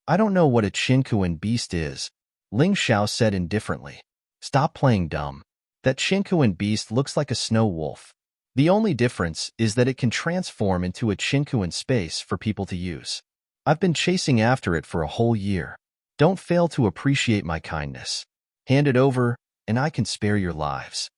I don't know what a Qinkuan beast is, Ling Xiao said indifferently. Stop playing dumb. That Qinkuan beast looks like a snow wolf. The only difference is that it can transform into a Qinkuan space for people to use. I've been chasing after it for a whole year. Don't fail to appreciate my kindness. Hand it over, and I can spare your lives.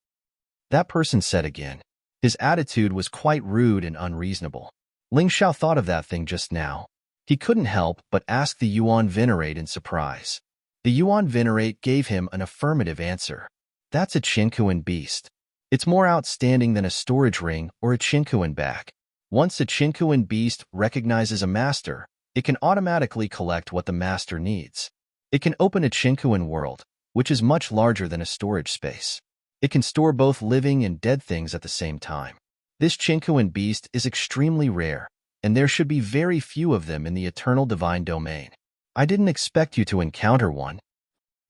That person said again. His attitude was quite rude and unreasonable. Ling Xiao thought of that thing just now. He couldn't help but ask the Yuan Venerate in surprise. The Yuan Venerate gave him an affirmative answer. That's a Qinkuan beast. It's more outstanding than a storage ring or a Qinkuan bag. Once a Qinkuan beast recognizes a master, it can automatically collect what the master needs. It can open a Qinkuan world, which is much larger than a storage space. It can store both living and dead things at the same time. This Qinkuan beast is extremely rare, and there should be very few of them in the eternal divine domain. I didn't expect you to encounter one.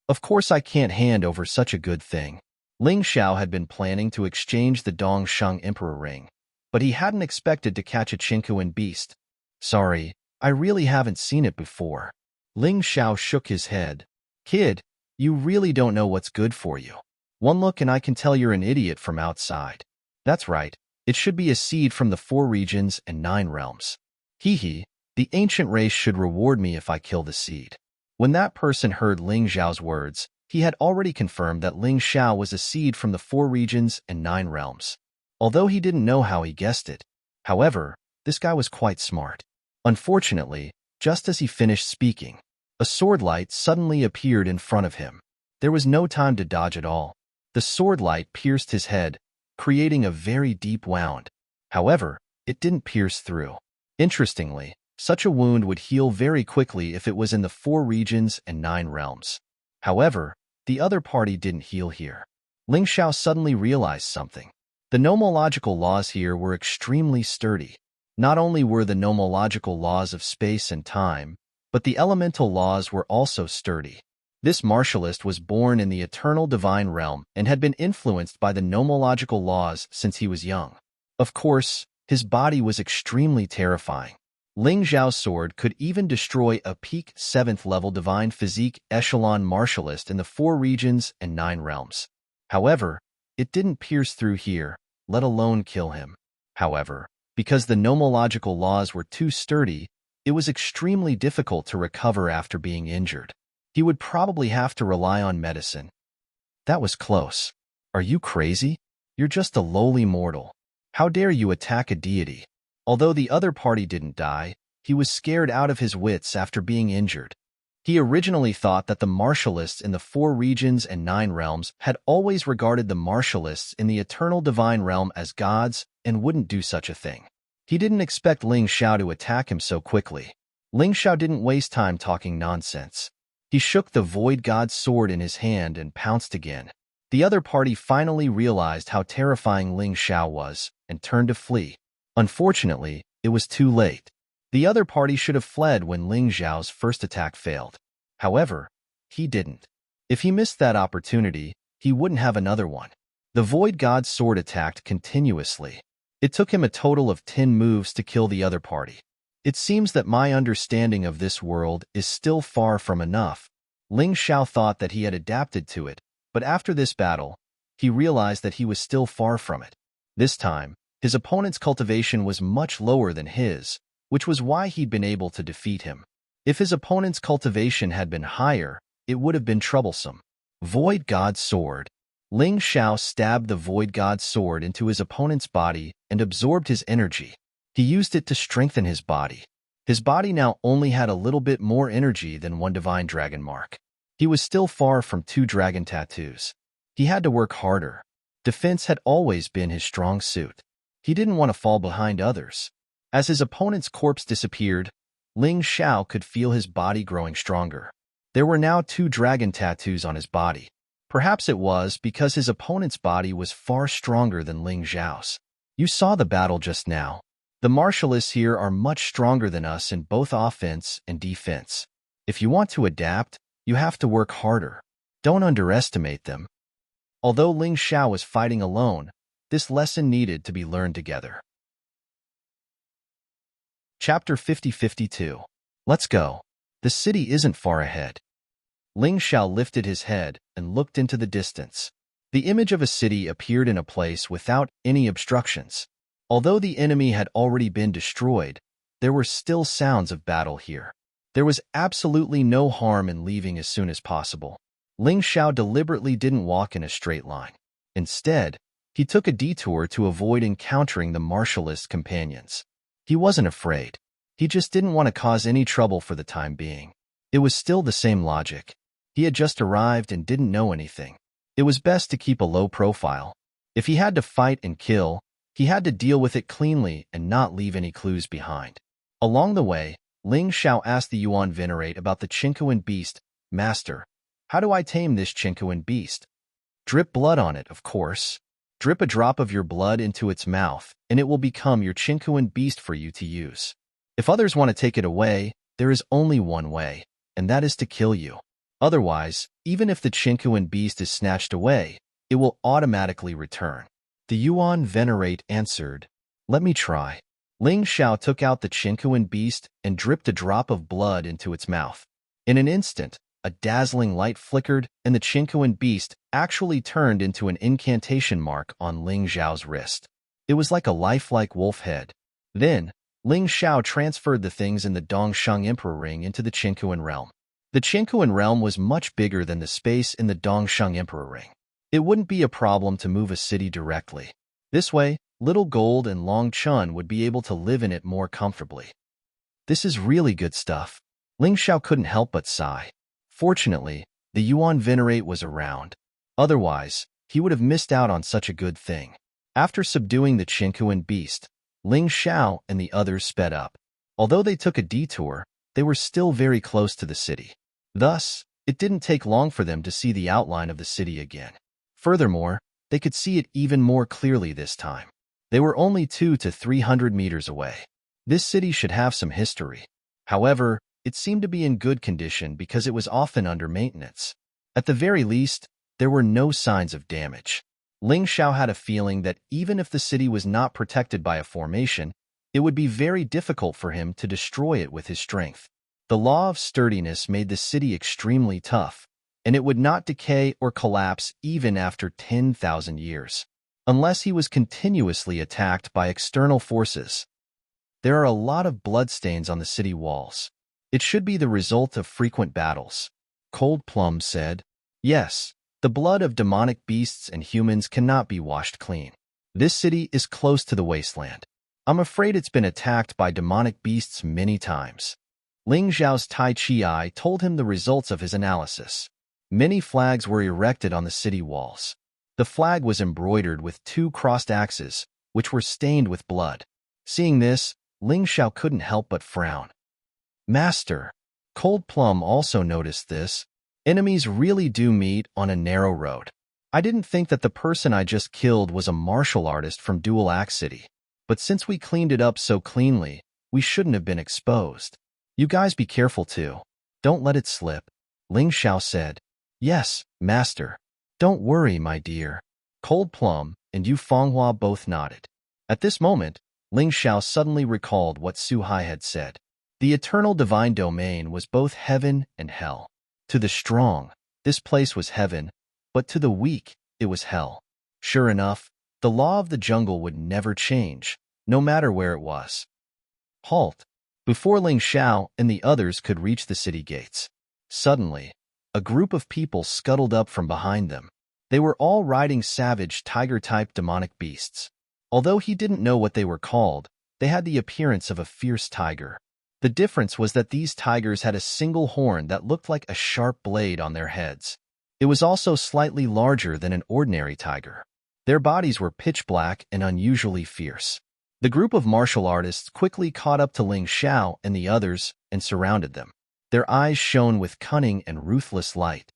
Of course I can't hand over such a good thing. Ling Xiao had been planning to exchange the Dongsheng Emperor ring, but he hadn't expected to catch a Qinkuan beast. Sorry, I really haven't seen it before. Ling Xiao shook his head. Kid, you really don't know what's good for you. One look and I can tell you're an idiot from outside. That's right, it should be a seed from the 4 regions and 9 realms. Hee, the ancient race should reward me if I kill the seed. When that person heard Ling Xiao's words, he had already confirmed that Ling Xiao was a seed from the 4 regions and 9 realms. Although he didn't know how he guessed it. However, this guy was quite smart. Unfortunately, just as he finished speaking, a sword light suddenly appeared in front of him. There was no time to dodge at all. The sword light pierced his head, creating a very deep wound. However, it didn't pierce through. Interestingly, such a wound would heal very quickly if it was in the 4 regions and 9 realms. However, the other party didn't heal here. Ling Xiao suddenly realized something. The nomological laws here were extremely sturdy. Not only were the nomological laws of space and time, but the elemental laws were also sturdy. This martialist was born in the eternal divine realm and had been influenced by the nomological laws since he was young. Of course, his body was extremely terrifying. Ling Xiao's sword could even destroy a peak 7th level divine physique echelon martialist in the 4 regions and 9 realms. However, it didn't pierce through here, let alone kill him. However, because the nomological laws were too sturdy, it was extremely difficult to recover after being injured. He would probably have to rely on medicine. That was close. Are you crazy? You're just a lowly mortal. How dare you attack a deity? Although the other party didn't die, he was scared out of his wits after being injured. He originally thought that the martialists in the 4 regions and 9 realms had always regarded the martialists in the eternal divine realm as gods and wouldn't do such a thing. He didn't expect Ling Xiao to attack him so quickly. Ling Xiao didn't waste time talking nonsense. He shook the Void God's sword in his hand and pounced again. The other party finally realized how terrifying Ling Xiao was and turned to flee. Unfortunately, it was too late. The other party should have fled when Ling Xiao's first attack failed. However, he didn't. If he missed that opportunity, he wouldn't have another one. The Void God's sword attacked continuously. It took him a total of 10 moves to kill the other party. It seems that my understanding of this world is still far from enough. Ling Xiao thought that he had adapted to it, but after this battle, he realized that he was still far from it. This time, his opponent's cultivation was much lower than his, which was why he'd been able to defeat him. If his opponent's cultivation had been higher, it would have been troublesome. Void God's sword. Ling Xiao stabbed the Void God's sword into his opponent's body and absorbed his energy. He used it to strengthen his body. His body now only had a little bit more energy than 1 divine dragon mark. He was still far from 2 dragon tattoos. He had to work harder. Defense had always been his strong suit. He didn't want to fall behind others. As his opponent's corpse disappeared, Ling Xiao could feel his body growing stronger. There were now 2 dragon tattoos on his body. Perhaps it was because his opponent's body was far stronger than Ling Xiao's. You saw the battle just now. The martialists here are much stronger than us in both offense and defense. If you want to adapt, you have to work harder. Don't underestimate them. Although Ling Xiao was fighting alone, this lesson needed to be learned together. Chapter 50-52. Let's go. The city isn't far ahead. Ling Xiao lifted his head and looked into the distance. The image of a city appeared in a place without any obstructions. Although the enemy had already been destroyed, there were still sounds of battle here. There was absolutely no harm in leaving as soon as possible. Ling Xiao deliberately didn't walk in a straight line. Instead, he took a detour to avoid encountering the martialist companions. He wasn't afraid. He just didn't want to cause any trouble for the time being. It was still the same logic. He had just arrived and didn't know anything. It was best to keep a low profile. If he had to fight and kill, he had to deal with it cleanly and not leave any clues behind. Along the way, Ling Xiao asked the Yuan Venerate about the Chinquan beast. Master, how do I tame this Chinquan beast? Drip blood on it, of course. Drip a drop of your blood into its mouth, and it will become your Chinquan beast for you to use. If others want to take it away, there is only one way, and that is to kill you. Otherwise, even if the Chinquan beast is snatched away, it will automatically return. The Yuan Venerate answered, "Let me try." Ling Xiao took out the Chinquan beast and dripped a drop of blood into its mouth. In an instant, a dazzling light flickered, and the Chinquan beast actually turned into an incantation mark on Ling Xiao's wrist. It was like a lifelike wolf head. Then, Ling Xiao transferred the things in the Dongsheng Emperor Ring into the Chinquan realm. The Chinquan realm was much bigger than the space in the Dongsheng Emperor Ring. It wouldn't be a problem to move a city directly. This way, Little Gold and Long Chun would be able to live in it more comfortably. This is really good stuff. Ling Xiao couldn't help but sigh. Fortunately, the Yuan Venerate was around. Otherwise, he would have missed out on such a good thing. After subduing the Chinquan beast, Ling Xiao and the others sped up. Although they took a detour, they were still very close to the city. Thus, it didn't take long for them to see the outline of the city again. Furthermore, they could see it even more clearly this time. They were only 200 to 300 meters away. This city should have some history. However, it seemed to be in good condition because it was often under maintenance. At the very least, there were no signs of damage. Ling Xiao had a feeling that even if the city was not protected by a formation, it would be very difficult for him to destroy it with his strength. The law of sturdiness made the city extremely tough, and it would not decay or collapse even after 10,000 years, unless he was continuously attacked by external forces. There are a lot of bloodstains on the city walls. It should be the result of frequent battles. Cold Plum said, "Yes, the blood of demonic beasts and humans cannot be washed clean. This city is close to the wasteland. I'm afraid it's been attacked by demonic beasts many times." Ling Xiao's Tai Chi Eye told him the results of his analysis. Many flags were erected on the city walls. The flag was embroidered with 2 crossed axes, which were stained with blood. Seeing this, Ling Xiao couldn't help but frown. "Master," Cold Plum also noticed this, "enemies really do meet on a narrow road. I didn't think that the person I just killed was a martial artist from Dual Axe City. But since we cleaned it up so cleanly, we shouldn't have been exposed. You guys be careful too. Don't let it slip," Ling Xiao said. "Yes, Master. Don't worry, my dear." Cold Plum and Yu Fenghua both nodded. At this moment, Ling Xiao suddenly recalled what Su Hai had said. The eternal divine domain was both heaven and hell. To the strong, this place was heaven, but to the weak, it was hell. Sure enough, the law of the jungle would never change, no matter where it was. Halt! Before Ling Xiao and the others could reach the city gates. Suddenly, a group of people scuttled up from behind them. They were all riding savage tiger-type demonic beasts. Although he didn't know what they were called, they had the appearance of a fierce tiger. The difference was that these tigers had a single horn that looked like a sharp blade on their heads. It was also slightly larger than an ordinary tiger. Their bodies were pitch black and unusually fierce. The group of martial artists quickly caught up to Ling Xiao and the others and surrounded them. Their eyes shone with cunning and ruthless light.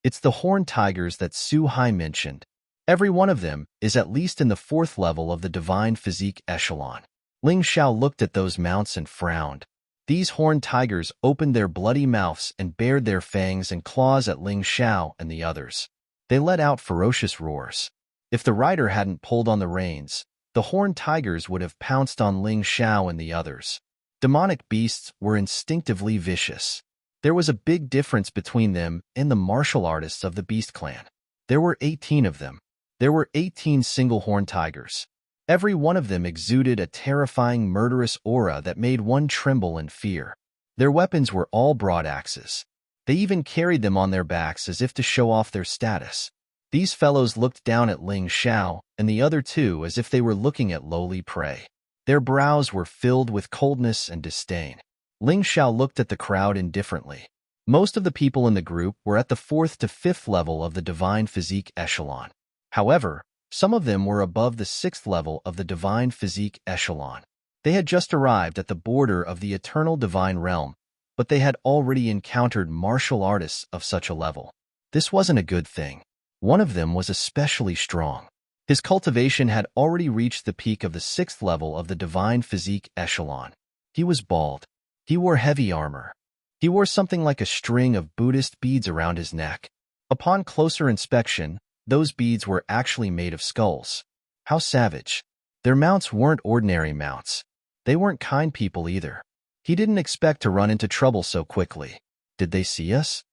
"It's the horned tigers that Su Hai mentioned. Every one of them is at least in the 4th level of the divine physique echelon." Ling Xiao looked at those mounts and frowned. These horned tigers opened their bloody mouths and bared their fangs and claws at Ling Xiao and the others. They let out ferocious roars. If the rider hadn't pulled on the reins, the horned tigers would have pounced on Ling Xiao and the others. Demonic beasts were instinctively vicious. There was a big difference between them and the martial artists of the Beast Clan. There were 18 of them. There were 18 single-horned tigers. Every one of them exuded a terrifying, murderous aura that made one tremble in fear. Their weapons were all broadaxes. They even carried them on their backs as if to show off their status. These fellows looked down at Ling Xiao and the other two as if they were looking at lowly prey. Their brows were filled with coldness and disdain. Ling Xiao looked at the crowd indifferently. Most of the people in the group were at the 4th to 5th level of the Divine Physique echelon. However, some of them were above the 6th level of the Divine Physique echelon. They had just arrived at the border of the Eternal Divine Realm, but they had already encountered martial artists of such a level. This wasn't a good thing. One of them was especially strong. His cultivation had already reached the peak of the 6th level of the Divine Physique echelon. He was bald. He wore heavy armor. He wore something like a string of Buddhist beads around his neck. Upon closer inspection, those beads were actually made of skulls. How savage. Their mounts weren't ordinary mounts. They weren't kind people either. He didn't expect to run into trouble so quickly. Did they see us?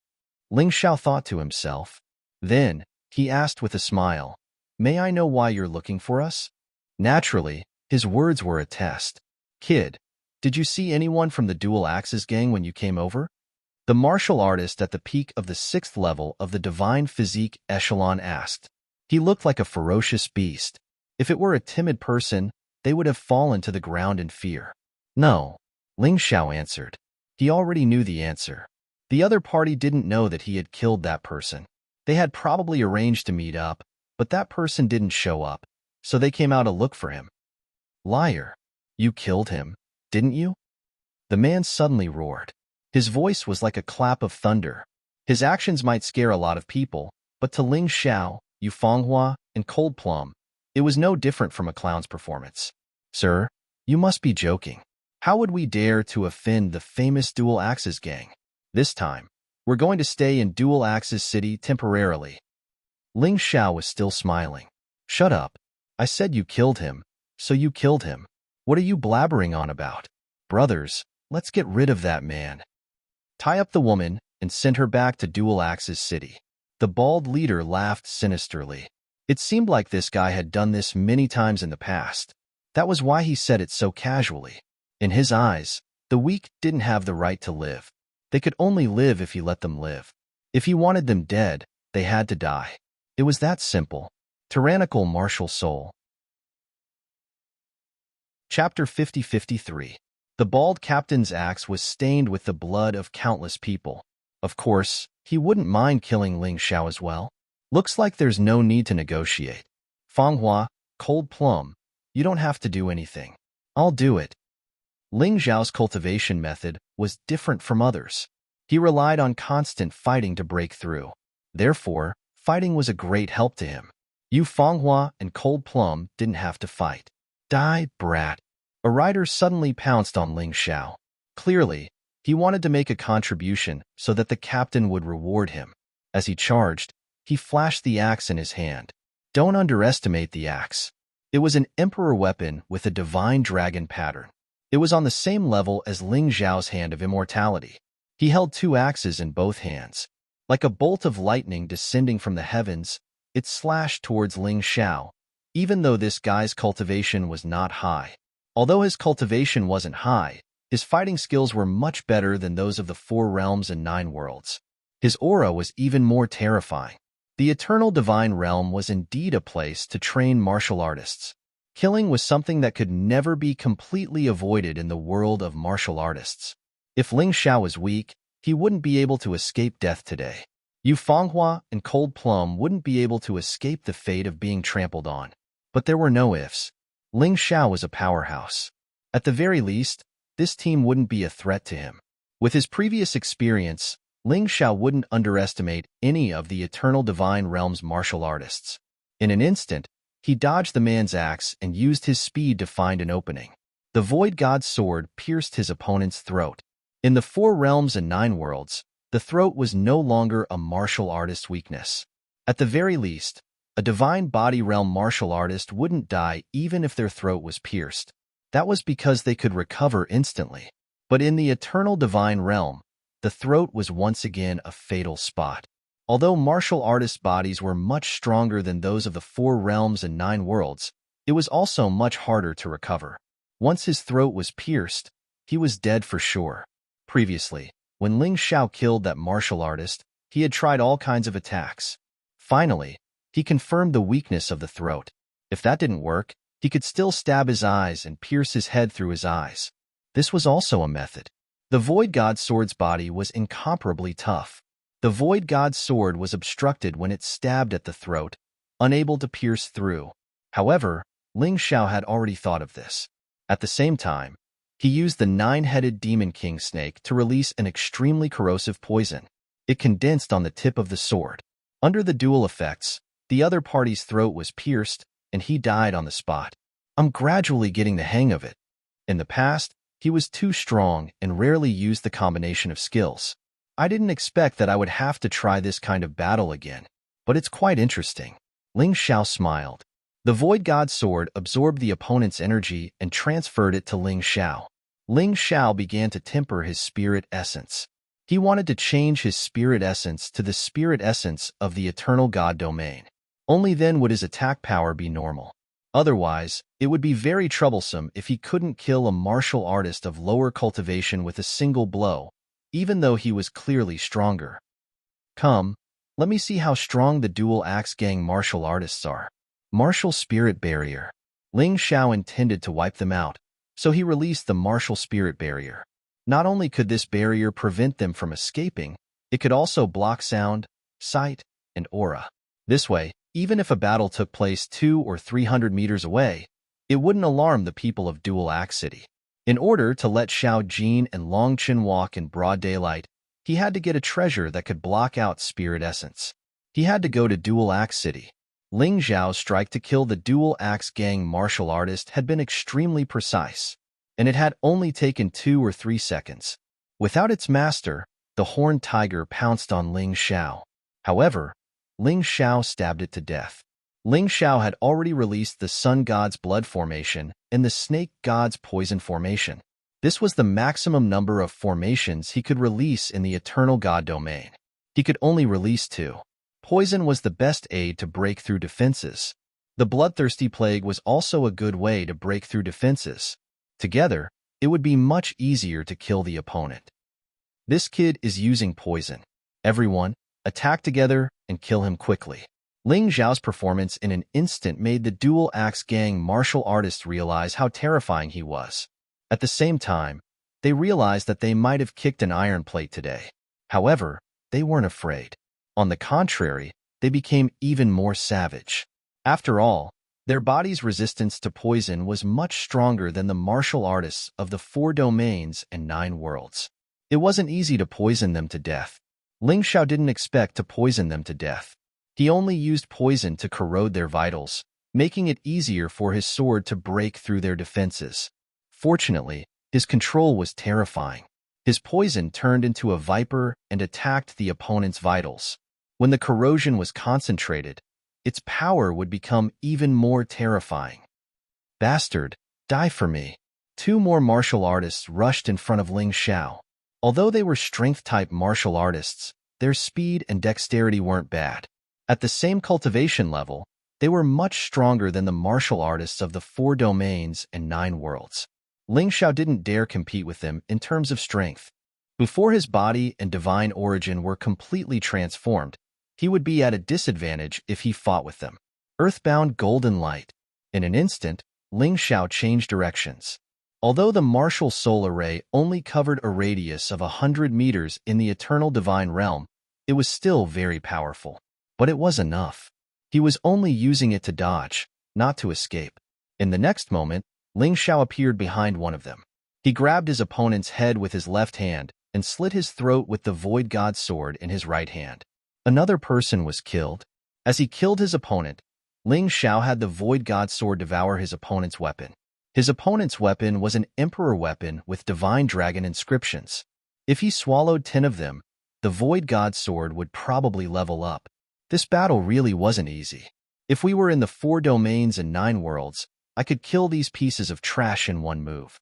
Ling Xiao thought to himself. Then, he asked with a smile, "May I know why you're looking for us?" Naturally, his words were a test. "Kid, did you see anyone from the Dual Axes gang when you came over?" The martial artist at the peak of the 6th level of the Divine Physique echelon asked. He looked like a ferocious beast. If it were a timid person, they would have fallen to the ground in fear. "No," Ling Xiao answered. He already knew the answer. The other party didn't know that he had killed that person. They had probably arranged to meet up, but that person didn't show up, so they came out to look for him. "Liar! You killed him, didn't you?" The man suddenly roared. His voice was like a clap of thunder. His actions might scare a lot of people, but to Ling Xiao, Yu Fenghua, and Cold Plum, it was no different from a clown's performance. "Sir, you must be joking. How would we dare to offend the famous Dual Axes gang? This time, we're going to stay in Dual Axes City temporarily." Ling Xiao was still smiling. "Shut up. I said you killed him, so you killed him. What are you blabbering on about? Brothers, let's get rid of that man. Tie up the woman and send her back to Dual Axes City." The bald leader laughed sinisterly. It seemed like this guy had done this many times in the past. That was why he said it so casually. In his eyes, the weak didn't have the right to live. They could only live if he let them live. If he wanted them dead, they had to die. It was that simple. Tyrannical martial soul. Chapter 50-53. The bald captain's axe was stained with the blood of countless people. Of course, he wouldn't mind killing Ling Xiao as well. Looks like there's no need to negotiate. Fenghua, Cold Plum, you don't have to do anything. I'll do it. Ling Xiao's cultivation method was different from others. He relied on constant fighting to break through. Therefore, fighting was a great help to him. Yu Fenghua and Cold Plum didn't have to fight. "Die, brat." A rider suddenly pounced on Ling Xiao. Clearly, he wanted to make a contribution so that the captain would reward him. As he charged, he flashed the axe in his hand. Don't underestimate the axe. It was an emperor weapon with a divine dragon pattern. It was on the same level as Ling Xiao's hand of immortality. He held two axes in both hands. Like a bolt of lightning descending from the heavens, it slashed towards Ling Xiao, even though this guy's cultivation was not high. Although his cultivation wasn't high, his fighting skills were much better than those of the 4 realms and 9 worlds. His aura was even more terrifying. The Eternal Divine Realm was indeed a place to train martial artists. Killing was something that could never be completely avoided in the world of martial artists. If Ling Xiao was weak, he wouldn't be able to escape death today. Yu Fenghua and Cold Plum wouldn't be able to escape the fate of being trampled on. But there were no ifs. Ling Xiao was a powerhouse. At the very least, this team wouldn't be a threat to him. With his previous experience, Ling Xiao wouldn't underestimate any of the Eternal Divine Realm's martial artists. In an instant, he dodged the man's axe and used his speed to find an opening. The Void God's sword pierced his opponent's throat. In the 4 realms and 9 worlds, the throat was no longer a martial artist's weakness. At the very least, a Divine Body Realm martial artist wouldn't die even if their throat was pierced. That was because they could recover instantly. But in the Eternal Divine Realm, The throat was once again a fatal spot. Although martial artists' bodies were much stronger than those of the 4 realms and 9 worlds, it was also much harder to recover. Once his throat was pierced, he was dead for sure. Previously, when Ling Xiao killed that martial artist, he had tried all kinds of attacks. Finally, he confirmed the weakness of the throat. If that didn't work, he could still stab his eyes and pierce his head through his eyes. This was also a method. The Void God Sword's body was incomparably tough. The Void God's sword was obstructed when it stabbed at the throat, unable to pierce through. However, Ling Xiao had already thought of this. At the same time, he used the 9-headed Demon King snake to release an extremely corrosive poison. It condensed on the tip of the sword. Under the dual effects, the other party's throat was pierced, and he died on the spot. I'm gradually getting the hang of it. In the past, he was too strong and rarely used the combination of skills. I didn't expect that I would have to try this kind of battle again, but it's quite interesting. Ling Xiao smiled. The Void God Sword absorbed the opponent's energy and transferred it to Ling Xiao. Ling Xiao began to temper his spirit essence. He wanted to change his spirit essence to the spirit essence of the Eternal God domain. Only then would his attack power be normal. Otherwise, it would be very troublesome if he couldn't kill a martial artist of lower cultivation with a single blow, even though he was clearly stronger. Come, let me see how strong the Dual Axe Gang martial artists are. Martial Spirit Barrier. Ling Xiao intended to wipe them out, so he released the Martial Spirit Barrier. Not only could this barrier prevent them from escaping, it could also block sound, sight, and aura. This way, even if a battle took place 200 or 300 meters away, it wouldn't alarm the people of Dual Axe City. In order to let Xiao Jin and Long Chen walk in broad daylight, he had to get a treasure that could block out spirit essence. He had to go to Dual Axe City. Ling Xiao's strike to kill the Dual Axe Gang martial artist had been extremely precise, and it had only taken 2 or 3 seconds. Without its master, the Horned Tiger pounced on Ling Xiao. However, Ling Xiao stabbed it to death. Ling Xiao had already released the Sun God's Blood Formation and the Snake God's Poison Formation. This was the maximum number of formations he could release in the Eternal God domain. He could only release 2. Poison was the best aid to break through defenses. The Bloodthirsty Plague was also a good way to break through defenses. Together, it would be much easier to kill the opponent. This kid is using poison. Everyone, attack together and kill him quickly. Ling Xiao's performance in an instant made the Dual Axe Gang martial artists realize how terrifying he was. At the same time, they realized that they might have kicked an iron plate today. However, they weren't afraid. On the contrary, they became even more savage. After all, their body's resistance to poison was much stronger than the martial artists of the 4 domains and 9 worlds. It wasn't easy to poison them to death. Ling Xiao didn't expect to poison them to death. He only used poison to corrode their vitals, making it easier for his sword to break through their defenses. Fortunately, his control was terrifying. His poison turned into a viper and attacked the opponent's vitals. When the corrosion was concentrated, its power would become even more terrifying. Bastard, die for me. 2 more martial artists rushed in front of Ling Xiao. Although they were strength-type martial artists, their speed and dexterity weren't bad. At the same cultivation level, they were much stronger than the martial artists of the 4 domains and 9 worlds. Ling Xiao didn't dare compete with them in terms of strength. Before his body and divine origin were completely transformed, he would be at a disadvantage if he fought with them. Earthbound Golden Light. In an instant, Ling Xiao changed directions. Although the martial soul array only covered a radius of 100 meters in the Eternal Divine Realm, it was still very powerful. But it was enough. He was only using it to dodge, not to escape. In the next moment, Ling Xiao appeared behind one of them. He grabbed his opponent's head with his left hand and slit his throat with the Void God Sword in his right hand. Another person was killed. As he killed his opponent, Ling Xiao had the Void God Sword devour his opponent's weapon. His opponent's weapon was an Emperor weapon with Divine Dragon inscriptions. If he swallowed 10 of them, the Void God Sword would probably level up. This battle really wasn't easy. If we were in the 4 domains and 9 worlds, I could kill these pieces of trash in one move.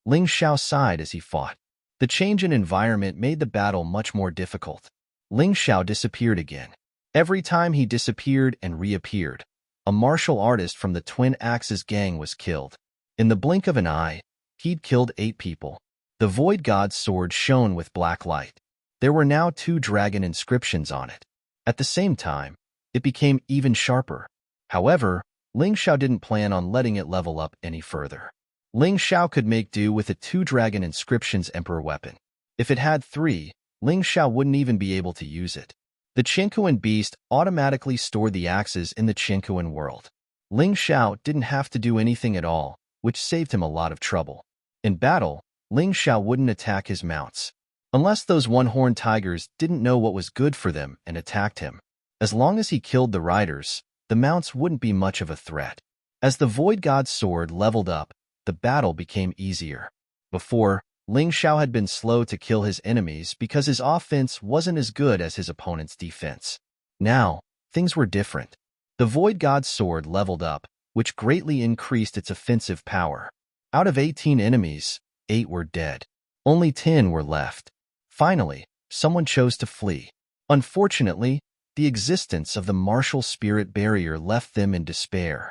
Ling Xiao sighed as he fought. The change in environment made the battle much more difficult. Ling Xiao disappeared again. Every time he disappeared and reappeared, a martial artist from the Twin Axes gang was killed. In the blink of an eye, he'd killed 8 people. The Void God's sword shone with black light. There were now 2 dragon inscriptions on it. At the same time, it became even sharper. However, Ling Xiao didn't plan on letting it level up any further. Ling Xiao could make do with a 2 dragon inscriptions emperor weapon. If it had 3, Ling Xiao wouldn't even be able to use it. The Qinquan beast automatically stored the axes in the Qinquan world. Ling Xiao didn't have to do anything at all, which saved him a lot of trouble. In battle, Ling Xiao wouldn't attack his mounts. Unless those one-horned tigers didn't know what was good for them and attacked him. As long as he killed the riders, the mounts wouldn't be much of a threat. As the Void God's sword leveled up, the battle became easier. Before, Ling Xiao had been slow to kill his enemies because his offense wasn't as good as his opponent's defense. Now, things were different. The Void God's sword leveled up, which greatly increased its offensive power. Out of 18 enemies, 8 were dead. Only 10 were left. Finally, someone chose to flee. Unfortunately, the existence of the martial spirit barrier left them in despair.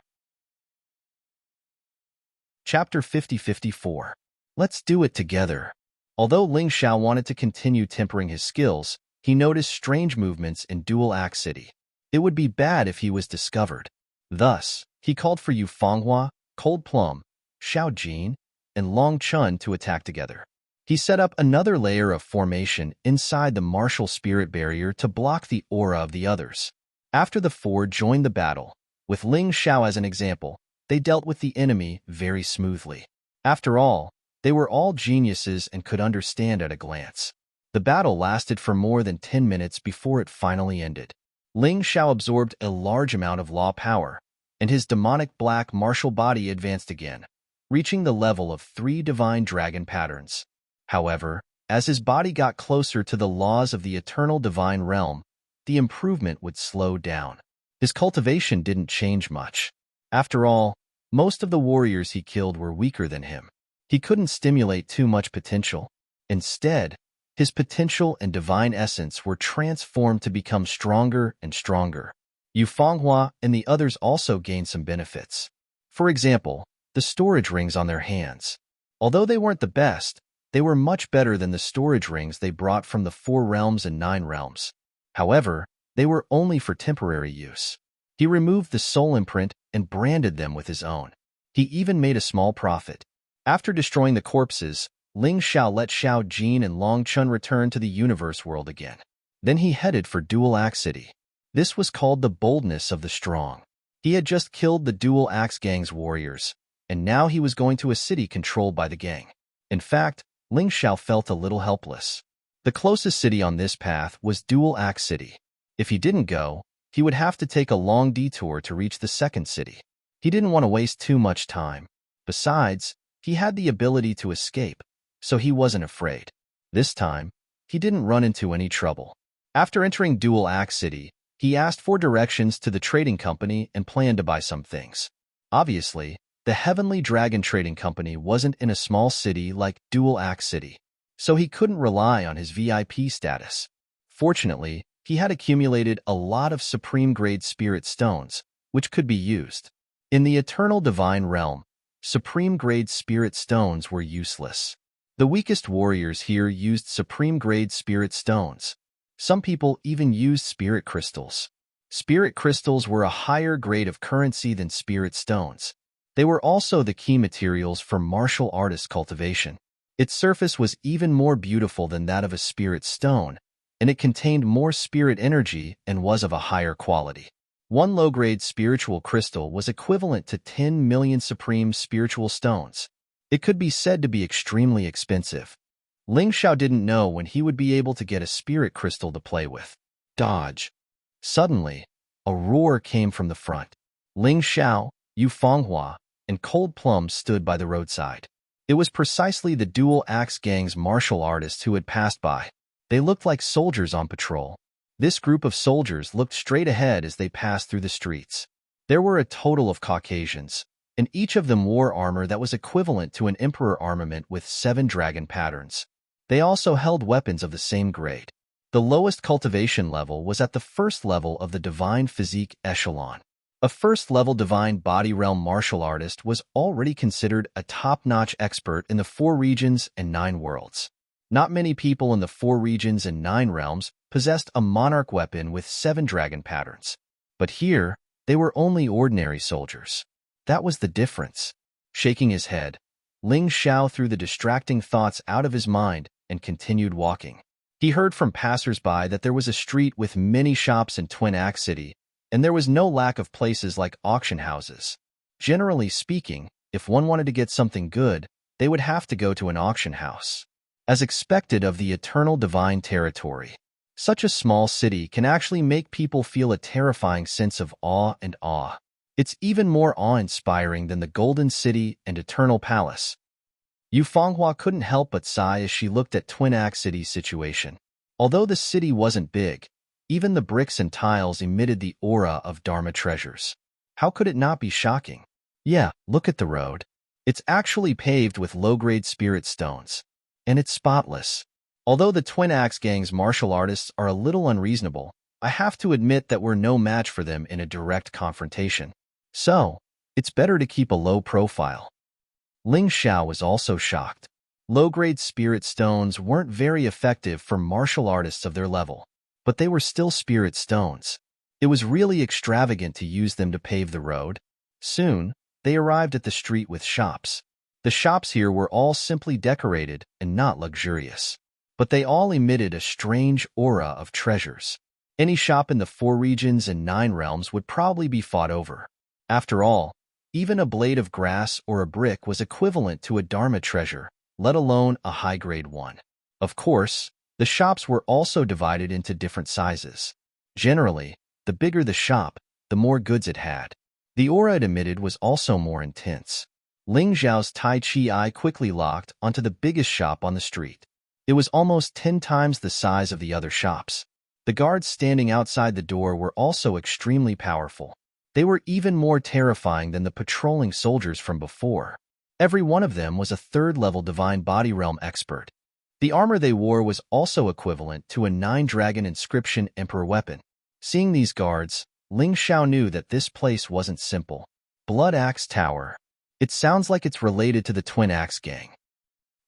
Chapter 50-54. Let's do it together. Although Ling Xiao wanted to continue tempering his skills, he noticed strange movements in Dual Axe City. It would be bad if he was discovered. Thus, he called for Yu Fanghua, Cold Plum, Xiao Jin, and Long Chun to attack together. He set up another layer of formation inside the martial spirit barrier to block the aura of the others. After the 4 joined the battle, with Ling Xiao as an example, they dealt with the enemy very smoothly. After all, they were all geniuses and could understand at a glance. The battle lasted for more than 10 minutes before it finally ended. Ling Xiao absorbed a large amount of law power, and his demonic black martial body advanced again, reaching the level of 3 divine dragon patterns. However, as his body got closer to the laws of the eternal divine realm, the improvement would slow down. His cultivation didn't change much. After all, most of the warriors he killed were weaker than him. He couldn't stimulate too much potential. Instead, his potential and divine essence were transformed to become stronger and stronger. Yu Fanghua and the others also gained some benefits. For example, the storage rings on their hands. Although they weren't the best, they were much better than the storage rings they brought from the 4 realms and 9 realms. However, they were only for temporary use. He removed the soul imprint and branded them with his own. He even made a small profit. After destroying the corpses, Ling Xiao let Xiao Jin and Long Chun return to the universe world again. Then he headed for Dual Axe City. This was called the boldness of the strong. He had just killed the Dual Axe Gang's warriors, and now he was going to a city controlled by the gang. In fact, Ling Xiao felt a little helpless. The closest city on this path was Dual Axe City. If he didn't go, he would have to take a long detour to reach the second city. He didn't want to waste too much time. Besides, he had the ability to escape, so he wasn't afraid. This time, he didn't run into any trouble. After entering Dual Axe City, he asked for directions to the trading company and planned to buy some things. Obviously, the Heavenly Dragon Trading Company wasn't in a small city like Dual Axe City, so he couldn't rely on his VIP status. Fortunately, he had accumulated a lot of supreme-grade spirit stones, which could be used. In the Eternal Divine Realm, supreme-grade spirit stones were useless. The weakest warriors here used supreme-grade spirit stones. Some people even used spirit crystals. Spirit crystals were a higher grade of currency than spirit stones. They were also the key materials for martial artist cultivation. Its surface was even more beautiful than that of a spirit stone, and it contained more spirit energy and was of a higher quality. One low-grade spiritual crystal was equivalent to 10 million supreme spiritual stones. It could be said to be extremely expensive. Ling Xiao didn't know when he would be able to get a spirit crystal to play with. Dodge. Suddenly, a roar came from the front. Ling Xiao, Yu Fanghua, and Cold Plum stood by the roadside. It was precisely the Dual Axe Gang's martial artists who had passed by. They looked like soldiers on patrol. This group of soldiers looked straight ahead as they passed through the streets. There were a total of Caucasians, and each of them wore armor that was equivalent to an emperor armament with 7 dragon patterns. They also held weapons of the same grade. The lowest cultivation level was at the first level of the Divine Physique echelon. A first-level Divine Body Realm martial artist was already considered a top-notch expert in the 4 regions and 9 worlds. Not many people in the 4 regions and 9 realms possessed a monarch weapon with 7 dragon patterns. But here, they were only ordinary soldiers. That was the difference. Shaking his head, Ling Xiao threw the distracting thoughts out of his mind and continued walking. He heard from passers-by that there was a street with many shops in Twin Axe City, and there was no lack of places like auction houses. Generally speaking, if one wanted to get something good, they would have to go to an auction house. As expected of the eternal divine territory, such a small city can actually make people feel a terrifying sense of awe and awe. It's even more awe-inspiring than the Golden City and Eternal Palace. Yu Fenghua couldn't help but sigh as she looked at Twin Axe City's situation. Although the city wasn't big, even the bricks and tiles emitted the aura of Dharma treasures. How could it not be shocking? Yeah, look at the road. It's actually paved with low-grade spirit stones. And it's spotless. Although the Twin Axe Gang's martial artists are a little unreasonable, I have to admit that we're no match for them in a direct confrontation. So, it's better to keep a low profile. Ling Xiao was also shocked. Low-grade spirit stones weren't very effective for martial artists of their level, but they were still spirit stones. It was really extravagant to use them to pave the road. Soon, they arrived at the street with shops. The shops here were all simply decorated and not luxurious, but they all emitted a strange aura of treasures. Any shop in the 4 regions and 9 realms would probably be fought over. After all, even a blade of grass or a brick was equivalent to a Dharma treasure, let alone a high-grade one. Of course, the shops were also divided into different sizes. Generally, the bigger the shop, the more goods it had. The aura it emitted was also more intense. Ling Xiao's Tai Chi eye quickly locked onto the biggest shop on the street. It was almost 10 times the size of the other shops. The guards standing outside the door were also extremely powerful. They were even more terrifying than the patrolling soldiers from before. Every one of them was a 3rd-level Divine Body Realm expert. The armor they wore was also equivalent to a 9-dragon inscription emperor weapon. Seeing these guards, Ling Xiao knew that this place wasn't simple. Blood Axe Tower. It sounds like it's related to the Twin Axe Gang.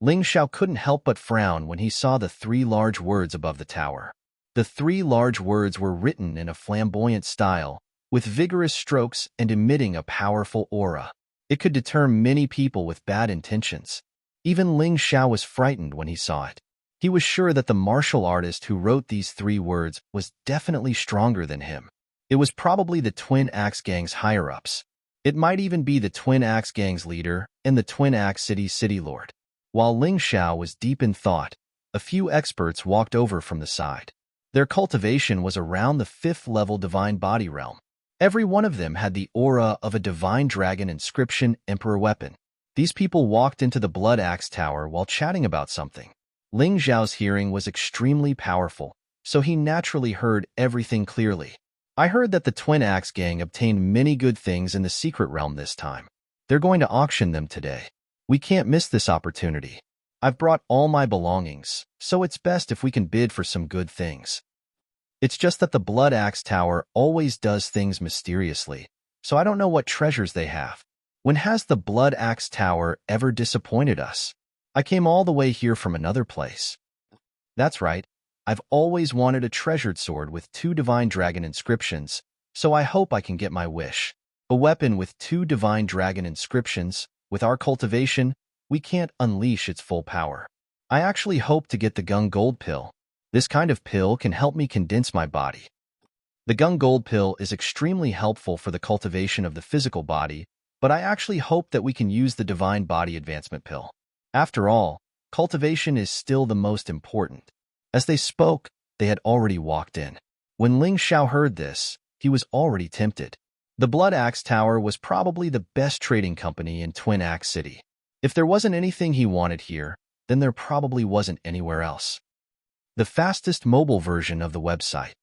Ling Xiao couldn't help but frown when he saw the 3 large words above the tower. The 3 large words were written in a flamboyant style, with vigorous strokes and emitting a powerful aura. It could deter many people with bad intentions. Even Ling Xiao was frightened when he saw it. He was sure that the martial artist who wrote these 3 words was definitely stronger than him. It was probably the Twin Axe Gang's higher-ups. It might even be the Twin Axe Gang's leader and the Twin Axe City's city lord. While Ling Xiao was deep in thought, a few experts walked over from the side. Their cultivation was around the 5th-level Divine Body Realm. Every one of them had the aura of a Divine Dragon inscription emperor weapon. These people walked into the Blood Axe Tower while chatting about something. Ling Xiao's hearing was extremely powerful, so he naturally heard everything clearly. I heard that the Twin Axe Gang obtained many good things in the secret realm this time. They're going to auction them today. We can't miss this opportunity. I've brought all my belongings, so it's best if we can bid for some good things. It's just that the Blood Axe Tower always does things mysteriously, so I don't know what treasures they have. When has the Blood Axe Tower ever disappointed us? I came all the way here from another place. That's right. I've always wanted a treasured sword with 2 Divine Dragon inscriptions, so I hope I can get my wish. A weapon with 2 Divine Dragon inscriptions. With our cultivation, we can't unleash its full power. I actually hope to get the Gung Gold Pill. This kind of pill can help me condense my body. The Gung Gold Pill is extremely helpful for the cultivation of the physical body, but I actually hope that we can use the Divine Body Advancement Pill. After all, cultivation is still the most important. As they spoke, they had already walked in. When Ling Xiao heard this, he was already tempted. The Blood Axe Tower was probably the best trading company in Twin Axe City. If there wasn't anything he wanted here, then there probably wasn't anywhere else. The fastest mobile version of the website.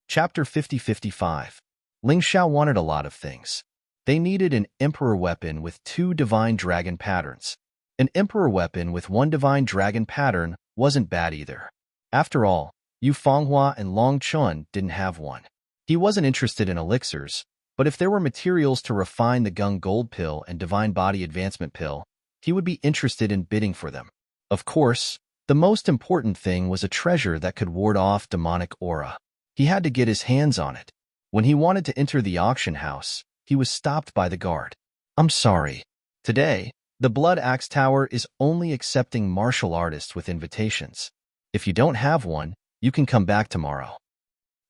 Chapter 50-55. Ling Xiao wanted a lot of things. They needed an Emperor weapon with 2 Divine Dragon patterns. An emperor weapon with one divine dragon pattern wasn't bad either. After all, Yu Fenghua and Long Chun didn't have one. He wasn't interested in elixirs, but if there were materials to refine the Gung Gold Pill and Divine Body Advancement Pill, he would be interested in bidding for them. Of course, the most important thing was a treasure that could ward off demonic aura. He had to get his hands on it. When he wanted to enter the auction house, he was stopped by the guard. "I'm sorry. Today, the Blood Axe Tower is only accepting martial artists with invitations. If you don't have one, you can come back tomorrow."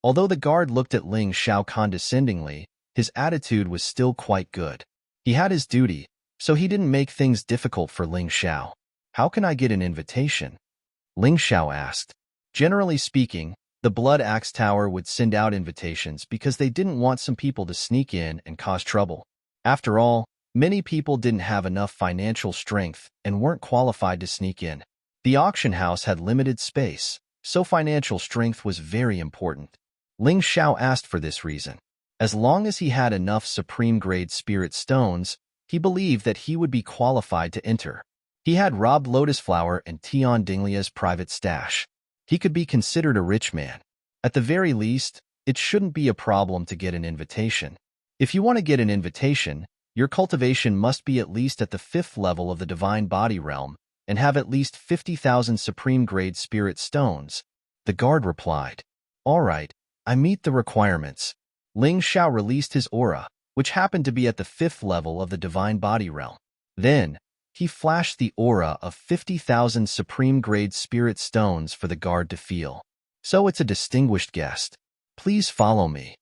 Although the guard looked at Ling Xiao condescendingly, his attitude was still quite good. He had his duty, so he didn't make things difficult for Ling Xiao. "How can I get an invitation?" Ling Xiao asked. Generally speaking, the Blood Axe Tower would send out invitations because they didn't want some people to sneak in and cause trouble. After all, many people didn't have enough financial strength and weren't qualified to sneak in. The auction house had limited space, so financial strength was very important. Ling Xiao asked for this reason. As long as he had enough supreme-grade spirit stones, he believed that he would be qualified to enter. He had robbed Lotus Flower and Tian Dinglia's private stash. He could be considered a rich man. At the very least, it shouldn't be a problem to get an invitation. If you want to get an invitation, your cultivation must be at least at the 5th level of the Divine Body Realm and have at least 50,000 supreme-grade spirit stones. The guard replied. "All right, I meet the requirements." Ling Xiao released his aura, which happened to be at the 5th level of the Divine Body Realm. Then, he flashed the aura of 50,000 supreme-grade spirit stones for the guard to feel. "So it's a distinguished guest. Please follow me."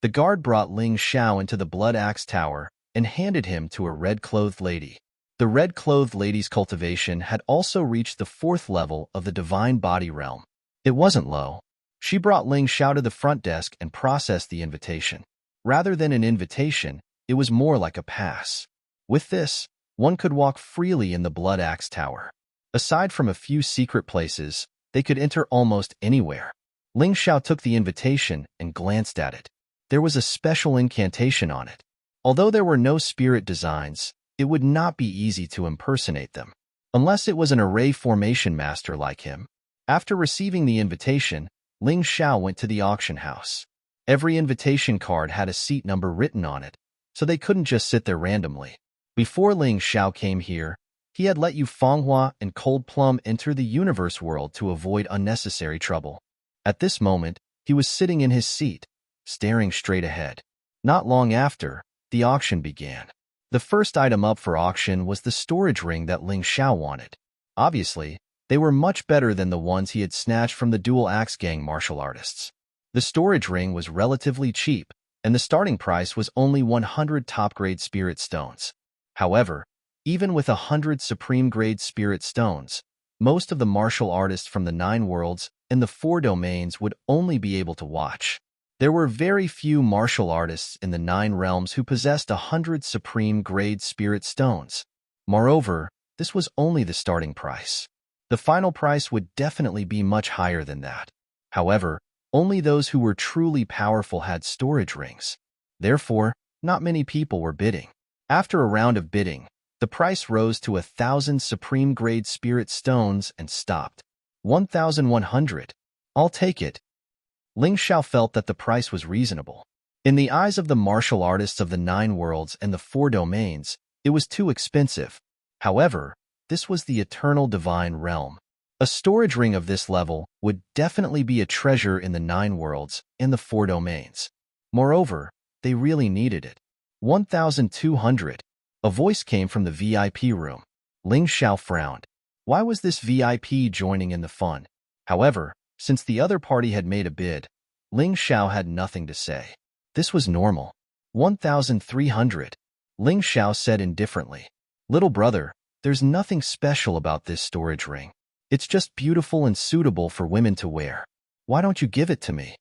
The guard brought Ling Xiao into the Blood Axe Tower and handed him to a red-clothed lady. The red-clothed lady's cultivation had also reached the 4th level of the Divine Body Realm. It wasn't low. She brought Ling Xiao to the front desk and processed the invitation. Rather than an invitation, it was more like a pass. With this, one could walk freely in the Blood Axe Tower. Aside from a few secret places, they could enter almost anywhere. Ling Xiao took the invitation and glanced at it. There was a special incantation on it. Although there were no spirit designs, it would not be easy to impersonate them, unless it was an array formation master like him. After receiving the invitation, Ling Xiao went to the auction house. Every invitation card had a seat number written on it, so they couldn't just sit there randomly. Before Ling Xiao came here, he had let Yu Fenghua and Cold Plum enter the universe world to avoid unnecessary trouble. At this moment, he was sitting in his seat, staring straight ahead. Not long after, the auction began. The first item up for auction was the storage ring that Ling Xiao wanted. Obviously, they were much better than the ones he had snatched from the Dual Axe Gang martial artists. The storage ring was relatively cheap, and the starting price was only 100 top-grade spirit stones. However, even with 100 supreme-grade spirit stones, most of the martial artists from the 9 worlds and the 4 domains would only be able to watch. There were very few martial artists in the 9 realms who possessed 100 supreme-grade spirit stones. Moreover, this was only the starting price. The final price would definitely be much higher than that. However, only those who were truly powerful had storage rings. Therefore, not many people were bidding. After a round of bidding, the price rose to 1,000 supreme-grade spirit stones and stopped. 1,100. I'll take it. Ling Xiao felt that the price was reasonable. In the eyes of the martial artists of the 9 worlds and the 4 domains, it was too expensive. However, this was the eternal divine realm. A storage ring of this level would definitely be a treasure in the 9 worlds and the 4 domains. Moreover, they really needed it. 1,200. A voice came from the VIP room. Ling Xiao frowned. Why was this VIP joining in the fun? However, since the other party had made a bid, Ling Xiao had nothing to say. This was normal. 1,300. Ling Xiao said indifferently. Little brother, there's nothing special about this storage ring. It's just beautiful and suitable for women to wear. Why don't you give it to me?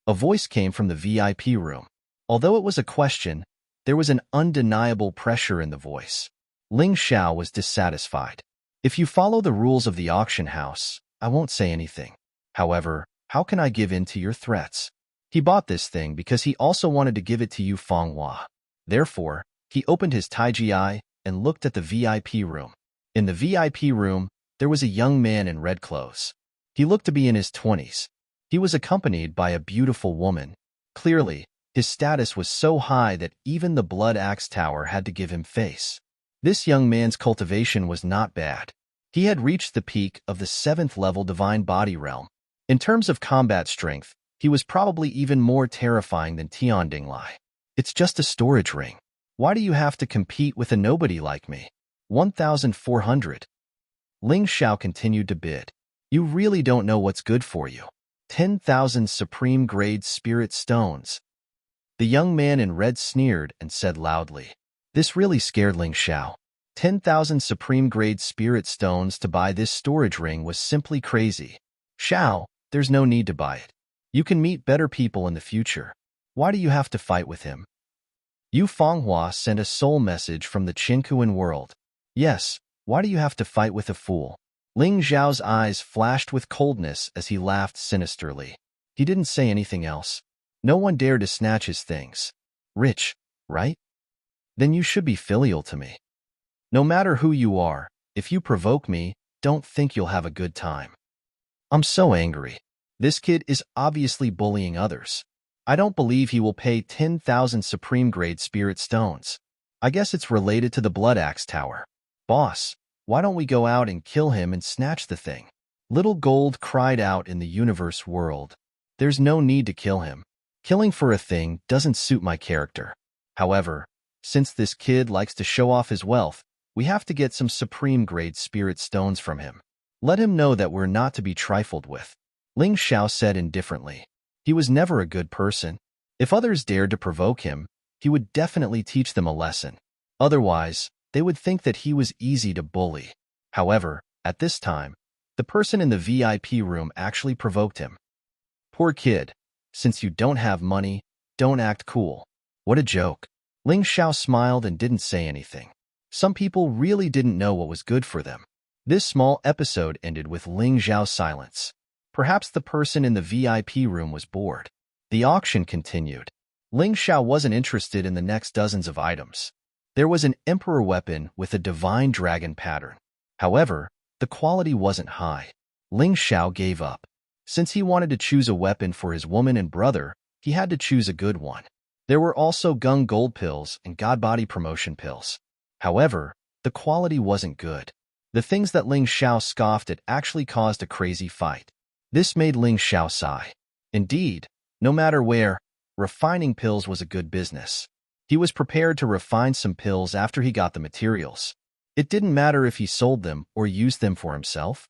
A voice came from the VIP room. Although it was a question, there was an undeniable pressure in the voice. Ling Xiao was dissatisfied. If you follow the rules of the auction house, I won't say anything. However, how can I give in to your threats? He bought this thing because he also wanted to give it to Yu Fenghua. Therefore, he opened his Taiji eye and looked at the VIP room. In the VIP room, there was a young man in red clothes. He looked to be in his 20s. He was accompanied by a beautiful woman. Clearly, his status was so high that even the Blood Axe Tower had to give him face. This young man's cultivation was not bad. He had reached the peak of the 7th level Divine Body Realm. In terms of combat strength, he was probably even more terrifying than Tiandinglai. It's just a storage ring. Why do you have to compete with a nobody like me? 1,400. Ling Xiao continued to bid. You really don't know what's good for you. 10,000 supreme grade spirit stones. The young man in red sneered and said loudly. This really scared Ling Xiao. 10,000 supreme grade spirit stones to buy this storage ring was simply crazy. Xiao, there's no need to buy it. You can meet better people in the future. Why do you have to fight with him? Yu Fenghua sent a soul message from the Qinkuan world. Yes, why do you have to fight with a fool? Ling Xiao's eyes flashed with coldness as he laughed sinisterly. He didn't say anything else. No one dared to snatch his things. Rich, right? Then you should be filial to me. No matter who you are, if you provoke me, don't think you'll have a good time. I'm so angry. This kid is obviously bullying others. I don't believe he will pay 10,000 supreme grade spirit stones. I guess it's related to the Blood Axe Tower. Boss, why don't we go out and kill him and snatch the thing? Little Gold cried out in the universe world. There's no need to kill him. Killing for a thing doesn't suit my character. However, since this kid likes to show off his wealth, we have to get some supreme grade spirit stones from him. Let him know that we're not to be trifled with. Ling Xiao said indifferently. He was never a good person. If others dared to provoke him, he would definitely teach them a lesson. Otherwise, they would think that he was easy to bully. However, at this time, the person in the VIP room actually provoked him. Poor kid. Since you don't have money, don't act cool. What a joke. Ling Xiao smiled and didn't say anything. Some people really didn't know what was good for them. This small episode ended with Ling Xiao's silence. Perhaps the person in the VIP room was bored. The auction continued. Ling Xiao wasn't interested in the next dozens of items. There was an emperor weapon with a divine dragon pattern. However, the quality wasn't high. Ling Xiao gave up. Since he wanted to choose a weapon for his woman and brother, he had to choose a good one. There were also Gung Gold pills and God Body promotion pills. However, the quality wasn't good. The things that Ling Xiao scoffed at actually caused a crazy fight. This made Ling Xiao sigh. Indeed, no matter where, refining pills was a good business. He was prepared to refine some pills after he got the materials. It didn't matter if he sold them or used them for himself.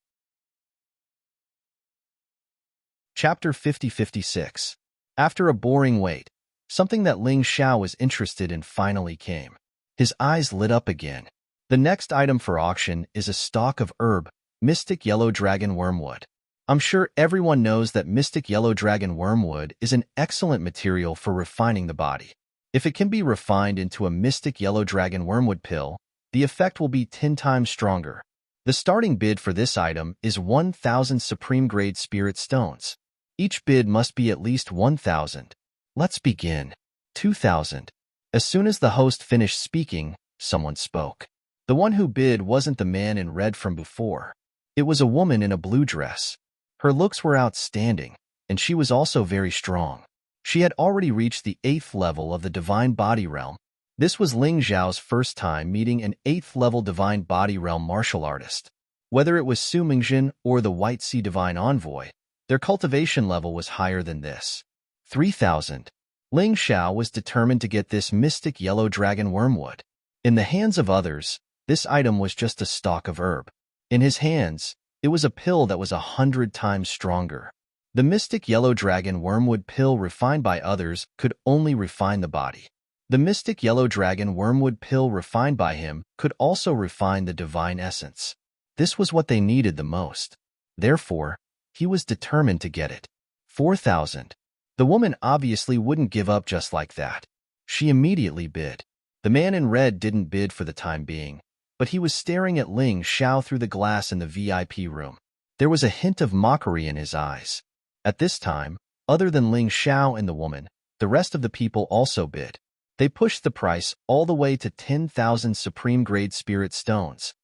Chapter 50-56. After a boring wait, something that Ling Xiao was interested in finally came. His eyes lit up again. The next item for auction is a stalk of herb, Mystic Yellow Dragon Wormwood. I'm sure everyone knows that Mystic Yellow Dragon Wormwood is an excellent material for refining the body. If it can be refined into a Mystic Yellow Dragon Wormwood pill, the effect will be 10 times stronger. The starting bid for this item is 1,000 Supreme Grade Spirit Stones. Each bid must be at least 1,000. Let's begin. 2,000. As soon as the host finished speaking, someone spoke. The one who bid wasn't the man in red from before. It was a woman in a blue dress. Her looks were outstanding, and she was also very strong. She had already reached the 8th level of the Divine Body Realm. This was Ling Xiao's first time meeting an 8th level Divine Body Realm martial artist. Whether it was Su Mingjin or the White Sea Divine Envoy, their cultivation level was higher than this. 3,000. Ling Xiao was determined to get this Mystic Yellow Dragon Wormwood. In the hands of others, this item was just a stalk of herb. In his hands, it was a pill that was 100 times stronger. The Mystic Yellow Dragon Wormwood pill refined by others could only refine the body. The Mystic Yellow Dragon Wormwood pill refined by him could also refine the divine essence. This was what they needed the most. Therefore, he was determined to get it. 4,000. The woman obviously wouldn't give up just like that. She immediately bid. The man in red didn't bid for the time being, but he was staring at Ling Xiao through the glass in the VIP room. There was a hint of mockery in his eyes. At this time, other than Ling Xiao and the woman, the rest of the people also bid. They pushed the price all the way to 10,000 Supreme Grade Spirit Stones.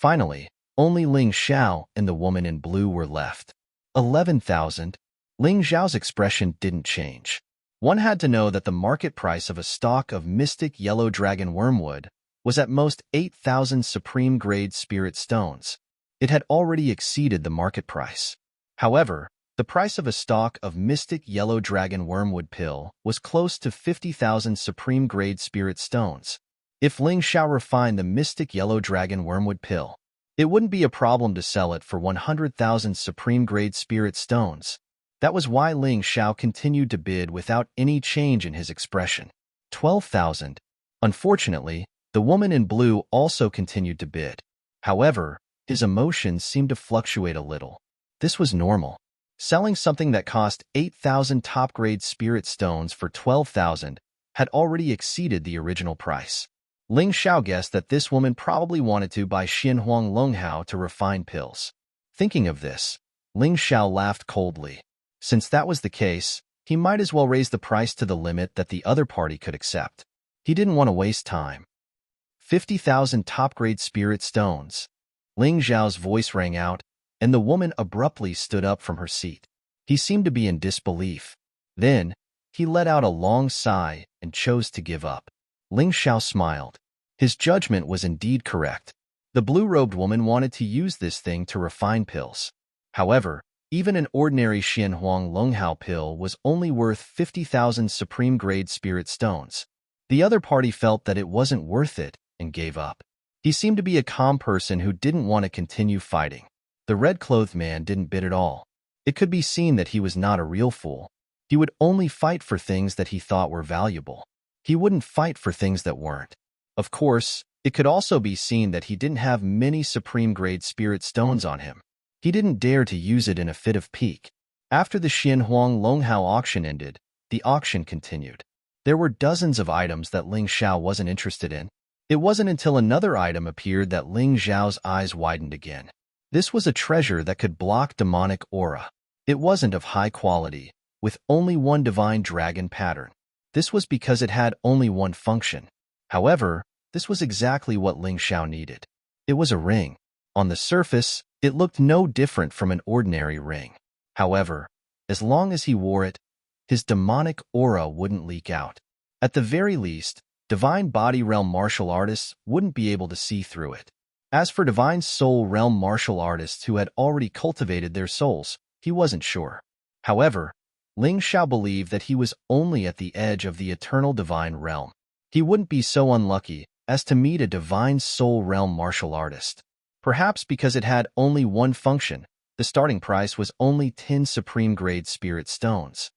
Finally, only Ling Xiao and the woman in blue were left. 11,000. Ling Xiao's expression didn't change. One had to know that the market price of a stalk of mystic yellow dragon wormwood was at most 8,000 supreme-grade spirit stones. It had already exceeded the market price. However, the price of a stalk of mystic yellow dragon wormwood pill was close to 50,000 supreme-grade spirit stones. If Ling Xiao refined the mystic yellow dragon wormwood pill, it wouldn't be a problem to sell it for 100,000 supreme-grade spirit stones. That was why Ling Xiao continued to bid without any change in his expression. 12,000. Unfortunately, the woman in blue also continued to bid. However, his emotions seemed to fluctuate a little. This was normal. Selling something that cost 8,000 top-grade spirit stones for 12,000 had already exceeded the original price. Ling Xiao guessed that this woman probably wanted to buy Xinhuang Longhao to refine pills. Thinking of this, Ling Xiao laughed coldly. Since that was the case, he might as well raise the price to the limit that the other party could accept. He didn't want to waste time. 50,000 top-grade spirit stones. Ling Xiao's voice rang out, and the woman abruptly stood up from her seat. He seemed to be in disbelief. Then, he let out a long sigh and chose to give up. Ling Xiao smiled. His judgment was indeed correct. The blue-robed woman wanted to use this thing to refine pills. However, even an ordinary Xinhuang Longhao pill was only worth 50,000 supreme-grade spirit stones. The other party felt that it wasn't worth it and gave up. He seemed to be a calm person who didn't want to continue fighting. The red-clothed man didn't bid at all. It could be seen that he was not a real fool. He would only fight for things that he thought were valuable. He wouldn't fight for things that weren't. Of course, it could also be seen that he didn't have many supreme-grade spirit stones on him. He didn't dare to use it in a fit of pique. After the Xinhuang Longhao auction ended, the auction continued. There were dozens of items that Ling Xiao wasn't interested in. It wasn't until another item appeared that Ling Xiao's eyes widened again. This was a treasure that could block demonic aura. It wasn't of high quality, with only one divine dragon pattern. This was because it had only one function. However, this was exactly what Ling Xiao needed. It was a ring. On the surface, it looked no different from an ordinary ring. However, as long as he wore it, his demonic aura wouldn't leak out. At the very least, Divine Body Realm martial artists wouldn't be able to see through it. As for Divine Soul Realm martial artists who had already cultivated their souls, he wasn't sure. However, Ling Xiao believed that he was only at the edge of the eternal Divine Realm. He wouldn't be so unlucky as to meet a Divine Soul Realm martial artist. Perhaps because it had only one function, the starting price was only 10 supreme-grade spirit stones.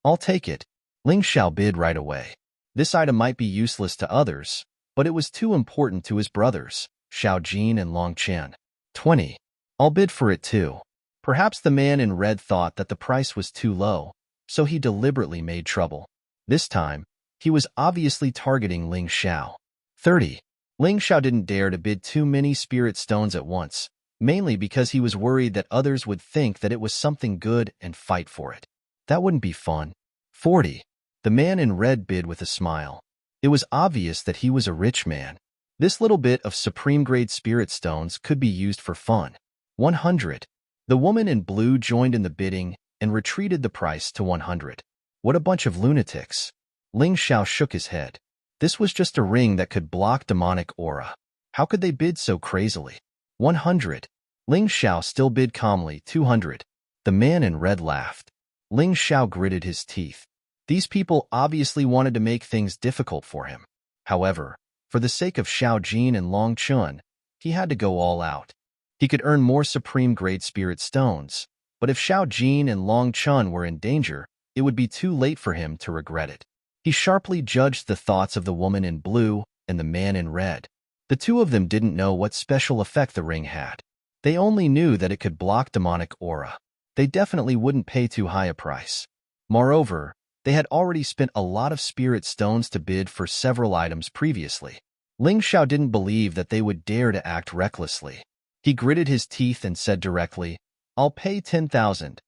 I'll take it. Ling Xiao bid right away. This item might be useless to others, but it was too important to his brothers, Xiao Jin and Long Qian. 20. I'll bid for it too. Perhaps the man in red thought that the price was too low, so he deliberately made trouble. This time, he was obviously targeting Ling Xiao. 30. Ling Xiao didn't dare to bid too many spirit stones at once, mainly because he was worried that others would think that it was something good and fight for it. That wouldn't be fun. 40. The man in red bid with a smile. It was obvious that he was a rich man. This little bit of supreme-grade spirit stones could be used for fun. 100. The woman in blue joined in the bidding and retreated the price to 100. What a bunch of lunatics. Ling Xiao shook his head. This was just a ring that could block demonic aura. How could they bid so crazily? 100. Ling Xiao still bid calmly. 200. The man in red laughed. Ling Xiao gritted his teeth. These people obviously wanted to make things difficult for him. However, for the sake of Xiao Jin and Long Chun, he had to go all out. He could earn more supreme-grade spirit stones, but if Xiao Jin and Long Chun were in danger, it would be too late for him to regret it. He sharply judged the thoughts of the woman in blue and the man in red. The two of them didn't know what special effect the ring had. They only knew that it could block demonic aura. They definitely wouldn't pay too high a price. Moreover, they had already spent a lot of spirit stones to bid for several items previously. Ling Xiao didn't believe that they would dare to act recklessly. He gritted his teeth and said directly, I'll pay 10,000.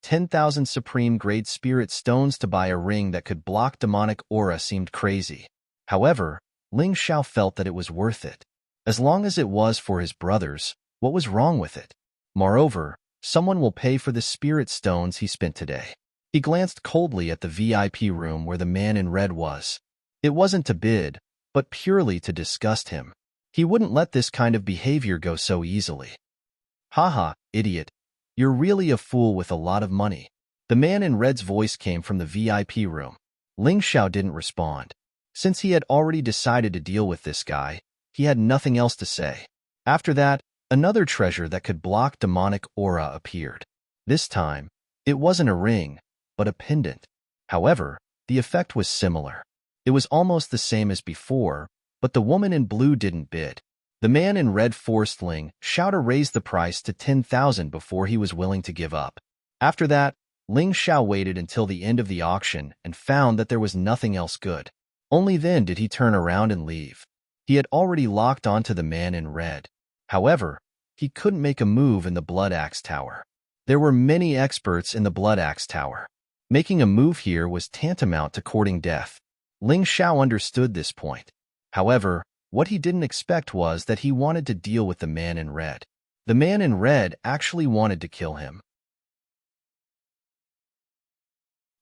10,000 supreme-grade spirit stones to buy a ring that could block demonic aura seemed crazy. However, Ling Xiao felt that it was worth it. As long as it was for his brothers, what was wrong with it? Moreover, someone will pay for the spirit stones he spent today. He glanced coldly at the VIP room where the man in red was. It wasn't to bid, but purely to disgust him. He wouldn't let this kind of behavior go so easily. Haha, idiot. You're really a fool with a lot of money. The man in red's voice came from the VIP room. Ling Xiao didn't respond. Since he had already decided to deal with this guy, he had nothing else to say. After that, another treasure that could block demonic aura appeared. This time, it wasn't a ring, but a pendant. However, the effect was similar. It was almost the same as before, but the woman in blue didn't bid. The man in red forced Ling Xiao to raise the price to 10,000 before he was willing to give up. After that, Ling Xiao waited until the end of the auction and found that there was nothing else good. Only then did he turn around and leave. He had already locked onto the man in red. However, he couldn't make a move in the Blood Axe Tower. There were many experts in the Blood Axe Tower. Making a move here was tantamount to courting death. Ling Xiao understood this point. However, what he didn't expect was that he wanted to deal with the man in red. The man in red actually wanted to kill him.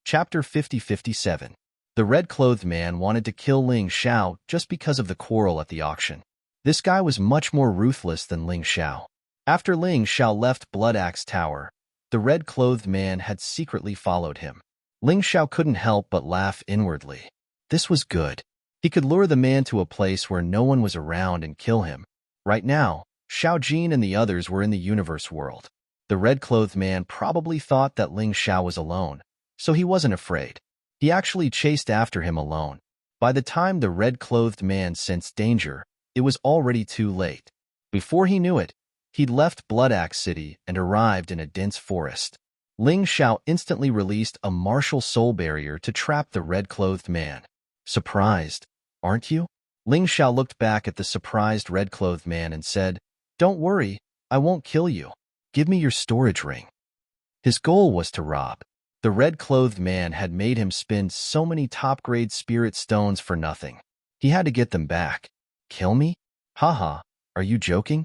Chapter 50-57. The red-clothed man wanted to kill Ling Xiao just because of the quarrel at the auction. This guy was much more ruthless than Ling Xiao. After Ling Xiao left Blood Axe Tower, the red-clothed man had secretly followed him. Ling Xiao couldn't help but laugh inwardly. This was good. He could lure the man to a place where no one was around and kill him. Right now, Xiao Jin and the others were in the universe world. The red-clothed man probably thought that Ling Xiao was alone, so he wasn't afraid. He actually chased after him alone. By the time the red-clothed man sensed danger, it was already too late. Before he knew it, he'd left Blood Axe City and arrived in a dense forest. Ling Xiao instantly released a martial soul barrier to trap the red-clothed man. Surprised, aren't you? Ling Xiao looked back at the surprised red-clothed man and said, "Don't worry, I won't kill you. Give me your storage ring." His goal was to rob. The red-clothed man had made him spend so many top-grade spirit stones for nothing. He had to get them back. Kill me? Haha, are you joking?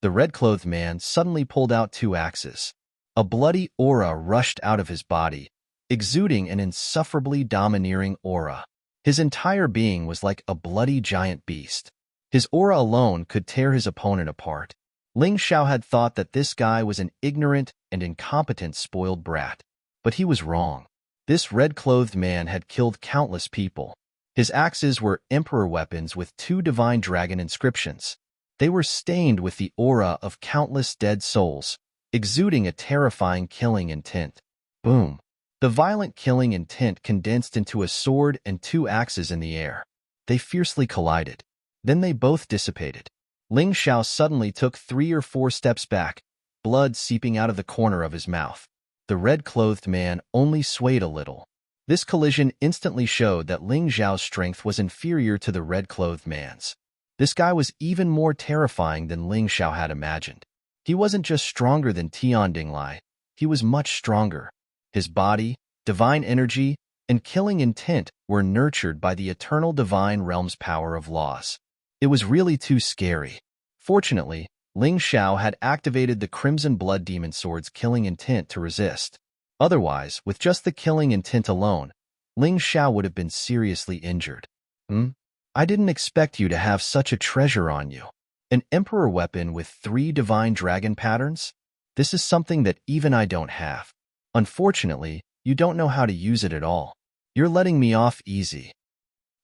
The red-clothed man suddenly pulled out 2 axes. A bloody aura rushed out of his body, exuding an insufferably domineering aura. His entire being was like a bloody giant beast. His aura alone could tear his opponent apart. Ling Xiao had thought that this guy was an ignorant and incompetent spoiled brat. But he was wrong. This red-clothed man had killed countless people. His axes were emperor weapons with 2 divine dragon inscriptions. They were stained with the aura of countless dead souls, exuding a terrifying killing intent. Boom. The violent killing intent condensed into a sword and 2 axes in the air. They fiercely collided. Then they both dissipated. Ling Xiao suddenly took 3 or 4 steps back, blood seeping out of the corner of his mouth. The red-clothed man only swayed a little. This collision instantly showed that Ling Xiao's strength was inferior to the red-clothed man's. This guy was even more terrifying than Ling Xiao had imagined. He wasn't just stronger than Tian Dinglai, he was much stronger. His body, divine energy, and killing intent were nurtured by the eternal divine realm's power of laws. It was really too scary. Fortunately, Ling Xiao had activated the Crimson Blood Demon Sword's killing intent to resist. Otherwise, with just the killing intent alone, Ling Xiao would have been seriously injured. I didn't expect you to have such a treasure on you. An emperor weapon with 3 divine dragon patterns? This is something that even I don't have. Unfortunately, you don't know how to use it at all. You're letting me off easy.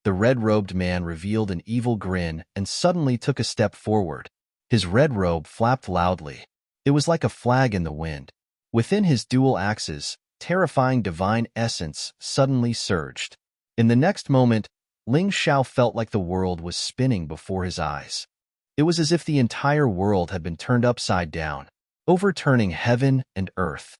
The red-robed man revealed an evil grin and suddenly took a step forward. His red robe flapped loudly. It was like a flag in the wind. Within his dual axes, terrifying divine essence suddenly surged. In the next moment, Ling Xiao felt like the world was spinning before his eyes. It was as if the entire world had been turned upside down, overturning heaven and earth.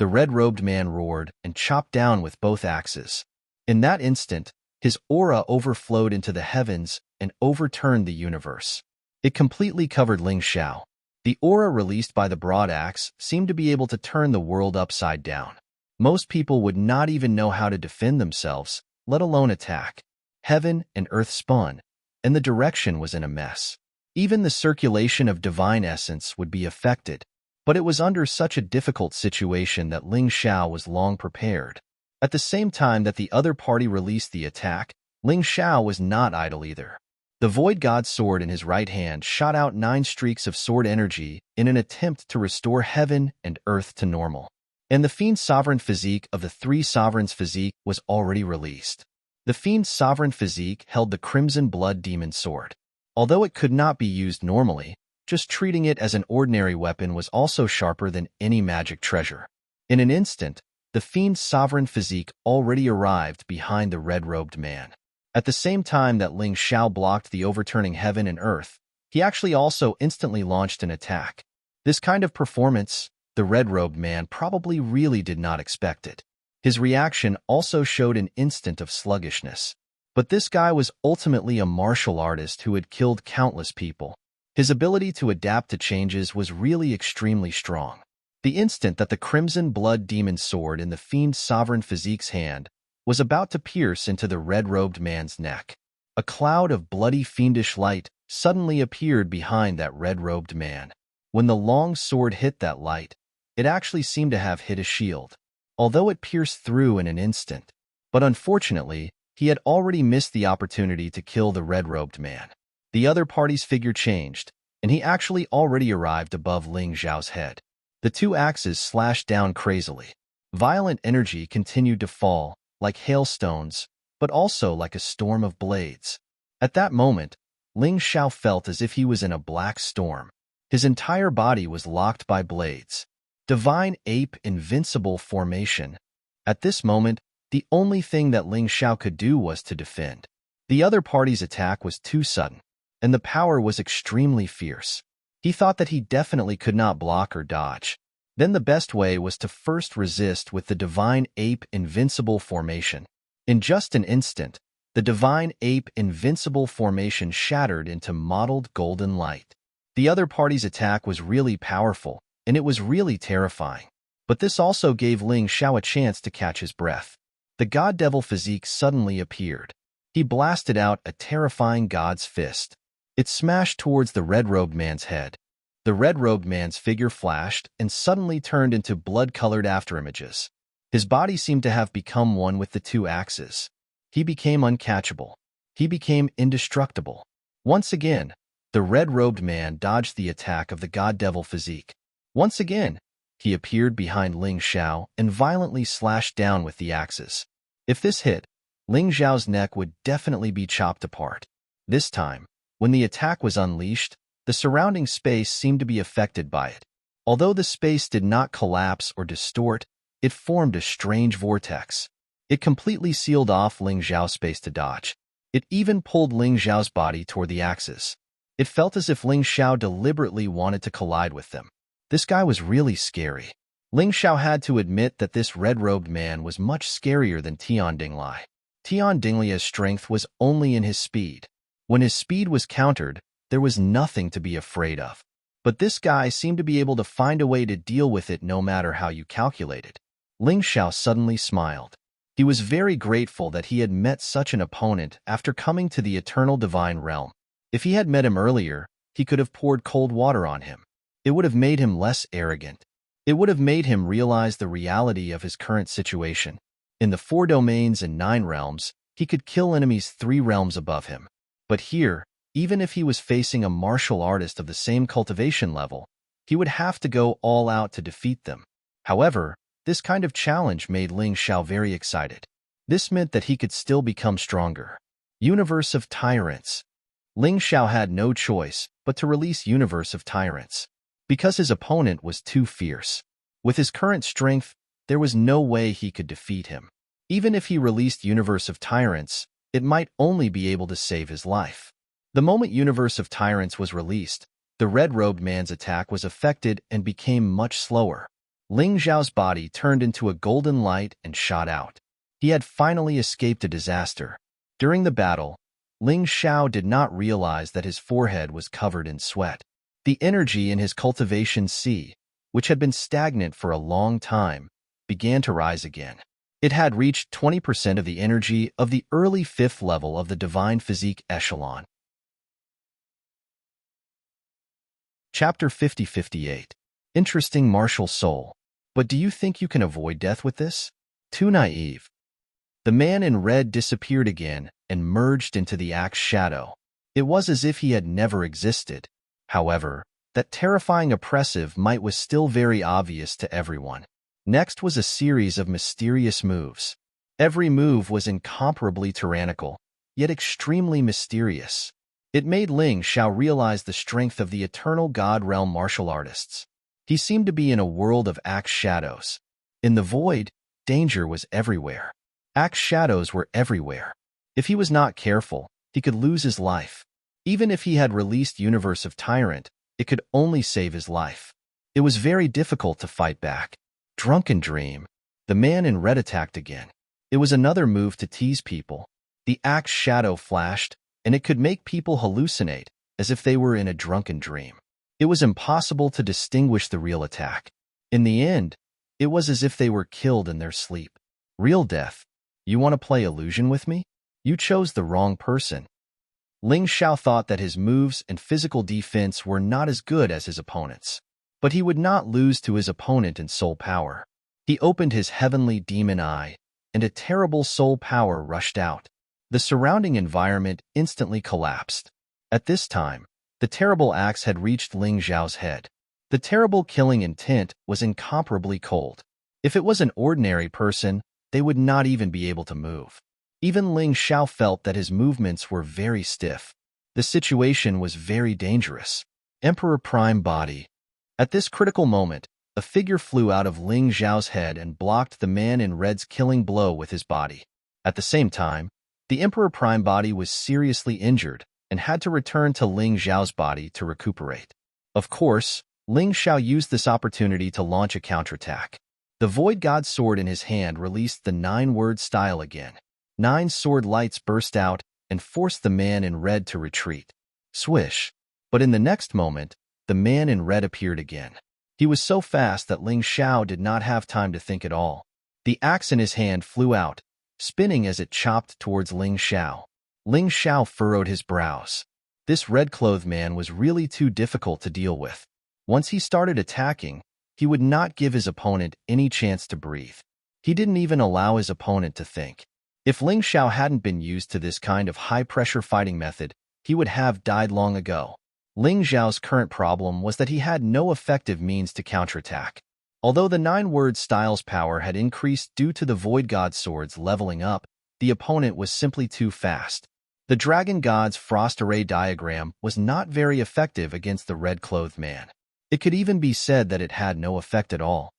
The red-robed man roared and chopped down with both axes. In that instant, his aura overflowed into the heavens and overturned the universe. It completely covered Ling Xiao. The aura released by the broad axe seemed to be able to turn the world upside down. Most people would not even know how to defend themselves, let alone attack. Heaven and earth spun, and the direction was in a mess. Even the circulation of divine essence would be affected, but it was under such a difficult situation that Ling Xiao was long prepared. At the same time that the other party released the attack, Ling Xiao was not idle either. The Void God's sword in his right hand shot out 9 streaks of sword energy in an attempt to restore heaven and earth to normal. And the Fiend's sovereign physique of the 3 sovereigns' physique was already released. The Fiend's sovereign physique held the Crimson Blood Demon Sword. Although it could not be used normally, just treating it as an ordinary weapon was also sharper than any magic treasure. In an instant, the Fiend's sovereign physique already arrived behind the red-robed man. At the same time that Ling Xiao blocked the overturning heaven and earth, he actually also instantly launched an attack. This kind of performance, the red-robed man probably really did not expect it. His reaction also showed an instant of sluggishness. But this guy was ultimately a martial artist who had killed countless people. His ability to adapt to changes was really extremely strong. The instant that the Crimson Blood Demon Sword in the Fiend's sovereign physique's hand was about to pierce into the red-robed man's neck, a cloud of bloody fiendish light suddenly appeared behind that red-robed man. When the long sword hit that light, it actually seemed to have hit a shield, although it pierced through in an instant. But unfortunately, he had already missed the opportunity to kill the red-robed man. The other party's figure changed, and he actually already arrived above Ling Xiao's head. The 2 axes slashed down crazily. Violent energy continued to fall, like hailstones, but also like a storm of blades. At that moment, Ling Xiao felt as if he was in a black storm. His entire body was locked by blades. Divine Ape Invincible Formation. At this moment, the only thing that Ling Xiao could do was to defend. The other party's attack was too sudden, and the power was extremely fierce. He thought that he definitely could not block or dodge. Then the best way was to first resist with the Divine Ape Invincible Formation. In just an instant, the Divine Ape Invincible Formation shattered into mottled golden light. The other party's attack was really powerful, and it was really terrifying. But this also gave Ling Xiao a chance to catch his breath. The God Devil physique suddenly appeared. He blasted out a terrifying God's fist. It smashed towards the red-robed man's head. The red-robed man's figure flashed and suddenly turned into blood-colored afterimages. His body seemed to have become one with the 2 axes. He became uncatchable. He became indestructible. Once again, the red-robed man dodged the attack of the God Devil physique. Once again, he appeared behind Ling Xiao and violently slashed down with the axes. If this hit, Ling Xiao's neck would definitely be chopped apart. This time, when the attack was unleashed, the surrounding space seemed to be affected by it. Although the space did not collapse or distort, it formed a strange vortex. It completely sealed off Ling Xiao's space to dodge. It even pulled Ling Xiao's body toward the axes. It felt as if Ling Xiao deliberately wanted to collide with them. This guy was really scary. Ling Xiao had to admit that this red-robed man was much scarier than Tian Dinglai. Tian Dinglia's strength was only in his speed. When his speed was countered, there was nothing to be afraid of. But this guy seemed to be able to find a way to deal with it no matter how you calculated. Ling Xiao suddenly smiled. He was very grateful that he had met such an opponent after coming to the Eternal Divine Realm. If he had met him earlier, he could have poured cold water on him. It would have made him less arrogant. It would have made him realize the reality of his current situation. In the 4 domains and 9 realms, he could kill enemies 3 realms above him. But here, even if he was facing a martial artist of the same cultivation level, he would have to go all out to defeat them. However, this kind of challenge made Ling Xiao very excited. This meant that he could still become stronger. Universe of Tyrants. Ling Xiao had no choice but to release Universe of Tyrants, because his opponent was too fierce. With his current strength, there was no way he could defeat him. Even if he released Universe of Tyrants, it might only be able to save his life. The moment Universe of Tyrants was released, the red-robed man's attack was affected and became much slower. Ling Xiao's body turned into a golden light and shot out. He had finally escaped a disaster. During the battle, Ling Xiao did not realize that his forehead was covered in sweat. The energy in his cultivation sea, which had been stagnant for a long time, began to rise again. It had reached 20% of the energy of the early 5th level of the Divine Physique Echelon. Chapter 50-58. Interesting martial soul. But do you think you can avoid death with this? Too naive. The man in red disappeared again and merged into the axe's shadow. It was as if he had never existed. However, that terrifying oppressive might was still very obvious to everyone. Next was a series of mysterious moves. Every move was incomparably tyrannical, yet extremely mysterious. It made Ling Xiao realize the strength of the eternal God realm martial artists. He seemed to be in a world of axe shadows. In the void, danger was everywhere. Axe shadows were everywhere. If he was not careful, he could lose his life. Even if he had released Universe of Tyrant, it could only save his life. It was very difficult to fight back. Drunken dream. The man in red attacked again. It was another move to tease people. The axe shadow flashed, and it could make people hallucinate, as if they were in a drunken dream. It was impossible to distinguish the real attack. In the end, it was as if they were killed in their sleep. Real death. You want to play illusion with me? You chose the wrong person. Ling Xiao thought that his moves and physical defense were not as good as his opponent's. But he would not lose to his opponent in soul power. He opened his heavenly demon eye, and a terrible soul power rushed out. The surrounding environment instantly collapsed. At this time, the terrible axe had reached Ling Xiao's head. The terrible killing intent was incomparably cold. If it was an ordinary person, they would not even be able to move. Even Ling Xiao felt that his movements were very stiff. The situation was very dangerous. Emperor Prime Body. At this critical moment, a figure flew out of Ling Xiao's head and blocked the man in red's killing blow with his body. At the same time, the Emperor Prime Body was seriously injured and had to return to Ling Xiao's body to recuperate. Of course, Ling Xiao used this opportunity to launch a counterattack. The Void God's sword in his hand released the 9-word style again. 9 sword lights burst out and forced the man in red to retreat. Swish. But in the next moment, the man in red appeared again. He was so fast that Ling Xiao did not have time to think at all. The axe in his hand flew out, spinning as it chopped towards Ling Xiao. Ling Xiao furrowed his brows. This red-clothed man was really too difficult to deal with. Once he started attacking, he would not give his opponent any chance to breathe. He didn't even allow his opponent to think. If Ling Xiao hadn't been used to this kind of high-pressure fighting method, he would have died long ago. Ling Xiao's current problem was that he had no effective means to counterattack. Although the 9-word style's power had increased due to the Void God Sword's leveling up, the opponent was simply too fast. The Dragon God's Frost Array diagram was not very effective against the red-clothed man. It could even be said that it had no effect at all.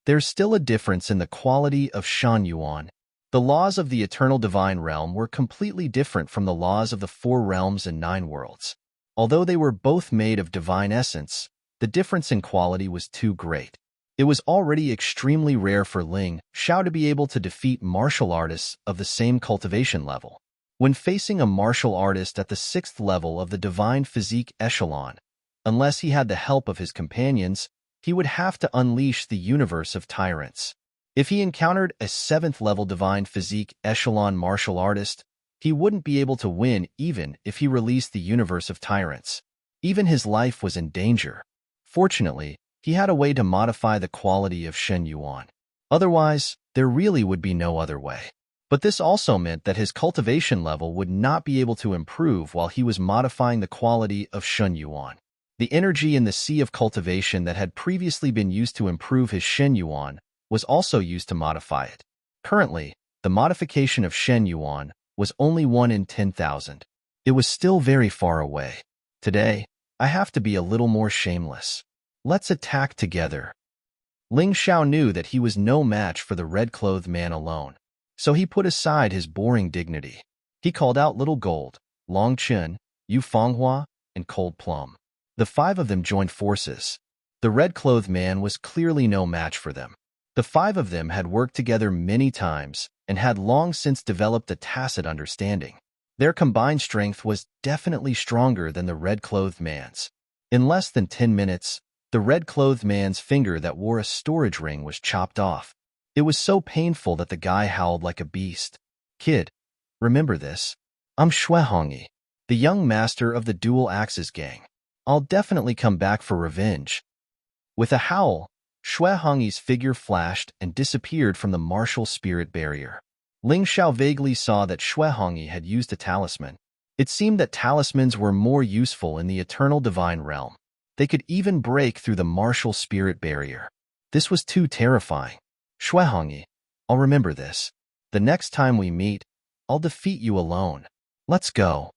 There's still a difference in the quality of Shan Yuan. The laws of the Eternal Divine Realm were completely different from the laws of the 4 realms and 9 worlds. Although they were both made of divine essence, the difference in quality was too great. It was already extremely rare for Ling Xiao to be able to defeat martial artists of the same cultivation level. When facing a martial artist at the 6th level of the Divine Physique Echelon, unless he had the help of his companions, he would have to unleash the universe of tyrants. If he encountered a 7th level Divine Physique Echelon martial artist, he wouldn't be able to win even if he released the universe of tyrants. Even his life was in danger. Fortunately, he had a way to modify the quality of Shen Yuan. Otherwise, there really would be no other way. But this also meant that his cultivation level would not be able to improve while he was modifying the quality of Shen Yuan. The energy in the sea of cultivation that had previously been used to improve his Shen Yuan was also used to modify it. Currently, the modification of Shen Yuan was only 1 in 10,000. It was still very far away. Today, I have to be a little more shameless. Let's attack together. Ling Xiao knew that he was no match for the red-clothed man alone, so he put aside his boring dignity. He called out Little Gold, Long Chen, Yu Fenghua, and Cold Plum. The 5 of them joined forces. The red-clothed man was clearly no match for them. The 5 of them had worked together many times and had long since developed a tacit understanding. Their combined strength was definitely stronger than the red-clothed man's. In less than 10 minutes, the red-clothed man's finger that wore a storage ring was chopped off. It was so painful that the guy howled like a beast. Kid, remember this. I'm Shui Hongyi, the young master of the Dual Axes gang. I'll definitely come back for revenge. With a howl, Shui Hongyi's figure flashed and disappeared from the martial spirit barrier. Ling Xiao vaguely saw that Shui Hongyi had used a talisman. It seemed that talismans were more useful in the eternal divine realm. They could even break through the martial spirit barrier. This was too terrifying. Shui Hongyi, I'll remember this. The next time we meet, I'll defeat you alone. Let's go.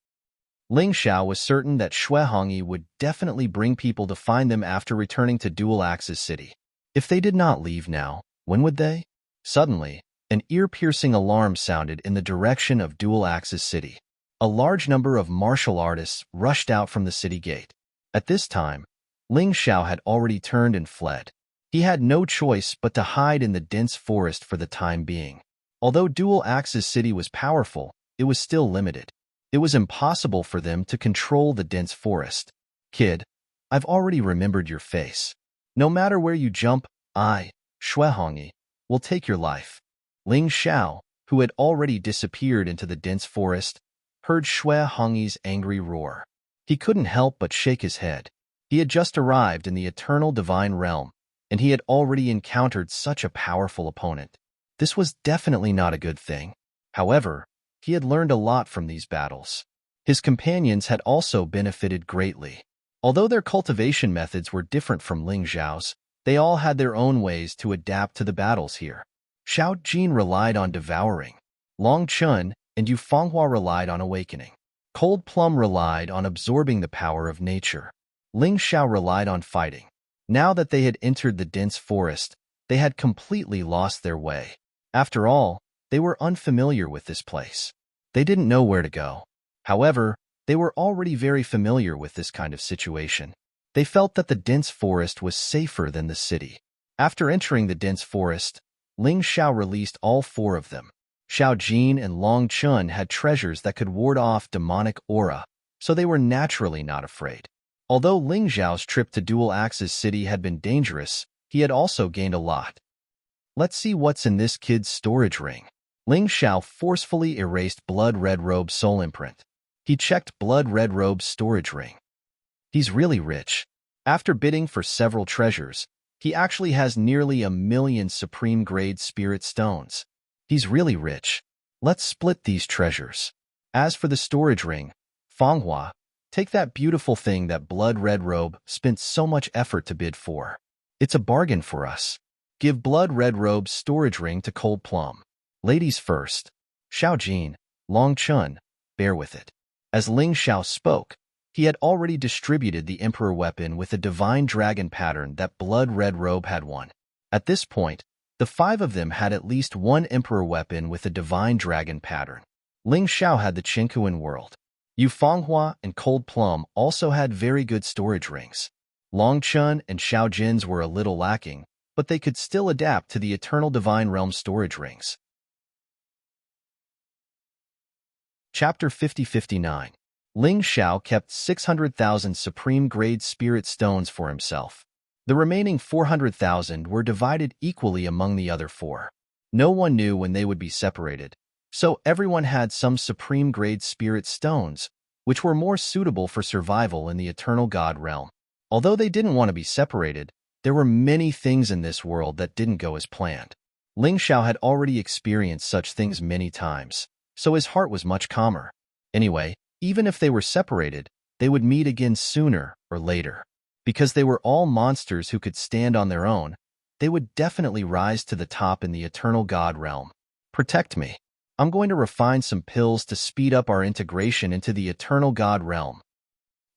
Ling Xiao was certain that Shui Hongyi would definitely bring people to find them after returning to Dual Axis City. If they did not leave now, when would they? Suddenly, an ear-piercing alarm sounded in the direction of Dual Axis City. A large number of martial artists rushed out from the city gate. At this time, Ling Xiao had already turned and fled. He had no choice but to hide in the dense forest for the time being. Although Dual Axis City was powerful, it was still limited. It was impossible for them to control the dense forest. Kid, I've already remembered your face. No matter where you jump, I, Shui Hongyi, will take your life. Ling Xiao, who had already disappeared into the dense forest, heard Shui Hongyi's angry roar. He couldn't help but shake his head. He had just arrived in the eternal divine realm, and he had already encountered such a powerful opponent. This was definitely not a good thing. However, he had learned a lot from these battles. His companions had also benefited greatly. Although their cultivation methods were different from Ling Xiao's, they all had their own ways to adapt to the battles here. Xiao Jin relied on devouring. Long Chun and Yu Fanghua relied on awakening. Cold Plum relied on absorbing the power of nature. Ling Xiao relied on fighting. Now that they had entered the dense forest, they had completely lost their way. After all, they were unfamiliar with this place. They didn't know where to go. However, they were already very familiar with this kind of situation. They felt that the dense forest was safer than the city. After entering the dense forest, Ling Xiao released all four of them. Xiao Jin and Long Chun had treasures that could ward off demonic aura, so they were naturally not afraid. Although Ling Xiao's trip to Dual Axis City had been dangerous, he had also gained a lot. Let's see what's in this kid's storage ring. Ling Xiao forcefully erased Blood Red Robe's soul imprint. He checked Blood Red Robe's storage ring. He's really rich. After bidding for several treasures, he actually has nearly 1,000,000 supreme-grade spirit stones. He's really rich. Let's split these treasures. As for the storage ring, Fanghua, take that beautiful thing that Blood Red Robe spent so much effort to bid for. It's a bargain for us. Give Blood Red Robe's storage ring to Cold Plum. Ladies first. Xiao Jin, Long Chun, bear with it. As Ling Xiao spoke, he had already distributed the Emperor weapon with a divine dragon pattern that Blood Red Robe had won. At this point, the five of them had at least one Emperor weapon with a divine dragon pattern. Ling Xiao had the Qinkuan world. Yu Fanghua and Cold Plum also had very good storage rings. Long Chun and Xiao Jin's were a little lacking, but they could still adapt to the Eternal Divine Realm storage rings. Chapter 50-59. Ling Xiao kept 600,000 supreme-grade spirit stones for himself. The remaining 400,000 were divided equally among the other four. No one knew when they would be separated, so everyone had some supreme-grade spirit stones, which were more suitable for survival in the Eternal God realm. Although they didn't want to be separated, there were many things in this world that didn't go as planned. Ling Xiao had already experienced such things many times, so his heart was much calmer. Anyway, even if they were separated, they would meet again sooner or later. Because they were all monsters who could stand on their own, they would definitely rise to the top in the Eternal God realm. Protect me. I'm going to refine some pills to speed up our integration into the Eternal God realm.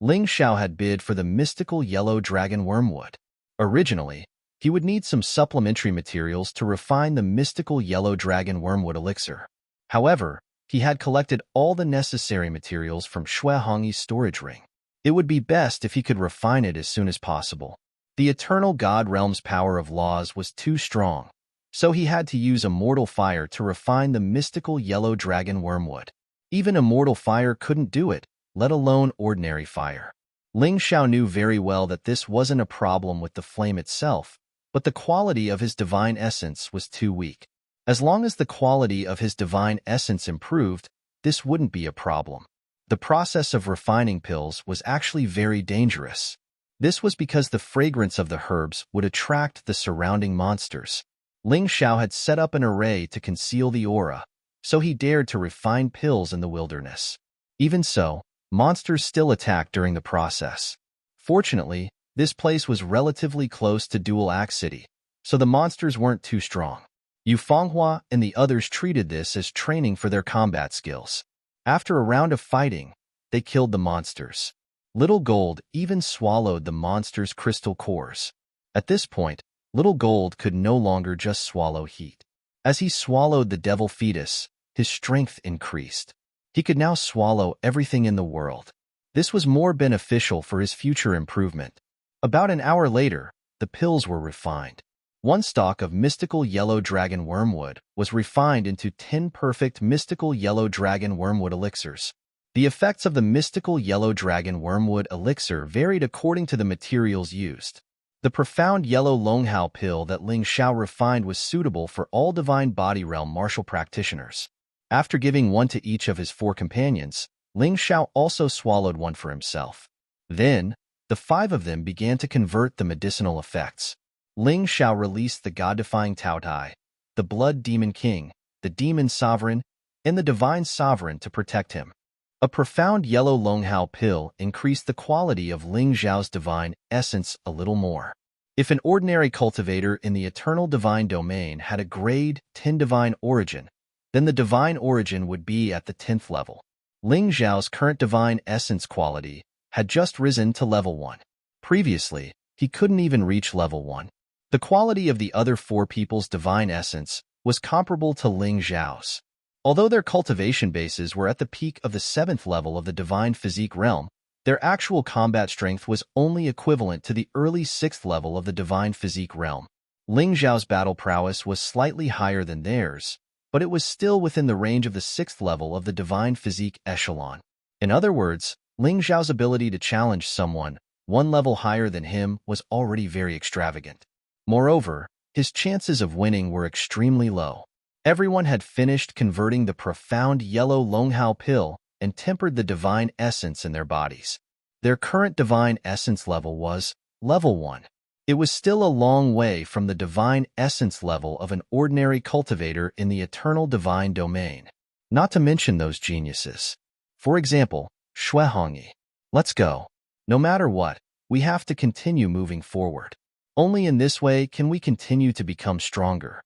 Ling Xiao had bid for the mystical yellow dragon wormwood. Originally, he would need some supplementary materials to refine the mystical yellow dragon wormwood elixir. However, he had collected all the necessary materials from Shui Hongyi's storage ring. It would be best if he could refine it as soon as possible. The Eternal God realm's power of laws was too strong, so he had to use immortal fire to refine the mystical yellow dragon wormwood. Even immortal fire couldn't do it, let alone ordinary fire. Ling Xiao knew very well that this wasn't a problem with the flame itself, but the quality of his divine essence was too weak. As long as the quality of his divine essence improved, this wouldn't be a problem. The process of refining pills was actually very dangerous. This was because the fragrance of the herbs would attract the surrounding monsters. Ling Xiao had set up an array to conceal the aura, so he dared to refine pills in the wilderness. Even so, monsters still attacked during the process. Fortunately, this place was relatively close to Dual Axe City, so the monsters weren't too strong. Yu Fanghua and the others treated this as training for their combat skills. After a round of fighting, they killed the monsters. Little Gold even swallowed the monster's crystal cores. At this point, Little Gold could no longer just swallow heat. As he swallowed the devil fetus, his strength increased. He could now swallow everything in the world. This was more beneficial for his future improvement. About an hour later, the pills were refined. One stalk of mystical yellow dragon wormwood was refined into 10 perfect mystical yellow dragon wormwood elixirs. The effects of the mystical yellow dragon wormwood elixir varied according to the materials used. The profound yellow Longhao pill that Ling Xiao refined was suitable for all divine body realm martial practitioners. After giving one to each of his 4 companions, Ling Xiao also swallowed one for himself. Then, the 5 of them began to convert the medicinal effects. Ling Xiao released the god-defying Taotai, the Blood Demon King, the Demon Sovereign, and the Divine Sovereign to protect him. A profound yellow Longhao pill increased the quality of Ling Xiao's divine essence a little more. If an ordinary cultivator in the eternal divine domain had a grade 10 divine origin, then the divine origin would be at the 10th level. Ling Xiao's current divine essence quality had just risen to level 1. Previously, he couldn't even reach level 1. The quality of the other 4 people's divine essence was comparable to Ling Xiao's. Although their cultivation bases were at the peak of the 7th level of the divine physique realm, their actual combat strength was only equivalent to the early 6th level of the divine physique realm. Ling Xiao's battle prowess was slightly higher than theirs, but it was still within the range of the 6th level of the divine physique echelon. In other words, Ling Xiao's ability to challenge someone 1 level higher than him was already very extravagant. Moreover, his chances of winning were extremely low. Everyone had finished converting the profound yellow Longhao pill and tempered the divine essence in their bodies. Their current divine essence level was level 1. It was still a long way from the divine essence level of an ordinary cultivator in the eternal divine domain. Not to mention those geniuses. For example, Shuehongyi. Let's go. No matter what, we have to continue moving forward. Only in this way can we continue to become stronger.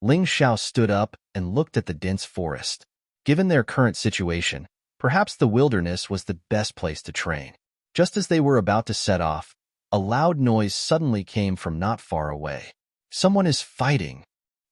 Ling Xiao stood up and looked at the dense forest. Given their current situation, perhaps the wilderness was the best place to train. Just as they were about to set off, a loud noise suddenly came from not far away. Someone is fighting.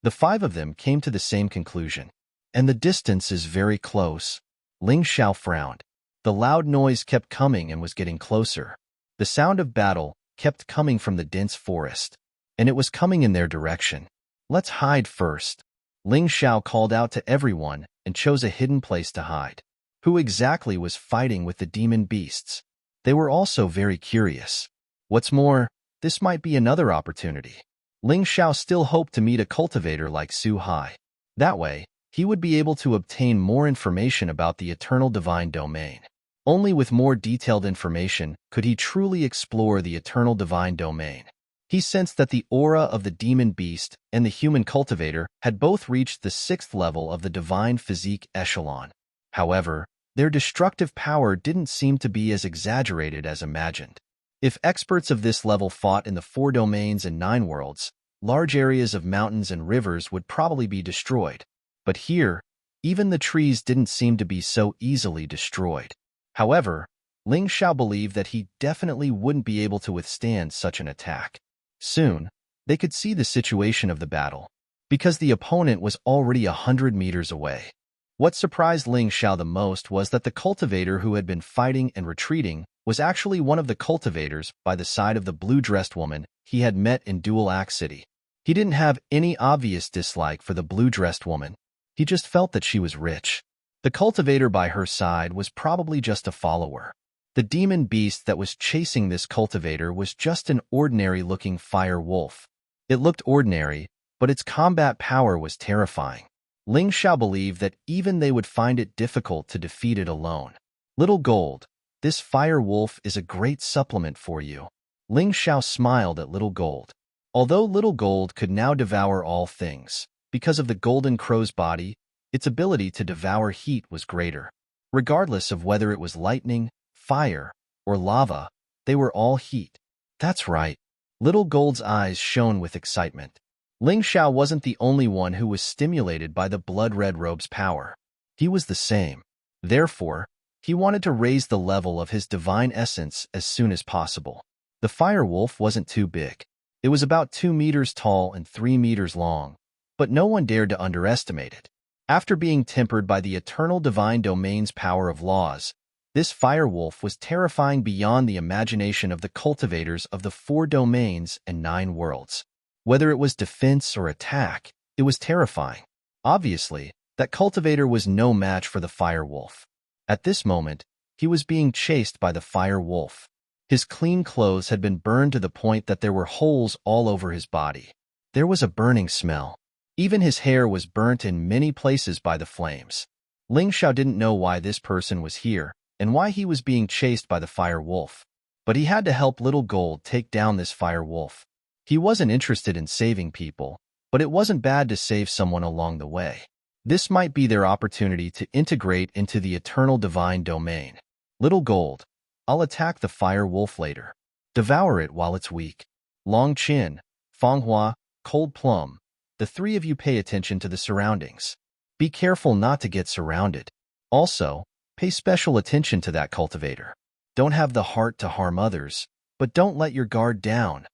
The 5 of them came to the same conclusion. And the distance is very close. Ling Xiao frowned. The loud noise kept coming and was getting closer. The sound of battle kept coming from the dense forest, and it was coming in their direction. Let's hide first. Ling Xiao called out to everyone and chose a hidden place to hide. Who exactly was fighting with the demon beasts? They were also very curious. What's more, this might be another opportunity. Ling Xiao still hoped to meet a cultivator like Su Hai. That way, he would be able to obtain more information about the eternal divine domain. Only with more detailed information could he truly explore the eternal divine domain. He sensed that the aura of the demon beast and the human cultivator had both reached the 6th level of the divine physique echelon. However, their destructive power didn't seem to be as exaggerated as imagined. If experts of this level fought in the 4 domains and 9 worlds, large areas of mountains and rivers would probably be destroyed. But here, even the trees didn't seem to be so easily destroyed. However, Ling Xiao believed that he definitely wouldn't be able to withstand such an attack. Soon, they could see the situation of the battle, because the opponent was already 100 meters away. What surprised Ling Xiao the most was that the cultivator who had been fighting and retreating was actually one of the cultivators by the side of the blue-dressed woman he had met in Dual Axe City. He didn't have any obvious dislike for the blue-dressed woman. He just felt that she was rich. The cultivator by her side was probably just a follower. The demon beast that was chasing this cultivator was just an ordinary-looking fire wolf. It looked ordinary, but its combat power was terrifying. Ling Xiao believed that even they would find it difficult to defeat it alone. Little Gold, this fire wolf is a great supplement for you. Ling Xiao smiled at Little Gold. Although Little Gold could now devour all things, because of the golden crow's body, its ability to devour heat was greater. Regardless of whether it was lightning, fire, or lava, they were all heat. That's right. Little Gold's eyes shone with excitement. Ling Xiao wasn't the only one who was stimulated by the blood-red robe's power. He was the same. Therefore, he wanted to raise the level of his divine essence as soon as possible. The fire wolf wasn't too big. It was about 2 meters tall and 3 meters long, but no one dared to underestimate it. After being tempered by the eternal divine domain's power of laws, this fire wolf was terrifying beyond the imagination of the cultivators of the 4 domains and 9 worlds. Whether it was defense or attack, it was terrifying. Obviously, that cultivator was no match for the fire wolf. At this moment, he was being chased by the fire wolf. His clean clothes had been burned to the point that there were holes all over his body. There was a burning smell. Even his hair was burnt in many places by the flames. Ling Xiao didn't know why this person was here and why he was being chased by the fire wolf. But he had to help Little Gold take down this fire wolf. He wasn't interested in saving people, but it wasn't bad to save someone along the way. This might be their opportunity to integrate into the eternal divine domain. Little Gold, I'll attack the fire wolf later. Devour it while it's weak. Long Qin, Fanghua, Cold Plum, the 3 of you pay attention to the surroundings. Be careful not to get surrounded. Also, pay special attention to that cultivator. Don't have the heart to harm others, but don't let your guard down.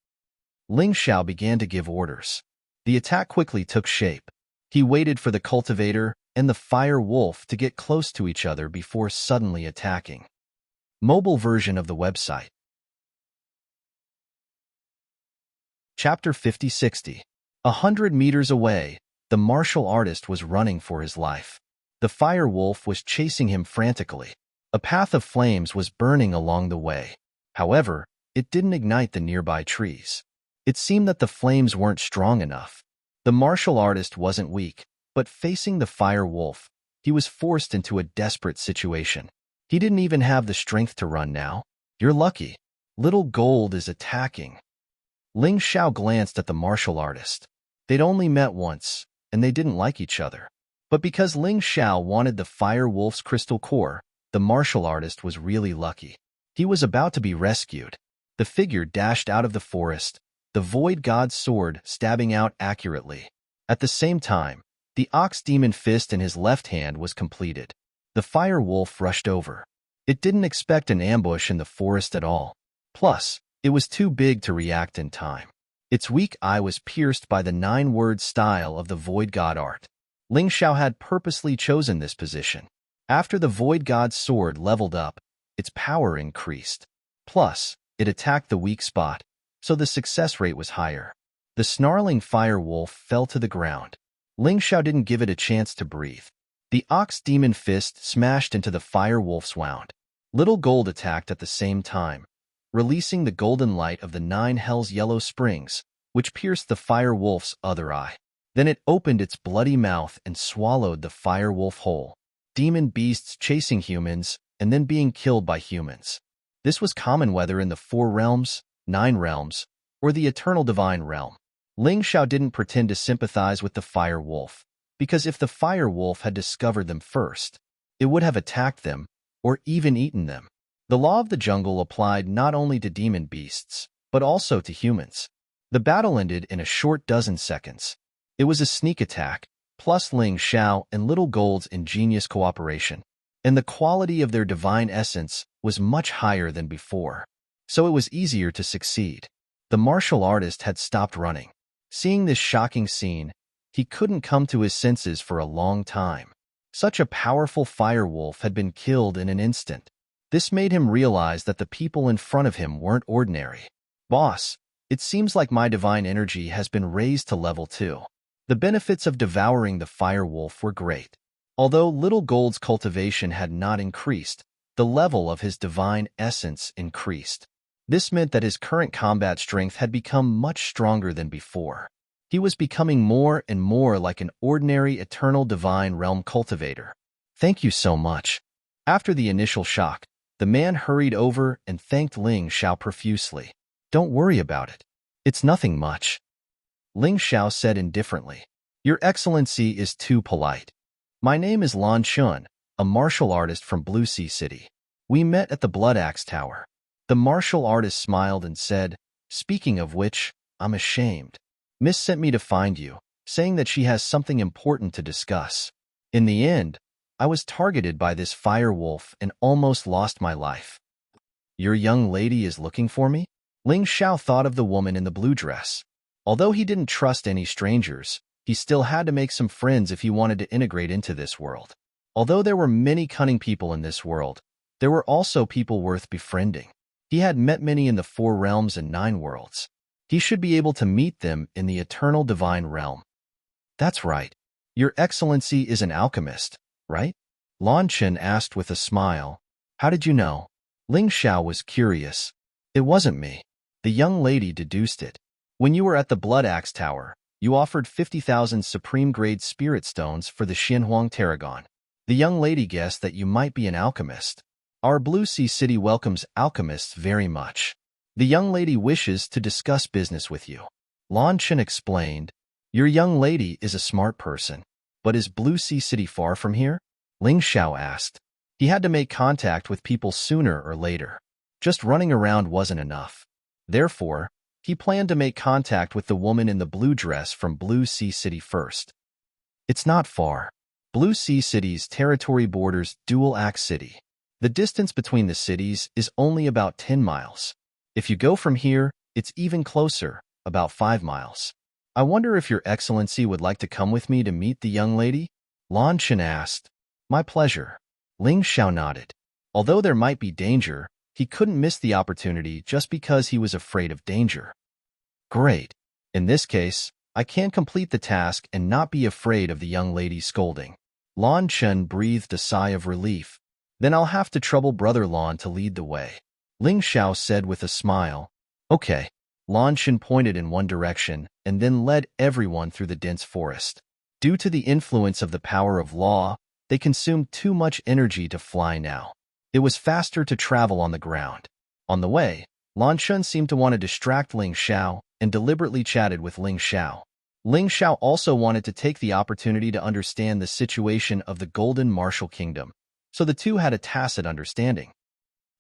Ling Xiao began to give orders. The attack quickly took shape. He waited for the cultivator and the fire wolf to get close to each other before suddenly attacking. Mobile version of the website. Chapter 50-60. 100 meters away, the martial artist was running for his life. The fire wolf was chasing him frantically. A path of flames was burning along the way. However, it didn't ignite the nearby trees. It seemed that the flames weren't strong enough. The martial artist wasn't weak, but facing the fire wolf, he was forced into a desperate situation. He didn't even have the strength to run now. You're lucky. Little Gold is attacking. Ling Xiao glanced at the martial artist. They'd only met once, and they didn't like each other. But because Ling Xiao wanted the fire wolf's crystal core, the martial artist was really lucky. He was about to be rescued. The figure dashed out of the forest, the void god's sword stabbing out accurately. At the same time, the ox demon fist in his left hand was completed. The fire wolf rushed over. It didn't expect an ambush in the forest at all. Plus, it was too big to react in time. Its weak eye was pierced by the 9-word style of the void god art. Ling Xiao had purposely chosen this position. After the void god's sword leveled up, its power increased. Plus, it attacked the weak spot, so the success rate was higher. The snarling fire wolf fell to the ground. Ling Xiao didn't give it a chance to breathe. The ox demon fist smashed into the fire wolf's wound. Little Gold attacked at the same time, releasing the golden light of the 9 Hell's yellow springs, which pierced the fire wolf's other eye. Then it opened its bloody mouth and swallowed the fire wolf whole. Demon beasts chasing humans and then being killed by humans. This was common whether in the 4 realms, 9 realms, or the eternal divine realm. Ling Xiao didn't pretend to sympathize with the fire wolf, because if the fire wolf had discovered them first, it would have attacked them or even eaten them. The law of the jungle applied not only to demon beasts, but also to humans. The battle ended in a short dozen seconds. It was a sneak attack, plus Ling Xiao and Little Gold's ingenious cooperation, and the quality of their divine essence was much higher than before, so it was easier to succeed. The martial artist had stopped running. Seeing this shocking scene, he couldn't come to his senses for a long time. Such a powerful fire wolf had been killed in an instant. This made him realize that the people in front of him weren't ordinary. Boss, it seems like my divine energy has been raised to level 2. The benefits of devouring the fire wolf were great. Although Little Gold's cultivation had not increased, the level of his divine essence increased. This meant that his current combat strength had become much stronger than before. He was becoming more and more like an ordinary eternal divine realm cultivator. Thank you so much. After the initial shock, the man hurried over and thanked Ling Xiao profusely. Don't worry about it. It's nothing much. Ling Xiao said indifferently. Your Excellency is too polite. My name is Lan Chun, a martial artist from Blue Sea City. We met at the Blood Axe Tower. The martial artist smiled and said, speaking of which, I'm ashamed. Miss sent me to find you, saying that she has something important to discuss. In the end, I was targeted by this fire wolf and almost lost my life. Your young lady is looking for me? Ling Xiao thought of the woman in the blue dress. Although he didn't trust any strangers, he still had to make some friends if he wanted to integrate into this world. Although there were many cunning people in this world, there were also people worth befriending. He had met many in the 4 realms and 9 worlds. He should be able to meet them in the eternal divine realm. That's right. Your Excellency is an alchemist, right? Lan Chen asked with a smile. How did you know? Ling Xiao was curious. It wasn't me. The young lady deduced it. When you were at the Blood Axe Tower, you offered 50,000 supreme-grade spirit stones for the Xinhuang Tarragon. The young lady guessed that you might be an alchemist. Our Blue Sea City welcomes alchemists very much. The young lady wishes to discuss business with you. Lan Chen explained. Your young lady is a smart person. But is Blue Sea City far from here? Ling Xiao asked. He had to make contact with people sooner or later. Just running around wasn't enough. Therefore, he planned to make contact with the woman in the blue dress from Blue Sea City first. It's not far. Blue Sea City's territory borders Dual Axe City. The distance between the cities is only about 10 miles. If you go from here, it's even closer, about 5 miles. I wonder if Your Excellency would like to come with me to meet the young lady? Lan Chen asked. My pleasure. Ling Xiao nodded. Although there might be danger, he couldn't miss the opportunity just because he was afraid of danger. Great. In this case, I can complete the task and not be afraid of the young lady scolding. Lan Chen breathed a sigh of relief. Then I'll have to trouble Brother Lan to lead the way. Ling Xiao said with a smile. Okay. Lan Chen pointed in one direction and then led everyone through the dense forest. Due to the influence of the power of law, they consumed too much energy to fly now. It was faster to travel on the ground. On the way, Lan Chen seemed to want to distract Ling Xiao and deliberately chatted with Ling Xiao. Ling Xiao also wanted to take the opportunity to understand the situation of the Golden Martial Kingdom, so the two had a tacit understanding.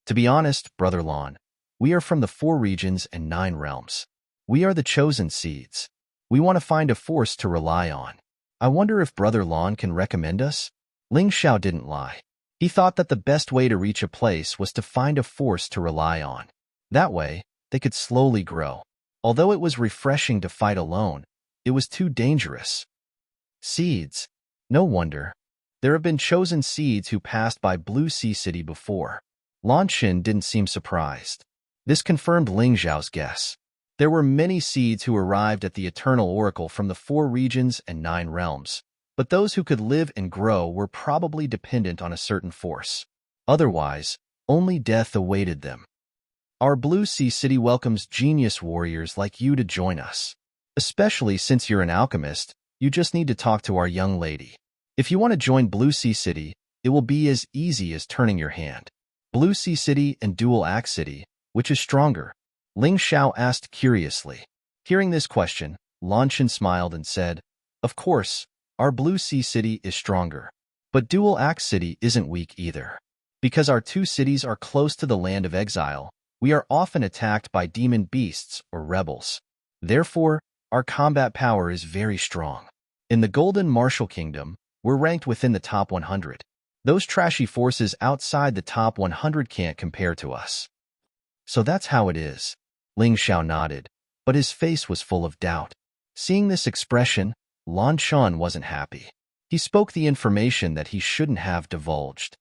To be honest, Brother Lan, we are from the 4 regions and 9 realms. We are the chosen seeds. We want to find a force to rely on. I wonder if Brother Lan can recommend us? Ling Xiao didn't lie. He thought that the best way to reach a place was to find a force to rely on. That way, they could slowly grow. Although it was refreshing to fight alone, it was too dangerous. Seeds. No wonder. There have been chosen seeds who passed by Blue Sea City before. Lan Chen didn't seem surprised. This confirmed Ling Xiao's guess. There were many seeds who arrived at the Eternal Oracle from the 4 regions and 9 realms, but those who could live and grow were probably dependent on a certain force. Otherwise, only death awaited them. Our Blue Sea City welcomes genius warriors like you to join us. Especially since you're an alchemist, you just need to talk to our young lady. If you want to join Blue Sea City, it will be as easy as turning your hand. Blue Sea City and Dual Axe City, which is stronger? Ling Xiao asked curiously. Hearing this question, Lan Chen smiled and said, Of course, our Blue Sea City is stronger. But Dual Axe City isn't weak either. Because our 2 cities are close to the land of exile, we are often attacked by demon beasts or rebels. Therefore, our combat power is very strong. In the Golden Martial Kingdom, we're ranked within the top 100. Those trashy forces outside the top 100 can't compare to us. So that's how it is. Ling Xiao nodded, but his face was full of doubt. Seeing this expression, Lan Chen wasn't happy. He spoke the information that he shouldn't have divulged.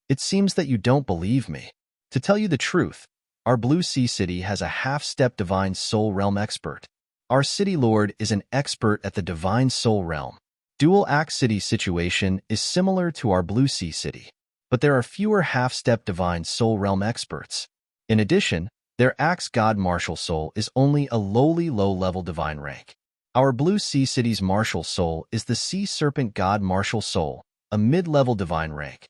It seems that you don't believe me. To tell you the truth, our Blue Sea City has a half-step Divine Soul Realm expert. Our City Lord is an expert at the Divine Soul Realm. Dual Axe City's situation is similar to our Blue Sea City, but there are fewer half-step Divine Soul Realm experts. In addition, their Axe God Martial Soul is only a lowly low-level divine rank. Our Blue Sea City's Martial Soul is the Sea Serpent God Martial Soul, a mid-level divine rank.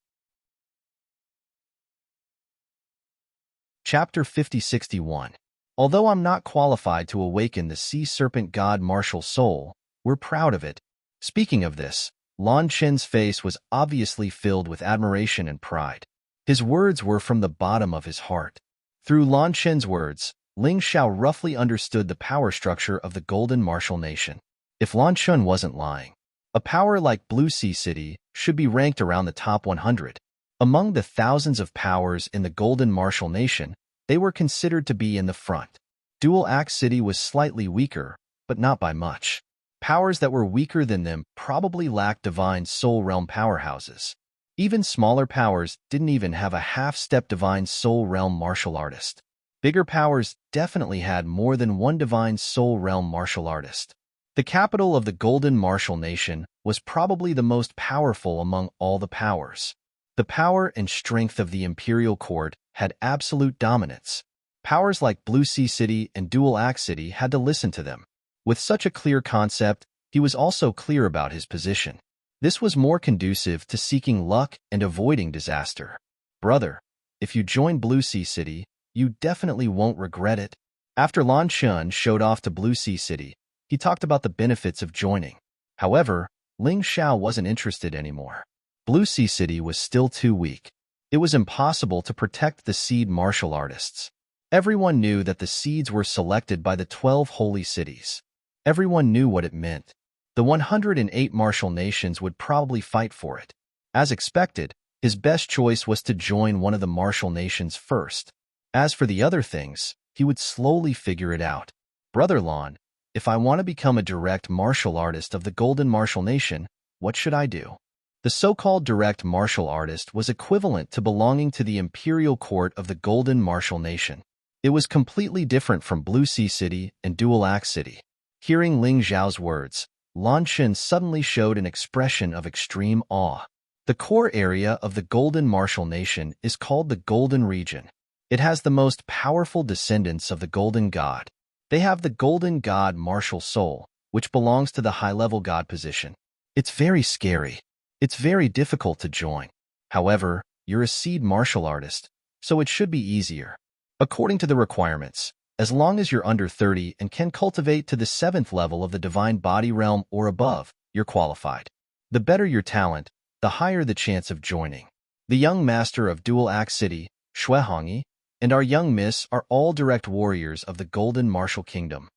Chapter 5061. Although I'm not qualified to awaken the sea serpent god martial soul, we're proud of it. Speaking of this, Lan Chen's face was obviously filled with admiration and pride. His words were from the bottom of his heart. Through Lan Chen's words, Ling Xiao roughly understood the power structure of the Golden Martial Nation. If Lan Chen wasn't lying, a power like Blue Sea City should be ranked around the top 100. Among the thousands of powers in the Golden Martial Nation, they were considered to be in the front. Dual Axe City was slightly weaker, but not by much. Powers that were weaker than them probably lacked Divine Soul Realm powerhouses. Even smaller powers didn't even have a half-step Divine Soul Realm martial artist. Bigger powers definitely had more than one Divine Soul Realm martial artist. The capital of the Golden Martial Nation was probably the most powerful among all the powers. The power and strength of the Imperial Court had absolute dominance. Powers like Blue Sea City and Dual Axe City had to listen to them. With such a clear concept, he was also clear about his position. This was more conducive to seeking luck and avoiding disaster. Brother, if you join Blue Sea City, you definitely won't regret it. After Lan Chen showed off to Blue Sea City, he talked about the benefits of joining. However, Ling Xiao wasn't interested anymore. Blue Sea City was still too weak. It was impossible to protect the seed martial artists. Everyone knew that the seeds were selected by the 12 holy cities. Everyone knew what it meant. The 108 martial nations would probably fight for it. As expected, his best choice was to join one of the martial nations first. As for the other things, he would slowly figure it out. Brother Lan, if I want to become a direct martial artist of the Golden Martial Nation, what should I do? The so-called direct martial artist was equivalent to belonging to the Imperial Court of the Golden Martial Nation. It was completely different from Blue Sea City and Dual Axe City. Hearing Ling Xiao's words, Lan Chen suddenly showed an expression of extreme awe. The core area of the Golden Martial Nation is called the Golden Region. It has the most powerful descendants of the Golden God. They have the Golden God Martial Soul, which belongs to the high-level God position. It's very scary. It's very difficult to join. However, you're a seed martial artist, so it should be easier. According to the requirements, as long as you're under 30 and can cultivate to the 7th level of the Divine Body Realm or above, you're qualified. The better your talent, the higher the chance of joining. The young master of Dual Axe City, Shuehongyi, and our young miss are all direct warriors of the Golden Martial Kingdom.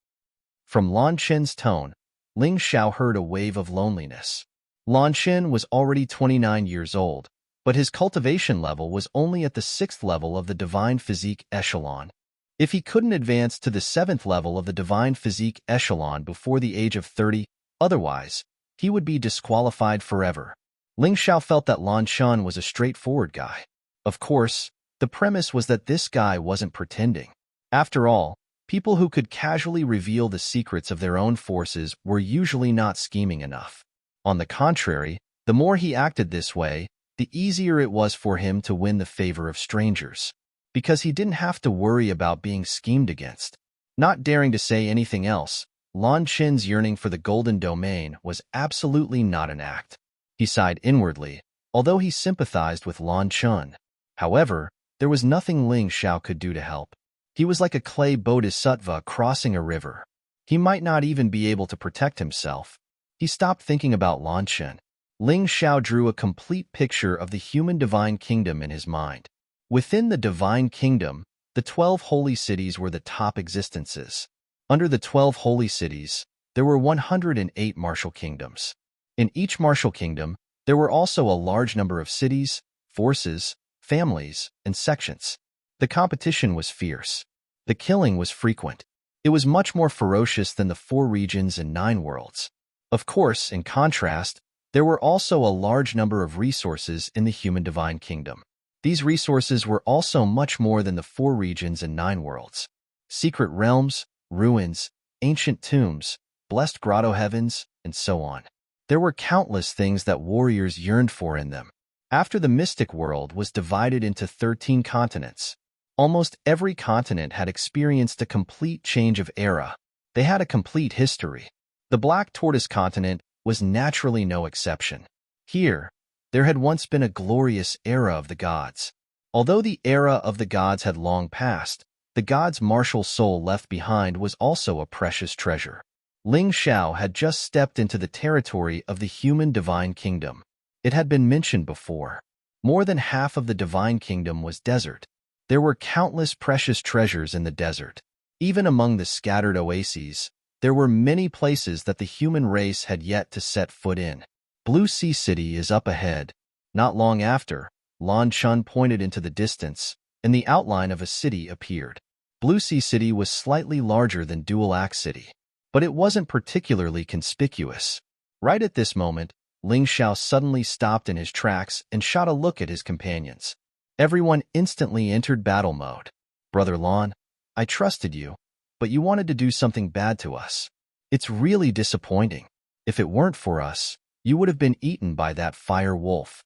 From Lan Chen's tone, Ling Xiao heard a wave of loneliness. Lan Chen was already 29 years old, but his cultivation level was only at the 6th level of the Divine Physique Echelon. If he couldn't advance to the 7th level of the Divine Physique Echelon before the age of 30, otherwise, he would be disqualified forever. Ling Xiao felt that Lan Chen was a straightforward guy. Of course, the premise was that this guy wasn't pretending. After all, people who could casually reveal the secrets of their own forces were usually not scheming enough. On the contrary, the more he acted this way, the easier it was for him to win the favor of strangers, because he didn't have to worry about being schemed against. Not daring to say anything else, Lan Chen's yearning for the Golden Domain was absolutely not an act. He sighed inwardly, although he sympathized with Lan Chen. However, there was nothing Ling Xiao could do to help. He was like a clay bodhisattva crossing a river. He might not even be able to protect himself. He stopped thinking about Lan Chen. Ling Xiao drew a complete picture of the human divine kingdom in his mind. Within the divine kingdom, the 12 holy cities were the top existences. Under the 12 holy cities, there were 108 martial kingdoms. In each martial kingdom, there were also a large number of cities, forces, families, and sections. The competition was fierce. The killing was frequent. It was much more ferocious than the 4 regions and 9 worlds. Of course, in contrast, there were also a large number of resources in the human divine kingdom. These resources were also much more than the 4 regions and 9 worlds. Secret realms, ruins, ancient tombs, blessed grotto heavens, and so on. There were countless things that warriors yearned for in them. After the mystic world was divided into 13 continents, almost every continent had experienced a complete change of era. They had a complete history. The Black Tortoise continent was naturally no exception. Here, there had once been a glorious era of the gods. Although the era of the gods had long passed, the god's martial soul left behind was also a precious treasure. Ling Xiao had just stepped into the territory of the human divine kingdom. It had been mentioned before. More than half of the divine kingdom was desert. There were countless precious treasures in the desert. Even among the scattered oases, there were many places that the human race had yet to set foot in. Blue Sea City is up ahead. Not long after, Lan Chun pointed into the distance, and the outline of a city appeared. Blue Sea City was slightly larger than Dual Axe City, but it wasn't particularly conspicuous. Right at this moment, Ling Xiao suddenly stopped in his tracks and shot a look at his companions. Everyone instantly entered battle mode. Brother Lan, I trusted you, but you wanted to do something bad to us. It's really disappointing. If it weren't for us, you would have been eaten by that fire wolf.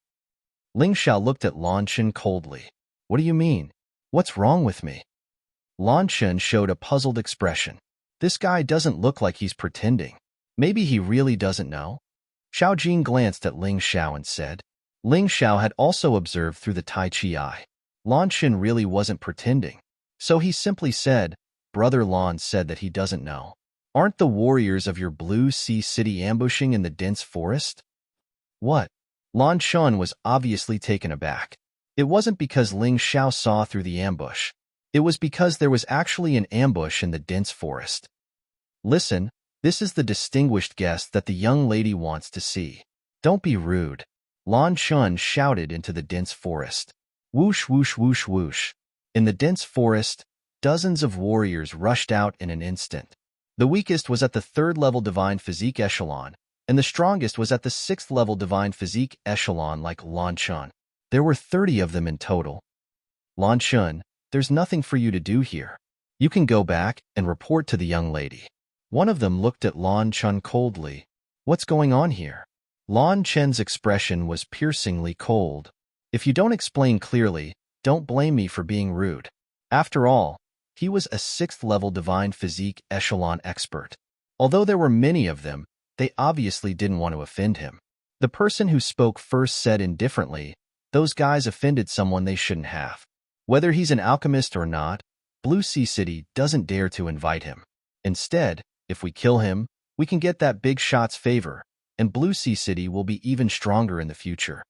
Ling Xiao looked at Lan Chen coldly. What do you mean? What's wrong with me? Lan Chen showed a puzzled expression. This guy doesn't look like he's pretending. Maybe he really doesn't know? Xiao Jing glanced at Ling Xiao and said. Ling Xiao had also observed through the Tai Chi eye. Lan Chen really wasn't pretending. So he simply said, Brother Lan said that he doesn't know. Aren't the warriors of your Blue Sea City ambushing in the dense forest? What? Lan Chen was obviously taken aback. It wasn't because Ling Xiao saw through the ambush. It was because there was actually an ambush in the dense forest. Listen, this is the distinguished guest that the young lady wants to see. Don't be rude. Lan Chen shouted into the dense forest. Whoosh, whoosh, whoosh, whoosh. In the dense forest, dozens of warriors rushed out in an instant. The weakest was at the 3rd level divine physique echelon, and the strongest was at the 6th level divine physique echelon like Lan Chen. There were 30 of them in total. Lan Chen, there's nothing for you to do here. You can go back and report to the young lady. One of them looked at Lan Chen coldly. What's going on here? Lan Chen's expression was piercingly cold. If you don't explain clearly, don't blame me for being rude. After all, he was a 6th level divine physique echelon expert. Although there were many of them, they obviously didn't want to offend him. The person who spoke first said indifferently, those guys offended someone they shouldn't have. Whether he's an alchemist or not, Blue Sea City doesn't dare to invite him. Instead, if we kill him, we can get that big shot's favor, and Blue Sea City will be even stronger in the future.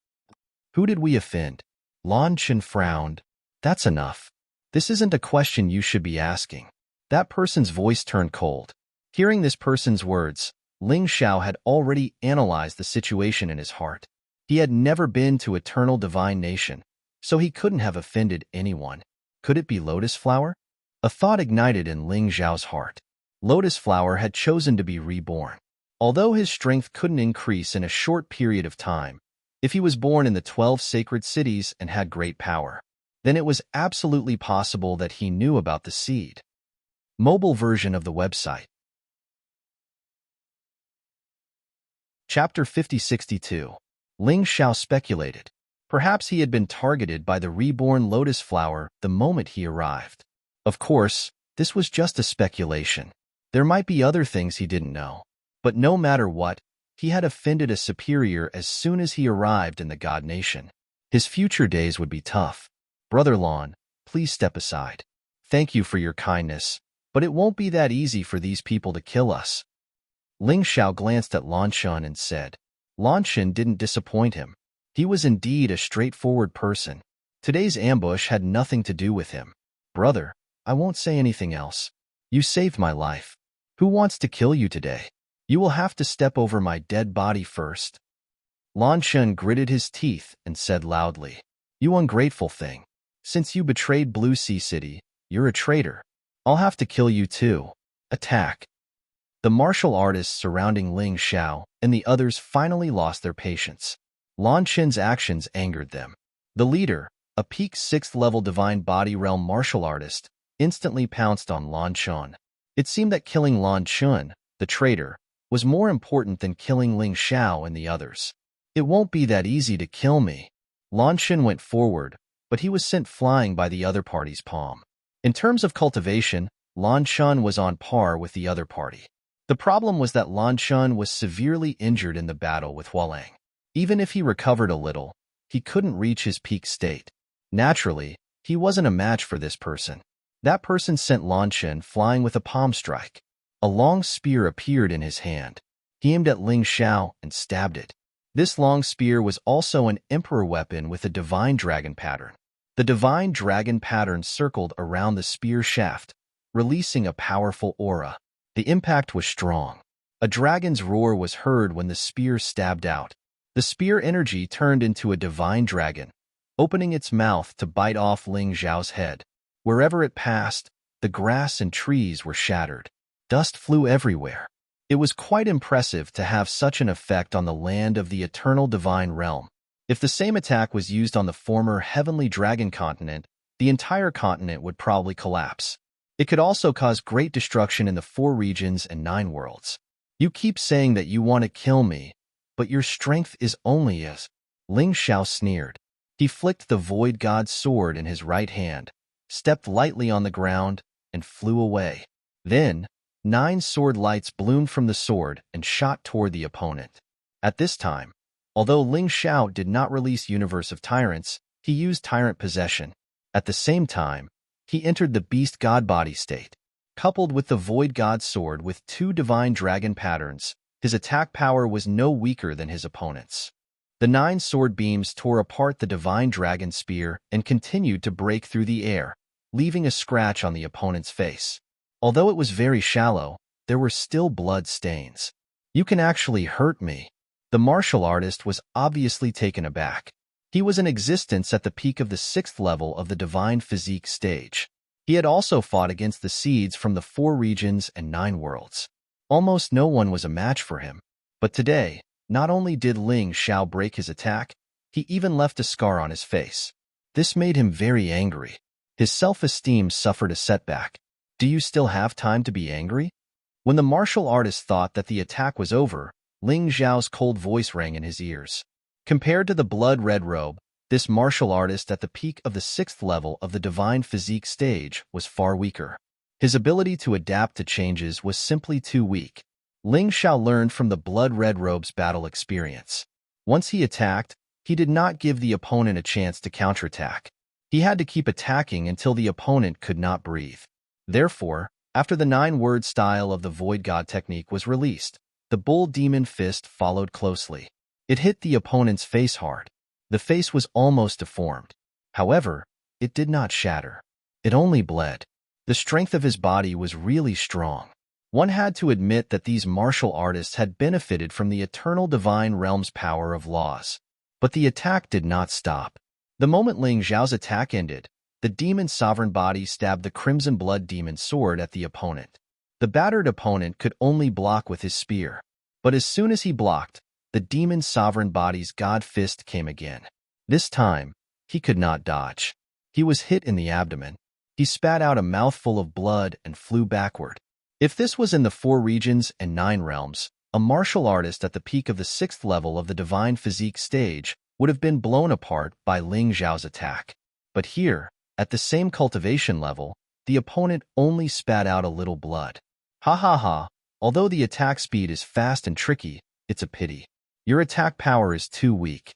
Who did we offend? Lan Chen frowned. That's enough. This isn't a question you should be asking. That person's voice turned cold. Hearing this person's words, Ling Xiao had already analyzed the situation in his heart. He had never been to Eternal Divine Nation, so he couldn't have offended anyone. Could it be Lotus Flower? A thought ignited in Ling Xiao's heart. Lotus Flower had chosen to be reborn. Although his strength couldn't increase in a short period of time, if he was born in the 12 sacred cities and had great power, then it was absolutely possible that he knew about the seed. Mobile version of the website. Chapter 5062. Ling Xiao speculated. Perhaps he had been targeted by the reborn Lotus Flower the moment he arrived. Of course, this was just a speculation. There might be other things he didn't know. But no matter what, he had offended a superior as soon as he arrived in the God Nation. His future days would be tough. Brother Lan, please step aside. Thank you for your kindness, but it won't be that easy for these people to kill us. Ling Xiao glanced at Lan Chen and said. Lan Chen didn't disappoint him. He was indeed a straightforward person. Today's ambush had nothing to do with him. Brother, I won't say anything else. You saved my life. Who wants to kill you today? You will have to step over my dead body first. Lan Chen gritted his teeth and said loudly, You ungrateful thing. Since you betrayed Blue Sea City, you're a traitor. I'll have to kill you too. Attack. The martial artists surrounding Ling Xiao and the others finally lost their patience. Lan Chen's actions angered them. The leader, a peak 6th level divine body realm martial artist, instantly pounced on Lan Chen. It seemed that killing Lan Chen, the traitor, was more important than killing Ling Xiao and the others. It won't be that easy to kill me. Lan Chen went forward, but he was sent flying by the other party's palm. In terms of cultivation, Lan Chen was on par with the other party. The problem was that Lan Chen was severely injured in the battle with Hualang. Even if he recovered a little, he couldn't reach his peak state. Naturally, he wasn't a match for this person. That person sent Lan Chen flying with a palm strike. A long spear appeared in his hand. He aimed at Ling Xiao and stabbed it. This long spear was also an emperor weapon with a divine dragon pattern. The divine dragon pattern circled around the spear shaft, releasing a powerful aura. The impact was strong. A dragon's roar was heard when the spear stabbed out. The spear energy turned into a divine dragon, opening its mouth to bite off Ling Xiao's head. Wherever it passed, the grass and trees were shattered. Dust flew everywhere. It was quite impressive to have such an effect on the land of the eternal divine realm. If the same attack was used on the former heavenly dragon continent, the entire continent would probably collapse. It could also cause great destruction in the 4 regions and 9 worlds. You keep saying that you want to kill me, but your strength is only as... Ling Xiao sneered. He flicked the void god's sword in his right hand, stepped lightly on the ground, and flew away. Then, 9 sword lights bloomed from the sword and shot toward the opponent. At this time, although Ling Xiao did not release Universe of Tyrants, he used Tyrant Possession. At the same time, he entered the Beast God Body state. Coupled with the Void God Sword with 2 Divine Dragon patterns, his attack power was no weaker than his opponent's. The 9 sword beams tore apart the Divine Dragon Spear and continued to break through the air, leaving a scratch on the opponent's face. Although it was very shallow, there were still blood stains. You can actually hurt me. The martial artist was obviously taken aback. He was in existence at the peak of the 6th level of the Divine Physique stage. He had also fought against the seeds from the 4 regions and 9 worlds. Almost no one was a match for him. But today, not only did Ling Xiao break his attack, he even left a scar on his face. This made him very angry. His self-esteem suffered a setback. Do you still have time to be angry? When the martial artist thought that the attack was over, Ling Xiao's cold voice rang in his ears. Compared to the blood-red robe, this martial artist at the peak of the 6th level of the Divine Physique stage was far weaker. His ability to adapt to changes was simply too weak. Ling Xiao learned from the blood-red robe's battle experience. Once he attacked, he did not give the opponent a chance to counterattack. He had to keep attacking until the opponent could not breathe. Therefore, after the 9-word style of the Void God technique was released, the Bull Demon Fist followed closely. It hit the opponent's face hard. The face was almost deformed. However, it did not shatter. It only bled. The strength of his body was really strong. One had to admit that these martial artists had benefited from the eternal divine realm's power of laws. But the attack did not stop. The moment Ling Xiao's attack ended, the demon's sovereign body stabbed the crimson blood demon sword at the opponent. The battered opponent could only block with his spear. But as soon as he blocked, the demon's sovereign body's god fist came again. This time, he could not dodge. He was hit in the abdomen. He spat out a mouthful of blood and flew backward. If this was in the 4 regions and 9 realms, a martial artist at the peak of the 6th level of the Divine Physique stage would have been blown apart by Ling Xiao's attack. But here, at the same cultivation level, the opponent only spat out a little blood. Ha ha ha, although the attack speed is fast and tricky, it's a pity. Your attack power is too weak.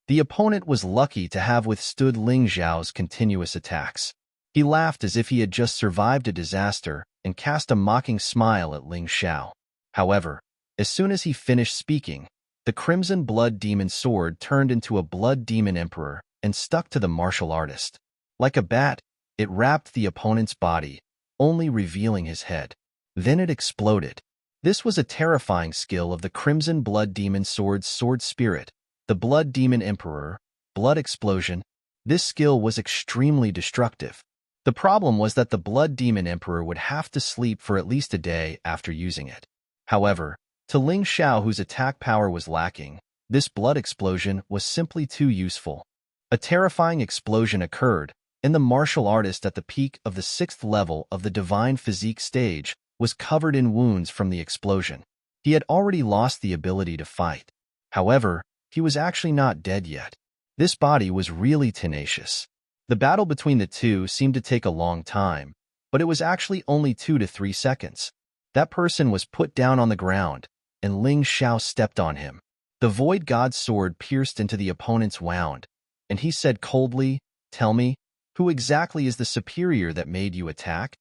The opponent was lucky to have withstood Ling Xiao's continuous attacks. He laughed as if he had just survived a disaster and cast a mocking smile at Ling Xiao. However, as soon as he finished speaking, the crimson blood demon sword turned into a blood demon emperor and stuck to the martial artist. Like a bat, it wrapped the opponent's body, only revealing his head. Then it exploded. This was a terrifying skill of the crimson blood demon sword's sword spirit, the blood demon emperor, blood explosion. This skill was extremely destructive. The problem was that the blood demon emperor would have to sleep for at least a day after using it. However, to Ling Xiao, whose attack power was lacking, this blood explosion was simply too useful. A terrifying explosion occurred, and the martial artist at the peak of the 6th level of the Divine Physique stage was covered in wounds from the explosion. He had already lost the ability to fight. However, he was actually not dead yet. This body was really tenacious. The battle between the two seemed to take a long time, but it was actually only 2 to 3 seconds. That person was put down on the ground, and Ling Xiao stepped on him. The Void God's sword pierced into the opponent's wound, and he said coldly, tell me, who exactly is the superior that made you attack?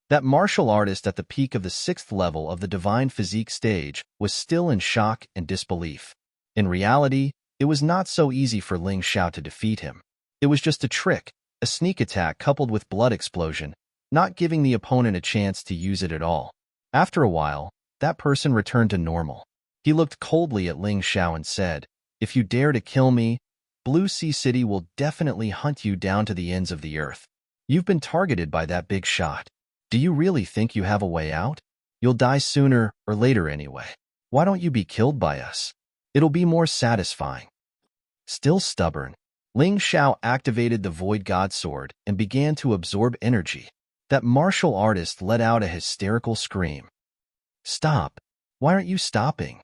That martial artist at the peak of the 6th level of the divine physique stage was still in shock and disbelief. In reality, it was not so easy for Ling Xiao to defeat him. It was just a trick, a sneak attack coupled with blood explosion, not giving the opponent a chance to use it at all. After a while, that person returned to normal. He looked coldly at Ling Xiao and said, "If you dare to kill me, Blue Sea City will definitely hunt you down to the ends of the earth. You've been targeted by that big shot. Do you really think you have a way out? You'll die sooner or later anyway. Why don't you be killed by us? It'll be more satisfying." Still stubborn, Ling Xiao activated the Void God Sword and began to absorb energy. That martial artist let out a hysterical scream. "Stop! Why aren't you stopping?"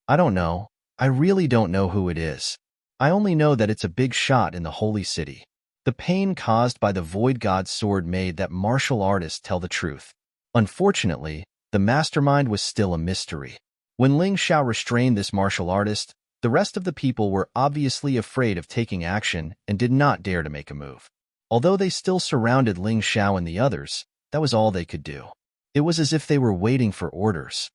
"I don't know. I really don't know who it is. I only know that it's a big shot in the Holy City." The pain caused by the Void God's sword made that martial artist tell the truth. Unfortunately, the mastermind was still a mystery. When Ling Xiao restrained this martial artist, the rest of the people were obviously afraid of taking action and did not dare to make a move. Although they still surrounded Ling Xiao and the others, that was all they could do. It was as if they were waiting for orders.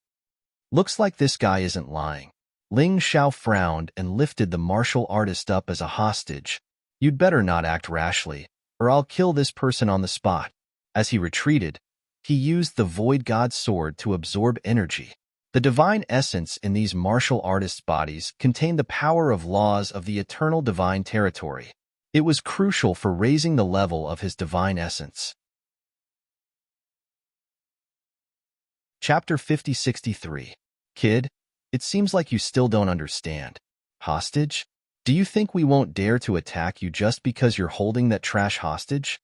"Looks like this guy isn't lying." Ling Xiao frowned and lifted the martial artist up as a hostage. "You'd better not act rashly, or I'll kill this person on the spot." As he retreated, he used the Void God's sword to absorb energy. The divine essence in these martial artists' bodies contained the power of laws of the eternal divine territory. It was crucial for raising the level of his divine essence. Chapter 5063. Kid, it seems like you still don't understand. Hostage? Do you think we won't dare to attack you just because you're holding that trash hostage?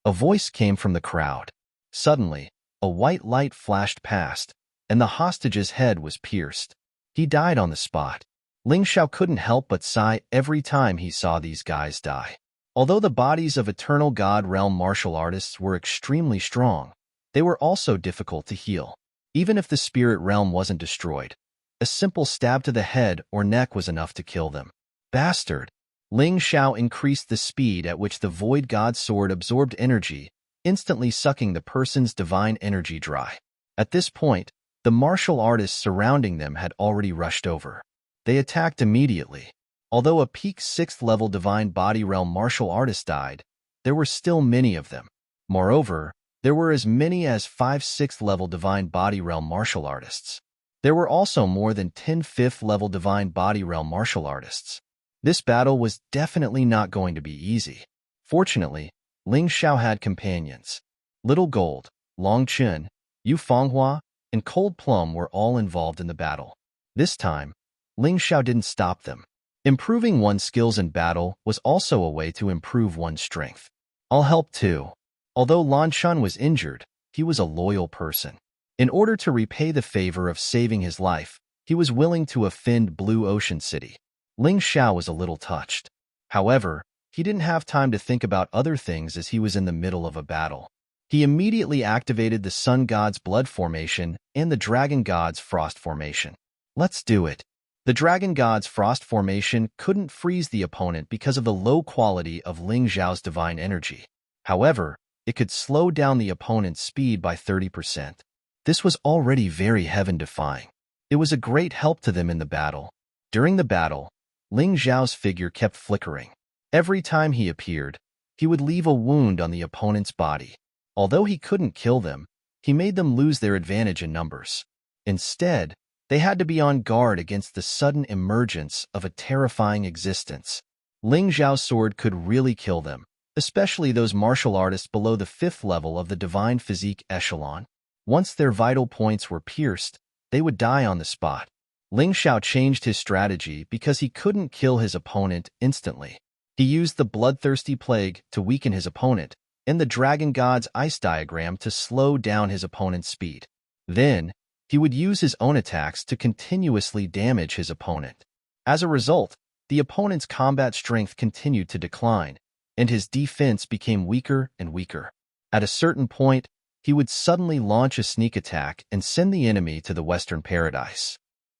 A voice came from the crowd. Suddenly, a white light flashed past, and the hostage's head was pierced. He died on the spot. Ling Xiao couldn't help but sigh every time he saw these guys die. Although the bodies of Eternal God Realm martial artists were extremely strong, they were also difficult to heal. Even if the spirit realm wasn't destroyed, a simple stab to the head or neck was enough to kill them. Bastard! Ling Xiao increased the speed at which the Void God Sword absorbed energy, instantly sucking the person's divine energy dry. At this point, the martial artists surrounding them had already rushed over. They attacked immediately. Although a peak 6th level divine body realm martial artist died, there were still many of them. Moreover, there were as many as 5 6th level divine body realm martial artists. There were also more than 10 5th level divine body realm martial artists. This battle was definitely not going to be easy. Fortunately, Ling Xiao had companions. Little Gold, Long Chun, Yu Fenghua, and Cold Plum were all involved in the battle. This time, Ling Xiao didn't stop them. Improving one's skills in battle was also a way to improve one's strength. "I'll help too." Although Lan Chun was injured, he was a loyal person. In order to repay the favor of saving his life, he was willing to offend Blue Ocean City. Ling Xiao was a little touched. However, he didn't have time to think about other things as he was in the middle of a battle. He immediately activated the Sun God's Blood Formation and the Dragon God's Frost Formation. "Let's do it." The Dragon God's Frost Formation couldn't freeze the opponent because of the low quality of Ling Xiao's divine energy. However, it could slow down the opponent's speed by 30%. This was already very heaven-defying. It was a great help to them in the battle. During the battle, Ling Xiao's figure kept flickering. Every time he appeared, he would leave a wound on the opponent's body. Although he couldn't kill them, he made them lose their advantage in numbers. Instead, they had to be on guard against the sudden emergence of a terrifying existence. Ling Xiao's sword could really kill them, especially those martial artists below the 5th level of the divine physique echelon. Once their vital points were pierced, they would die on the spot. Ling Xiao changed his strategy because he couldn't kill his opponent instantly. He used the Bloodthirsty Plague to weaken his opponent, and the Dragon God's Ice Diagram to slow down his opponent's speed. Then, he would use his own attacks to continuously damage his opponent. As a result, the opponent's combat strength continued to decline, and his defense became weaker and weaker. At a certain point, he would suddenly launch a sneak attack and send the enemy to the Western Paradise.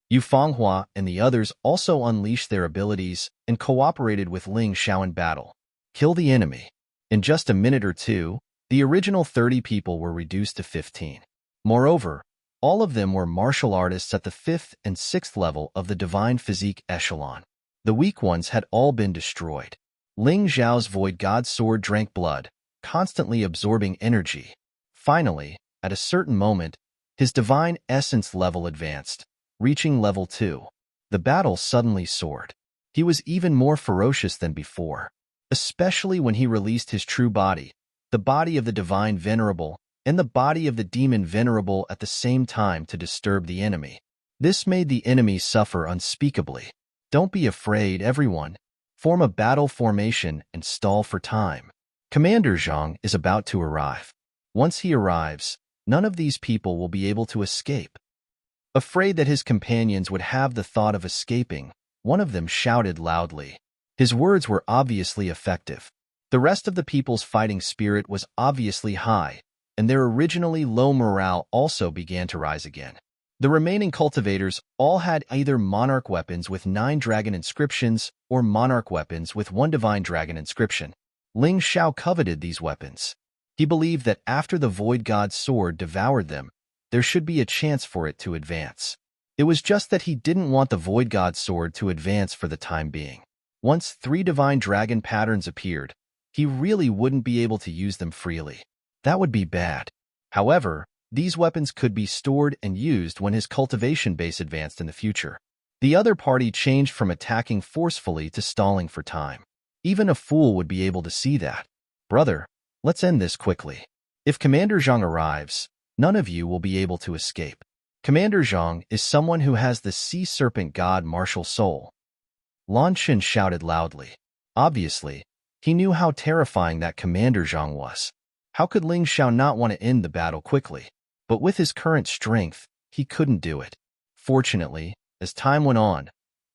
Yu Fenghua and the others also unleashed their abilities and cooperated with Ling Xiao in battle. Kill the enemy. In just a minute or two, the original 30 people were reduced to 15. Moreover, all of them were martial artists at the 5th and 6th level of the divine physique echelon. The weak ones had all been destroyed. Ling Xiao's void god sword drank blood, constantly absorbing energy. Finally, at a certain moment, his divine essence level advanced, reaching level 2. The battle suddenly soared. He was even more ferocious than before, especially when he released his true body, the body of the divine venerable, and the body of the demon venerable at the same time to disturb the enemy. This made the enemy suffer unspeakably. Don't be afraid, everyone. Form a battle formation and stall for time. Commander Zhang is about to arrive. Once he arrives, none of these people will be able to escape. Afraid that his companions would have the thought of escaping, one of them shouted loudly. His words were obviously effective. The rest of the people's fighting spirit was obviously high, and their originally low morale also began to rise again. The remaining cultivators all had either monarch weapons with 9 dragon inscriptions or monarch weapons with 1 divine dragon inscription. Ling Xiao coveted these weapons. He believed that after the void god's sword devoured them, there should be a chance for it to advance. It was just that he didn't want the void god's sword to advance for the time being. Once 3 divine dragon patterns appeared, he really wouldn't be able to use them freely. That would be bad. However, these weapons could be stored and used when his cultivation base advanced in the future. The other party changed from attacking forcefully to stalling for time. Even a fool would be able to see that. Brother, let's end this quickly. If Commander Zhang arrives, none of you will be able to escape. Commander Zhang is someone who has the sea serpent god martial soul. Lan Shen shouted loudly. Obviously, he knew how terrifying that Commander Zhang was. How could Ling Xiao not want to end the battle quickly? But with his current strength, he couldn't do it. Fortunately, as time went on,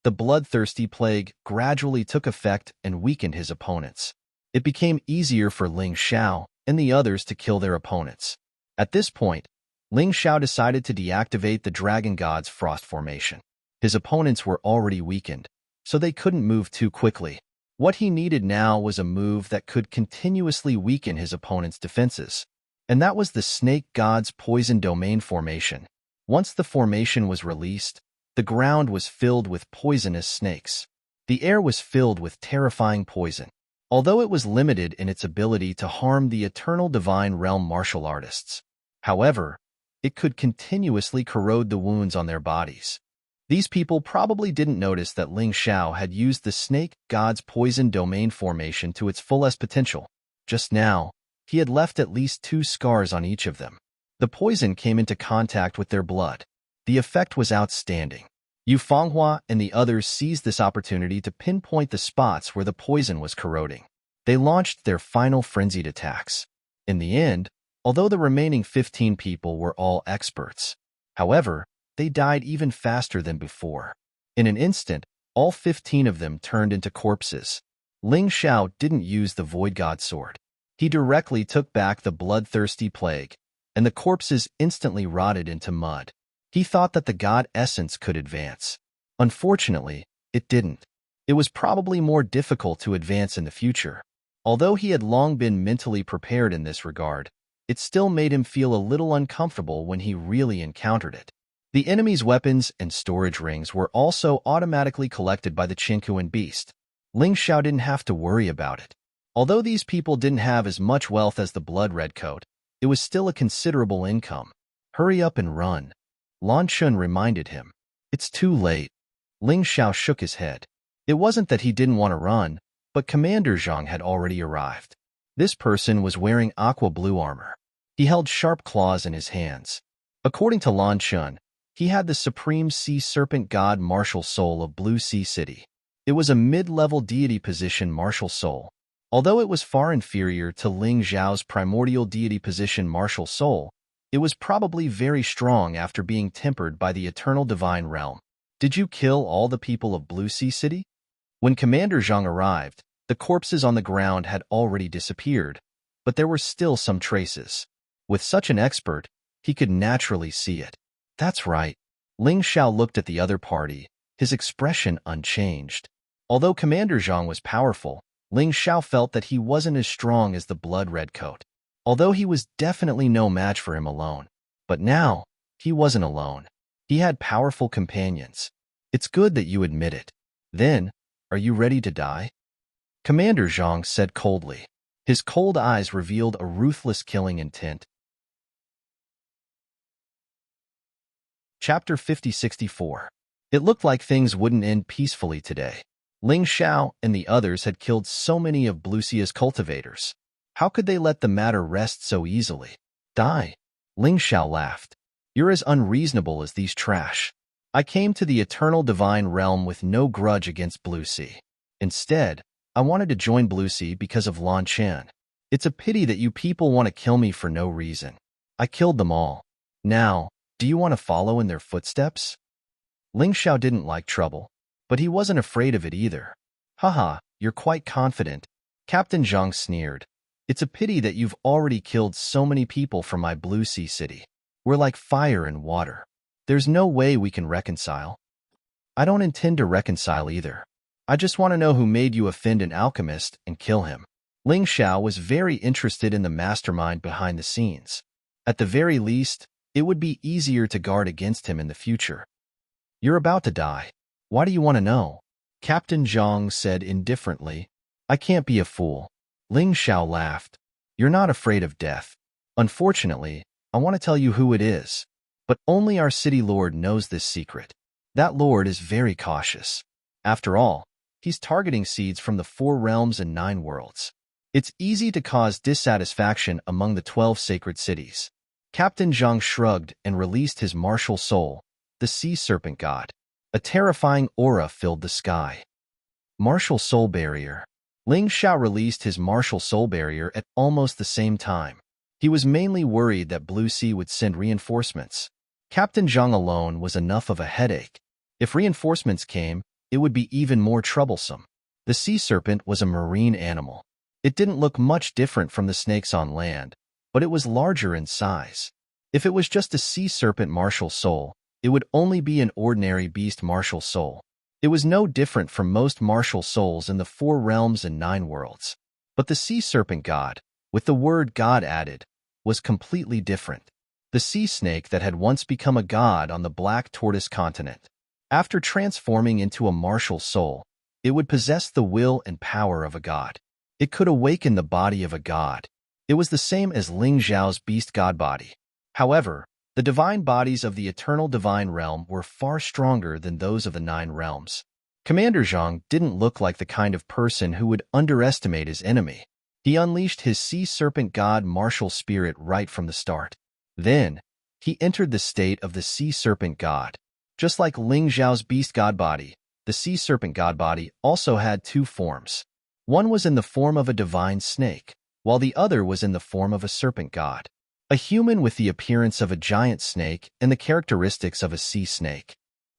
the bloodthirsty plague gradually took effect and weakened his opponents. It became easier for Ling Xiao and the others to kill their opponents. At this point, Ling Xiao decided to deactivate the Dragon God's Frost Formation. His opponents were already weakened, so they couldn't move too quickly. What he needed now was a move that could continuously weaken his opponent's defenses. And that was the Snake God's Poison Domain Formation. Once the formation was released, the ground was filled with poisonous snakes. The air was filled with terrifying poison. Although it was limited in its ability to harm the Eternal Divine Realm martial artists. However, it could continuously corrode the wounds on their bodies. These people probably didn't notice that Ling Xiao had used the Snake God's Poison Domain Formation to its fullest potential. Just now, he had left at least 2 scars on each of them. The poison came into contact with their blood. The effect was outstanding. Yu Fanghua and the others seized this opportunity to pinpoint the spots where the poison was corroding. They launched their final frenzied attacks. In the end, although the remaining 15 people were all experts, however, they died even faster than before. In an instant, all 15 of them turned into corpses. Ling Xiao didn't use the Void God Sword. He directly took back the bloodthirsty plague, and the corpses instantly rotted into mud. He thought that the God Essence could advance. Unfortunately, it didn't. It was probably more difficult to advance in the future. Although he had long been mentally prepared in this regard, it still made him feel a little uncomfortable when he really encountered it. The enemy's weapons and storage rings were also automatically collected by the Chinkuan beast. Ling Xiao didn't have to worry about it. Although these people didn't have as much wealth as the Blood Red Coat, it was still a considerable income. Hurry up and run. Lan Chun reminded him. It's too late. Ling Xiao shook his head. It wasn't that he didn't want to run, but Commander Zhang had already arrived. This person was wearing aqua blue armor. He held sharp claws in his hands. According to Lan Chun, he had the supreme sea serpent god martial soul of Blue Sea City. It was a mid-level deity position martial soul. Although it was far inferior to Ling Xiao's primordial deity position martial soul, it was probably very strong after being tempered by the eternal divine realm. Did you kill all the people of Blue Sea City? When Commander Zhang arrived, the corpses on the ground had already disappeared, but there were still some traces. With such an expert, he could naturally see it. That's right. Ling Xiao looked at the other party, his expression unchanged. Although Commander Zhang was powerful, Ling Xiao felt that he wasn't as strong as the blood-red coat, although he was definitely no match for him alone. But now, he wasn't alone. He had powerful companions. It's good that you admit it. Then, are you ready to die? Commander Zhang said coldly. His cold eyes revealed a ruthless killing intent. Chapter 5064. It looked like things wouldn't end peacefully today. Ling Xiao and the others had killed so many of Blucia's cultivators. How could they let the matter rest so easily? Die. Ling Xiao laughed. You're as unreasonable as these trash. I came to the eternal divine realm with no grudge against Blucy. Instead, I wanted to join Blucy because of Lan Chen. It's a pity that you people want to kill me for no reason. I killed them all. Now, do you want to follow in their footsteps? Ling Xiao didn't like trouble, but he wasn't afraid of it either. Haha, you're quite confident. Captain Zhang sneered. It's a pity that you've already killed so many people from my Blue Sea city. We're like fire and water. There's no way we can reconcile. I don't intend to reconcile either. I just want to know who made you offend an alchemist and kill him. Ling Xiao was very interested in the mastermind behind the scenes. At the very least, it would be easier to guard against him in the future. You're about to die. Why do you want to know? Captain Zhang said indifferently. I can't be a fool. Ling Xiao laughed. You're not afraid of death. Unfortunately, I want to tell you who it is. But only our city lord knows this secret. That lord is very cautious. After all, he's targeting seeds from the 4 realms and 9 worlds. It's easy to cause dissatisfaction among the 12 sacred cities. Captain Zhang shrugged and released his martial soul, the sea serpent god. A terrifying aura filled the sky. Martial soul barrier. Ling Xiao released his martial soul barrier at almost the same time. He was mainly worried that Blue Sea would send reinforcements. Captain Zhang alone was enough of a headache. If reinforcements came, it would be even more troublesome. The sea serpent was a marine animal. It didn't look much different from the snakes on land, but it was larger in size. If it was just a sea serpent martial soul, it would only be an ordinary beast martial soul. It was no different from most martial souls in the 4 realms and 9 worlds. But the sea serpent god, with the word god added, was completely different. The sea snake that had once become a god on the Black Tortoise continent. After transforming into a martial soul, it would possess the will and power of a god. It could awaken the body of a god. It was the same as Ling Xiao's beast god body. However, the divine bodies of the eternal divine realm were far stronger than those of the 9 realms. Commander Zhang didn't look like the kind of person who would underestimate his enemy. He unleashed his sea serpent god martial spirit right from the start. Then, he entered the state of the sea serpent god. Just like Ling Xiao's beast god body, the sea serpent god body also had 2 forms. One was in the form of a divine snake, while the other was in the form of a serpent god. A human with the appearance of a giant snake and the characteristics of a sea snake.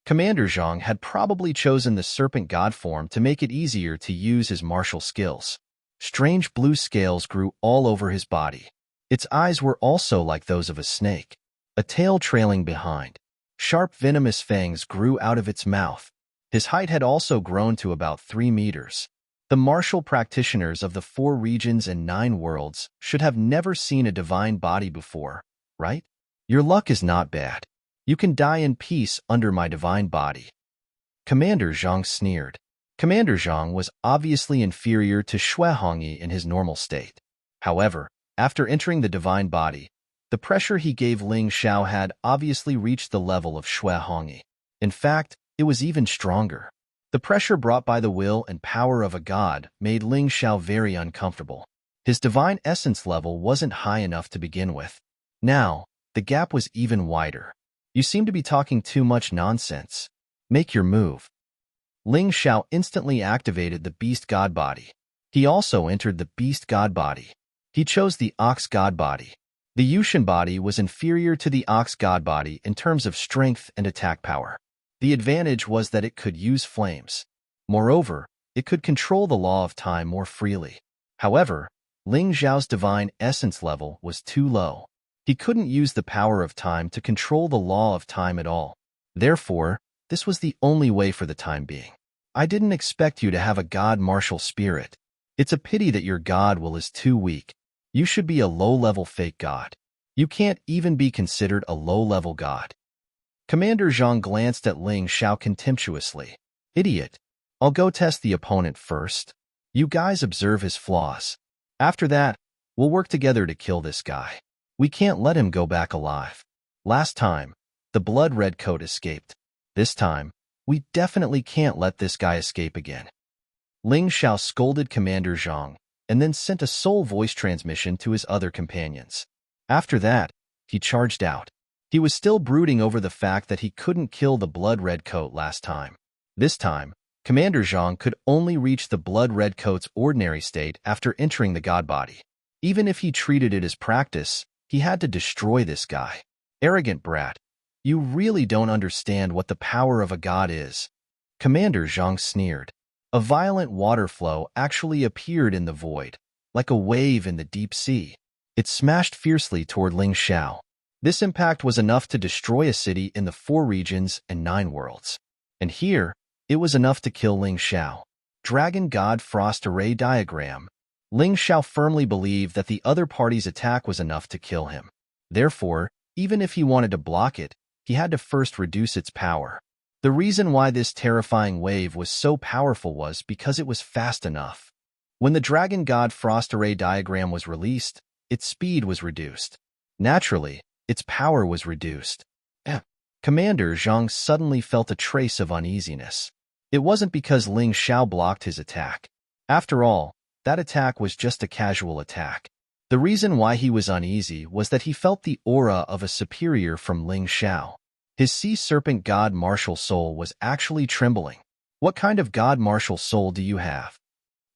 Commander Zhang had probably chosen the serpent god form to make it easier to use his martial skills. Strange blue scales grew all over his body. Its eyes were also like those of a snake, a tail trailing behind. Sharp venomous fangs grew out of its mouth. His height had also grown to about 3 meters. The martial practitioners of the 4 regions and 9 worlds should have never seen a divine body before, right? Your luck is not bad. You can die in peace under my divine body. Commander Zhang sneered. Commander Zhang was obviously inferior to Xue Hongyi in his normal state. However, after entering the divine body, the pressure he gave Ling Xiao had obviously reached the level of Xue Hongyi. In fact, it was even stronger. The pressure brought by the will and power of a god made Ling Xiao very uncomfortable. His divine essence level wasn't high enough to begin with. Now, the gap was even wider. You seem to be talking too much nonsense. Make your move. Ling Xiao instantly activated the beast god body. He also entered the beast god body. He chose the ox god body. The Yushin body was inferior to the ox god body in terms of strength and attack power. The advantage was that it could use flames. Moreover, it could control the law of time more freely. However, Ling Xiao's divine essence level was too low. He couldn't use the power of time to control the law of time at all. Therefore, this was the only way for the time being. I didn't expect you to have a god martial spirit. It's a pity that your god will is too weak. You should be a low-level fake god. You can't even be considered a low-level god. Commander Zhang glanced at Ling Xiao contemptuously. Idiot. I'll go test the opponent first. You guys observe his flaws. After that, we'll work together to kill this guy. We can't let him go back alive. Last time, the blood-red coat escaped. This time, we definitely can't let this guy escape again. Ling Xiao scolded Commander Zhang and then sent a soul voice transmission to his other companions. After that, he charged out. He was still brooding over the fact that he couldn't kill the blood-red coat last time. This time, Commander Zhang could only reach the blood-red coat's ordinary state after entering the god body. Even if he treated it as practice, he had to destroy this guy. Arrogant brat. You really don't understand what the power of a god is. Commander Zhang sneered. A violent water flow actually appeared in the void, like a wave in the deep sea. It smashed fiercely toward Ling Xiao. This impact was enough to destroy a city in the 4 regions and 9 worlds. And here, it was enough to kill Ling Xiao. Dragon God Frost Array Diagram. Ling Xiao firmly believed that the other party's attack was enough to kill him. Therefore, even if he wanted to block it, he had to first reduce its power. The reason why this terrifying wave was so powerful was because it was fast enough. When the Dragon God Frost Array Diagram was released, its speed was reduced. Naturally, its power was reduced. Commander Zhang suddenly felt a trace of uneasiness. It wasn't because Ling Xiao blocked his attack. After all, that attack was just a casual attack. The reason why he was uneasy was that he felt the aura of a superior from Ling Xiao. His sea serpent god martial soul was actually trembling. What kind of god martial soul do you have?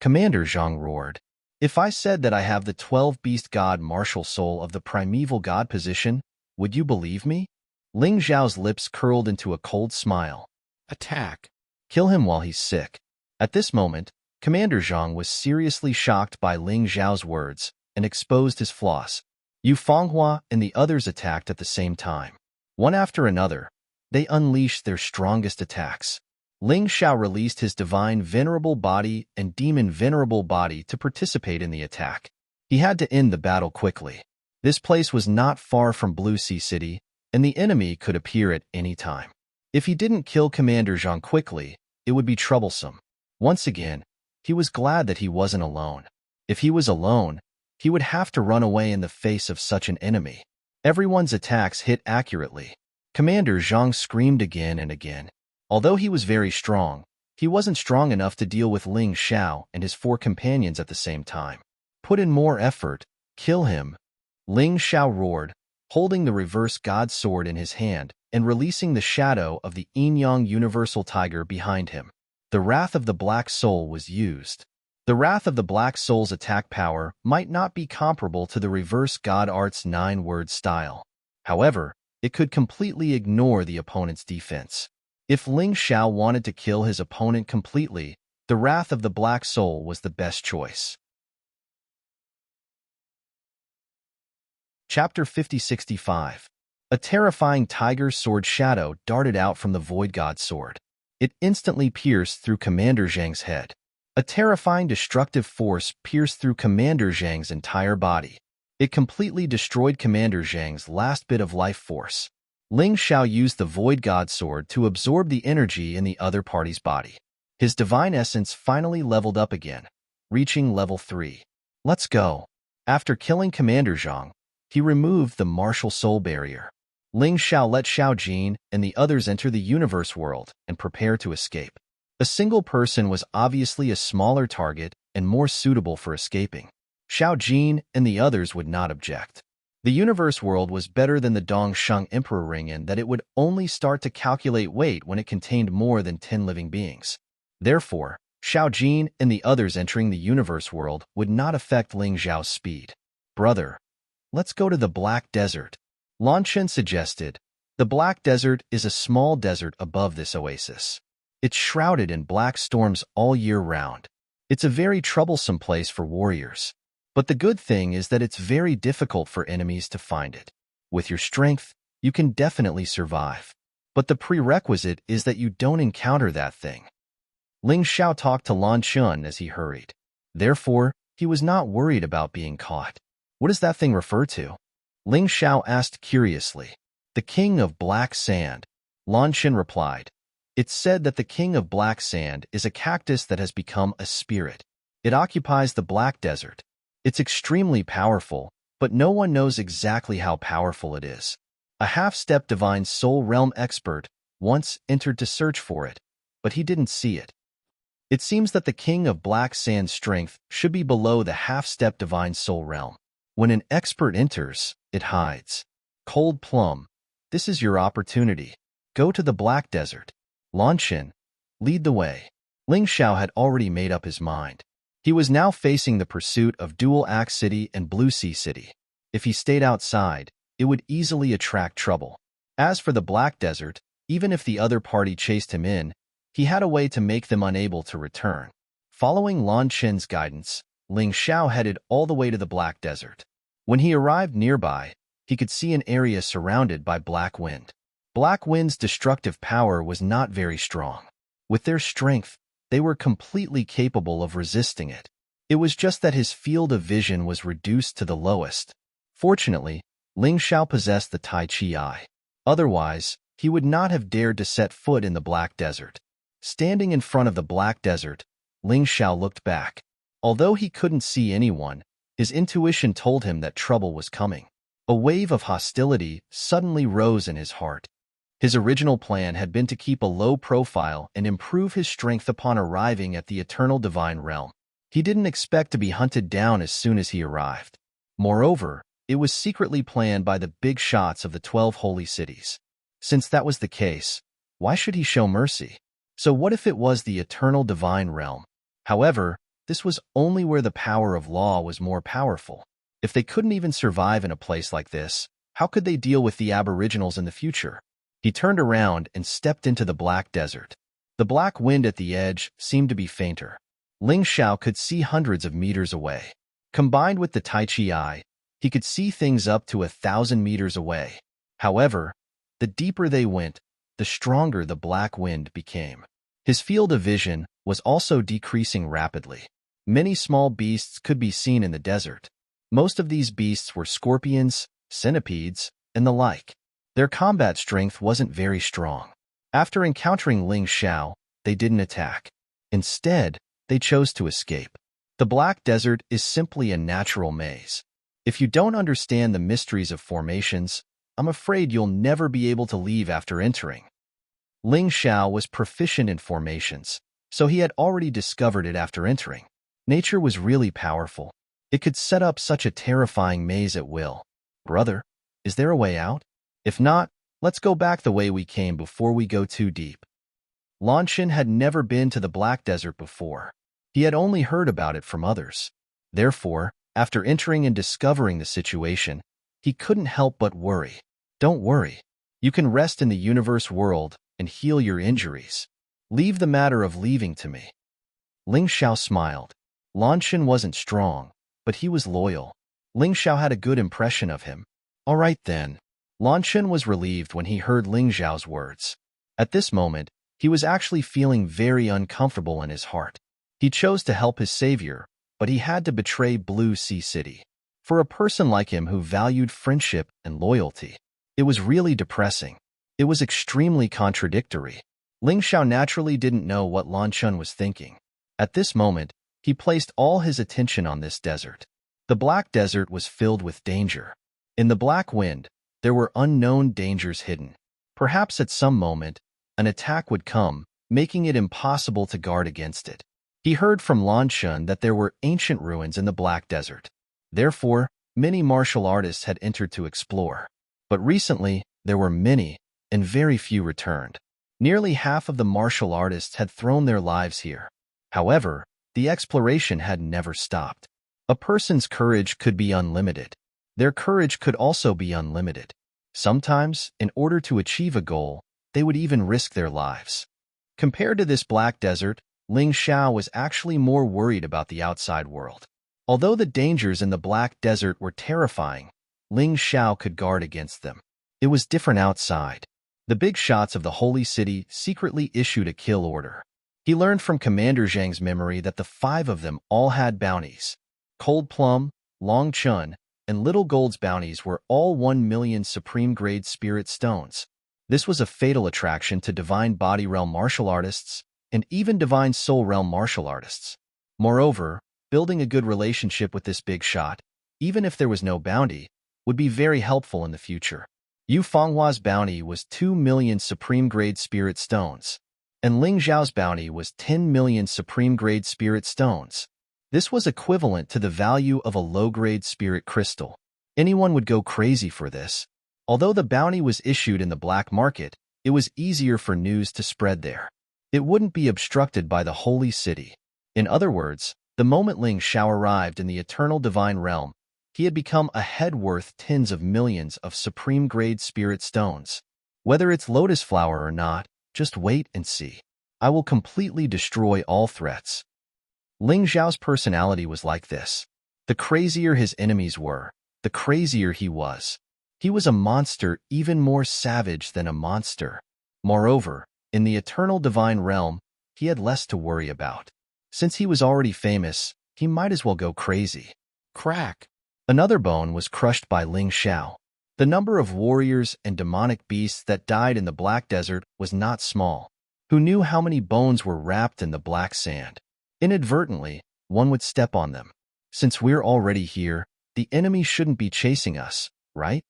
Commander Zhang roared. If I said that I have the 12-beast god martial soul of the primeval god position, would you believe me? Ling Xiao's lips curled into a cold smile. Attack. Kill him while he's sick. At this moment, Commander Zhang was seriously shocked by Ling Xiao's words and exposed his flaws. Yu Fenghua and the others attacked at the same time. One after another, they unleashed their strongest attacks. Ling Xiao released his divine venerable body and demon venerable body to participate in the attack. He had to end the battle quickly. This place was not far from Blue Sea City, and the enemy could appear at any time. If he didn't kill Commander Zhang quickly, it would be troublesome. Once again, he was glad that he wasn't alone. If he was alone, he would have to run away in the face of such an enemy. Everyone's attacks hit accurately. Commander Zhang screamed again and again. Although he was very strong, he wasn't strong enough to deal with Ling Xiao and his 4 companions at the same time. Put in more effort. Kill him. Ling Xiao roared, holding the reverse god sword in his hand and releasing the shadow of the Yin-Yang Universal Tiger behind him. The Wrath of the Black Soul was used. The Wrath of the Black Soul's attack power might not be comparable to the reverse god art's 9-word style. However, it could completely ignore the opponent's defense. If Ling Xiao wanted to kill his opponent completely, the Wrath of the Black Soul was the best choice. Chapter 5065. A terrifying tiger sword shadow darted out from the Void God sword. It instantly pierced through Commander Zhang's head. A terrifying destructive force pierced through Commander Zhang's entire body. It completely destroyed Commander Zhang's last bit of life force. Ling Xiao used the Void God sword to absorb the energy in the other party's body. His divine essence finally leveled up again, reaching level 3. Let's go. After killing Commander Zhang, he removed the martial soul barrier. Ling Xiao let Xiao Jin and the others enter the universe world and prepare to escape. A single person was obviously a smaller target and more suitable for escaping. Xiao Jin and the others would not object. The universe world was better than the Dongsheng Emperor Ring in that it would only start to calculate weight when it contained more than 10 living beings. Therefore, Xiao Jin and the others entering the universe world would not affect Ling Xiao's speed. Brother, let's go to the Black Desert. Lan Chen suggested. The Black Desert is a small desert above this oasis. It's shrouded in black storms all year round. It's a very troublesome place for warriors. But the good thing is that it's very difficult for enemies to find it. With your strength, you can definitely survive. But the prerequisite is that you don't encounter that thing. Ling Xiao talked to Lan Chen as he hurried. Therefore, he was not worried about being caught. What does that thing refer to? Ling Xiao asked curiously. The King of Black Sand. Lan Xin replied. It's said that the King of Black Sand is a cactus that has become a spirit. It occupies the Black Desert. It's extremely powerful, but no one knows exactly how powerful it is. A half-step divine soul realm expert once entered to search for it, but he didn't see it. It seems that the King of Black Sand's strength should be below the half-step divine soul realm. When an expert enters, it hides. Cold Plum, this is your opportunity. Go to the Black Desert. Lan Xin, lead the way. Ling Xiao had already made up his mind. He was now facing the pursuit of Dual Axe City and Blue Sea City. If he stayed outside, it would easily attract trouble. As for the Black Desert, even if the other party chased him in, he had a way to make them unable to return. Following Lan Xin's guidance, Ling Xiao headed all the way to the Black Desert. When he arrived nearby, he could see an area surrounded by black wind. Black Wind's destructive power was not very strong. With their strength, they were completely capable of resisting it. It was just that his field of vision was reduced to the lowest. Fortunately, Ling Xiao possessed the Tai Chi Eye. Otherwise, he would not have dared to set foot in the Black Desert. Standing in front of the Black Desert, Ling Xiao looked back. Although he couldn't see anyone, his intuition told him that trouble was coming. A wave of hostility suddenly rose in his heart. His original plan had been to keep a low profile and improve his strength upon arriving at the Eternal Divine Realm. He didn't expect to be hunted down as soon as he arrived. Moreover, it was secretly planned by the big shots of the 12 holy cities. Since that was the case, why should he show mercy? So what if it was the Eternal Divine Realm? However, this was only where the power of law was more powerful. If they couldn't even survive in a place like this, how could they deal with the Aboriginals in the future? He turned around and stepped into the Black Desert. The black wind at the edge seemed to be fainter. Ling Xiao could see hundreds of meters away. Combined with the Tai Chi Eye, he could see things up to 1,000 meters away. However, the deeper they went, the stronger the black wind became. His field of vision was also decreasing rapidly. Many small beasts could be seen in the desert. Most of these beasts were scorpions, centipedes, and the like. Their combat strength wasn't very strong. After encountering Ling Xiao, they didn't attack. Instead, they chose to escape. The Black Desert is simply a natural maze. If you don't understand the mysteries of formations, I'm afraid you'll never be able to leave after entering. Ling Xiao was proficient in formations, so he had already discovered it after entering. Nature was really powerful. It could set up such a terrifying maze at will. Brother, is there a way out? If not, let's go back the way we came before we go too deep. Lan Xin had never been to the Black Desert before. He had only heard about it from others. Therefore, after entering and discovering the situation, he couldn't help but worry. Don't worry. You can rest in the universe world and heal your injuries. Leave the matter of leaving to me. Ling Xiao smiled. Lan Xin wasn't strong, but he was loyal. Ling Xiao had a good impression of him. All right then. Lan Xin was relieved when he heard Ling Xiao's words. At this moment, he was actually feeling very uncomfortable in his heart. He chose to help his savior, but he had to betray Blue Sea City. For a person like him who valued friendship and loyalty, it was really depressing. It was extremely contradictory. Ling Xiao naturally didn't know what Lan Xin was thinking. At this moment, he placed all his attention on this desert. The Black Desert was filled with danger. In the black wind, there were unknown dangers hidden. Perhaps at some moment, an attack would come, making it impossible to guard against it. He heard from Lan Xin that there were ancient ruins in the Black Desert. Therefore, many martial artists had entered to explore. But recently, there were many, and very few returned. Nearly half of the martial artists had thrown their lives here. However, the exploration had never stopped. A person's courage could be unlimited. Their courage could also be unlimited. Sometimes, in order to achieve a goal, they would even risk their lives. Compared to this Black Desert, Ling Xiao was actually more worried about the outside world. Although the dangers in the Black Desert were terrifying, Ling Xiao could guard against them. It was different outside. The big shots of the Holy City secretly issued a kill order. He learned from Commander Zhang's memory that the 5 of them all had bounties. Cold Plum, Long Chun, and Little Gold's bounties were all 1,000,000 Supreme-grade Spirit Stones. This was a fatal attraction to Divine Body Realm martial artists and even Divine Soul Realm martial artists. Moreover, building a good relationship with this big shot, even if there was no bounty, would be very helpful in the future. Yu Fenghua's bounty was 2,000,000 Supreme-grade Spirit Stones, and Ling Zhao's bounty was 10,000,000 Supreme-grade Spirit Stones. This was equivalent to the value of a low-grade Spirit Crystal. Anyone would go crazy for this. Although the bounty was issued in the black market, it was easier for news to spread there. It wouldn't be obstructed by the Holy City. In other words, the moment Ling Xiao arrived in the Eternal Divine Realm, he had become a head worth tens of millions of Supreme-grade Spirit Stones. Whether it's Lotus Flower or not, just wait and see. I will completely destroy all threats. Ling Zhao's personality was like this. The crazier his enemies were, the crazier he was. He was a monster even more savage than a monster. Moreover, in the Eternal Divine Realm, he had less to worry about. Since he was already famous, he might as well go crazy. Crack! Another bone was crushed by Ling Xiao. The number of warriors and demonic beasts that died in the Black Desert was not small. Who knew how many bones were wrapped in the black sand? Inadvertently, one would step on them. Since we're already here, the enemy shouldn't be chasing us, right?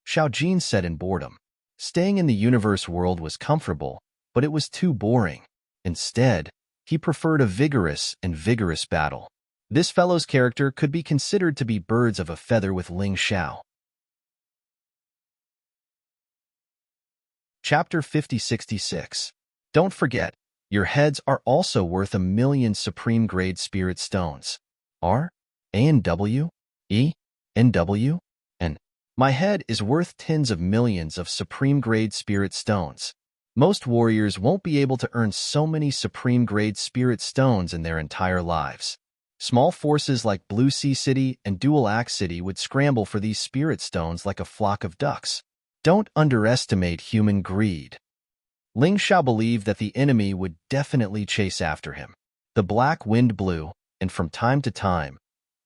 Xiao Jin said in boredom. Staying in the universe world was comfortable, but it was too boring. Instead, he preferred a vigorous battle. This fellow's character could be considered to be birds of a feather with Ling Xiao. Chapter 5066. Don't forget, your heads are also worth 1,000,000 Supreme-grade Spirit Stones. R? A and W? E? N W? N. My head is worth tens of millions of Supreme-grade Spirit Stones. Most warriors won't be able to earn so many Supreme-grade Spirit Stones in their entire lives. Small forces like Blue Sea City and Dual Axe City would scramble for these Spirit Stones like a flock of ducks. Don't underestimate human greed. Ling Xiao believed that the enemy would definitely chase after him. The black wind blew, and from time to time,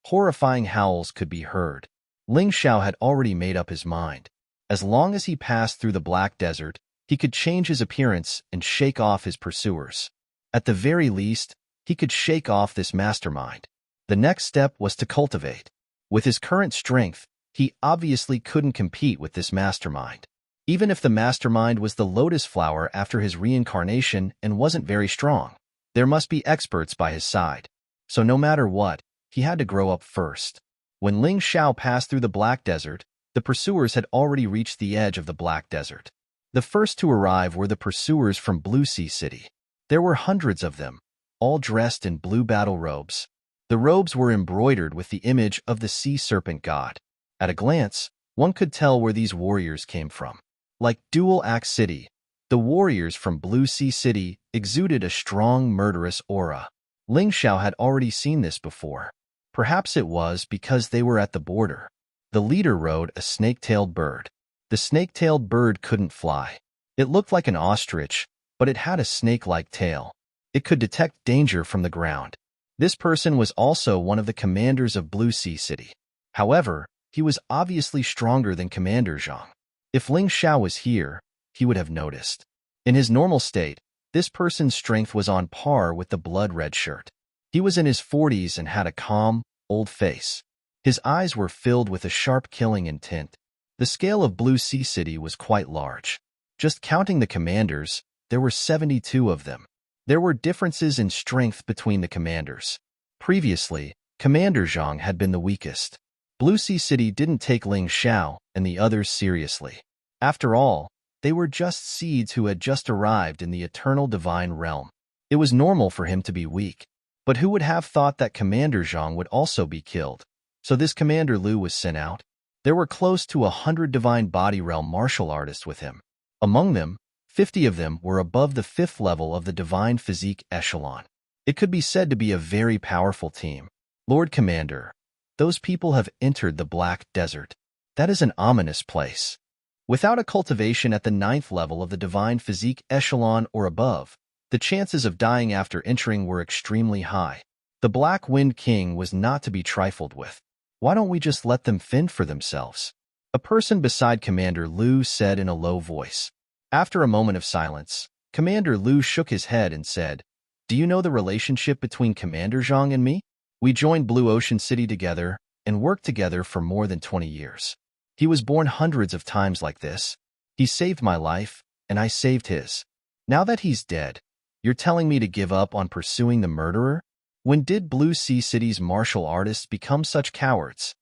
horrifying howls could be heard. Ling Xiao had already made up his mind. As long as he passed through the Black Desert, he could change his appearance and shake off his pursuers. At the very least, he could shake off this mastermind. The next step was to cultivate. With his current strength, he obviously couldn't compete with this mastermind. Even if the mastermind was the Lotus Flower after his reincarnation and wasn't very strong, there must be experts by his side. So no matter what, he had to grow up first. When Ling Xiao passed through the Black Desert, the pursuers had already reached the edge of the Black Desert. The first to arrive were the pursuers from Blue Sea City. There were hundreds of them, all dressed in blue battle robes. The robes were embroidered with the image of the sea serpent god. At a glance, one could tell where these warriors came from. Like Dual Axe City, the warriors from Blue Sea City exuded a strong, murderous aura. Ling Xiao had already seen this before. Perhaps it was because they were at the border. The leader rode a snake-tailed bird. The snake-tailed bird couldn't fly. It looked like an ostrich, but it had a snake-like tail. It could detect danger from the ground. This person was also one of the commanders of Blue Sea City. However, he was obviously stronger than Commander Zhang. If Ling Xiao was here, he would have noticed. In his normal state, this person's strength was on par with the blood-red shirt. He was in his 40s and had a calm, old face. His eyes were filled with a sharp killing intent. The scale of Blue Sea City was quite large. Just counting the commanders, there were 72 of them. There were differences in strength between the commanders. Previously, Commander Zhang had been the weakest. Blue Sea City didn't take Ling Xiao and the others seriously. After all, they were just seeds who had just arrived in the Eternal Divine Realm. It was normal for him to be weak. But who would have thought that Commander Zhang would also be killed? So this Commander Liu was sent out. There were close to 100 Divine Body Realm martial artists with him. Among them, 50 of them were above the 5th level of the Divine Physique Echelon. It could be said to be a very powerful team. Lord Commander, those people have entered the Black Desert. That is an ominous place. Without a cultivation at the 9th level of the Divine Physique Echelon or above, The chances of dying after entering were extremely high. The Black Wind King was not to be trifled with. Why don't we just let them fend for themselves? A person beside Commander Liu said in a low voice. After a moment of silence, Commander Liu shook his head and said, "Do you know the relationship between Commander Zhang and me? We joined Blue Ocean City together and worked together for more than 20 years. He was born hundreds of times like this. He saved my life, and I saved his. Now that he's dead, you're telling me to give up on pursuing the murderer? When did Blue Sea City's martial artists become such cowards?"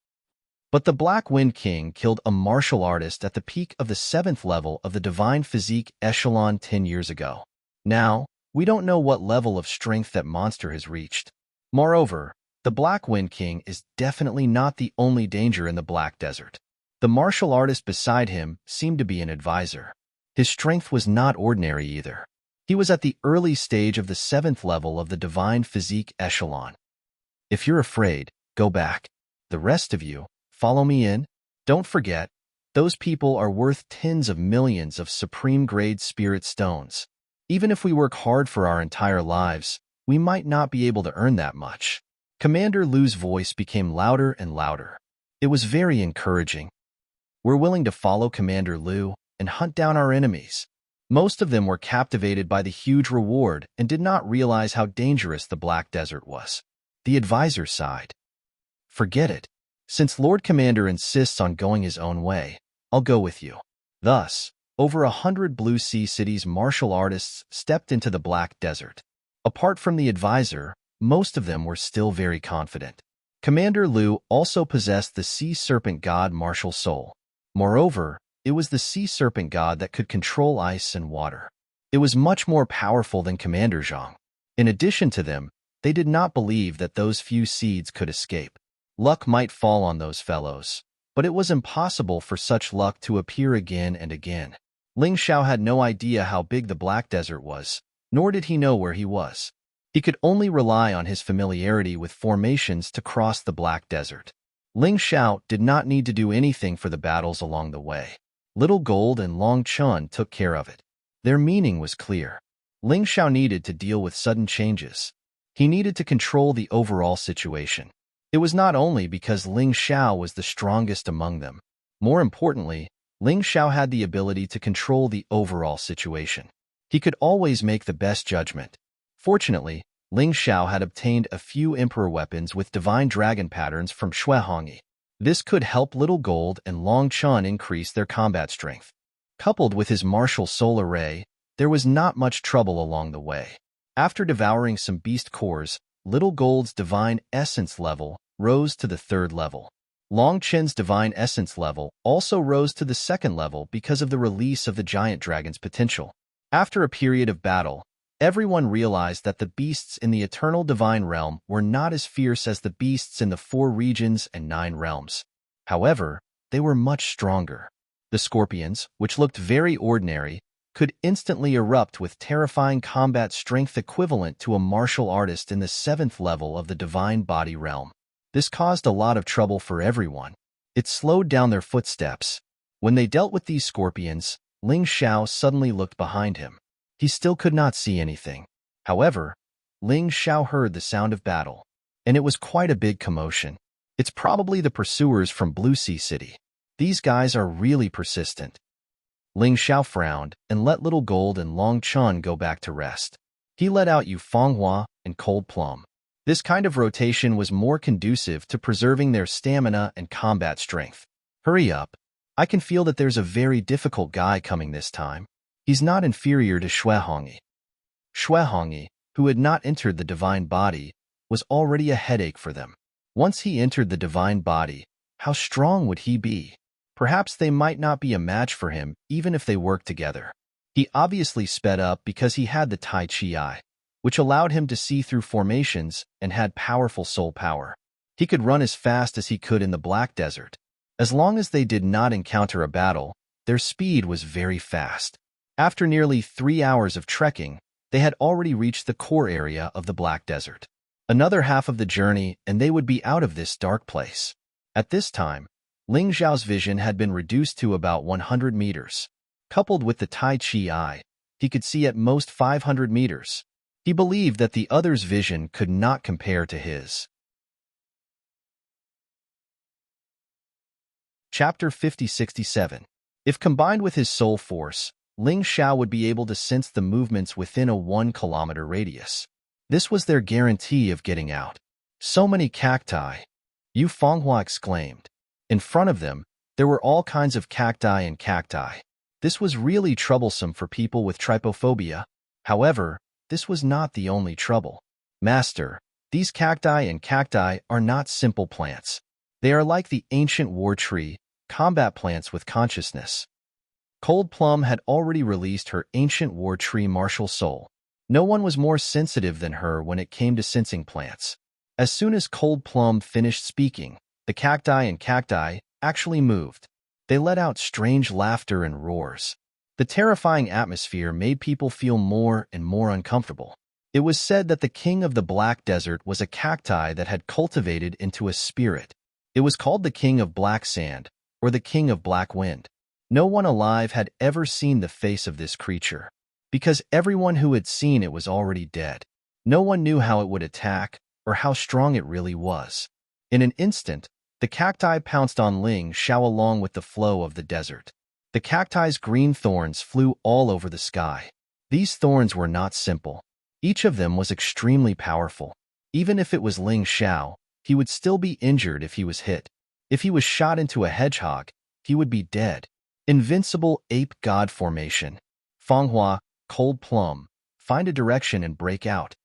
But the Black Wind King killed a martial artist at the peak of the 7th level of the Divine Physique Echelon 10 years ago. Now, we don't know what level of strength that monster has reached. Moreover, the Black Wind King is definitely not the only danger in the Black Desert. The martial artist beside him seemed to be an advisor. His strength was not ordinary either. He was at the early stage of the 7th level of the Divine Physique Echelon. If you're afraid, go back. The rest of you, follow me in. Don't forget, those people are worth tens of millions of supreme-grade spirit stones. Even if we work hard for our entire lives, we might not be able to earn that much. Commander Liu's voice became louder and louder. It was very encouraging. We're willing to follow Commander Liu and hunt down our enemies. Most of them were captivated by the huge reward and did not realize how dangerous the Black Desert was. The advisor sighed. Forget it. Since Lord Commander insists on going his own way, I'll go with you. Thus, over 100 Blue Sea City's martial artists stepped into the Black Desert. Apart from the advisor, most of them were still very confident. Commander Liu also possessed the Sea Serpent God martial soul. Moreover, it was the Sea Serpent God that could control ice and water. It was much more powerful than Commander Zhang. In addition to them, they did not believe that those few seeds could escape. Luck might fall on those fellows, but it was impossible for such luck to appear again and again. Ling Xiao had no idea how big the Black Desert was, nor did he know where he was. He could only rely on his familiarity with formations to cross the Black Desert. Ling Xiao did not need to do anything for the battles along the way. Little Gold and Long Chun took care of it. Their meaning was clear. Ling Xiao needed to deal with sudden changes. He needed to control the overall situation. It was not only because Ling Xiao was the strongest among them. More importantly, Ling Xiao had the ability to control the overall situation. He could always make the best judgment. Fortunately, Ling Xiao had obtained a few emperor weapons with divine dragon patterns from Xuehongyi. This could help Little Gold and Long Chun increase their combat strength. Coupled with his martial soul array, there was not much trouble along the way. After devouring some beast cores, Little Gold's divine essence level rose to the 3rd level. Long Chen's divine essence level also rose to the 2nd level because of the release of the giant dragon's potential. After a period of battle, everyone realized that the beasts in the eternal divine realm were not as fierce as the beasts in the 4 regions and 9 realms. However, they were much stronger. The scorpions, which looked very ordinary, could instantly erupt with terrifying combat strength equivalent to a martial artist in the 7th level of the divine body realm. This caused a lot of trouble for everyone. It slowed down their footsteps. When they dealt with these scorpions, Ling Xiao suddenly looked behind him. He still could not see anything. However, Ling Xiao heard the sound of battle, and it was quite a big commotion. It's probably the pursuers from Blue Sea City. These guys are really persistent. Ling Xiao frowned and let Little Gold and Long Chun go back to rest. He let out Yu Fanghua and Cold Plum. This kind of rotation was more conducive to preserving their stamina and combat strength. Hurry up. I can feel that there's a very difficult guy coming this time. He's not inferior to Xuehongyi. Xuehongyi, who had not entered the divine body, was already a headache for them. Once he entered the divine body, how strong would he be? Perhaps they might not be a match for him even if they worked together. He obviously sped up because he had the Tai Chi Eye, which allowed him to see through formations and had powerful soul power. He could run as fast as he could in the Black Desert. As long as they did not encounter a battle, their speed was very fast. After nearly 3 hours of trekking, they had already reached the core area of the Black Desert. Another half of the journey and they would be out of this dark place. At this time, Ling Xiao's vision had been reduced to about 100 meters. Coupled with the Tai Chi Eye, He could see at most 500 meters. He believed that the other's vision could not compare to his. Chapter 50-67. If combined with his soul force, Ling Xiao would be able to sense the movements within a 1-kilometer radius. This was their guarantee of getting out. So many cacti! Yu Fenghua exclaimed. In front of them, there were all kinds of cacti and cacti. This was really troublesome for people with trypophobia. However, this was not the only trouble. Master, these cacti and cacti are not simple plants. They are like the ancient war tree, combat plants with consciousness. Cold Plum had already released her ancient war tree martial soul. No one was more sensitive than her when it came to sensing plants. As soon as Cold Plum finished speaking, the cacti and cacti actually moved. They let out strange laughter and roars. The terrifying atmosphere made people feel more and more uncomfortable. It was said that the king of the Black Desert was a cacti that had cultivated into a spirit. It was called the king of black sand, or the king of black wind. No one alive had ever seen the face of this creature, because everyone who had seen it was already dead. No one knew how it would attack, or how strong it really was. In an instant, the cacti pounced on Ling Xiao along with the flow of the desert. The cacti's green thorns flew all over the sky. These thorns were not simple. Each of them was extremely powerful. Even if it was Ling Xiao, he would still be injured if he was hit. If he was shot into a hedgehog, he would be dead. Invincible Ape God Formation. Fenghua, Cold Plum, find a direction and break out.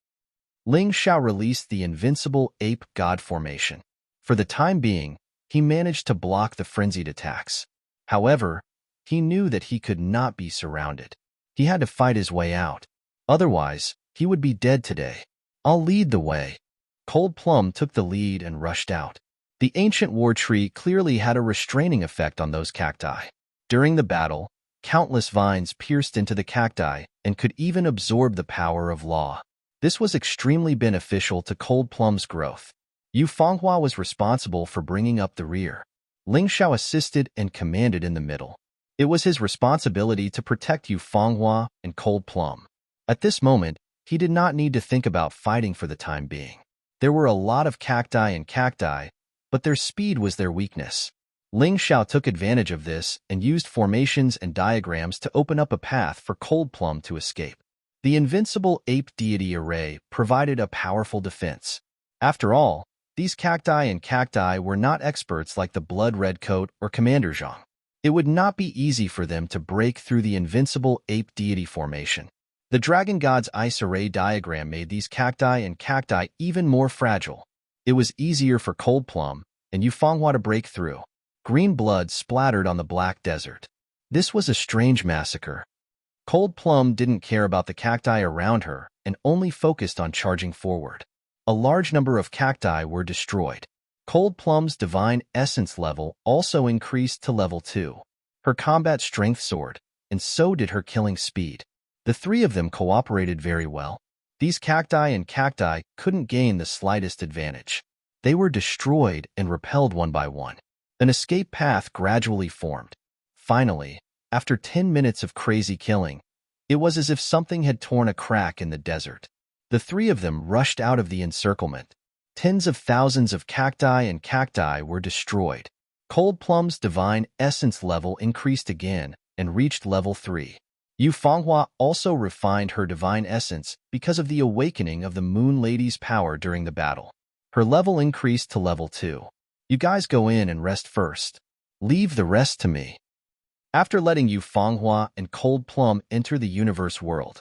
Ling Xiao released the Invincible Ape God Formation. For the time being, he managed to block the frenzied attacks. However, he knew that he could not be surrounded. He had to fight his way out. Otherwise, he would be dead today. I'll lead the way. Cold Plum took the lead and rushed out. The ancient war tree clearly had a restraining effect on those cacti. During the battle, countless vines pierced into the cacti and could even absorb the power of law. This was extremely beneficial to Cold Plum's growth. Yu Fenghua was responsible for bringing up the rear. Ling Xiao assisted and commanded in the middle. It was his responsibility to protect Yu Fenghua and Cold Plum. At this moment, he did not need to think about fighting for the time being. There were a lot of cacti and cacti, but their speed was their weakness. Ling Xiao took advantage of this and used formations and diagrams to open up a path for Cold Plum to escape. The Invincible Ape Deity Array provided a powerful defense. After all, these cacti and cacti were not experts like the Blood Redcoat or Commander Zhang. It would not be easy for them to break through the Invincible Ape Deity Formation. The Dragon God's Ice Array diagram made these cacti and cacti even more fragile. It was easier for Cold Plum and Yu Fenghua to break through. Green blood splattered on the black desert. This was a strange massacre. Cold Plum didn't care about the cacti around her and only focused on charging forward. A large number of cacti were destroyed. Cold Plum's divine essence level also increased to level 2. Her combat strength soared, and so did her killing speed. The three of them cooperated very well. These cacti and cacti couldn't gain the slightest advantage. They were destroyed and repelled one by one. An escape path gradually formed. Finally, after 10 minutes of crazy killing, it was as if something had torn a crack in the desert. The three of them rushed out of the encirclement. Tens of thousands of cacti and cacti were destroyed. Cold Plum's divine essence level increased again and reached level 3. Yu Fenghua also refined her divine essence because of the awakening of the Moon Lady's power during the battle. Her level increased to level 2. You guys go in and rest first. Leave the rest to me. After letting Yu Fenghua and Cold Plum enter the universe world,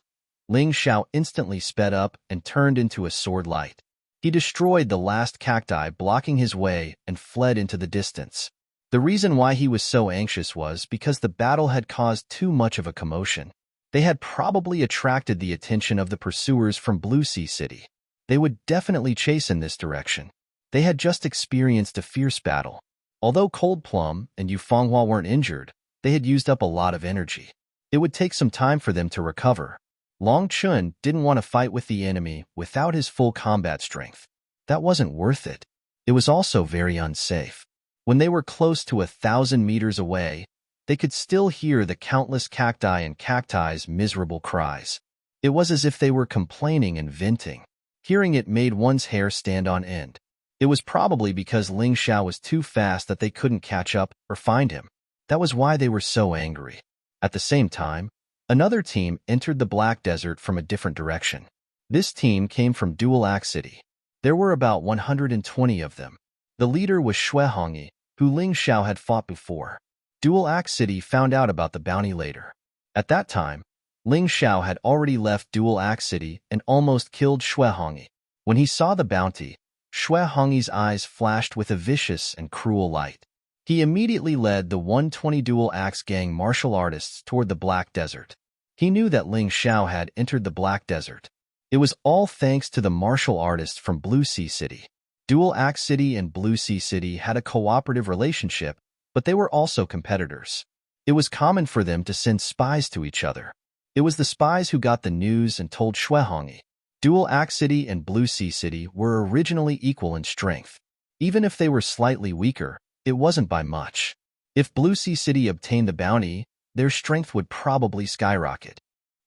Ling Xiao instantly sped up and turned into a sword light. He destroyed the last cacti blocking his way and fled into the distance. The reason why he was so anxious was because the battle had caused too much of a commotion. They had probably attracted the attention of the pursuers from Blue Sea City. They would definitely chase in this direction. They had just experienced a fierce battle. Although Cold Plum and Yu Fenghua weren't injured, they had used up a lot of energy. It would take some time for them to recover. Long Chun didn't want to fight with the enemy without his full combat strength. That wasn't worth it. It was also very unsafe. When they were close to 1,000 meters away, they could still hear the countless cacti and cacti's miserable cries. It was as if they were complaining and venting. Hearing it made one's hair stand on end. It was probably because Ling Xiao was too fast that they couldn't catch up or find him. That was why they were so angry. At the same time, another team entered the Black Desert from a different direction. This team came from Dual Axe City. There were about 120 of them. The leader was Xue Hongyi, who Ling Xiao had fought before. Dual Axe City found out about the bounty later. At that time, Ling Xiao had already left Dual Axe City and almost killed Xue Hongyi. When he saw the bounty, Xue Hongyi's eyes flashed with a vicious and cruel light. He immediately led the 120 Dual Axe Gang martial artists toward the Black Desert. He knew that Ling Xiao had entered the Black Desert. It was all thanks to the martial artists from Blue Sea City. Dual Axe City and Blue Sea City had a cooperative relationship, but they were also competitors. It was common for them to send spies to each other. It was the spies who got the news and told Xue Hongyi. Dual Axe City and Blue Sea City were originally equal in strength. Even if they were slightly weaker, it wasn't by much. If Blue Sea City obtained the bounty, their strength would probably skyrocket.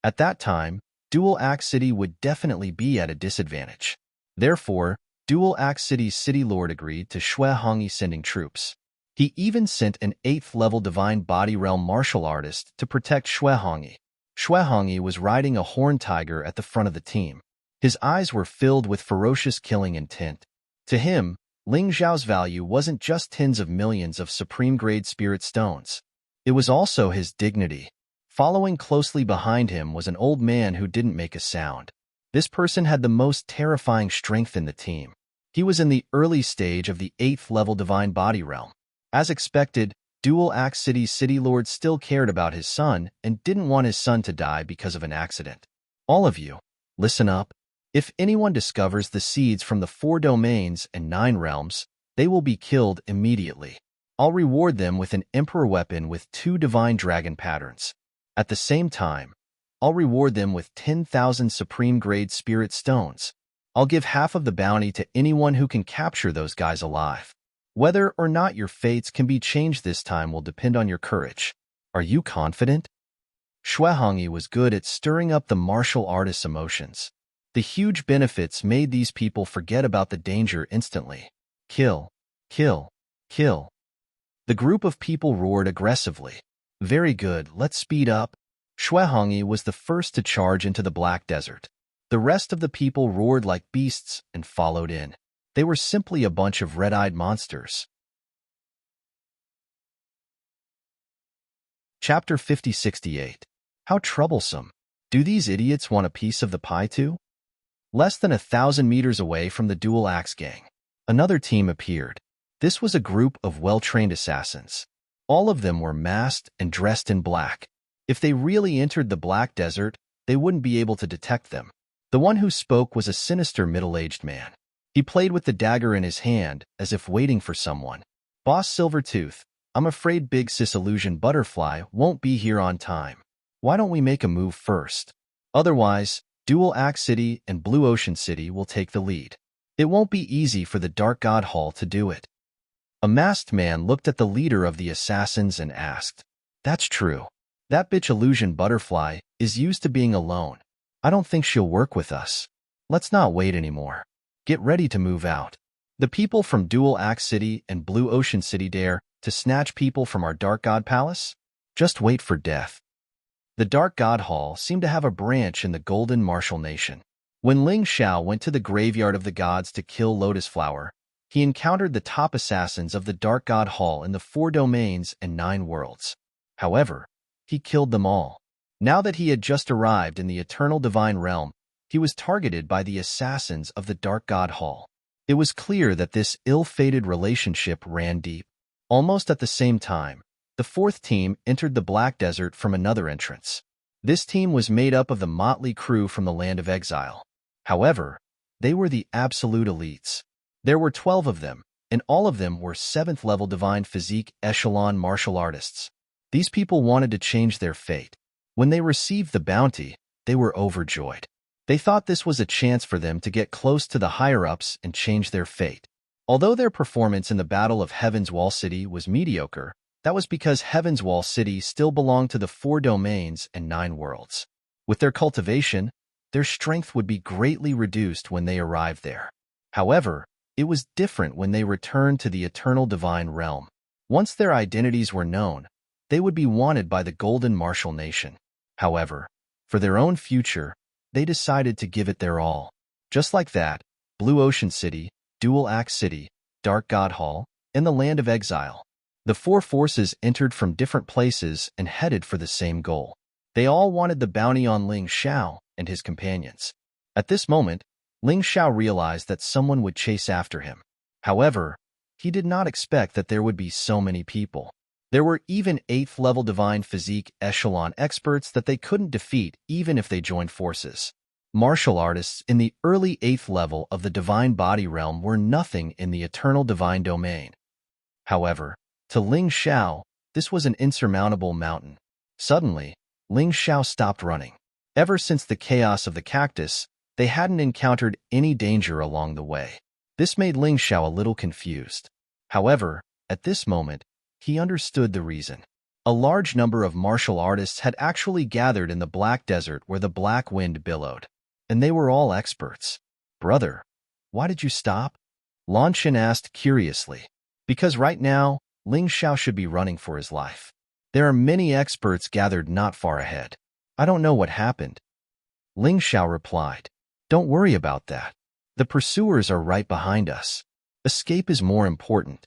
At that time, Dual Axe City would definitely be at a disadvantage. Therefore, Dual Axe City's city lord agreed to Xue Hongyi sending troops. He even sent an 8th-level Divine Body Realm martial artist to protect Xue Hongyi. Xue Hongyi was riding a horned tiger at the front of the team. His eyes were filled with ferocious killing intent. To him, Ling Xiao's value wasn't just tens of millions of supreme-grade spirit stones. It was also his dignity. Following closely behind him was an old man who didn't make a sound. This person had the most terrifying strength in the team. He was in the early stage of the 8th-level Divine Body Realm. As expected, Dual Axe City's city lord still cared about his son and didn't want his son to die because of an accident. All of you, listen up. If anyone discovers the seeds from the 4 domains and 9 realms, they will be killed immediately. I'll reward them with an emperor weapon with 2 divine dragon patterns. At the same time, I'll reward them with 10,000 supreme-grade spirit stones. I'll give half of the bounty to anyone who can capture those guys alive. Whether or not your fates can be changed this time will depend on your courage. Are you confident? Xue Hongyi was good at stirring up the martial artist's emotions. The huge benefits made these people forget about the danger instantly. Kill, kill, kill. The group of people roared aggressively. Very good, let's speed up. Xue Hongyi was the first to charge into the Black Desert. The rest of the people roared like beasts and followed in. They were simply a bunch of red-eyed monsters. Chapter 5068. How troublesome. Do these idiots want a piece of the pie too? Less than 1,000 meters away from the Dual Axe Gang, another team appeared. This was a group of well-trained assassins. All of them were masked and dressed in black. If they really entered the Black Desert, they wouldn't be able to detect them. The one who spoke was a sinister middle-aged man. He played with the dagger in his hand, as if waiting for someone. Boss Silvertooth, I'm afraid Big Sis Illusion Butterfly won't be here on time. Why don't we make a move first? Otherwise, Dual Axe City and Blue Ocean City will take the lead. It won't be easy for the Dark God Hall to do it. A masked man looked at the leader of the assassins and asked, That's true. That bitch Illusion Butterfly is used to being alone. I don't think she'll work with us. Let's not wait anymore. Get ready to move out. The people from Dual Axe City and Blue Ocean City dare to snatch people from our Dark God Palace? Just wait for death. The Dark God Hall seemed to have a branch in the Golden Martial Nation. When Ling Xiao went to the Graveyard of the Gods to kill Lotus Flower, he encountered the top assassins of the Dark God Hall in the 4 domains and 9 worlds. However, he killed them all. Now that he had just arrived in the Eternal Divine Realm, he was targeted by the assassins of the Dark God Hall. It was clear that this ill-fated relationship ran deep. Almost at the same time, the 4th team entered the Black Desert from another entrance. This team was made up of the motley crew from the Land of Exile. However, they were the absolute elites. There were 12 of them, and all of them were 7th-level Divine Physique Echelon martial artists. These people wanted to change their fate. When they received the bounty, they were overjoyed. They thought this was a chance for them to get close to the higher-ups and change their fate. Although their performance in the Battle of Heaven's Wall City was mediocre, That was because Heaven's Wall City still belonged to the 4 domains and 9 worlds. With their cultivation, their strength would be greatly reduced when they arrived there. However, it was different when they returned to the eternal divine realm. Once their identities were known, they would be wanted by the Golden Martial Nation. However, for their own future, they decided to give it their all. Just like that, Blue Ocean City, Dual Axe City, Dark God Hall, and the Land of Exile. The 4 forces entered from different places and headed for the same goal. They all wanted the bounty on Ling Xiao and his companions. At this moment, Ling Xiao realized that someone would chase after him. However, he did not expect that there would be so many people. There were even 8th-level Divine Physique Echelon experts that they couldn't defeat even if they joined forces. Martial artists in the early 8th level of the Divine Body realm were nothing in the Eternal Divine Domain. However, to Ling Xiao, this was an insurmountable mountain. Suddenly, Ling Xiao stopped running. Ever since the chaos of the cactus, they hadn't encountered any danger along the way. This made Ling Xiao a little confused. However, at this moment, he understood the reason. A large number of martial artists had actually gathered in the Black Desert where the black wind billowed. And they were all experts. "Brother, why did you stop?" Lan Qin asked curiously. "Because right now, Ling Xiao should be running for his life. There are many experts gathered not far ahead. I don't know what happened." Ling Xiao replied, "Don't worry about that. The pursuers are right behind us. Escape is more important."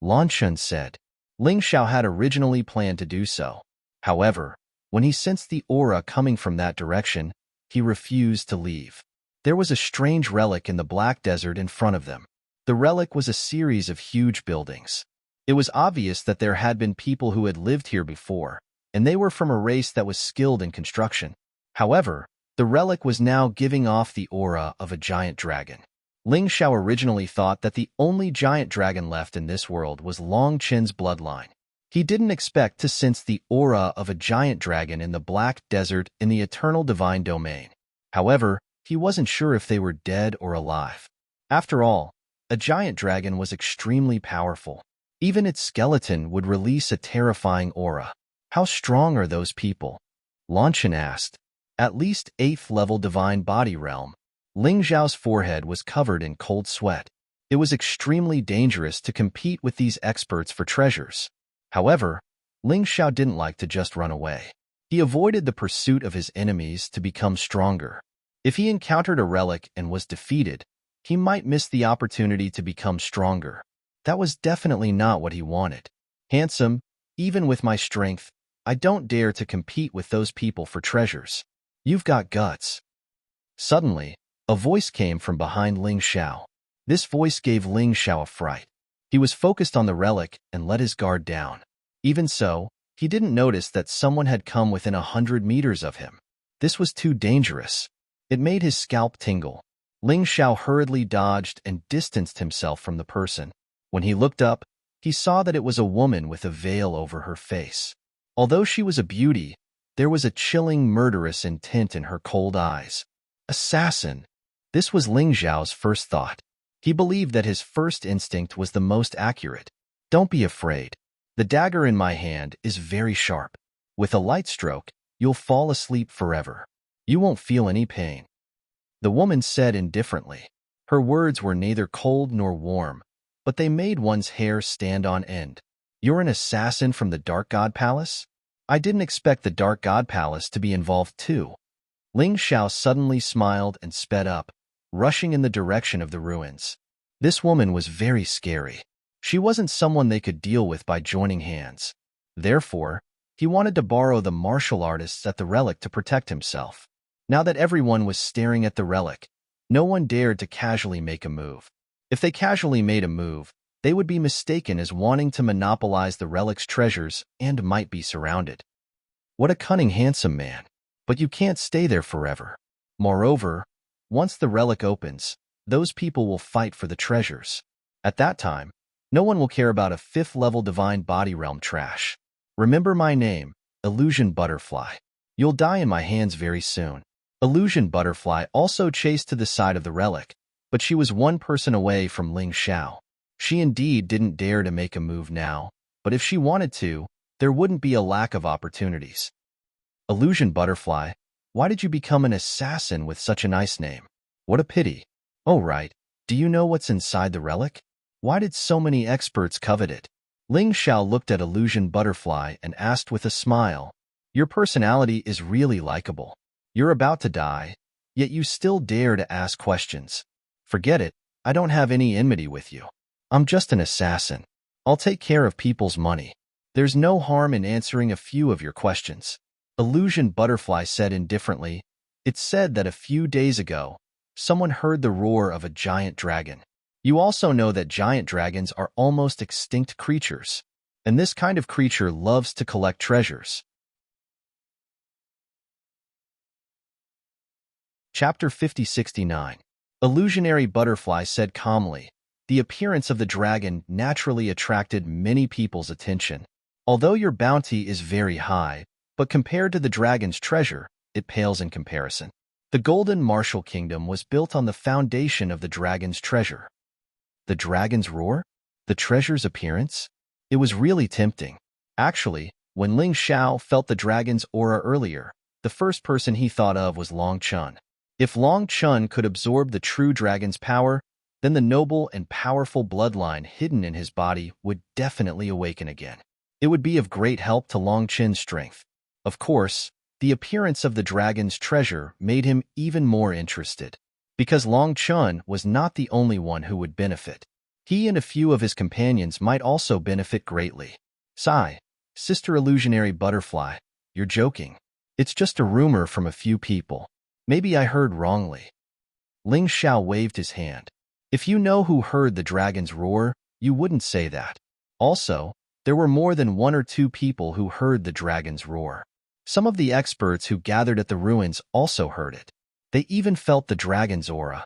Lan Qin said. Ling Xiao had originally planned to do so. However, when he sensed the aura coming from that direction, he refused to leave. There was a strange relic in the Black Desert in front of them. The relic was a series of huge buildings. It was obvious that there had been people who had lived here before, and they were from a race that was skilled in construction. However, the relic was now giving off the aura of a giant dragon. Ling Xiao originally thought that the only giant dragon left in this world was Lan Qin's bloodline. He didn't expect to sense the aura of a giant dragon in the Black Desert in the Eternal Divine Domain. However, he wasn't sure if they were dead or alive. After all, a giant dragon was extremely powerful. Even its skeleton would release a terrifying aura. How strong are those people? Lan Qin asked. At least 8th level Divine Body Realm. Ling Xiao's forehead was covered in cold sweat. It was extremely dangerous to compete with these experts for treasures. However, Ling Xiao didn't like to just run away. He avoided the pursuit of his enemies to become stronger. If he encountered a relic and was defeated, he might miss the opportunity to become stronger. That was definitely not what he wanted. "Handsome, even with my strength, I don't dare to compete with those people for treasures. You've got guts." Suddenly, a voice came from behind Ling Xiao. This voice gave Ling Xiao a fright. He was focused on the relic and let his guard down. Even so, he didn't notice that someone had come within 100 meters of him. This was too dangerous. It made his scalp tingle. Ling Xiao hurriedly dodged and distanced himself from the person. When he looked up, he saw that it was a woman with a veil over her face. Although she was a beauty, there was a chilling, murderous intent in her cold eyes. Assassin! This was Ling Xiao's first thought. He believed that his first instinct was the most accurate. "Don't be afraid. The dagger in my hand is very sharp. With a light stroke, you'll fall asleep forever. You won't feel any pain." The woman said indifferently. Her words were neither cold nor warm, but they made one's hair stand on end. "You're an assassin from the Dark God Palace? I didn't expect the Dark God Palace to be involved too." Ling Xiao suddenly smiled and sped up, rushing in the direction of the ruins. This woman was very scary. She wasn't someone they could deal with by joining hands. Therefore, he wanted to borrow the martial artists at the relic to protect himself. Now that everyone was staring at the relic, no one dared to casually make a move. If they casually made a move, they would be mistaken as wanting to monopolize the relic's treasures and might be surrounded. What a cunning, handsome man. But you can't stay there forever. Moreover, once the relic opens, those people will fight for the treasures. At that time, no one will care about a 5th-level Divine Body Realm trash. Remember my name, Illusion Butterfly. You'll die in my hands very soon. Illusion Butterfly also chased to the side of the relic, but she was one person away from Ling Xiao. She indeed didn't dare to make a move now. but if she wanted to, there wouldn't be a lack of opportunities. Illusion Butterfly, why did you become an assassin with such a nice name? What a pity. Oh right, do you know what's inside the relic? Why did so many experts covet it? Ling Xiao looked at Illusion Butterfly and asked with a smile, your personality is really likable. You're about to die, yet you still dare to ask questions. Forget it, I don't have any enmity with you. I'm just an assassin. I'll take care of people's money. There's no harm in answering a few of your questions. Illusion Butterfly said indifferently, it's said that a few days ago, someone heard the roar of a giant dragon. You also know that giant dragons are almost extinct creatures, and this kind of creature loves to collect treasures. Chapter 5069. Illusionary Butterfly said calmly, the appearance of the dragon naturally attracted many people's attention. Although your bounty is very high, but compared to the dragon's treasure, it pales in comparison. The Golden Martial Kingdom was built on the foundation of the dragon's treasure. The dragon's roar? The treasure's appearance? It was really tempting. Actually, when Ling Xiao felt the dragon's aura earlier, the first person he thought of was Long Chun. If Long Chun could absorb the true dragon's power, then the noble and powerful bloodline hidden in his body would definitely awaken again. It would be of great help to Long Chun's strength. Of course, the appearance of the dragon's treasure made him even more interested, because Long Chun was not the only one who would benefit. He and a few of his companions might also benefit greatly. Sigh, Sister Illusionary Butterfly, you're joking. It's just a rumor from a few people. Maybe I heard wrongly. Ling Xiao waved his hand. If you know who heard the dragon's roar, you wouldn't say that. Also, there were more than 1 or 2 people who heard the dragon's roar. Some of the experts who gathered at the ruins also heard it. They even felt the dragon's aura.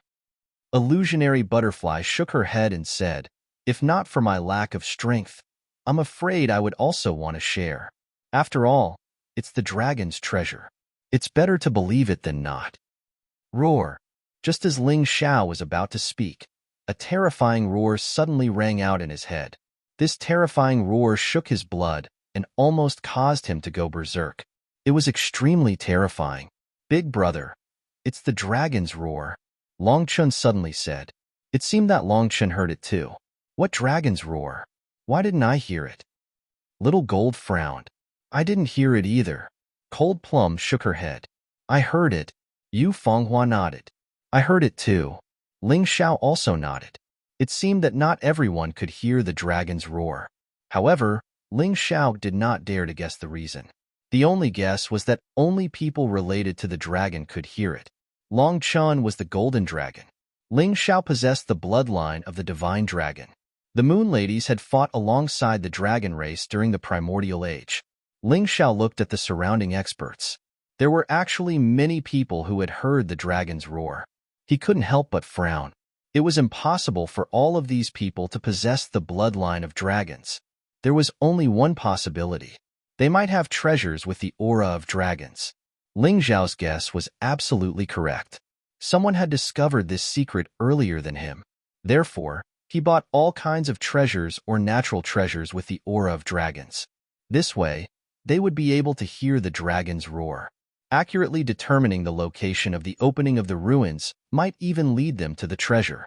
Illusionary Butterfly shook her head and said, if not for my lack of strength, I'm afraid I would also want to share. After all, it's the dragon's treasure. It's better to believe it than not. Roar. Just as Ling Xiao was about to speak, a terrifying roar suddenly rang out in his head. This terrifying roar shook his blood and almost caused him to go berserk. It was extremely terrifying. Big brother, it's the dragon's roar, Long Chun suddenly said. It seemed that Long Chun heard it too. What dragon's roar? Why didn't I hear it? Little Gold frowned. I didn't hear it either. Cold Plum shook her head. I heard it. Yu Fenghua nodded. I heard it too. Ling Xiao also nodded. It seemed that not everyone could hear the dragon's roar. However, Ling Xiao did not dare to guess the reason. The only guess was that only people related to the dragon could hear it. Long Chun was the golden dragon. Ling Xiao possessed the bloodline of the divine dragon. The Moon Ladies had fought alongside the dragon race during the primordial age. Ling Xiao looked at the surrounding experts. There were actually many people who had heard the dragon's roar. He couldn't help but frown. It was impossible for all of these people to possess the bloodline of dragons. There was only one possibility. They might have treasures with the aura of dragons. Ling Xiao's guess was absolutely correct. Someone had discovered this secret earlier than him. Therefore, he bought all kinds of treasures or natural treasures with the aura of dragons. This way, they would be able to hear the dragon's roar. Accurately determining the location of the opening of the ruins might even lead them to the treasure.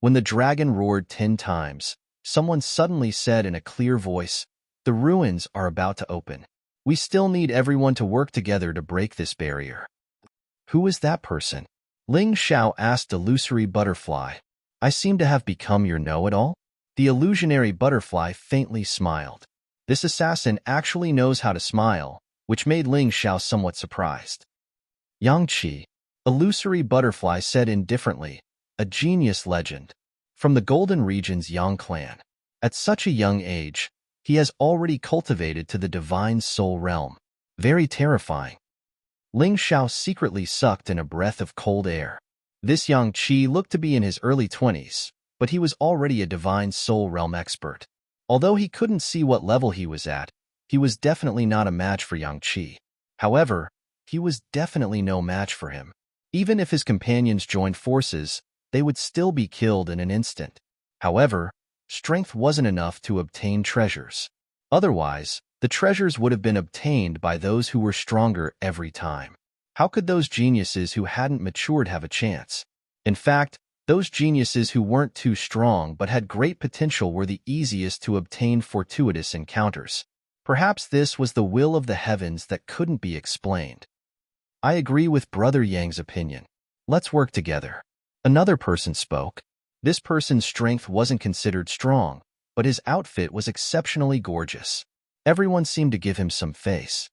When the dragon roared 10 times, someone suddenly said in a clear voice, the ruins are about to open. We still need everyone to work together to break this barrier. Who is that person? Ling Xiao asked Illusory Butterfly. I seem to have become your know-it-all? The Illusionary Butterfly faintly smiled. This assassin actually knows how to smile, which made Ling Xiao somewhat surprised. Yangqi, Illusory Butterfly said indifferently, a genius legend. From the Golden Region's Yang clan. At such a young age, he has already cultivated to the divine soul realm. Very terrifying. Ling Xiao secretly sucked in a breath of cold air. This Yangqi looked to be in his early 20s, but he was already a divine soul realm expert. Although he couldn't see what level he was at, he was definitely not a match for Yangqi. However, he was definitely no match for him. Even if his companions joined forces, they would still be killed in an instant. However, strength wasn't enough to obtain treasures. Otherwise, the treasures would have been obtained by those who were stronger every time. How could those geniuses who hadn't matured have a chance? In fact, those geniuses who weren't too strong but had great potential were the easiest to obtain fortuitous encounters. Perhaps this was the will of the heavens that couldn't be explained. I agree with Brother Yang's opinion. Let's work together. Another person spoke. This person's strength wasn't considered strong, but his outfit was exceptionally gorgeous. Everyone seemed to give him some face.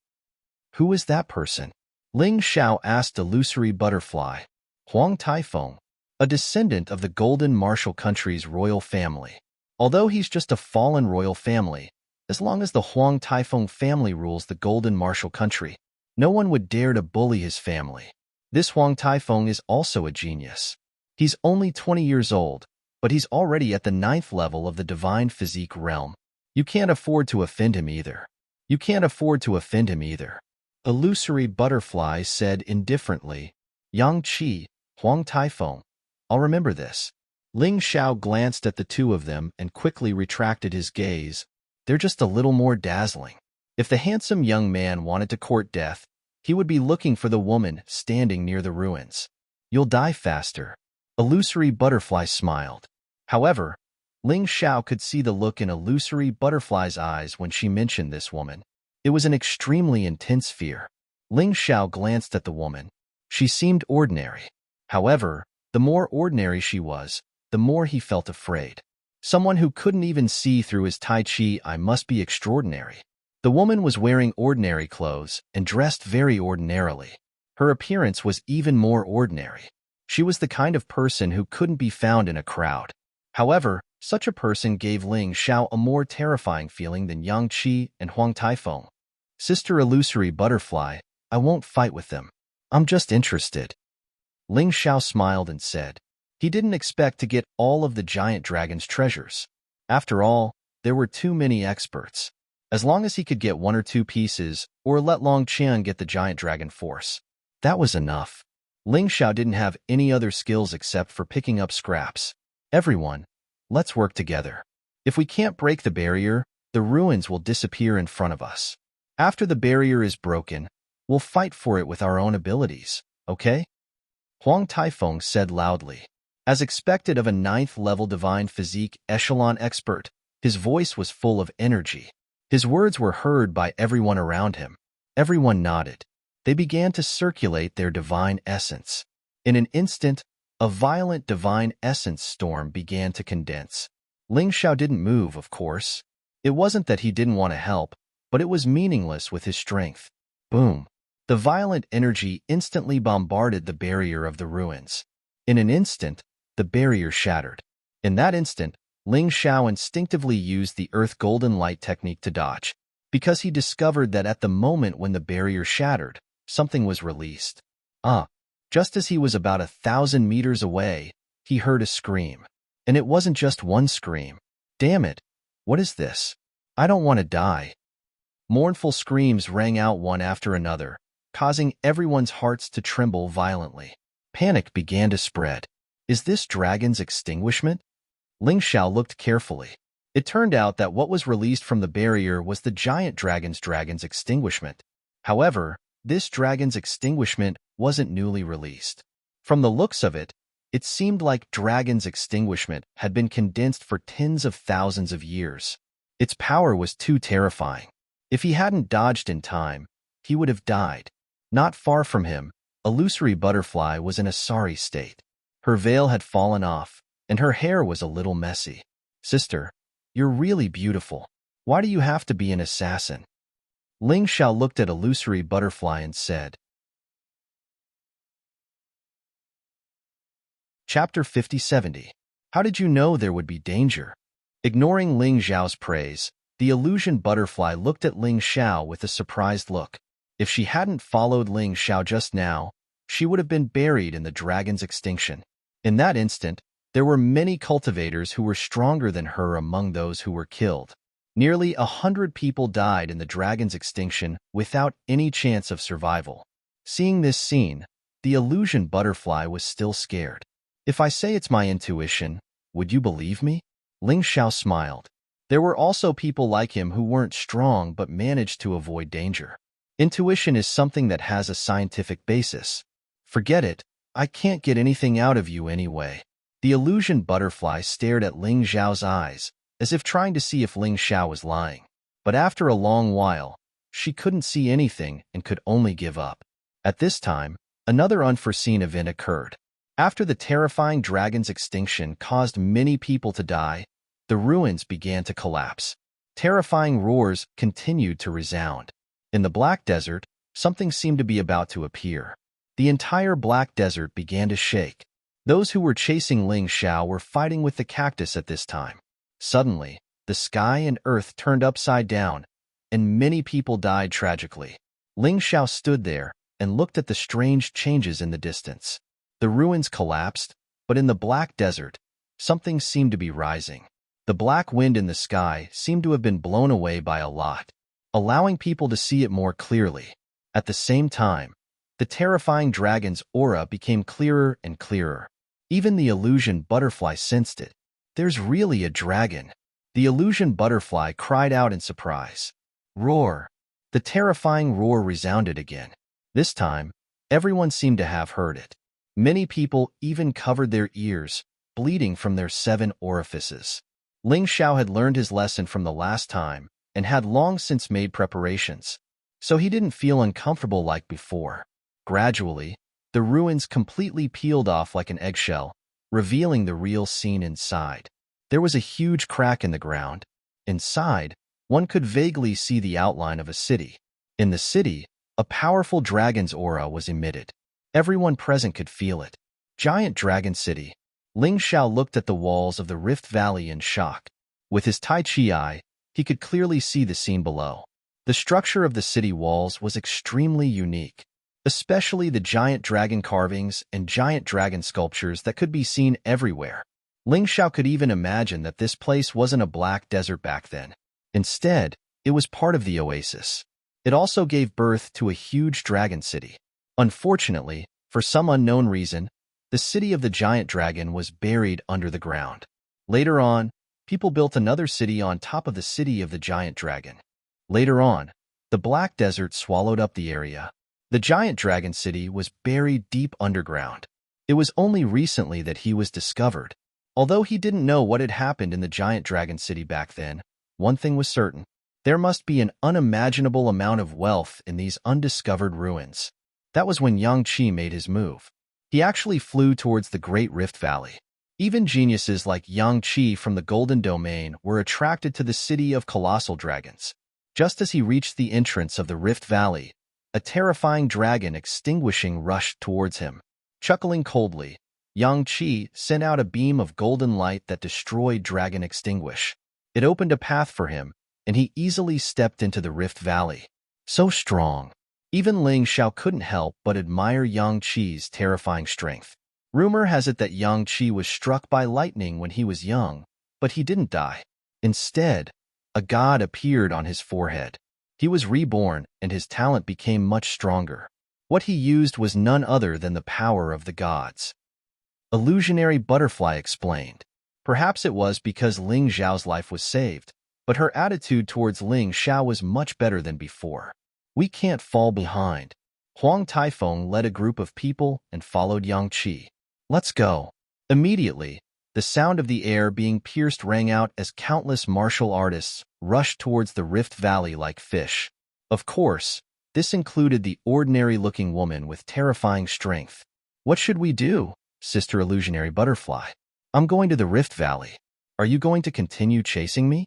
Who is that person? Ling Xiao asked Illusory Butterfly. Huang Taifeng, a descendant of the Golden Martial Country's royal family. Although he's just a fallen royal family, as long as the Huang Taifeng family rules the Golden Martial Country, no one would dare to bully his family. This Huang Taifeng is also a genius. He's only 20 years old, but he's already at the 9th level of the divine physique realm. You can't afford to offend him either. You can't afford to offend him either. Illusory Butterfly said indifferently, Yang Qi, Huang Taifeng. I'll remember this. Ling Xiao glanced at the two of them and quickly retracted his gaze. They're just a little more dazzling. If the handsome young man wanted to court death, he would be looking for the woman standing near the ruins. You'll die faster. Illusory Butterfly smiled. However, Ling Xiao could see the look in Illusory Butterfly's eyes when she mentioned this woman. It was an extremely intense fear. Ling Xiao glanced at the woman. She seemed ordinary. However, the more ordinary she was, the more he felt afraid. Someone who couldn't even see through his Tai Chi eye must be extraordinary. The woman was wearing ordinary clothes and dressed very ordinarily. Her appearance was even more ordinary. She was the kind of person who couldn't be found in a crowd. However, such a person gave Ling Xiao a more terrifying feeling than Yang Qi and Huang Taifeng. Sister Illusory Butterfly, I won't fight with them. I'm just interested. Ling Xiao smiled and said. He didn't expect to get all of the giant dragon's treasures. After all, there were too many experts. As long as he could get 1 or 2 pieces, or let Long Qian get the giant dragon force, that was enough. Ling Xiao didn't have any other skills except for picking up scraps. Everyone, let's work together. If we can't break the barrier, the ruins will disappear in front of us. After the barrier is broken, we'll fight for it with our own abilities, okay? Huang Taifeng said loudly. As expected of a 9th level divine physique echelon expert, his voice was full of energy. His words were heard by everyone around him. Everyone nodded. They began to circulate their divine essence. In an instant, a violent divine essence storm began to condense. Ling Xiao didn't move, of course. It wasn't that he didn't want to help, but it was meaningless with his strength. Boom! The violent energy instantly bombarded the barrier of the ruins. In an instant, the barrier shattered. In that instant, Ling Xiao instinctively used the Earth Golden Light technique to dodge, because he discovered that at the moment when the barrier shattered, something was released. Just as he was about 1,000 meters away, he heard a scream. And it wasn't just one scream. Damn it! What is this? I don't want to die. Mournful screams rang out one after another, causing everyone's hearts to tremble violently. Panic began to spread. Is this dragon's extinguishment? Ling Xiao looked carefully. It turned out that what was released from the barrier was the giant dragon's extinguishment. However, this dragon's extinguishment wasn't newly released. From the looks of it, it seemed like dragon's extinguishment had been condensed for tens of thousands of years. Its power was too terrifying. If he hadn't dodged in time, he would have died. Not far from him, Illusory Butterfly was in a sorry state. Her veil had fallen off, and her hair was a little messy. Sister, you're really beautiful. Why do you have to be an assassin? Ling Xiao looked at Illusory Butterfly and said. Chapter 50-70. How did you know there would be danger? Ignoring Ling Xiao's praise, the illusion butterfly looked at Ling Xiao with a surprised look. If she hadn't followed Ling Xiao just now, she would have been buried in the dragon's extinction. In that instant, there were many cultivators who were stronger than her among those who were killed. Nearly 100 people died in the dragon's extinction without any chance of survival. Seeing this scene, the illusion butterfly was still scared. If I say it's my intuition, would you believe me? Ling Xiao smiled. There were also people like him who weren't strong but managed to avoid danger. Intuition is something that has a scientific basis. Forget it, I can't get anything out of you anyway. The illusion butterfly stared at Ling Xiao's eyes, as if trying to see if Ling Xiao was lying. But after a long while, she couldn't see anything and could only give up. At this time, another unforeseen event occurred. After the terrifying dragon's extinction caused many people to die, the ruins began to collapse. Terrifying roars continued to resound. In the Black Desert, something seemed to be about to appear. The entire Black Desert began to shake. Those who were chasing Ling Xiao were fighting with the cactus at this time. Suddenly, the sky and earth turned upside down, and many people died tragically. Ling Xiao stood there and looked at the strange changes in the distance. The ruins collapsed, but in the Black Desert, something seemed to be rising. The black wind in the sky seemed to have been blown away by a lot, allowing people to see it more clearly. At the same time, the terrifying dragon's aura became clearer and clearer. Even the illusion butterfly sensed it. There's really a dragon. The illusion butterfly cried out in surprise. Roar! The terrifying roar resounded again. This time, everyone seemed to have heard it. Many people even covered their ears, bleeding from their 7 orifices. Ling Xiao had learned his lesson from the last time and had long since made preparations, so he didn't feel uncomfortable like before. Gradually, the ruins completely peeled off like an eggshell, revealing the real scene inside. There was a huge crack in the ground. Inside, one could vaguely see the outline of a city. In the city, a powerful dragon's aura was emitted. Everyone present could feel it. Giant Dragon City. Ling Xiao looked at the walls of the Rift Valley in shock. With his Tai Chi eye, he could clearly see the scene below. The structure of the city walls was extremely unique, especially the giant dragon carvings and giant dragon sculptures that could be seen everywhere. Ling Xiao could even imagine that this place wasn't a black desert back then. Instead, it was part of the oasis. It also gave birth to a huge dragon city. Unfortunately, for some unknown reason, the city of the giant dragon was buried under the ground. Later on, people built another city on top of the city of the giant dragon. Later on, the Black Desert swallowed up the area. The giant dragon city was buried deep underground. It was only recently that he was discovered. Although he didn't know what had happened in the giant dragon city back then, one thing was certain. There must be an unimaginable amount of wealth in these undiscovered ruins. That was when Yang Qi made his move. He actually flew towards the Great Rift Valley. Even geniuses like Yang Qi from the Golden Domain were attracted to the city of colossal dragons. Just as he reached the entrance of the Rift Valley, a terrifying dragon extinguishing rushed towards him. Chuckling coldly, Yang Qi sent out a beam of golden light that destroyed Dragon Extinguish. It opened a path for him, and he easily stepped into the Rift Valley. So strong. Even Ling Xiao couldn't help but admire Yang Qi's terrifying strength. Rumor has it that Yang Qi was struck by lightning when he was young, but he didn't die. Instead, a god appeared on his forehead. He was reborn, and his talent became much stronger. What he used was none other than the power of the gods. Illusionary Butterfly explained. Perhaps it was because Ling Xiao's life was saved, but her attitude towards Ling Xiao was much better than before. We can't fall behind. Huang Taifeng led a group of people and followed Yang Qi. Let's go. Immediately, the sound of the air being pierced rang out as countless martial artists rushed towards the Rift Valley like fish. Of course, this included the ordinary-looking woman with terrifying strength. What should we do, Sister Illusionary Butterfly? I'm going to the Rift Valley. Are you going to continue chasing me?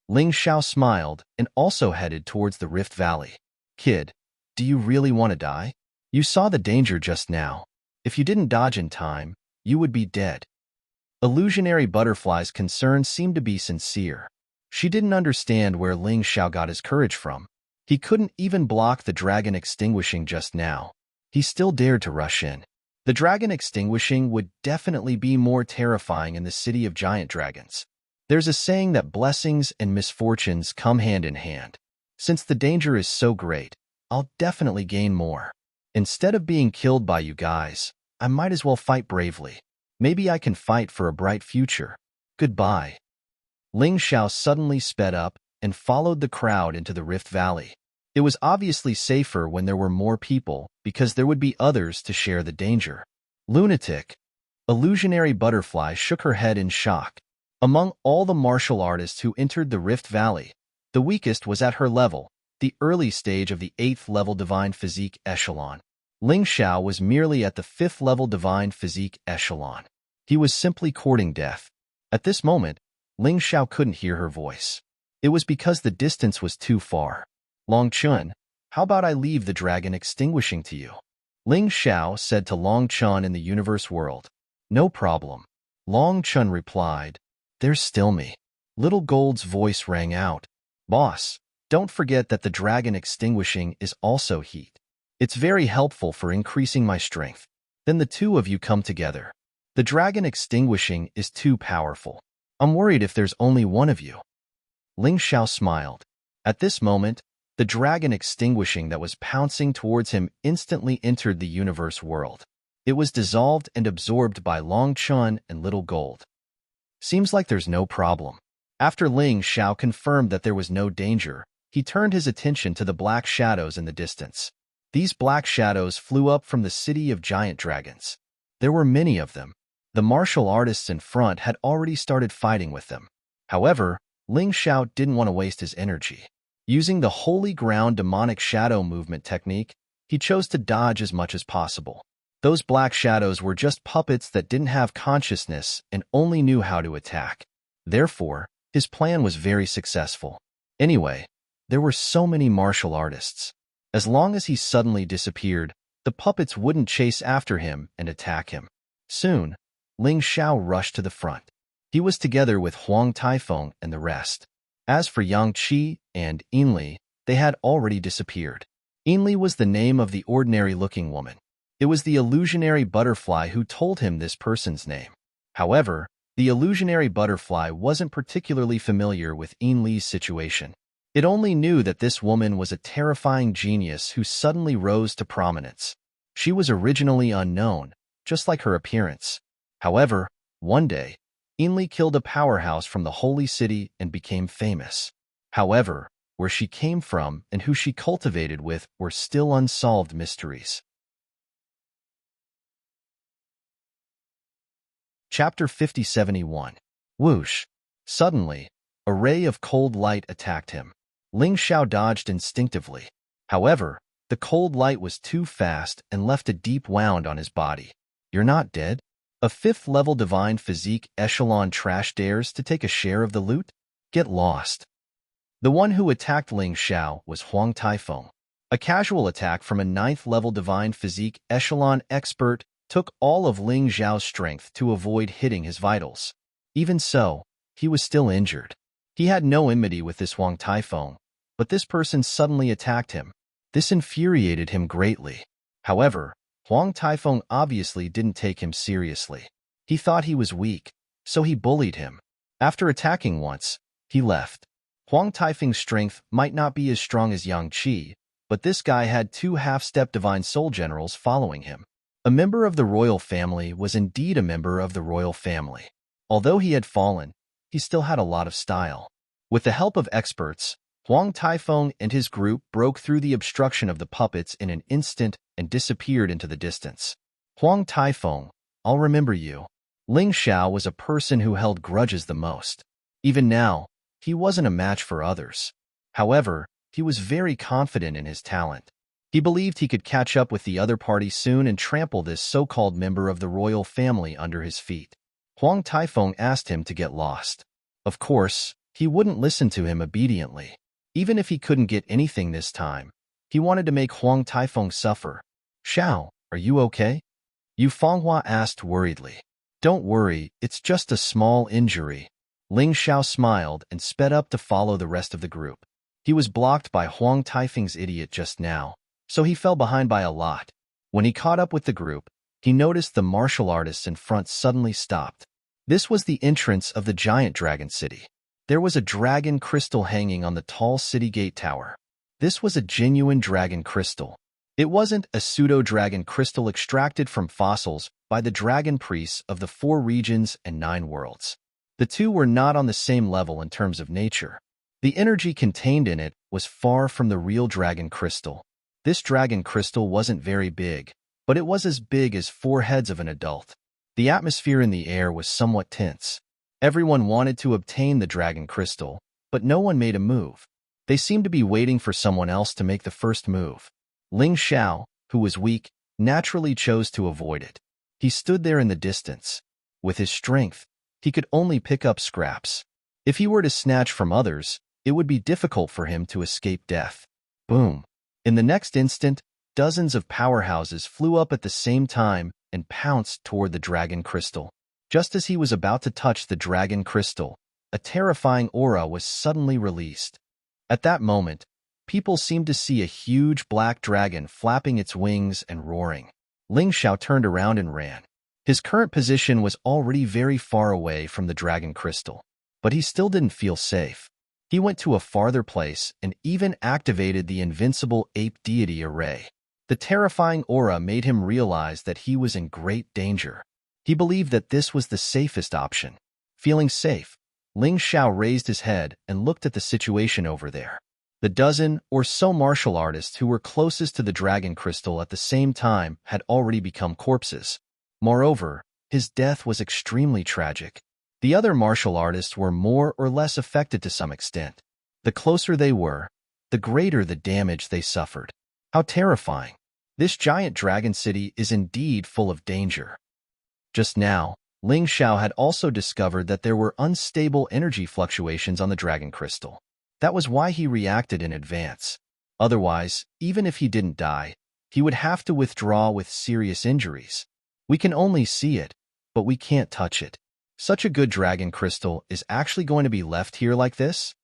Ling Xiao smiled and also headed towards the Rift Valley. Kid, do you really want to die? You saw the danger just now. If you didn't dodge in time, you would be dead. Illusionary Butterfly's concern seemed to be sincere. She didn't understand where Ling Xiao got his courage from. He couldn't even block the dragon extinguishing just now. He still dared to rush in. The dragon extinguishing would definitely be more terrifying in the city of giant dragons. There's a saying that blessings and misfortunes come hand in hand. Since the danger is so great, I'll definitely gain more. Instead of being killed by you guys, I might as well fight bravely. Maybe I can fight for a bright future. Goodbye. Ling Xiao suddenly sped up and followed the crowd into the Rift Valley. It was obviously safer when there were more people because there would be others to share the danger. Lunatic. Illusionary Butterfly shook her head in shock. Among all the martial artists who entered the Rift Valley, the weakest was at her level, the early stage of the 8th level Divine Physique Echelon. Ling Xiao was merely at the 5th level Divine Physique Echelon. He was simply courting death. At this moment, Ling Xiao couldn't hear her voice. It was because the distance was too far. Long Chun, how about I leave the dragon extinguishing to you? Ling Xiao said to Long Chun in the universe world. No problem. Long Chun replied, There's still me. Little Gold's voice rang out. Boss, don't forget that the dragon extinguishing is also heat. It's very helpful for increasing my strength. Then the two of you come together. The dragon extinguishing is too powerful. I'm worried if there's only one of you. Ling Xiao smiled. At this moment, the dragon extinguishing that was pouncing towards him instantly entered the universe world. It was dissolved and absorbed by Long Chun and Little Gold. Seems like there's no problem. After Ling Xiao confirmed that there was no danger, he turned his attention to the black shadows in the distance. These black shadows flew up from the city of giant dragons. There were many of them. The martial artists in front had already started fighting with them. However, Ling Xiao didn't want to waste his energy. Using the Holy Ground demonic shadow movement technique, he chose to dodge as much as possible. Those black shadows were just puppets that didn't have consciousness and only knew how to attack. Therefore, his plan was very successful. Anyway, there were so many martial artists. As long as he suddenly disappeared, the puppets wouldn't chase after him and attack him. Soon, Ling Xiao rushed to the front. He was together with Huang Taifeng and the rest. As for Yang Qi and Yinli, they had already disappeared. Yinli was the name of the ordinary-looking woman. It was the illusionary butterfly who told him this person's name. However, the illusionary butterfly wasn't particularly familiar with Yinli's situation. It only knew that this woman was a terrifying genius who suddenly rose to prominence. She was originally unknown, just like her appearance. However, one day, Yinli killed a powerhouse from the holy city and became famous. However, where she came from and who she cultivated with were still unsolved mysteries. Chapter 5071. Whoosh! Suddenly, a ray of cold light attacked him. Ling Xiao dodged instinctively. However, the cold light was too fast and left a deep wound on his body. You're not dead? A 5th level Divine Physique Echelon trash dares to take a share of the loot? Get lost. The one who attacked Ling Xiao was Huang Taifeng. A casual attack from a 9th level Divine Physique Echelon expert took all of Ling Xiao's strength to avoid hitting his vitals. Even so, he was still injured. He had no enmity with this Huang Taifeng, but this person suddenly attacked him. This infuriated him greatly. However, Huang Taifeng obviously didn't take him seriously. He thought he was weak, so he bullied him. After attacking once, he left. Huang Taifeng's strength might not be as strong as Yang Qi, but this guy had 2 half-step Divine Soul Generals following him. A member of the royal family was indeed a member of the royal family. Although he had fallen, he still had a lot of style. With the help of experts, Huang Taifeng and his group broke through the obstruction of the puppets in an instant and disappeared into the distance. Huang Taifeng, I'll remember you. Ling Xiao was a person who held grudges the most. Even now, he wasn't a match for others. However, he was very confident in his talent. He believed he could catch up with the other party soon and trample this so-called member of the royal family under his feet. Huang Taifeng asked him to get lost. Of course, he wouldn't listen to him obediently. Even if he couldn't get anything this time, he wanted to make Huang Taifeng suffer. Xiao, are you okay? Yu Fenghua asked worriedly. Don't worry, it's just a small injury. Ling Xiao smiled and sped up to follow the rest of the group. He was blocked by Huang Taifeng's idiot just now, so he fell behind by a lot. When he caught up with the group, he noticed the martial artists in front suddenly stopped. This was the entrance of the giant dragon city. There was a dragon crystal hanging on the tall city gate tower. This was a genuine dragon crystal. It wasn't a pseudo-dragon crystal extracted from fossils by the dragon priests of the 4 regions and 9 worlds. The two were not on the same level in terms of nature. The energy contained in it was far from the real dragon crystal. This dragon crystal wasn't very big, but it was as big as 4 heads of an adult. The atmosphere in the air was somewhat tense. Everyone wanted to obtain the dragon crystal, but no one made a move. They seemed to be waiting for someone else to make the first move. Ling Xiao, who was weak, naturally chose to avoid it. He stood there in the distance. With his strength, he could only pick up scraps. If he were to snatch from others, it would be difficult for him to escape death. Boom! In the next instant, dozens of powerhouses flew up at the same time and pounced toward the dragon crystal. Just as he was about to touch the dragon crystal, a terrifying aura was suddenly released. At that moment, people seemed to see a huge black dragon flapping its wings and roaring. Ling Xiao turned around and ran. His current position was already very far away from the dragon crystal, but he still didn't feel safe. He went to a farther place and even activated the invincible ape deity array. The terrifying aura made him realize that he was in great danger. He believed that this was the safest option. Feeling safe, Ling Xiao raised his head and looked at the situation over there. The dozen or so martial artists who were closest to the dragon crystal at the same time had already become corpses. Moreover, his death was extremely tragic. The other martial artists were more or less affected to some extent. The closer they were, the greater the damage they suffered. How terrifying! This giant dragon city is indeed full of danger. Just now, Ling Xiao had also discovered that there were unstable energy fluctuations on the dragon crystal. That was why he reacted in advance. Otherwise, even if he didn't die, he would have to withdraw with serious injuries. We can only see it, but we can't touch it. Such a good dragon crystal is actually going to be left here like this?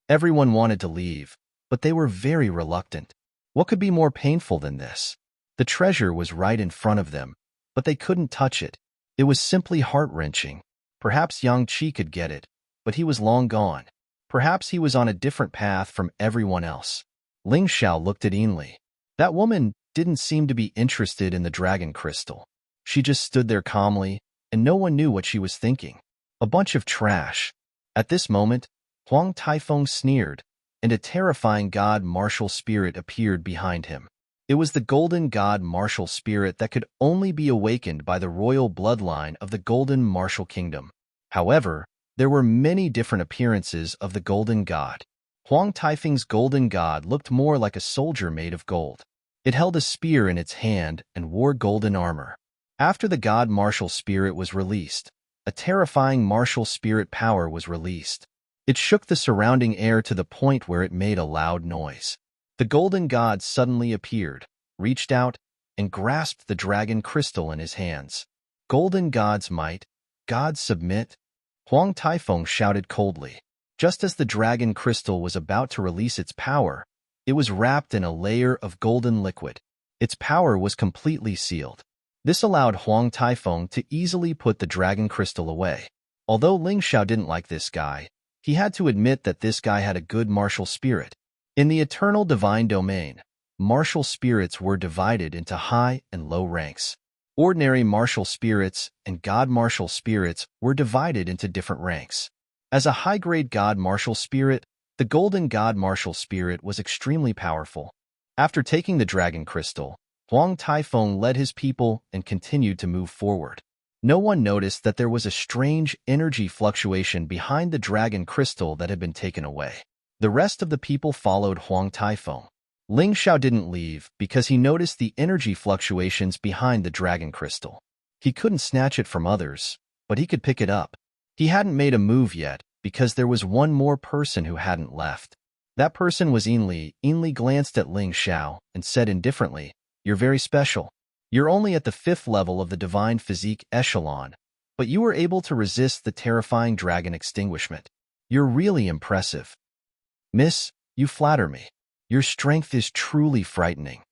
Everyone wanted to leave, but they were very reluctant. What could be more painful than this? The treasure was right in front of them, but they couldn't touch it. It was simply heart-wrenching. Perhaps Yang Qi could get it, but he was long gone. Perhaps he was on a different path from everyone else. Ling Xiao looked at Ainli. That woman didn't seem to be interested in the dragon crystal. She just stood there calmly, and no one knew what she was thinking. A bunch of trash. At this moment, Huang Taifeng sneered, and a terrifying god martial spirit appeared behind him. It was the golden god martial spirit that could only be awakened by the royal bloodline of the golden martial kingdom. However, there were many different appearances of the golden god. Huang Taifeng's golden god looked more like a soldier made of gold. It held a spear in its hand and wore golden armor. After the god martial spirit was released, a terrifying martial spirit power was released. It shook the surrounding air to the point where it made a loud noise. The golden god suddenly appeared, reached out, and grasped the dragon crystal in his hands. Golden god's might, gods submit. Huang Taifeng shouted coldly. Just as the dragon crystal was about to release its power, it was wrapped in a layer of golden liquid. Its power was completely sealed. This allowed Huang Taifeng to easily put the dragon crystal away. Although Ling Xiao didn't like this guy, he had to admit that this guy had a good martial spirit. In the eternal divine domain, martial spirits were divided into high and low ranks. Ordinary martial spirits and god martial spirits were divided into different ranks. As a high-grade god martial spirit, the golden god martial spirit was extremely powerful. After taking the dragon crystal, Huang Taifeng led his people and continued to move forward. No one noticed that there was a strange energy fluctuation behind the dragon crystal that had been taken away. The rest of the people followed Huang Taifeng. Ling Xiao didn't leave because he noticed the energy fluctuations behind the dragon crystal. He couldn't snatch it from others, but he could pick it up. He hadn't made a move yet because there was one more person who hadn't left. That person was Ainli. Ainli glanced at Ling Xiao and said indifferently, "You're very special. You're only at the 5th level of the divine physique echelon, but you were able to resist the terrifying dragon extinguishment. You're really impressive. Miss, you flatter me. Your strength is truly frightening."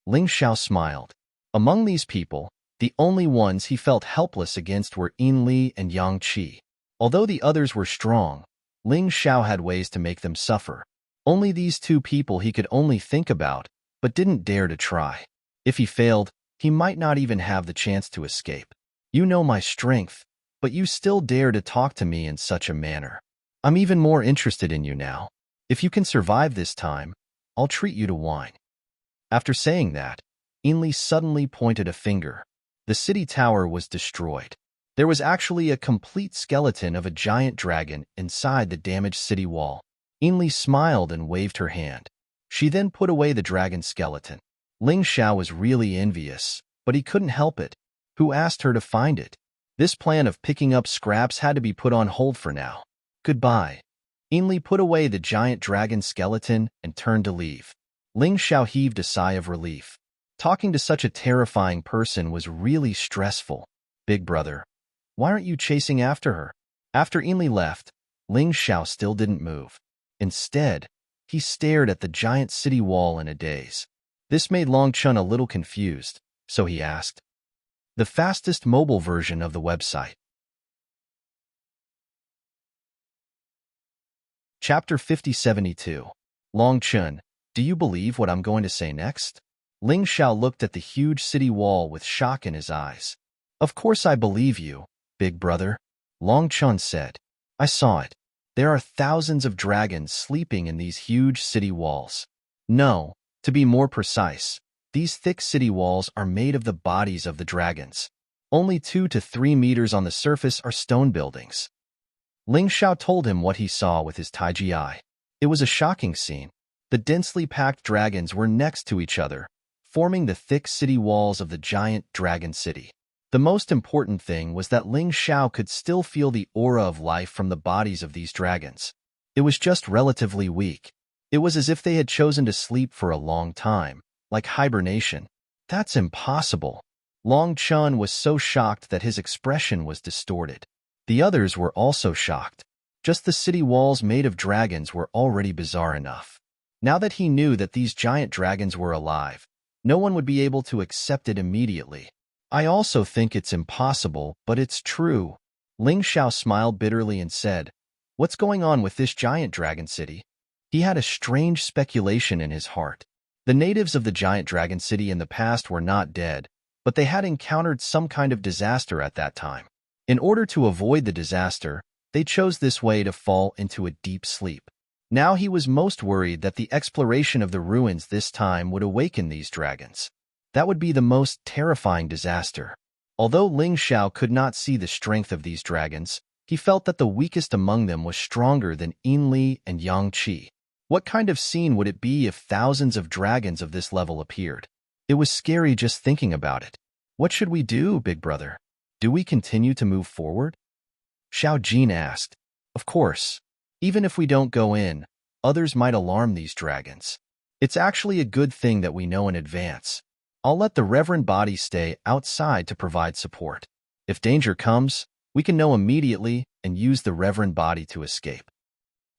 Ling Xiao smiled. Among these people, the only ones he felt helpless against were Ainli and Yang Qi. Although the others were strong, Ling Xiao had ways to make them suffer. Only these two people he could only think about, but didn't dare to try. If he failed, he might not even have the chance to escape. "You know my strength, but you still dare to talk to me in such a manner. I'm even more interested in you now. If you can survive this time, I'll treat you to wine." After saying that, Ainley suddenly pointed a finger. The city tower was destroyed. There was actually a complete skeleton of a giant dragon inside the damaged city wall. Ainley smiled and waved her hand. She then put away the dragon skeleton. Ling Xiao was really envious, but he couldn't help it. Who asked her to find it? This plan of picking up scraps had to be put on hold for now. Goodbye. Ainley put away the giant dragon skeleton and turned to leave. Ling Xiao heaved a sigh of relief. Talking to such a terrifying person was really stressful. "Big brother, why aren't you chasing after her?" After Ainley left, Ling Xiao still didn't move. Instead, he stared at the giant city wall in a daze. This made Long Chun a little confused, so he asked, "The fastest mobile version of the website." Chapter 5072. Long Chun, do you believe what I'm going to say next? Ling Xiao looked at the huge city wall with shock in his eyes. "Of course I believe you, big brother," Long Chun said. "I saw it. There are thousands of dragons sleeping in these huge city walls. No, to be more precise, these thick city walls are made of the bodies of the dragons. Only 2 to 3 meters on the surface are stone buildings." Ling Xiao told him what he saw with his Taiji eye. It was a shocking scene. The densely packed dragons were next to each other, forming the thick city walls of the giant dragon city. The most important thing was that Ling Xiao could still feel the aura of life from the bodies of these dragons. It was just relatively weak. It was as if they had chosen to sleep for a long time, like hibernation. That's impossible. Long Chun was so shocked that his expression was distorted. The others were also shocked. Just the city walls made of dragons were already bizarre enough. Now that he knew that these giant dragons were alive, no one would be able to accept it immediately. "I also think it's impossible, but it's true." Ling Xiao smiled bitterly and said, "What's going on with this giant dragon city?" He had a strange speculation in his heart. The natives of the giant dragon city in the past were not dead, but they had encountered some kind of disaster at that time. In order to avoid the disaster, they chose this way to fall into a deep sleep. Now he was most worried that the exploration of the ruins this time would awaken these dragons. That would be the most terrifying disaster. Although Ling Xiao could not see the strength of these dragons, he felt that the weakest among them was stronger than Ainley and Yang Qi. What kind of scene would it be if thousands of dragons of this level appeared? It was scary just thinking about it. "What should we do, big brother? Do we continue to move forward?" Xiao Jin asked. "Of course. Even if we don't go in, others might alarm these dragons. It's actually a good thing that we know in advance. I'll let the reverend body stay outside to provide support. If danger comes, we can know immediately and use the reverend body to escape."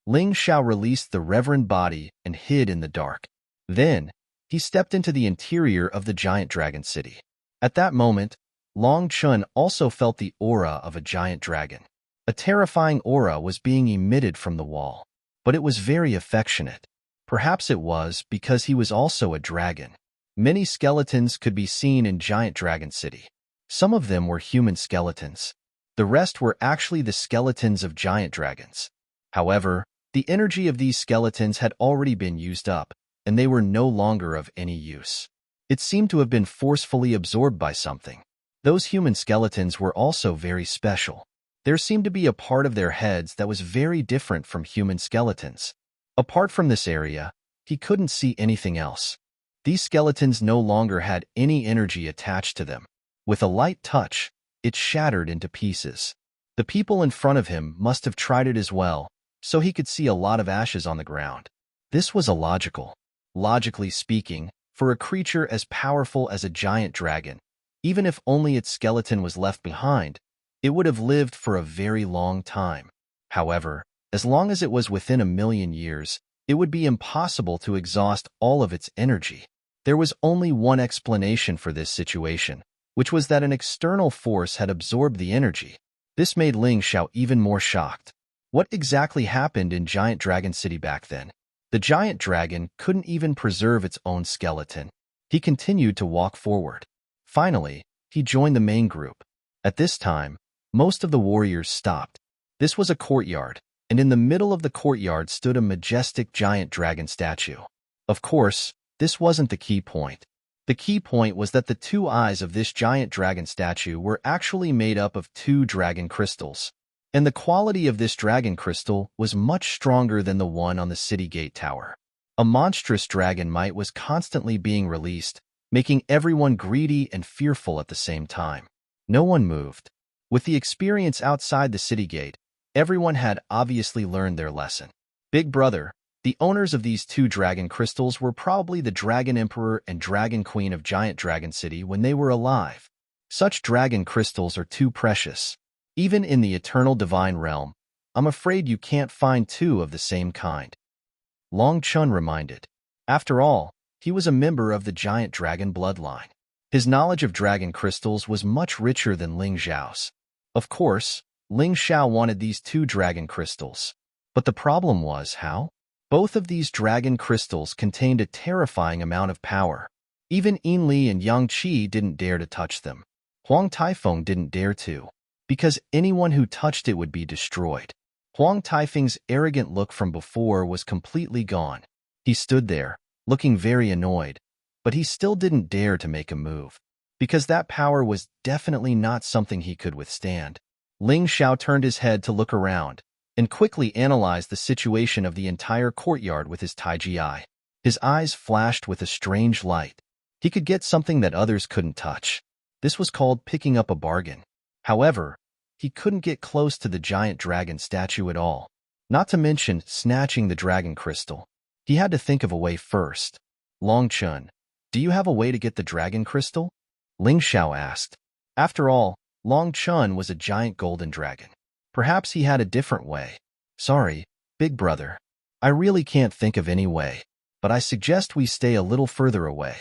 Ling Xiao released the reverend body and hid in the dark. Then, he stepped into the interior of the giant dragon city. At that moment, Long Chun also felt the aura of a giant dragon. A terrifying aura was being emitted from the wall, but it was very affectionate. Perhaps it was because he was also a dragon. Many skeletons could be seen in Giant Dragon City. Some of them were human skeletons. The rest were actually the skeletons of giant dragons. However, the energy of these skeletons had already been used up, and they were no longer of any use. It seemed to have been forcefully absorbed by something. Those human skeletons were also very special. There seemed to be a part of their heads that was very different from human skeletons. Apart from this area, he couldn't see anything else. These skeletons no longer had any energy attached to them. With a light touch, it shattered into pieces. The people in front of him must have tried it as well, so he could see a lot of ashes on the ground. This was illogical. Logically speaking, for a creature as powerful as a giant dragon, even if only its skeleton was left behind, it would have lived for a very long time. However, as long as it was within 1,000,000 years, it would be impossible to exhaust all of its energy. There was only one explanation for this situation, which was that an external force had absorbed the energy. This made Ling Xiao even more shocked. What exactly happened in Giant Dragon City back then? The giant dragon couldn't even preserve its own skeleton. He continued to walk forward. Finally, he joined the main group. At this time, Most of the warriors stopped. This was a courtyard, and in the middle of the courtyard stood a majestic giant dragon statue. Of course, this wasn't the key point. The key point was that the two eyes of this giant dragon statue were actually made up of two dragon crystals, and the quality of this dragon crystal was much stronger than the one on the city gate tower. A monstrous dragon might was constantly being released, making everyone greedy and fearful at the same time. No one moved. With the experience outside the city gate, everyone had obviously learned their lesson. Big Brother, the owners of these two dragon crystals were probably the Dragon Emperor and Dragon Queen of Giant Dragon City when they were alive. Such dragon crystals are too precious. Even in the eternal divine realm, I'm afraid you can't find two of the same kind. Long Chun reminded. After all, he was a member of the giant dragon bloodline. His knowledge of dragon crystals was much richer than Ling Xiao's. Of course, Ling Xiao wanted these two dragon crystals. But the problem was how? Both of these dragon crystals contained a terrifying amount of power. Even Yin Li and Yang Qi didn't dare to touch them. Huang Taifeng didn't dare to, because anyone who touched it would be destroyed. Huang Taifeng's arrogant look from before was completely gone. He stood there, looking very annoyed, but he still didn't dare to make a move, because that power was definitely not something he could withstand. Ling Xiao turned his head to look around, and quickly analyzed the situation of the entire courtyard with his Taiji eye. His eyes flashed with a strange light. He could get something that others couldn't touch. This was called picking up a bargain. However, he couldn't get close to the giant dragon statue at all, not to mention snatching the dragon crystal. He had to think of a way first. Long Chun, do you have a way to get the dragon crystal? Ling Xiao asked. After all, Long Chun was a giant golden dragon. Perhaps he had a different way. Sorry, Big Brother. I really can't think of any way, but I suggest we stay a little further away.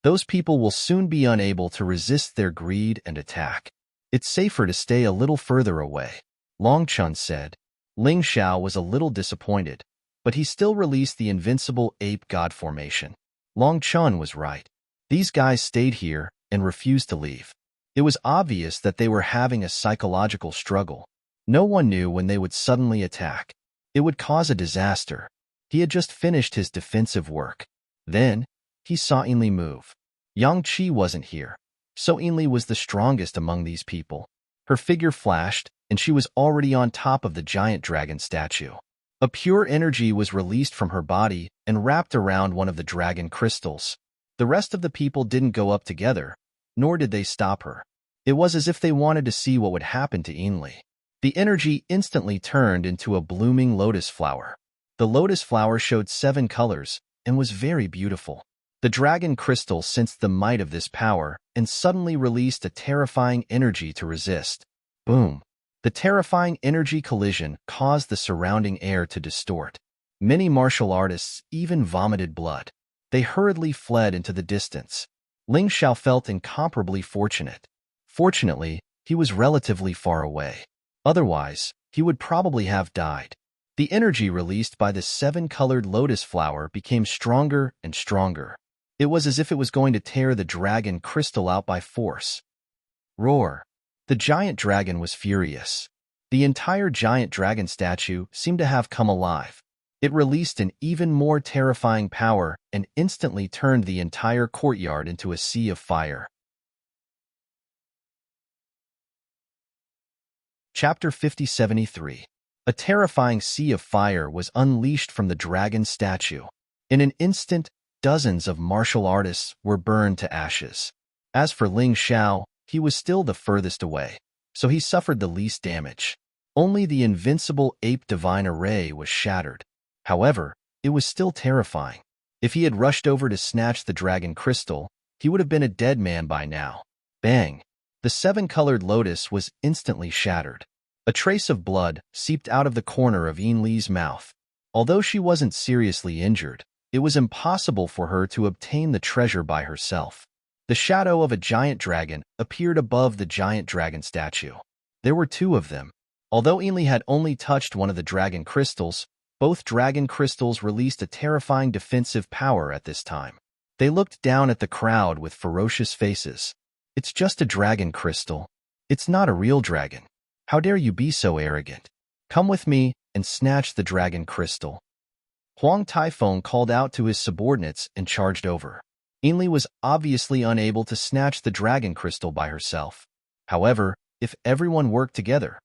Those people will soon be unable to resist their greed and attack. It's safer to stay a little further away, Long Chun said. Ling Xiao was a little disappointed, but he still released the invincible ape god formation. Long Chun was right. These guys stayed here and refused to leave. It was obvious that they were having a psychological struggle. No one knew when they would suddenly attack. It would cause a disaster. He had just finished his defensive work. Then, he saw Yin Li move. Yang Qi wasn't here, so Yin Li was the strongest among these people. Her figure flashed, and she was already on top of the giant dragon statue. A pure energy was released from her body and wrapped around one of the dragon crystals. The rest of the people didn't go up together, nor did they stop her. It was as if they wanted to see what would happen to Yin Li. The energy instantly turned into a blooming lotus flower. The lotus flower showed 7 colors and was very beautiful. The dragon crystal sensed the might of this power and suddenly released a terrifying energy to resist. Boom! The terrifying energy collision caused the surrounding air to distort. Many martial artists even vomited blood. They hurriedly fled into the distance. Ling Xiao felt incomparably fortunate. Fortunately, he was relatively far away. Otherwise, he would probably have died. The energy released by the 7-colored lotus flower became stronger and stronger. It was as if it was going to tear the dragon crystal out by force. Roar! The giant dragon was furious. The entire giant dragon statue seemed to have come alive. It released an even more terrifying power and instantly turned the entire courtyard into a sea of fire. Chapter 5073. A terrifying sea of fire was unleashed from the dragon statue. In an instant, dozens of martial artists were burned to ashes. As for Ling Xiao, he was still the furthest away, so he suffered the least damage. Only the invincible ape divine array was shattered. However, it was still terrifying. If he had rushed over to snatch the dragon crystal, he would have been a dead man by now. Bang! The 7-colored lotus was instantly shattered. A trace of blood seeped out of the corner of Yin Li's mouth. Although she wasn't seriously injured, it was impossible for her to obtain the treasure by herself. The shadow of a giant dragon appeared above the giant dragon statue. There were 2 of them. Although Yin Li had only touched one of the dragon crystals, both dragon crystals released a terrifying defensive power at this time. They looked down at the crowd with ferocious faces. It's just a dragon crystal. It's not a real dragon. How dare you be so arrogant? Come with me and snatch the dragon crystal. Huang Taifeng called out to his subordinates and charged over. Ainli was obviously unable to snatch the dragon crystal by herself. However, if everyone worked together,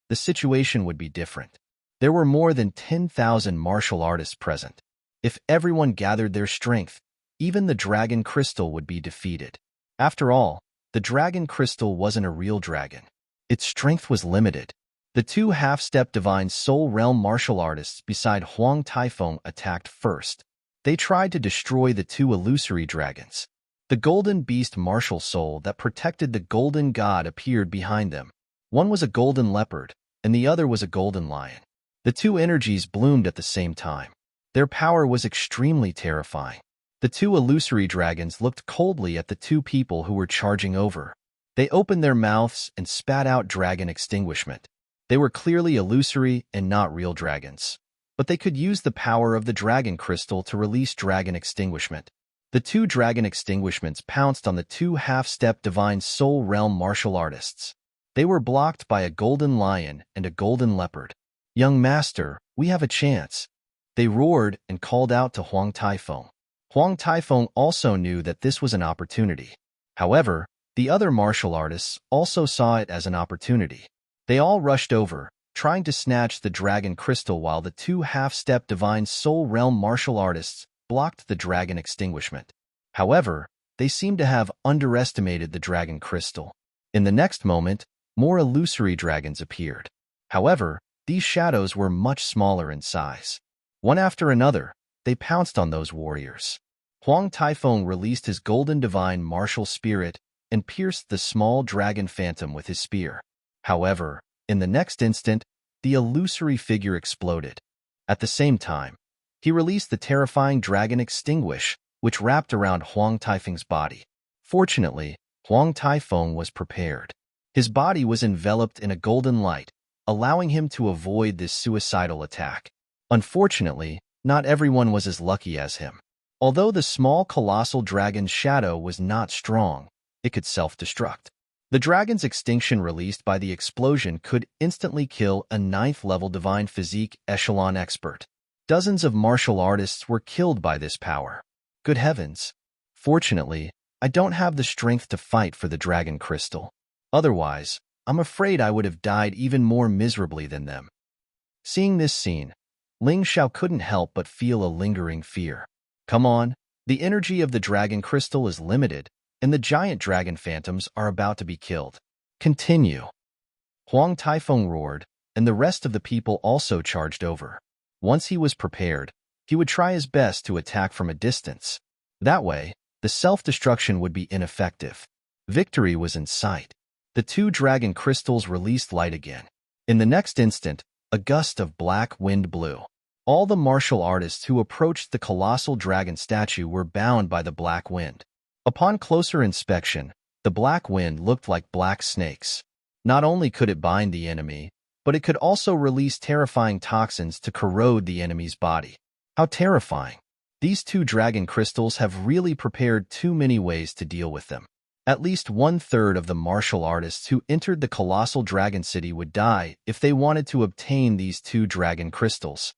the situation would be different. There were more than 10,000 martial artists present. If everyone gathered their strength, even the dragon crystal would be defeated. After all, the dragon crystal wasn't a real dragon. Its strength was limited. The two half-step divine soul realm martial artists beside Huang Taifeng attacked first. They tried to destroy the two illusory dragons. The golden beast martial soul that protected the golden god appeared behind them. One was a golden leopard, and the other was a golden lion. The two energies bloomed at the same time. Their power was extremely terrifying. The two illusory dragons looked coldly at the two people who were charging over. They opened their mouths and spat out dragon extinguishment. They were clearly illusory and not real dragons, but they could use the power of the dragon crystal to release dragon extinguishment. The two dragon extinguishments pounced on the two half-step divine soul realm martial artists. They were blocked by a golden lion and a golden leopard. "Young master, we have a chance," they roared and called out to Huang Taifeng. Huang Taifeng also knew that this was an opportunity. However, the other martial artists also saw it as an opportunity. They all rushed over, trying to snatch the dragon crystal while the two half-step divine soul realm martial artists blocked the dragon extinguishment. However, they seemed to have underestimated the dragon crystal. In the next moment, more illusory dragons appeared. However, these shadows were much smaller in size. One after another, they pounced on those warriors. Huang Taifeng released his golden divine martial spirit and pierced the small dragon phantom with his spear. However, in the next instant, the illusory figure exploded. At the same time, he released the terrifying dragon extinguish, which wrapped around Huang Taifeng's body. Fortunately, Huang Taifeng was prepared. His body was enveloped in a golden light, allowing him to avoid this suicidal attack. Unfortunately, not everyone was as lucky as him. Although the small colossal dragon's shadow was not strong, it could self-destruct. The dragon's extinction released by the explosion could instantly kill a 9th-level divine physique echelon expert. Dozens of martial artists were killed by this power. Good heavens! Fortunately, I don't have the strength to fight for the dragon crystal. Otherwise, I'm afraid I would have died even more miserably than them. Seeing this scene, Ling Xiao couldn't help but feel a lingering fear. Come on, the energy of the dragon crystal is limited, and the giant dragon phantoms are about to be killed. Continue. Huang Taifeng roared, and the rest of the people also charged over. Once he was prepared, he would try his best to attack from a distance. That way, the self-destruction would be ineffective. Victory was in sight. The two dragon crystals released light again. In the next instant, a gust of black wind blew. All the martial artists who approached the colossal dragon statue were bound by the black wind. Upon closer inspection, the black wind looked like black snakes. Not only could it bind the enemy, but it could also release terrifying toxins to corrode the enemy's body. How terrifying! These two dragon crystals have really prepared too many ways to deal with them. At least 1/3 of the martial artists who entered the colossal dragon city would die if they wanted to obtain these two dragon crystals.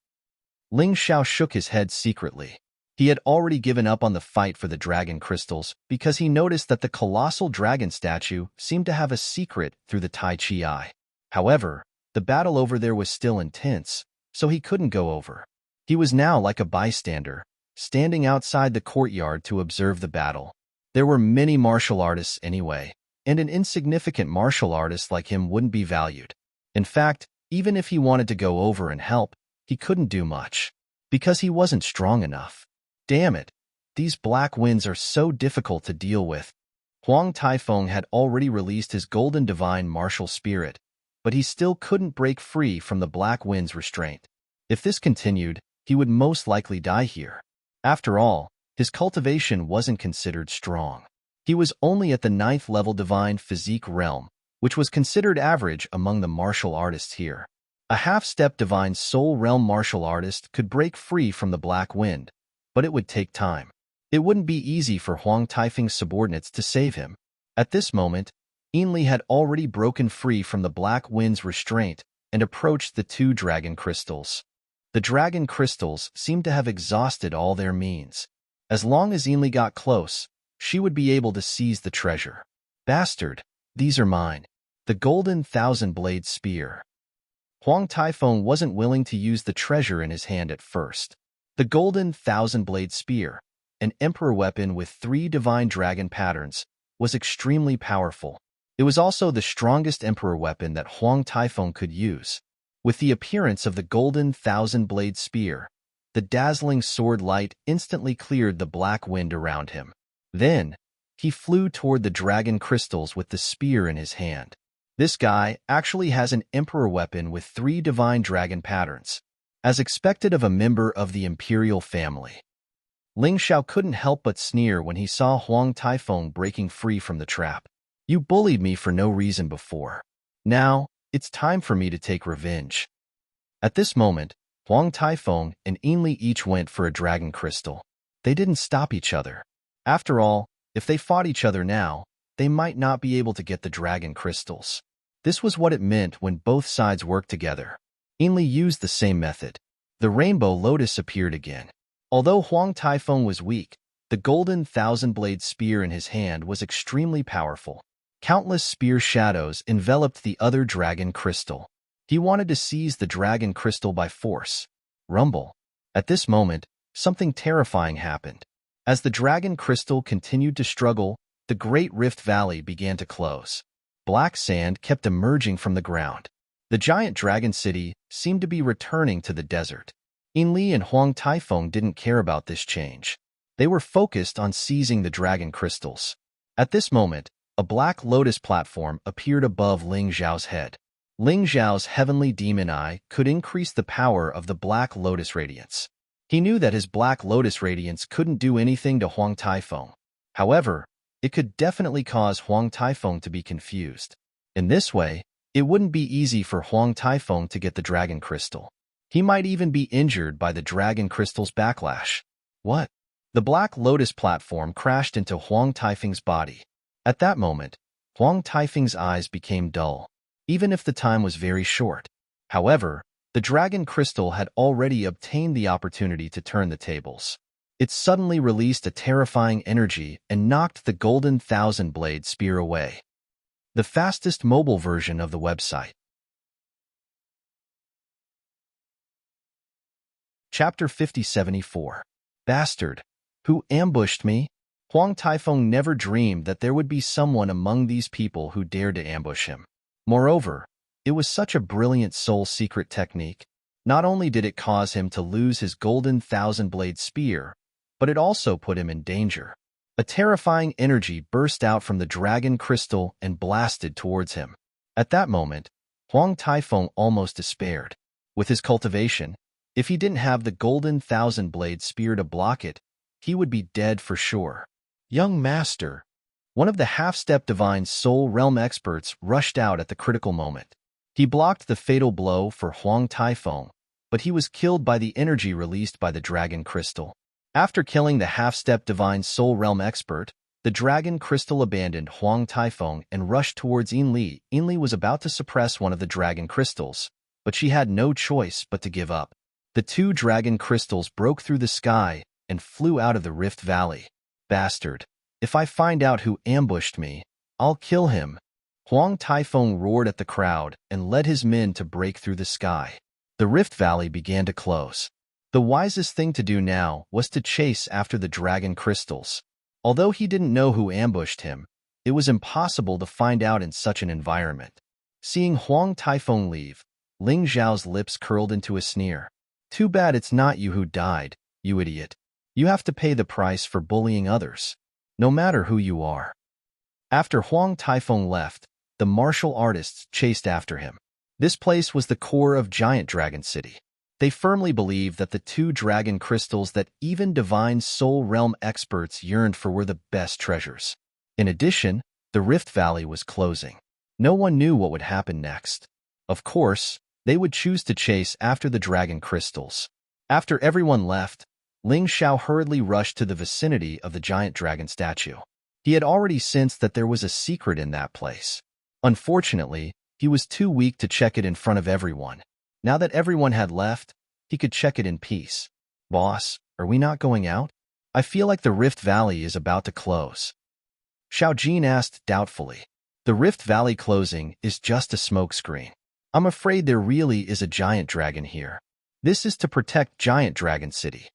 Ling Xiao shook his head secretly. He had already given up on the fight for the dragon crystals because he noticed that the colossal dragon statue seemed to have a secret through the Tai Chi Eye. However, the battle over there was still intense, so he couldn't go over. He was now like a bystander, standing outside the courtyard to observe the battle. There were many martial artists anyway, and an insignificant martial artist like him wouldn't be valued. In fact, even if he wanted to go over and help, he couldn't do much, because he wasn't strong enough. Damn it, these black winds are so difficult to deal with. Huang Taifeng had already released his golden divine martial spirit, but he still couldn't break free from the black wind's restraint. If this continued, he would most likely die here. After all, his cultivation wasn't considered strong. He was only at the 9th-level divine physique realm, which was considered average among the martial artists here. A half-step divine soul realm martial artist could break free from the black wind, but it would take time. It wouldn't be easy for Huang Taifeng's subordinates to save him. At this moment, Ainley had already broken free from the black wind's restraint and approached the two dragon crystals. The dragon crystals seemed to have exhausted all their means. As long as Ainley got close, she would be able to seize the treasure. Bastard, these are mine. The golden thousand-blade spear. Huang Taifeng wasn't willing to use the treasure in his hand at first. The golden thousand-blade spear, an emperor weapon with 3 divine dragon patterns, was extremely powerful. It was also the strongest emperor weapon that Huang Taifeng could use. With the appearance of the golden thousand-blade spear, the dazzling sword light instantly cleared the black wind around him. Then, he flew toward the dragon crystals with the spear in his hand. This guy actually has an emperor weapon with 3 divine dragon patterns, as expected of a member of the imperial family. Ling Xiao couldn't help but sneer when he saw Huang Taifeng breaking free from the trap. You bullied me for no reason before. Now, it's time for me to take revenge. At this moment, Huang Taifeng and Ainley each went for a dragon crystal. They didn't stop each other. After all, if they fought each other now, they might not be able to get the dragon crystals. This was what it meant when both sides worked together. Ainley used the same method. The rainbow lotus appeared again. Although Huang Taifeng was weak, the golden thousand-blade spear in his hand was extremely powerful. Countless spear shadows enveloped the other dragon crystal. He wanted to seize the dragon crystal by force. Rumble. At this moment, something terrifying happened. As the dragon crystal continued to struggle, the Great Rift Valley began to close. Black sand kept emerging from the ground. The giant dragon city seemed to be returning to the desert. Ainley and Huang Taifeng didn't care about this change. They were focused on seizing the dragon crystals. At this moment, a black lotus platform appeared above Ling Xiao's head. Ling Xiao's heavenly demon eye could increase the power of the black lotus radiance. He knew that his black lotus radiance couldn't do anything to Huang Taifeng. However, it could definitely cause Huang Taifeng to be confused. In this way, it wouldn't be easy for Huang Taifeng to get the dragon crystal. He might even be injured by the dragon crystal's backlash. What? The black lotus platform crashed into Huang Taifeng's body. At that moment, Huang Taifeng's eyes became dull, even if the time was very short. However, the dragon crystal had already obtained the opportunity to turn the tables. It suddenly released a terrifying energy and knocked the golden thousand-blade spear away. The fastest mobile version of the website. Chapter 5074. Bastard. Who ambushed me? Huang Taifeng never dreamed that there would be someone among these people who dared to ambush him. Moreover, it was such a brilliant soul secret technique. Not only did it cause him to lose his golden thousand-blade spear, but it also put him in danger. A terrifying energy burst out from the dragon crystal and blasted towards him. At that moment, Huang Taifeng almost despaired. With his cultivation, if he didn't have the golden thousand-blade spear to block it, he would be dead for sure. Young Master. One of the half-step divine soul realm experts rushed out at the critical moment. He blocked the fatal blow for Huang Taifeng, but he was killed by the energy released by the dragon crystal. After killing the half-step divine soul realm expert, the dragon crystal abandoned Huang Taifeng and rushed towards Ainley. Ainley was about to suppress one of the dragon crystals, but she had no choice but to give up. The 2 dragon crystals broke through the sky and flew out of the Rift Valley. Bastard. If I find out who ambushed me, I'll kill him. Huang Taifeng roared at the crowd and led his men to break through the sky. The Rift Valley began to close. The wisest thing to do now was to chase after the dragon crystals. Although he didn't know who ambushed him, it was impossible to find out in such an environment. Seeing Huang Taifeng leave, Ling Xiao's lips curled into a sneer. Too bad it's not you who died, you idiot. You have to pay the price for bullying others, no matter who you are. After Huang Taifeng left, the martial artists chased after him. This place was the core of Giant Dragon City. They firmly believed that the 2 dragon crystals that even divine soul realm experts yearned for were the best treasures. In addition, the Rift Valley was closing. No one knew what would happen next. Of course, they would choose to chase after the dragon crystals. After everyone left, Ling Xiao hurriedly rushed to the vicinity of the giant dragon statue. He had already sensed that there was a secret in that place. Unfortunately, he was too weak to check it in front of everyone. Now that everyone had left, he could check it in peace. Boss, are we not going out? I feel like the Rift Valley is about to close. Xiao Jin asked doubtfully. The Rift Valley closing is just a smokescreen. I'm afraid there really is a giant dragon here. This is to protect Giant Dragon City.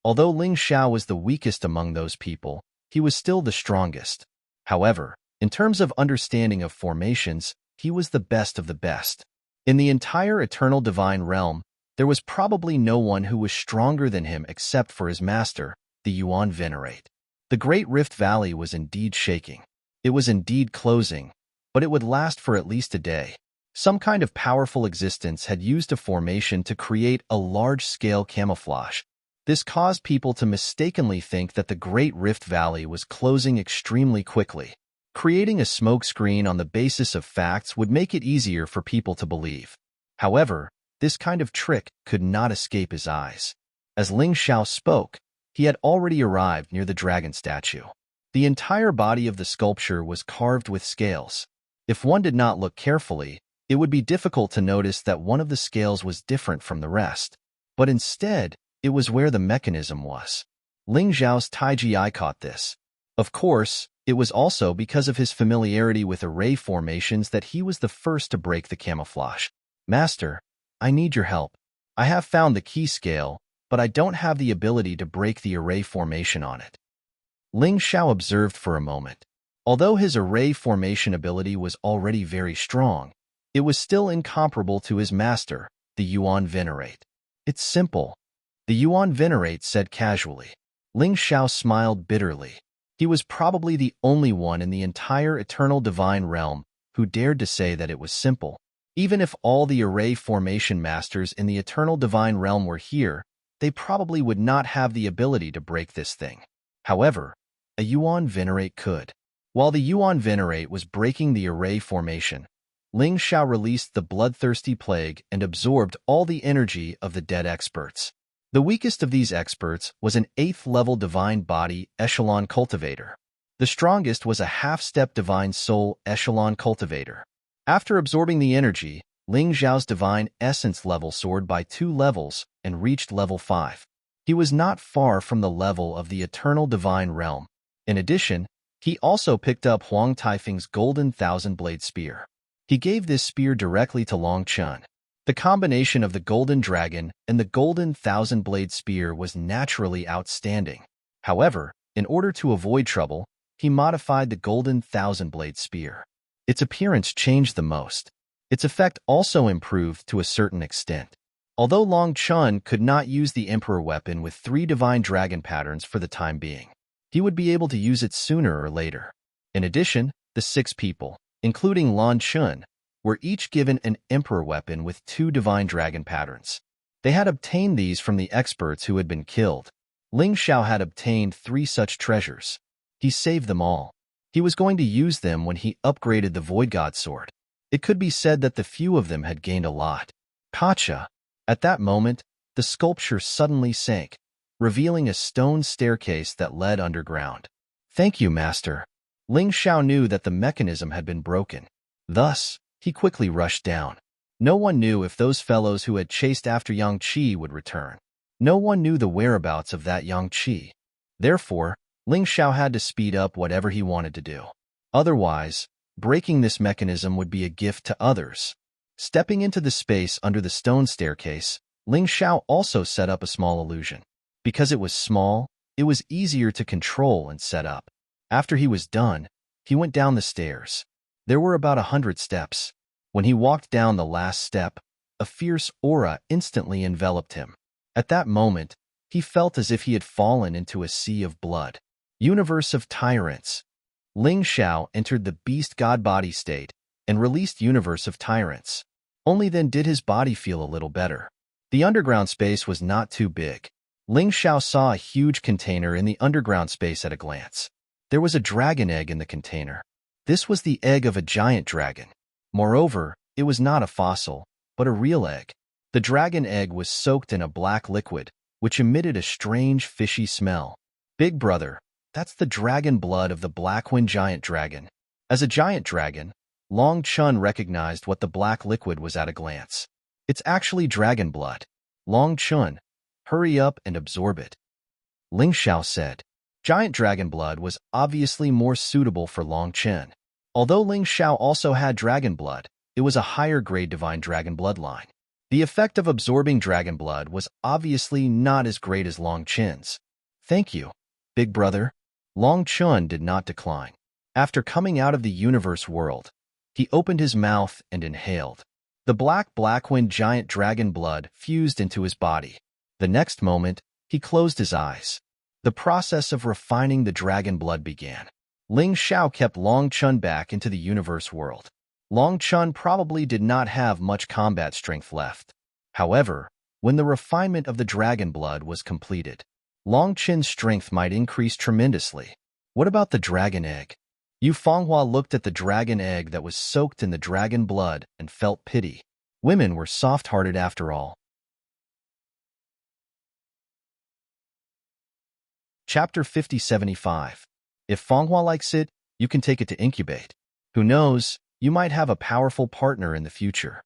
Although Ling Xiao was the weakest among those people, he was still the strongest. However, in terms of understanding of formations, he was the best of the best. In the entire Eternal Divine Realm, there was probably no one who was stronger than him except for his master, the Yuan Venerate. The Great Rift Valley was indeed shaking. It was indeed closing, but it would last for at least a day. Some kind of powerful existence had used a formation to create a large-scale camouflage. This caused people to mistakenly think that the Great Rift Valley was closing extremely quickly. Creating a smokescreen on the basis of facts would make it easier for people to believe. However, this kind of trick could not escape his eyes. As Ling Xiao spoke, he had already arrived near the dragon statue. The entire body of the sculpture was carved with scales. If one did not look carefully, it would be difficult to notice that one of the scales was different from the rest. But instead, it was where the mechanism was. Ling Xiao's Taiji eye caught this. Of course, it was also because of his familiarity with array formations that he was the first to break the camouflage. Master, I need your help. I have found the key scale, but I don't have the ability to break the array formation on it. Ling Xiao observed for a moment. Although his array formation ability was already very strong, it was still incomparable to his master, the Yuan Venerate. It's simple, the Yuan Venerate said casually. Ling Xiao smiled bitterly. He was probably the only one in the entire Eternal Divine Realm who dared to say that it was simple. Even if all the array formation masters in the Eternal Divine Realm were here, they probably would not have the ability to break this thing. However, a Yuan Venerate could. While the Yuan Venerate was breaking the array formation, Ling Xiao released the bloodthirsty plague and absorbed all the energy of the dead experts. The weakest of these experts was an 8th-level Divine Body Echelon Cultivator. The strongest was a half-step Divine Soul Echelon Cultivator. After absorbing the energy, Ling Xiao's Divine Essence level soared by 2 levels and reached level 5. He was not far from the level of the Eternal Divine Realm. In addition, he also picked up Huang Taifeng's Golden Thousand-Blade Spear. He gave this spear directly to Long Chun. The combination of the Golden Dragon and the Golden Thousand-Blade Spear was naturally outstanding. However, in order to avoid trouble, he modified the Golden Thousand-Blade Spear. Its appearance changed the most. Its effect also improved to a certain extent. Although Long Chun could not use the Emperor weapon with 3 Divine Dragon patterns for the time being, he would be able to use it sooner or later. In addition, the 6 people, including Lan Chun, were each given an Emperor weapon with 2 Divine Dragon patterns. They had obtained these from the experts who had been killed. Ling Xiao had obtained 3 such treasures. He saved them all. He was going to use them when he upgraded the Void God Sword. It could be said that the few of them had gained a lot. Pacha! At that moment, the sculpture suddenly sank, revealing a stone staircase that led underground. Thank you, Master. Ling Xiao knew that the mechanism had been broken. Thus, he quickly rushed down. No one knew if those fellows who had chased after Yang Qi would return. No one knew the whereabouts of that Yang Qi. Therefore, Ling Xiao had to speed up whatever he wanted to do. Otherwise, breaking this mechanism would be a gift to others. Stepping into the space under the stone staircase, Ling Xiao also set up a small illusion. Because it was small, it was easier to control and set up. After he was done, he went down the stairs. There were about 100 steps. When he walked down the last step, a fierce aura instantly enveloped him. At that moment, he felt as if he had fallen into a sea of blood. Universe of Tyrants. Ling Xiao entered the Beast God body state and released Universe of Tyrants. Only then did his body feel a little better. The underground space was not too big. Ling Xiao saw a huge container in the underground space at a glance. There was a dragon egg in the container. This was the egg of a giant dragon. Moreover, it was not a fossil, but a real egg. The dragon egg was soaked in a black liquid, which emitted a strange fishy smell. Big brother, That's the dragon blood of the black-wind giant dragon. As a giant dragon, Long Chun recognized what the black liquid was at a glance. It's actually dragon blood. Long Chun, hurry up and absorb it, Ling Xiao said. Giant dragon blood was obviously more suitable for Long Chen. Although Ling Xiao also had dragon blood, it was a higher-grade divine dragon bloodline. The effect of absorbing dragon blood was obviously not as great as Long Chen's. Thank you, big brother. Long Chun did not decline. After coming out of the universe world, he opened his mouth and inhaled. The black-wind giant dragon blood fused into his body. The next moment, he closed his eyes. The process of refining the dragon blood began. Ling Xiao kept Long Chun back into the universe world. Long Chun probably did not have much combat strength left. However, when the refinement of the dragon blood was completed, Long Chen's strength might increase tremendously. What about the dragon egg? Yu Fenghua looked at the dragon egg that was soaked in the dragon blood and felt pity. Women were soft-hearted after all. Chapter 5075. If Fenghua likes it, you can take it to incubate. Who knows, you might have a powerful partner in the future.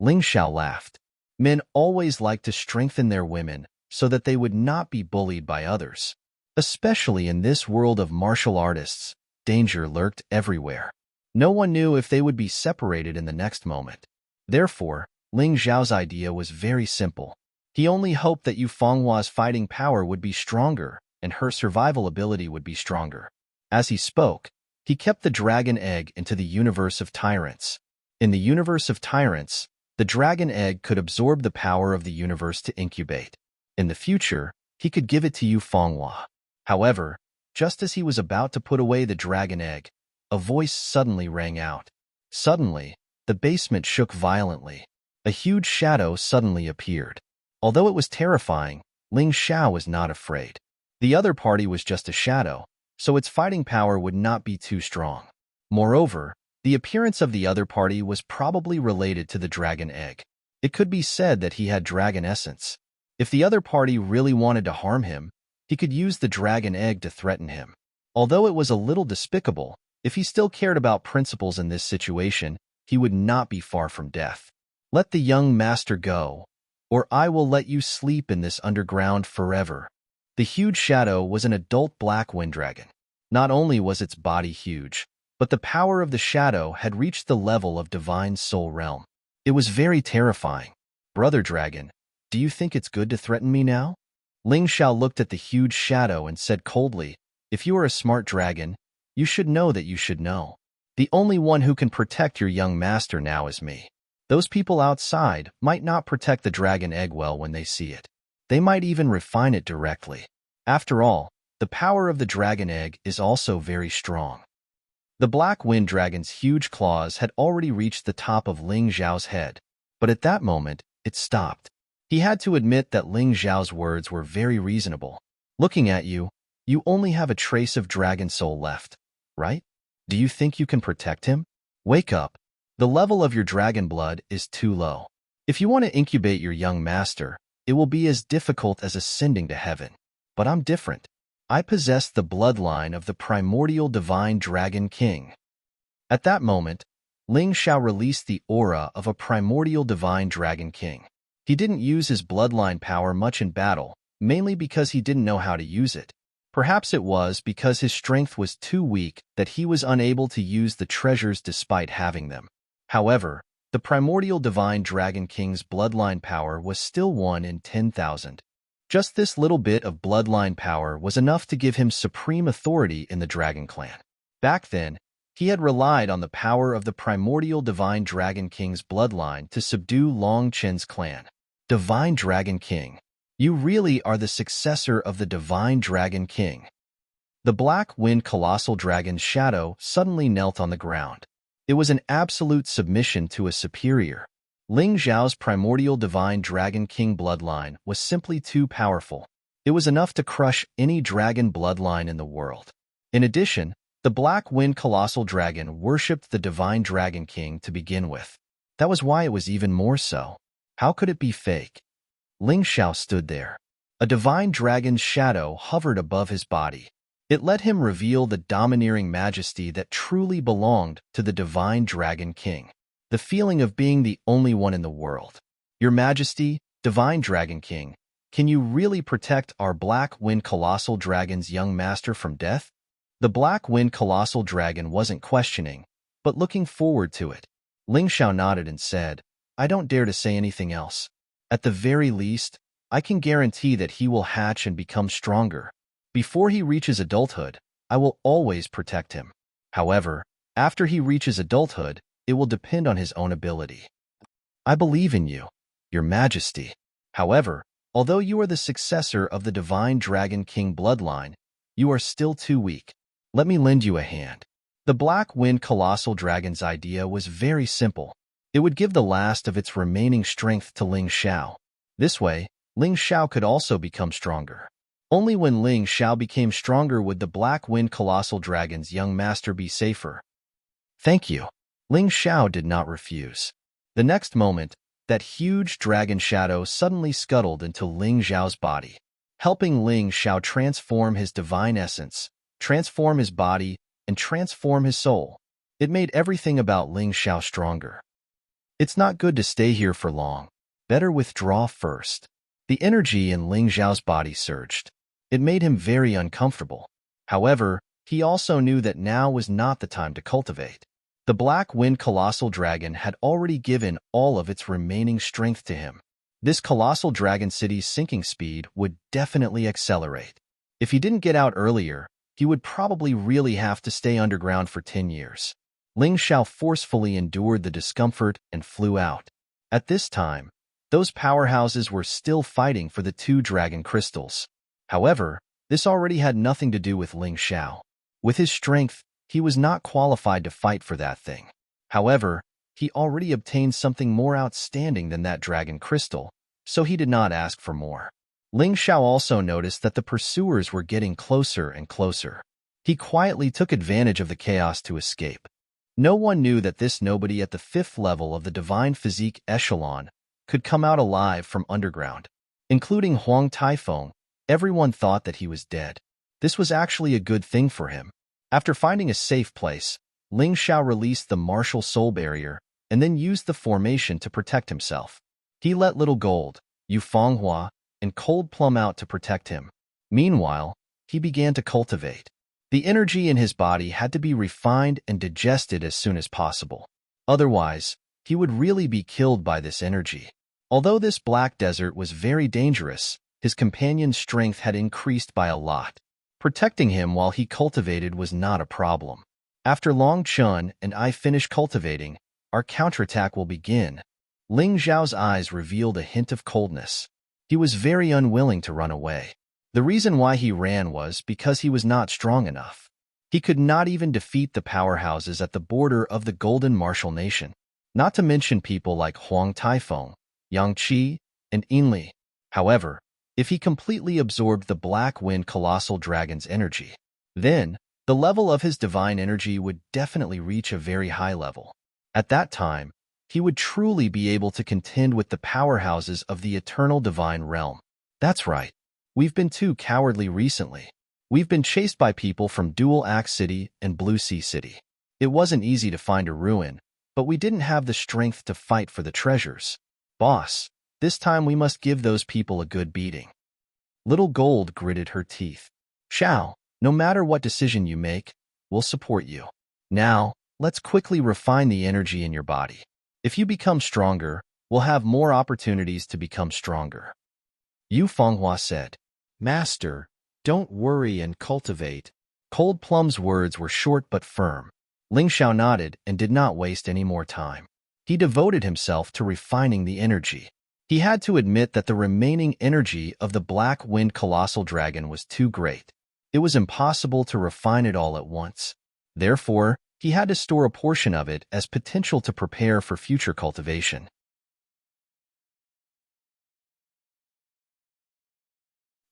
Ling Xiao laughed. Men always like to strengthen their women so that they would not be bullied by others. Especially in this world of martial artists, danger lurked everywhere. No one knew if they would be separated in the next moment. Therefore, Ling Xiao's idea was very simple. He only hoped that Yu Fenghua's fighting power would be stronger and her survival ability would be stronger. As he spoke, he kept the dragon egg into the universe of tyrants. In the universe of tyrants, the dragon egg could absorb the power of the universe to incubate. In the future, he could give it to Yu Fenghua. However, just as he was about to put away the dragon egg, a voice suddenly rang out. Suddenly, the basement shook violently. A huge shadow suddenly appeared. Although it was terrifying, Ling Xiao was not afraid. The other party was just a shadow, so its fighting power would not be too strong. Moreover, the appearance of the other party was probably related to the dragon egg. It could be said that he had dragon essence. If the other party really wanted to harm him, he could use the dragon egg to threaten him. Although it was a little despicable, if he still cared about principles in this situation, he would not be far from death. Let the young master go, or I will let you sleep in this underground forever. The huge shadow was an adult black wind dragon. Not only was its body huge, but the power of the shadow had reached the level of divine soul realm. It was very terrifying. Brother dragon, do you think it's good to threaten me now? Ling Xiao looked at the huge shadow and said coldly, if you are a smart dragon, you should know that you should know. The only one who can protect your young master now is me. Those people outside might not protect the dragon egg well when they see it. They might even refine it directly. After all, the power of the dragon egg is also very strong. The black wind dragon's huge claws had already reached the top of Ling Xiao's head, but at that moment, it stopped. He had to admit that Ling Xiao's words were very reasonable. Looking at you, you only have a trace of dragon soul left, right? Do you think you can protect him? Wake up. The level of your dragon blood is too low. If you want to incubate your young master, it will be as difficult as ascending to heaven. But I'm different. I possess the bloodline of the primordial divine dragon king. At that moment, Ling Xiao released the aura of a primordial divine dragon king. He didn't use his bloodline power much in battle, mainly because he didn't know how to use it. Perhaps it was because his strength was too weak that he was unable to use the treasures despite having them. However, the primordial divine dragon king's bloodline power was still 1 in 10,000. Just this little bit of bloodline power was enough to give him supreme authority in the dragon clan. Back then, he had relied on the power of the primordial divine dragon king's bloodline to subdue Long Chen's clan. Divine Dragon King, you really are the successor of the divine dragon king. The black wind colossal dragon's shadow suddenly knelt on the ground. It was an absolute submission to a superior. Ling Xiao's primordial divine dragon king bloodline was simply too powerful. It was enough to crush any dragon bloodline in the world. In addition, the black wind colossal dragon worshipped the divine dragon king to begin with. That was why it was even more so. How could it be fake? Ling Xiao stood there. A divine dragon's shadow hovered above his body. It let him reveal the domineering majesty that truly belonged to the divine Dragon King. The feeling of being the only one in the world. Your Majesty, Divine Dragon King, can you really protect our Black Wind Colossal Dragon's young master from death? The Black Wind Colossal Dragon wasn't questioning, but looking forward to it. Ling Xiao nodded and said, I don't dare to say anything else. At the very least, I can guarantee that he will hatch and become stronger. Before he reaches adulthood, I will always protect him. However, after he reaches adulthood, it will depend on his own ability. I believe in you, Your Majesty. However, although you are the successor of the Divine Dragon King bloodline, you are still too weak. Let me lend you a hand. The Black Wind Colossal Dragon's idea was very simple. It would give the last of its remaining strength to Ling Xiao. This way, Ling Xiao could also become stronger. Only when Ling Xiao became stronger would the Black Wind Colossal Dragon's young master be safer. Thank you. Ling Xiao did not refuse. The next moment, that huge dragon shadow suddenly scuttled into Ling Xiao's body, helping Ling Xiao transform his divine essence, transform his body, and transform his soul. It made everything about Ling Xiao stronger. It's not good to stay here for long. Better withdraw first. The energy in Ling Xiao's body surged. It made him very uncomfortable. However, he also knew that now was not the time to cultivate. The Black Wind Colossal Dragon had already given all of its remaining strength to him. This Colossal Dragon City's sinking speed would definitely accelerate. If he didn't get out earlier, he would probably really have to stay underground for 10 years. Ling Xiao forcefully endured the discomfort and flew out. At this time, those powerhouses were still fighting for the 2 dragon crystals. However, this already had nothing to do with Ling Xiao. With his strength, he was not qualified to fight for that thing. However, he already obtained something more outstanding than that dragon crystal, so he did not ask for more. Ling Xiao also noticed that the pursuers were getting closer and closer. He quietly took advantage of the chaos to escape. No one knew that this nobody at the 5th level of the Divine Physique Echelon could come out alive from underground. Including Huang Taifeng, everyone thought that he was dead. This was actually a good thing for him. After finding a safe place, Ling Xiao released the martial soul barrier and then used the formation to protect himself. He let Little Gold, Yu Fanghua, and Cold Plum out to protect him. Meanwhile, he began to cultivate. The energy in his body had to be refined and digested as soon as possible. Otherwise, he would really be killed by this energy. Although this black desert was very dangerous, his companion's strength had increased by a lot. Protecting him while he cultivated was not a problem. After Long Chun and I finish cultivating, our counterattack will begin. Ling Xiao's eyes revealed a hint of coldness. He was very unwilling to run away. The reason why he ran was because he was not strong enough. He could not even defeat the powerhouses at the border of the Golden Martial Nation, not to mention people like Huang Taifeng, Yang Qi, and Yinli. However, if he completely absorbed the Black Wind Colossal Dragon's energy, then the level of his divine energy would definitely reach a very high level. At that time, he would truly be able to contend with the powerhouses of the eternal divine realm. That's right. We've been too cowardly recently. We've been chased by people from Dual Axe City and Blue Sea City. It wasn't easy to find a ruin, but we didn't have the strength to fight for the treasures. Boss, this time we must give those people a good beating. Little Gold gritted her teeth. Xiao, no matter what decision you make, we'll support you. Now, let's quickly refine the energy in your body. If you become stronger, we'll have more opportunities to become stronger. Yu Fanghua said, Master, don't worry and cultivate. Cold Plum's words were short but firm. Ling Xiao nodded and did not waste any more time. He devoted himself to refining the energy. He had to admit that the remaining energy of the Black Wind Colossal Dragon was too great. It was impossible to refine it all at once. Therefore, he had to store a portion of it as potential to prepare for future cultivation.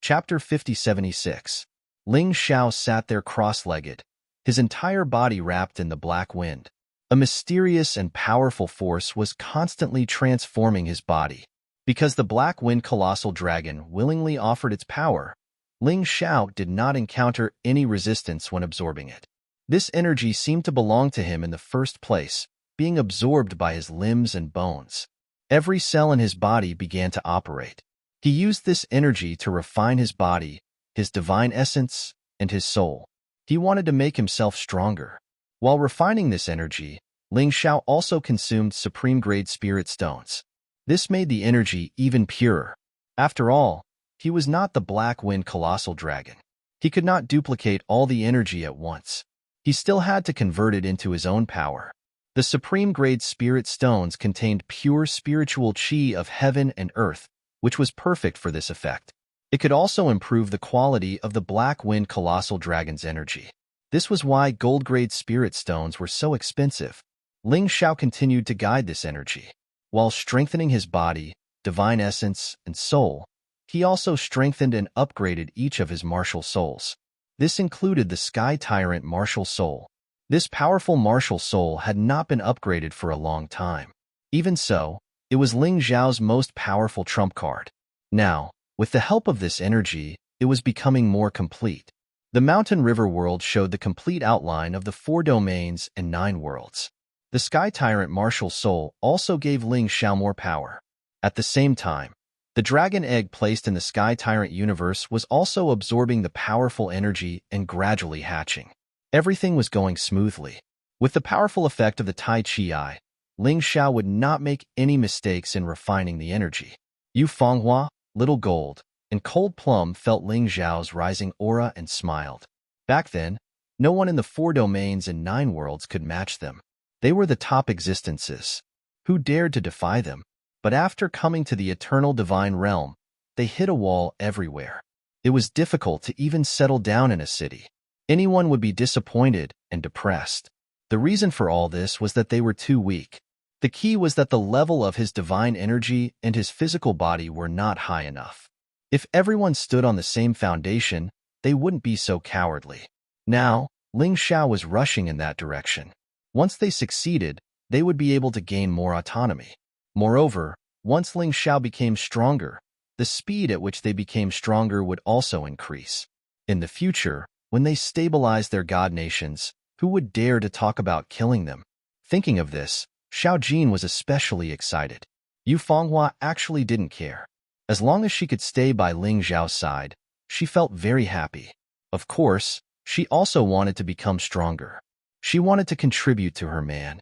Chapter 5076. Ling Xiao sat there cross-legged, his entire body wrapped in the black wind. A mysterious and powerful force was constantly transforming his body. Because the Black Wind Colossal Dragon willingly offered its power, Ling Xiao did not encounter any resistance when absorbing it. This energy seemed to belong to him in the first place, being absorbed by his limbs and bones. Every cell in his body began to operate. He used this energy to refine his body, his divine essence, and his soul. He wanted to make himself stronger. While refining this energy, Ling Xiao also consumed supreme-grade spirit stones. This made the energy even purer. After all, he was not the Black Wind Colossal Dragon. He could not duplicate all the energy at once. He still had to convert it into his own power. The supreme-grade spirit stones contained pure spiritual qi of heaven and earth, which was perfect for this effect. It could also improve the quality of the Black Wind Colossal Dragon's energy. This was why gold-grade spirit stones were so expensive. Ling Xiao continued to guide this energy. While strengthening his body, divine essence, and soul, he also strengthened and upgraded each of his martial souls. This included the Sky Tyrant martial soul. This powerful martial soul had not been upgraded for a long time. Even so, it was Ling Xiao's most powerful trump card. Now, with the help of this energy, it was becoming more complete. The Mountain River world showed the complete outline of the 4 domains and 9 worlds. The Sky Tyrant martial soul also gave Ling Xiao more power. At the same time, the dragon egg placed in the Sky Tyrant universe was also absorbing the powerful energy and gradually hatching. Everything was going smoothly. With the powerful effect of the Tai Chi Eye, Ling Xiao would not make any mistakes in refining the energy. Yu Fenghua, Little Gold, and Cold Plum felt Ling Xiao's rising aura and smiled. Back then, no one in the 4 domains and 9 worlds could match them. They were the top existences. Who dared to defy them? But after coming to the eternal divine realm, they hit a wall everywhere. It was difficult to even settle down in a city. Anyone would be disappointed and depressed. The reason for all this was that they were too weak. The key was that the level of his divine energy and his physical body were not high enough. If everyone stood on the same foundation, they wouldn't be so cowardly. Now, Ling Xiao was rushing in that direction. Once they succeeded, they would be able to gain more autonomy. Moreover, once Ling Xiao became stronger, the speed at which they became stronger would also increase. In the future, when they stabilized their god nations, who would dare to talk about killing them? Thinking of this, Xiao Jin was especially excited. Yu Fenghua actually didn't care. As long as she could stay by Ling Xiao's side, she felt very happy. Of course, she also wanted to become stronger. She wanted to contribute to her man.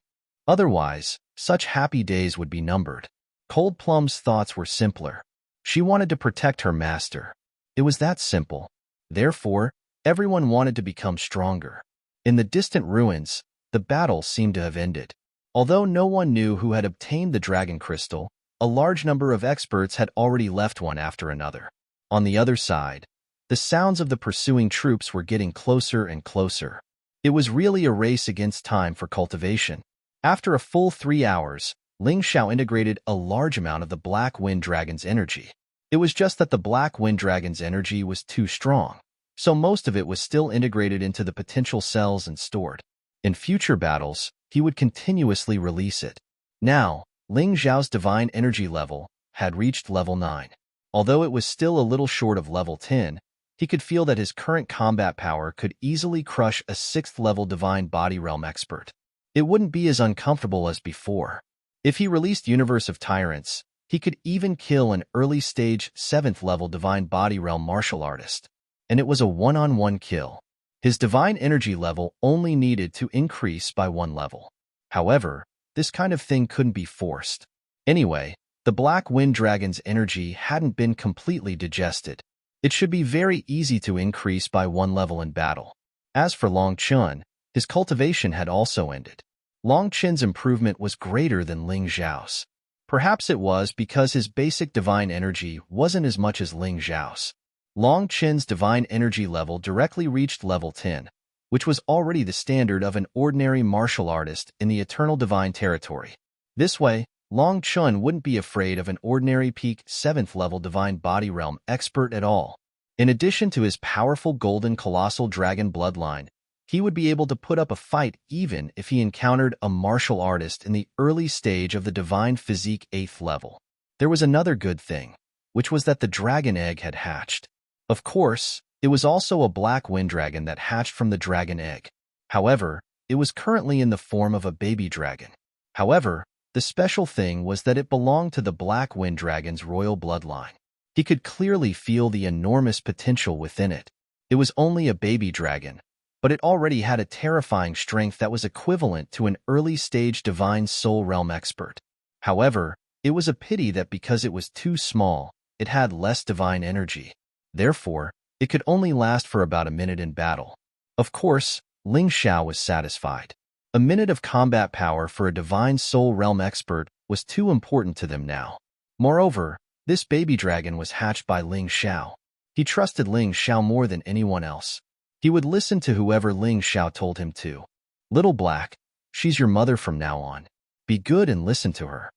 Otherwise, such happy days would be numbered. Cold Plum's thoughts were simpler. She wanted to protect her master. It was that simple. Therefore, everyone wanted to become stronger. In the distant ruins, the battle seemed to have ended. Although no one knew who had obtained the dragon crystal, a large number of experts had already left one after another. On the other side, the sounds of the pursuing troops were getting closer and closer. It was really a race against time for cultivation. After a full 3 hours, Ling Xiao integrated a large amount of the Black Wind Dragon's energy. It was just that the Black Wind Dragon's energy was too strong, so most of it was still integrated into the potential cells and stored. In future battles, he would continuously release it. Now, Ling Xiao's divine energy level had reached level 9. Although it was still a little short of level 10, he could feel that his current combat power could easily crush a 6th-level divine body realm expert. It wouldn't be as uncomfortable as before. If he released Universe of Tyrants, he could even kill an early-stage 7th-level divine body realm martial artist. And it was a one-on-one kill. His divine energy level only needed to increase by 1 level. However, this kind of thing couldn't be forced. Anyway, the Black Wind Dragon's energy hadn't been completely digested. It should be very easy to increase by 1 level in battle. As for Long Chun, his cultivation had also ended. Long Chen's improvement was greater than Ling Xiao's. Perhaps it was because his basic divine energy wasn't as much as Ling Xiao's. Long Chen's divine energy level directly reached level 10, which was already the standard of an ordinary martial artist in the Eternal Divine Territory. This way, Long Chun wouldn't be afraid of an ordinary peak 7th-level divine body realm expert at all. In addition to his powerful golden colossal dragon bloodline, he would be able to put up a fight even if he encountered a martial artist in the early stage of the divine physique 8th level. There was another good thing, which was that the dragon egg had hatched. Of course, It was also a black wind dragon that hatched from the dragon egg. However, it was currently in the form of a baby dragon. However, the special thing was that it belonged to the black wind dragon's royal bloodline. He could clearly feel the enormous potential within it. It was only a baby dragon, but it already had a terrifying strength that was equivalent to an early-stage divine soul realm expert. However, it was a pity that because it was too small, it had less divine energy. Therefore, it could only last for about a minute in battle. Of course, Ling Xiao was satisfied. A minute of combat power for a divine soul realm expert was too important to them now. Moreover, this baby dragon was hatched by Ling Xiao. He trusted Ling Xiao more than anyone else. He would listen to whoever Ling Xiao told him to. Little Black, she's your mother from now on. Be good and listen to her.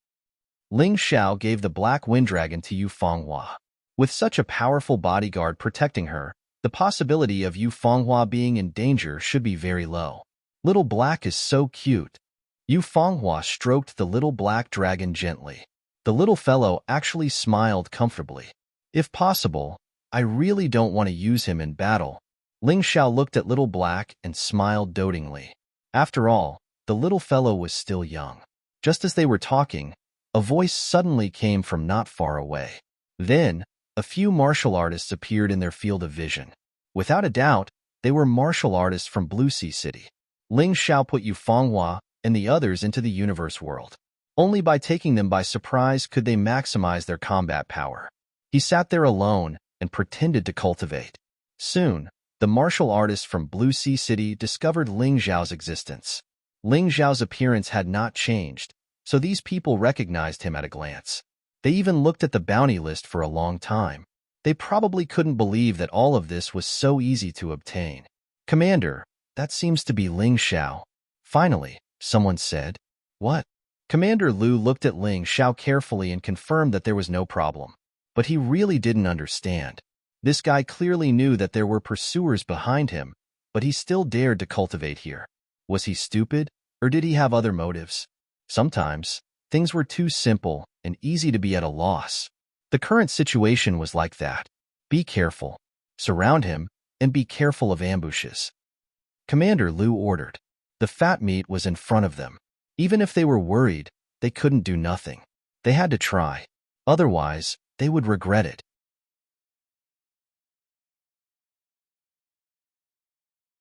Ling Xiao gave the black wind dragon to Yu Fenghua. With such a powerful bodyguard protecting her, the possibility of Yu Fenghua being in danger should be very low. Little Black is so cute. Yu Fenghua stroked the little black dragon gently. The little fellow actually smiled comfortably. If possible, I really don't want to use him in battle. Ling Xiao looked at Little Black and smiled dotingly. After all, the little fellow was still young. Just as they were talking, a voice suddenly came from not far away. Then, a few martial artists appeared in their field of vision. Without a doubt, they were martial artists from Blue Sea City. Ling Xiao put Yu Fenghua and the others into the universe world. Only by taking them by surprise could they maximize their combat power. He sat there alone and pretended to cultivate. Soon, the martial artists from Blue Sea City discovered Ling Xiao's existence. Ling Xiao's appearance had not changed, so these people recognized him at a glance. They even looked at the bounty list for a long time. They probably couldn't believe that all of this was so easy to obtain. Commander, that seems to be Ling Xiao. Finally, someone said. What? Commander Lu looked at Ling Xiao carefully and confirmed that there was no problem. But he really didn't understand. This guy clearly knew that there were pursuers behind him, but he still dared to cultivate here. Was he stupid, or did he have other motives? Sometimes, things were too simple and easy to be at a loss. The current situation was like that. Be careful. Surround him, and be careful of ambushes. Commander Lu ordered. The fat meat was in front of them. Even if they were worried, they couldn't do nothing. They had to try. Otherwise, they would regret it.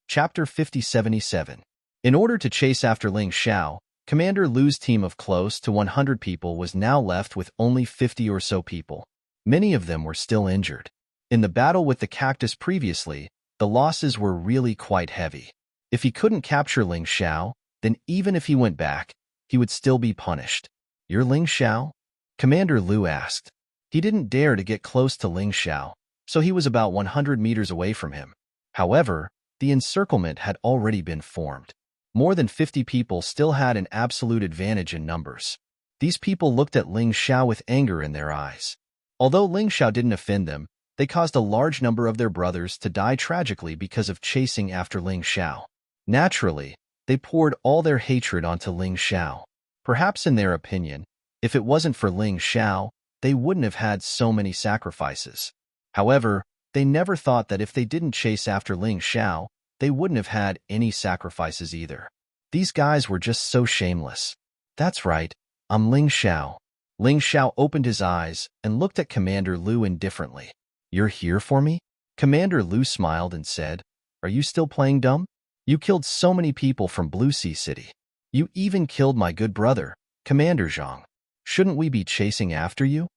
Chapter 5077. In order to chase after Ling Xiao, Commander Lu's team of close to 100 people was now left with only 50 or so people. Many of them were still injured. In the battle with the cactus previously, the losses were really quite heavy. If he couldn't capture Ling Xiao, then even if he went back, he would still be punished. You're Ling Xiao? Commander Lu asked. He didn't dare to get close to Ling Xiao, so he was about 100 meters away from him. However, the encirclement had already been formed. More than 50 people still had an absolute advantage in numbers. These people looked at Ling Xiao with anger in their eyes. Although Ling Xiao didn't offend them, they caused a large number of their brothers to die tragically because of chasing after Ling Xiao. Naturally, they poured all their hatred onto Ling Xiao. Perhaps in their opinion, if it wasn't for Ling Xiao, they wouldn't have had so many sacrifices. However, they never thought that if they didn't chase after Ling Xiao, they wouldn't have had any sacrifices either. These guys were just so shameless. That's right, I'm Ling Xiao. Ling Xiao opened his eyes and looked at Commander Lu indifferently. You're here for me? Commander Lu smiled and said, Are you still playing dumb? You killed so many people from Blue Sea City. You even killed my good brother, Commander Zhang. Shouldn't we be chasing after you?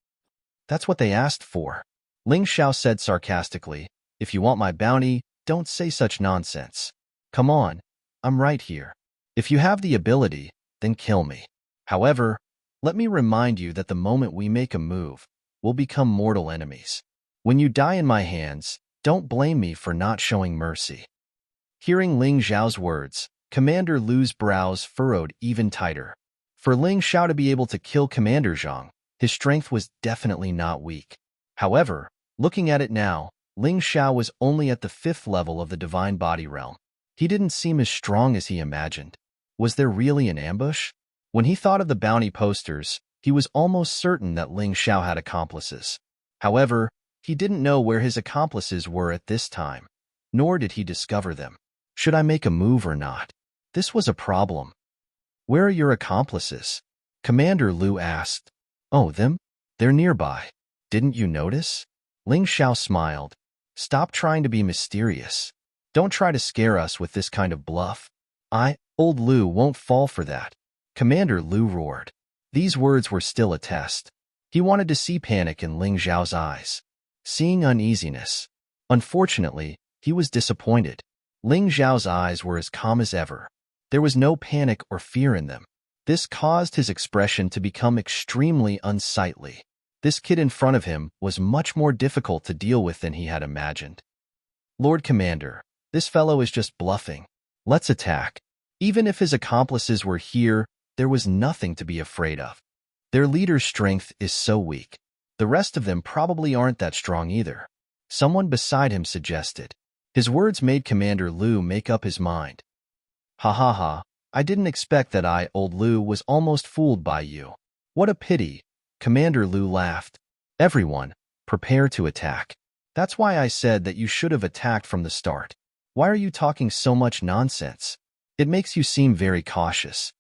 That's what they asked for. Ling Xiao said sarcastically, If you want my bounty, don't say such nonsense. Come on, I'm right here. If you have the ability, then kill me. However, let me remind you that the moment we make a move, we'll become mortal enemies. When you die in my hands, don't blame me for not showing mercy. Hearing Ling Xiao's words, Commander Lu's brows furrowed even tighter. For Ling Xiao to be able to kill Commander Zhang, his strength was definitely not weak. However, looking at it now, Ling Xiao was only at the 5th level of the divine body realm. He didn't seem as strong as he imagined. Was there really an ambush? When he thought of the bounty posters, he was almost certain that Ling Xiao had accomplices. However, He didn't know where his accomplices were at this time, nor did he discover them. Should I make a move or not? This was a problem. Where are your accomplices? Commander Lu asked. Oh, them? They're nearby. Didn't you notice? Ling Xiao smiled. Stop trying to be mysterious. Don't try to scare us with this kind of bluff. Old Lu won't fall for that. Commander Lu roared. These words were still a test. He wanted to see panic in Ling Xiao's eyes, seeing uneasiness. Unfortunately, he was disappointed. Ling Xiao's eyes were as calm as ever. There was no panic or fear in them. This caused his expression to become extremely unsightly. This kid in front of him was much more difficult to deal with than he had imagined. Lord Commander, this fellow is just bluffing. Let's attack. Even if his accomplices were here, there was nothing to be afraid of. Their leader's strength is so weak. The rest of them probably aren't that strong either. Someone beside him suggested. His words made Commander Lu make up his mind. Ha ha ha, I didn't expect that old Lu was almost fooled by you. What a pity. Commander Lu laughed. Everyone, prepare to attack. That's why I said that you should have attacked from the start. Why are you talking so much nonsense? It makes you seem very cautious.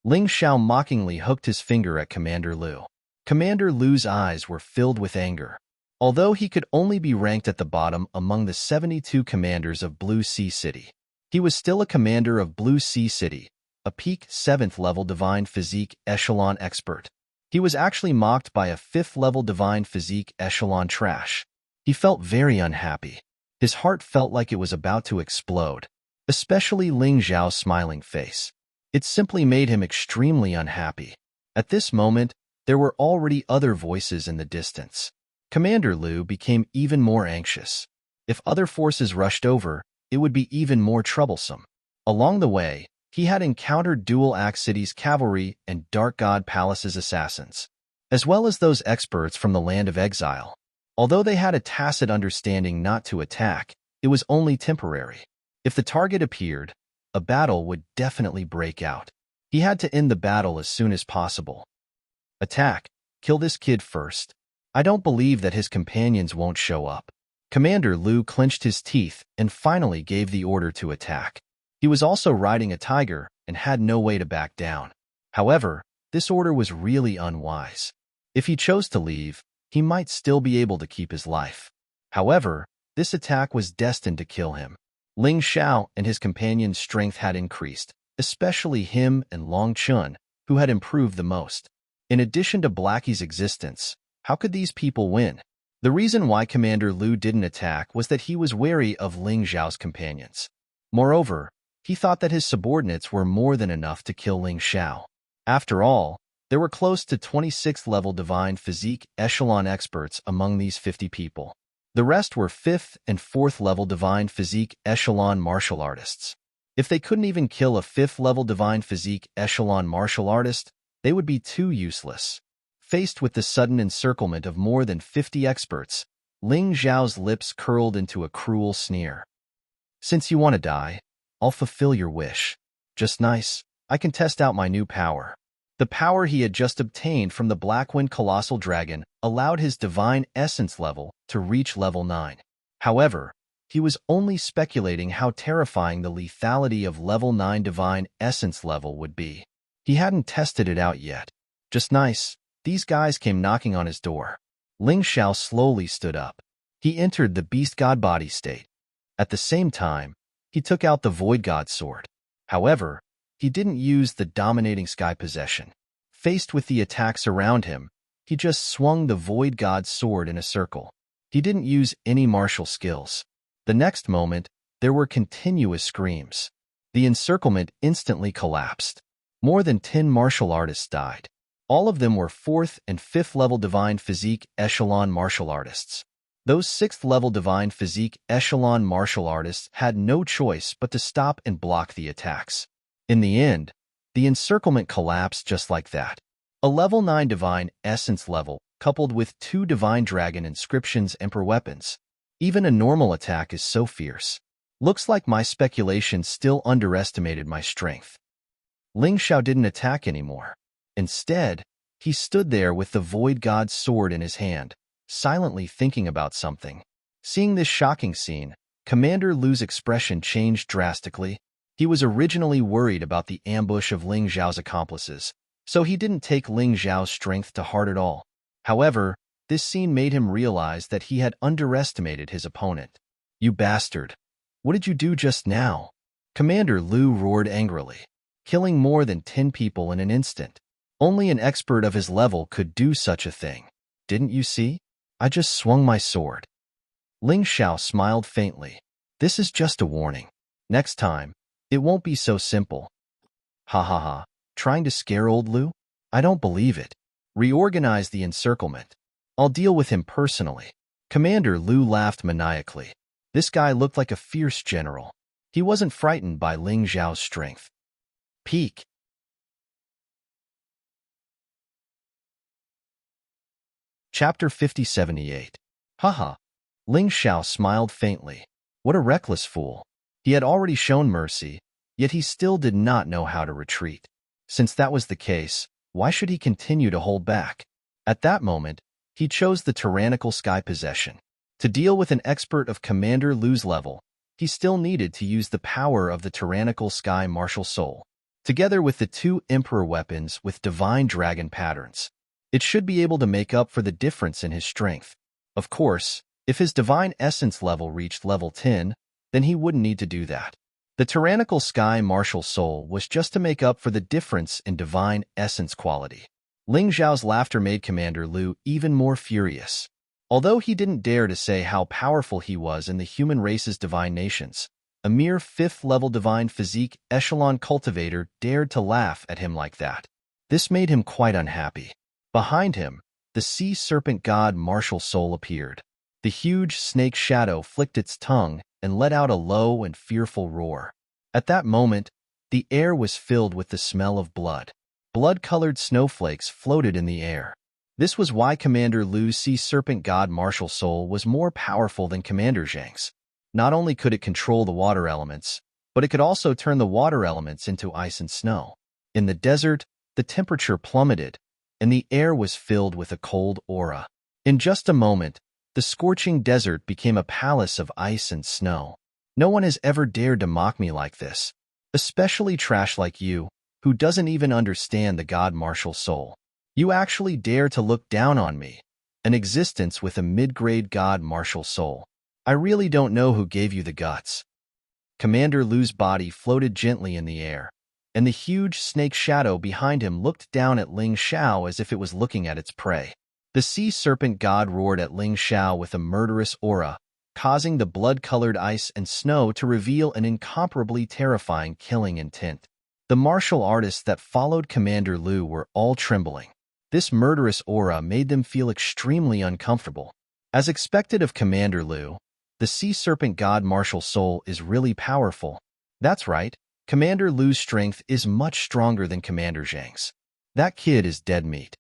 Ling Xiao mockingly hooked his finger at Commander Lu. Commander Lu's eyes were filled with anger. Although he could only be ranked at the bottom among the 72 commanders of Blue Sea City, he was still a commander of Blue Sea City, a peak 7th level Divine Physique Echelon expert. He was actually mocked by a 5th level Divine Physique Echelon trash. He felt very unhappy. His heart felt like it was about to explode, especially Ling Xiao's smiling face. It simply made him extremely unhappy. At this moment, there were already other voices in the distance. Commander Lu became even more anxious. If other forces rushed over, it would be even more troublesome. Along the way, he had encountered Dual Axe City's cavalry and Dark God Palace's assassins, as well as those experts from the Land of Exile. Although they had a tacit understanding not to attack, it was only temporary. If the target appeared, a battle would definitely break out. He had to end the battle as soon as possible. Attack. Kill this kid first. I don't believe that his companions won't show up. Commander Lu clenched his teeth and finally gave the order to attack. He was also riding a tiger and had no way to back down. However, this order was really unwise. If he chose to leave, he might still be able to keep his life. However, this attack was destined to kill him. Ling Xiao and his companion's strength had increased, especially him and Long Chun, who had improved the most. In addition to Blackie's existence, how could these people win? The reason why Commander Lu didn't attack was that he was wary of Ling Xiao's companions. Moreover, he thought that his subordinates were more than enough to kill Ling Xiao. After all, there were close to 26th level Divine Physique Echelon experts among these 50 people. The rest were 5th and 4th level Divine Physique Echelon martial artists. If they couldn't even kill a 5th level Divine Physique Echelon martial artist, they would be too useless. Faced with the sudden encirclement of more than 50 experts, Ling Xiao's lips curled into a cruel sneer. Since you want to die, I'll fulfill your wish. Just nice, I can test out my new power. The power he had just obtained from the Blackwind Colossal Dragon allowed his divine essence level to reach level 9. However, he was only speculating how terrifying the lethality of level 9 divine essence level would be. He hadn't tested it out yet. Just nice, these guys came knocking on his door. Ling Xiao slowly stood up. He entered the Beast God body state. At the same time, he took out the Void God sword. However, he didn't use the dominating sky possession. Faced with the attacks around him, he just swung the Void God sword in a circle. He didn't use any martial skills. The next moment, there were continuous screams. The encirclement instantly collapsed. More than 10 martial artists died. All of them were 4th and 5th level Divine Physique Echelon martial artists. Those 6th level Divine Physique Echelon martial artists had no choice but to stop and block the attacks. In the end, the encirclement collapsed just like that. A level 9 Divine Essence level, coupled with 2 Divine Dragon Inscriptions Emperor weapons. Even a normal attack is so fierce. Looks like my speculation still underestimated my strength. Ling Xiao didn't attack anymore. Instead, he stood there with the Void God's sword in his hand, silently thinking about something. Seeing this shocking scene, Commander Lu's expression changed drastically. He was originally worried about the ambush of Ling Xiao's accomplices, so he didn't take Ling Xiao's strength to heart at all. However, this scene made him realize that he had underestimated his opponent. "You bastard! What did you do just now?" Commander Lu roared angrily, killing more than 10 people in an instant. Only an expert of his level could do such a thing. "Didn't you see? I just swung my sword." Ling Xiao smiled faintly. "This is just a warning. Next time, it won't be so simple." "Ha ha ha, trying to scare old Lu? I don't believe it. Reorganize the encirclement. I'll deal with him personally." Commander Lu laughed maniacally. This guy looked like a fierce general. He wasn't frightened by Ling Xiao's strength. Peak. Chapter 5078. Haha. Ling Xiao smiled faintly. What a reckless fool. He had already shown mercy, yet he still did not know how to retreat. Since that was the case, why should he continue to hold back? At that moment, he chose the tyrannical sky possession. To deal with an expert of Commander Lu's level, he still needed to use the power of the tyrannical sky martial soul, together with the 2 emperor weapons with divine dragon patterns. It should be able to make up for the difference in his strength. Of course, if his divine essence level reached level 10, then he wouldn't need to do that. The tyrannical sky martial soul was just to make up for the difference in divine essence quality. Ling Xiao's laughter made Commander Lu even more furious. Although he didn't dare to say how powerful he was in the human race's divine nations, a mere 5th-level divine physique echelon cultivator dared to laugh at him like that. This made him quite unhappy. Behind him, the sea serpent god martial soul appeared. The huge snake shadow flicked its tongue and let out a low and fearful roar. At that moment, the air was filled with the smell of blood. Blood-colored snowflakes floated in the air. This was why Commander Lu's sea serpent god martial soul was more powerful than Commander Zhang's. Not only could it control the water elements, but it could also turn the water elements into ice and snow. In the desert, the temperature plummeted, and the air was filled with a cold aura. In just a moment, the scorching desert became a palace of ice and snow. No one has ever dared to mock me like this, especially trash like you, who doesn't even understand the god martial soul. You actually dare to look down on me, an existence with a mid-grade god martial soul. I really don't know who gave you the guts. Commander Lu's body floated gently in the air, and the huge snake shadow behind him looked down at Ling Xiao as if it was looking at its prey. The sea serpent god roared at Ling Xiao with a murderous aura, causing the blood-colored ice and snow to reveal an incomparably terrifying killing intent. The martial artists that followed Commander Lu were all trembling. This murderous aura made them feel extremely uncomfortable. As expected of Commander Lu, the sea serpent god martial soul is really powerful. That's right, Commander Lu's strength is much stronger than Commander Zhang's. That kid is dead meat.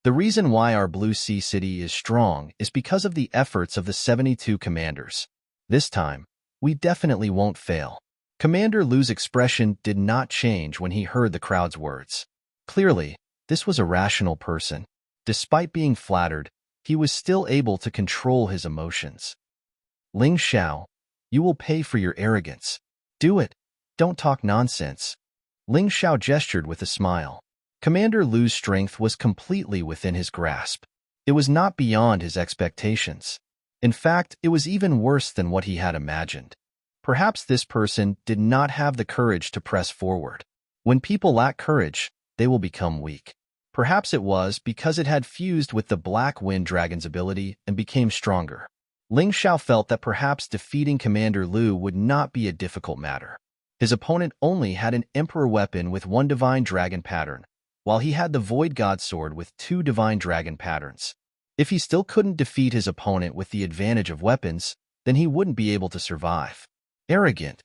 The reason why our Blue Sea City is strong is because of the efforts of the 72 commanders. This time, we definitely won't fail. Commander Lu's expression did not change when he heard the crowd's words. Clearly, this was a rational person. Despite being flattered, he was still able to control his emotions. Ling Xiao, you will pay for your arrogance. Do it. Don't talk nonsense. Ling Xiao gestured with a smile. Commander Lu's strength was completely within his grasp. It was not beyond his expectations. In fact, it was even worse than what he had imagined. Perhaps this person did not have the courage to press forward. When people lack courage, they will become weak. Perhaps it was because it had fused with the Black Wind Dragon's ability and became stronger. Ling Xiao felt that perhaps defeating Commander Lu would not be a difficult matter. His opponent only had an Emperor weapon with 1 Divine Dragon pattern, while he had the Void God Sword with 2 Divine Dragon patterns. If he still couldn't defeat his opponent with the advantage of weapons, then he wouldn't be able to survive. Arrogant.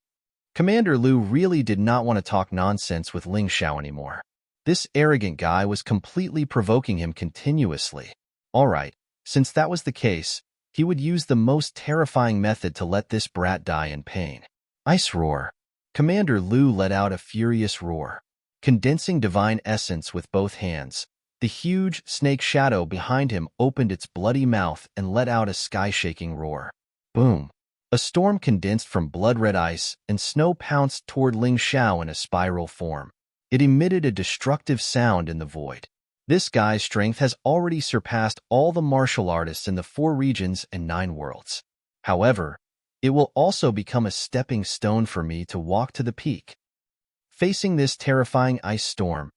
Commander Lu really did not want to talk nonsense with Ling Xiao anymore. This arrogant guy was completely provoking him continuously. Alright, since that was the case, he would use the most terrifying method to let this brat die in pain. Ice Roar. Commander Lu let out a furious roar. Condensing divine essence with both hands, The huge snake shadow behind him opened its bloody mouth and let out a sky-shaking roar. Boom! A storm condensed from blood-red ice and snow pounced toward Ling Xiao in a spiral form. It emitted a destructive sound in the void. This guy's strength has already surpassed all the martial artists in the 4 regions and 9 worlds. However, it will also become a stepping stone for me to walk to the peak. Facing this terrifying ice storm,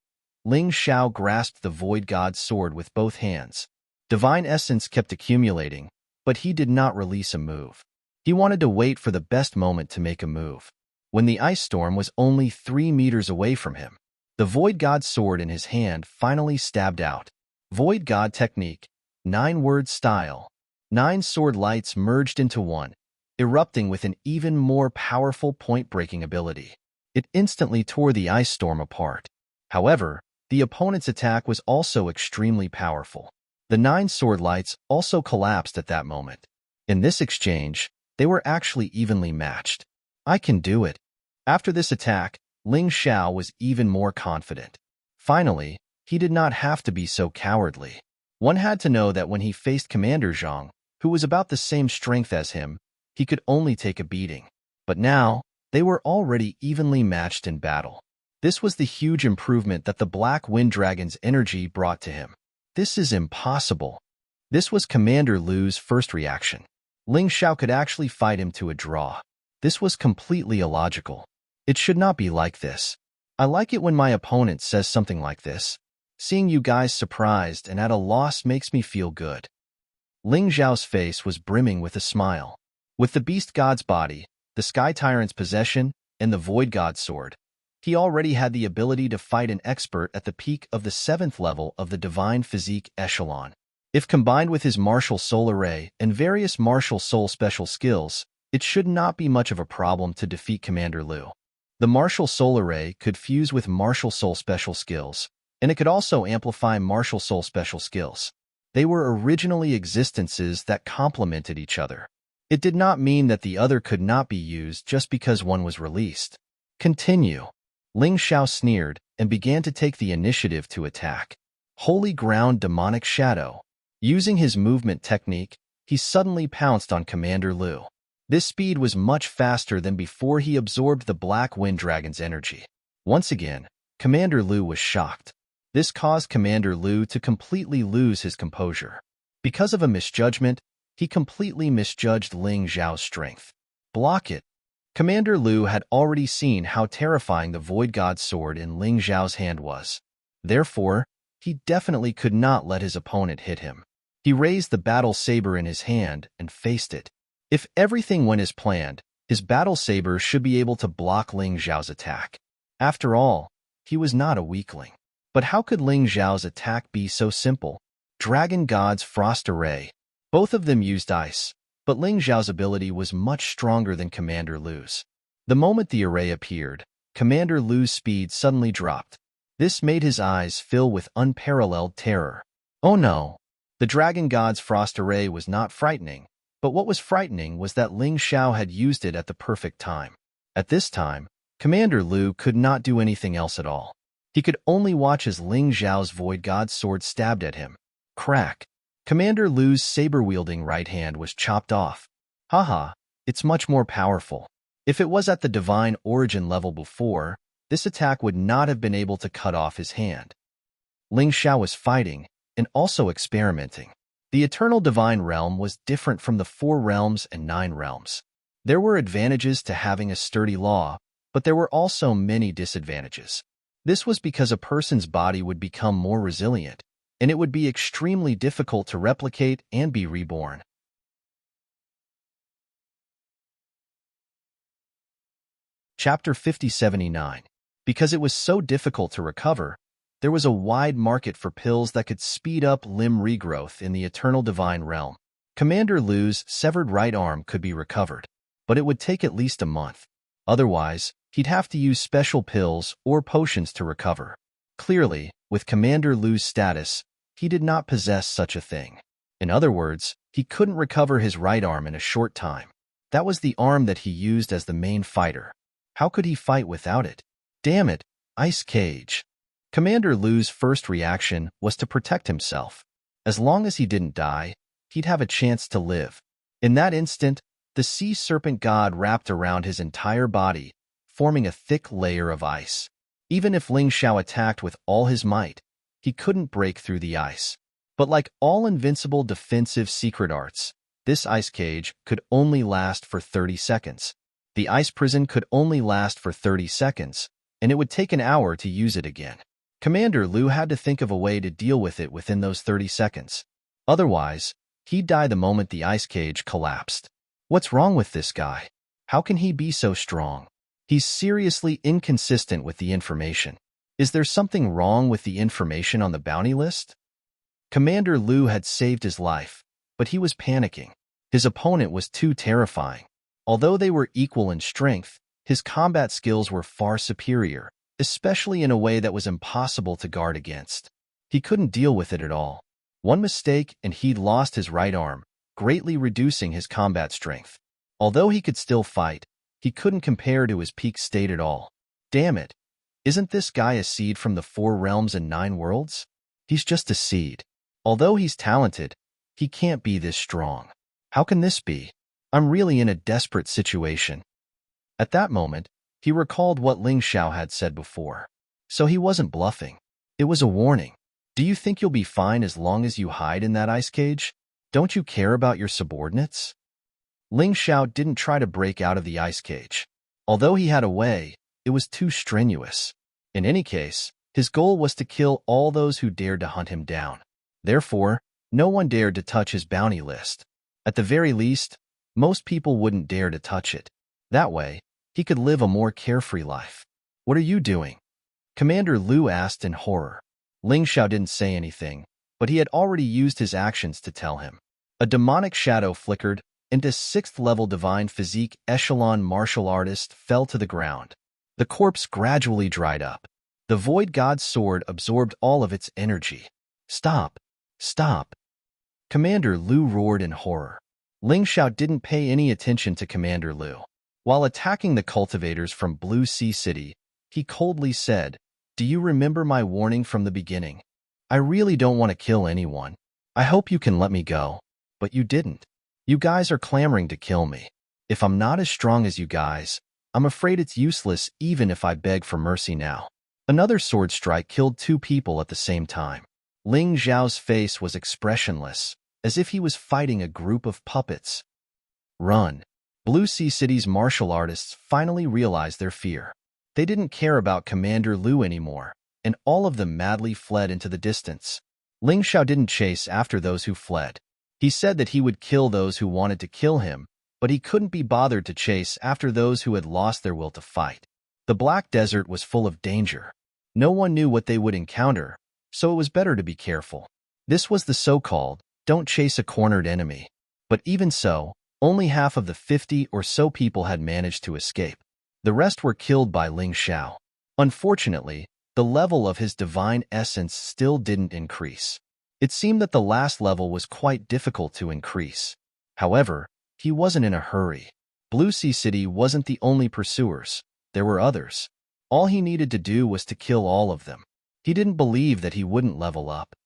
Ling Xiao grasped the Void God's sword with both hands. Divine essence kept accumulating, but he did not release a move. He wanted to wait for the best moment to make a move. When the ice storm was only 3 meters away from him, the Void God's sword in his hand finally stabbed out. Void God technique, 9-word style. 9 sword lights merged into one, erupting with an even more powerful point-breaking ability. It instantly tore the ice storm apart. However, the opponent's attack was also extremely powerful. The 9 sword lights also collapsed at that moment. In this exchange, they were actually evenly matched. I can do it. After this attack, Ling Xiao was even more confident. Finally, he did not have to be so cowardly. One had to know that when he faced Commander Zhang, who was about the same strength as him, he could only take a beating. But now, they were already evenly matched in battle. This was the huge improvement that the Black Wind Dragon's energy brought to him. This is impossible. This was Commander Lu's first reaction. Ling Xiao could actually fight him to a draw. This was completely illogical. It should not be like this. I like it when my opponent says something like this. Seeing you guys surprised and at a loss makes me feel good. Ling Xiao's face was brimming with a smile. With the Beast God's body, the Sky Tyrant's possession, and the Void God's sword, he already had the ability to fight an expert at the peak of the 7th level of the Divine Physique Echelon. If combined with his Martial Soul Array and various Martial Soul special skills, it should not be much of a problem to defeat Commander Lu. The Martial Soul Array could fuse with Martial Soul special skills, and it could also amplify Martial Soul special skills. They were originally existences that complemented each other. It did not mean that the other could not be used just because one was released. Continue. Ling Xiao sneered and began to take the initiative to attack. Holy Ground Demonic Shadow. Using his movement technique, he suddenly pounced on Commander Lu. This speed was much faster than before he absorbed the Black Wind Dragon's energy. Once again, Commander Lu was shocked. This caused Commander Lu to completely lose his composure. Because of a misjudgment, he completely misjudged Ling Xiao's strength. Block it. Commander Lu had already seen how terrifying the Void God's sword in Ling Xiao's hand was. Therefore, he definitely could not let his opponent hit him. He raised the battle saber in his hand and faced it. If everything went as planned, his battle saber should be able to block Ling Xiao's attack. After all, he was not a weakling. But how could Ling Xiao's attack be so simple? Dragon God's Frost Array. Both of them used ice, but Ling Xiao's ability was much stronger than Commander Lu's. The moment the array appeared, Commander Lu's speed suddenly dropped. This made his eyes fill with unparalleled terror. Oh no! The Dragon God's Frost Array was not frightening, but what was frightening was that Ling Xiao had used it at the perfect time. At this time, Commander Lu could not do anything else at all. He could only watch as Ling Xiao's Void God's sword stabbed at him. Crack! Commander Lu's saber-wielding right hand was chopped off. Haha, it's much more powerful. If it was at the Divine Origin level before, this attack would not have been able to cut off his hand. Ling Xiao was fighting, and also experimenting. The Eternal Divine Realm was different from the 4 realms and 9 realms. There were advantages to having a sturdy law, but there were also many disadvantages. This was because a person's body would become more resilient, and it would be extremely difficult to replicate and be reborn. Chapter 5079. Because it was so difficult to recover, there was a wide market for pills that could speed up limb regrowth in the Eternal Divine Realm. Commander Lu's severed right arm could be recovered, but it would take at least a month. Otherwise, he'd have to use special pills or potions to recover. Clearly, with Commander Lu's status, he did not possess such a thing. In other words, he couldn't recover his right arm in a short time. That was the arm that he used as the main fighter. How could he fight without it? Damn it, Ice Cage. Commander Lu's first reaction was to protect himself. As long as he didn't die, he'd have a chance to live. In that instant, the sea serpent god wrapped around his entire body, forming a thick layer of ice. Even if Ling Xiao attacked with all his might, he couldn't break through the ice. But like all invincible defensive secret arts, this ice cage could only last for 30 seconds. The ice prison could only last for 30 seconds, and it would take an hour to use it again. Commander Lu had to think of a way to deal with it within those 30 seconds. Otherwise, he'd die the moment the ice cage collapsed. What's wrong with this guy? How can he be so strong? He's seriously inconsistent with the information. Is there something wrong with the information on the bounty list? Commander Lu had saved his life, but he was panicking. His opponent was too terrifying. Although they were equal in strength, his combat skills were far superior, especially in a way that was impossible to guard against. He couldn't deal with it at all. One mistake and he'd lost his right arm, greatly reducing his combat strength. Although he could still fight, he couldn't compare to his peak state at all. Damn it! Isn't this guy a seed from the 4 realms and 9 worlds? He's just a seed. Although he's talented, he can't be this strong. How can this be? I'm really in a desperate situation. At that moment, he recalled what Ling Xiao had said before. So he wasn't bluffing. It was a warning. Do you think you'll be fine as long as you hide in that ice cage? Don't you care about your subordinates? Ling Xiao didn't try to break out of the ice cage. Although he had a way, it was too strenuous. In any case, his goal was to kill all those who dared to hunt him down. Therefore, no one dared to touch his bounty list. At the very least, most people wouldn't dare to touch it. That way, he could live a more carefree life. What are you doing? Commander Lu asked in horror. Ling Xiao didn't say anything, but he had already used his actions to tell him. A demonic shadow flickered, and a 6th-level divine physique echelon martial artist fell to the ground. The corpse gradually dried up. The void god's sword absorbed all of its energy. Stop! Stop! Commander Lu roared in horror. Ling Xiao didn't pay any attention to Commander Lu. While attacking the cultivators from Blue Sea City, he coldly said, "Do you remember my warning from the beginning? I really don't want to kill anyone. I hope you can let me go." But you didn't. You guys are clamoring to kill me. If I'm not as strong as you guys, I'm afraid it's useless even if I beg for mercy now. Another sword strike killed 2 people at the same time. Ling Xiao's face was expressionless, as if he was fighting a group of puppets. Run! Blue Sea City's martial artists finally realized their fear. They didn't care about Commander Lu anymore, and all of them madly fled into the distance. Ling Xiao didn't chase after those who fled. He said that he would kill those who wanted to kill him, but he couldn't be bothered to chase after those who had lost their will to fight. The Black Desert was full of danger. No one knew what they would encounter, so it was better to be careful. This was the so-called, don't chase a cornered enemy. But even so, only half of the 50 or so people had managed to escape. The rest were killed by Ling Xiao. Unfortunately, the level of his divine essence still didn't increase. It seemed that the last level was quite difficult to increase. However, he wasn't in a hurry. Blue Sea City wasn't the only pursuers. There were others. All he needed to do was to kill all of them. He didn't believe that he wouldn't level up.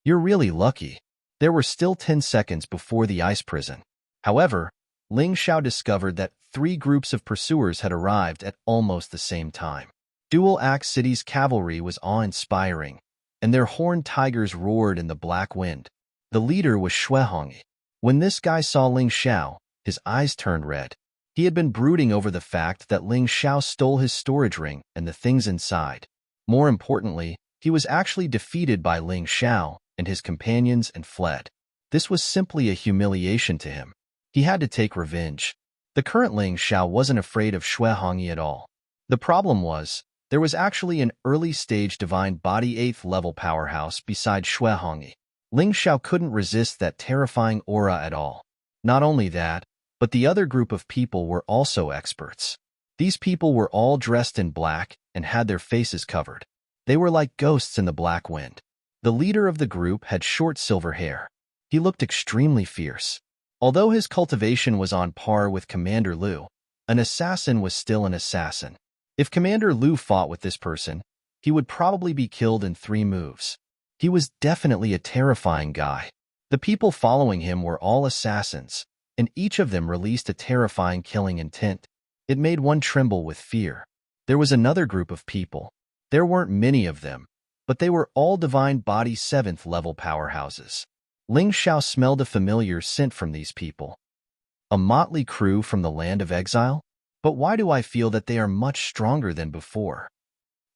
You're really lucky. There were still 10 seconds before the ice prison. However, Ling Xiao discovered that 3 groups of pursuers had arrived at almost the same time. Dual Axe City's cavalry was awe-inspiring, and their horned tigers roared in the black wind. The leader was Xuehongyi. When this guy saw Ling Xiao, his eyes turned red. He had been brooding over the fact that Ling Xiao stole his storage ring and the things inside. More importantly, he was actually defeated by Ling Xiao and his companions and fled. This was simply a humiliation to him. He had to take revenge. The current Ling Xiao wasn't afraid of Xuehongyi at all. The problem was, there was actually an early-stage divine body 8th level powerhouse beside Xuehongyi. Ling Xiao couldn't resist that terrifying aura at all. Not only that, but the other group of people were also experts. These people were all dressed in black and had their faces covered. They were like ghosts in the black wind. The leader of the group had short silver hair. He looked extremely fierce. Although his cultivation was on par with Commander Lu, an assassin was still an assassin. If Commander Lu fought with this person, he would probably be killed in 3 moves. He was definitely a terrifying guy. The people following him were all assassins, and each of them released a terrifying killing intent. It made one tremble with fear. There was another group of people. There weren't many of them, but they were all divine body 7th level powerhouses. Ling Xiao smelled a familiar scent from these people. A motley crew from the land of exile? But why do I feel that they are much stronger than before?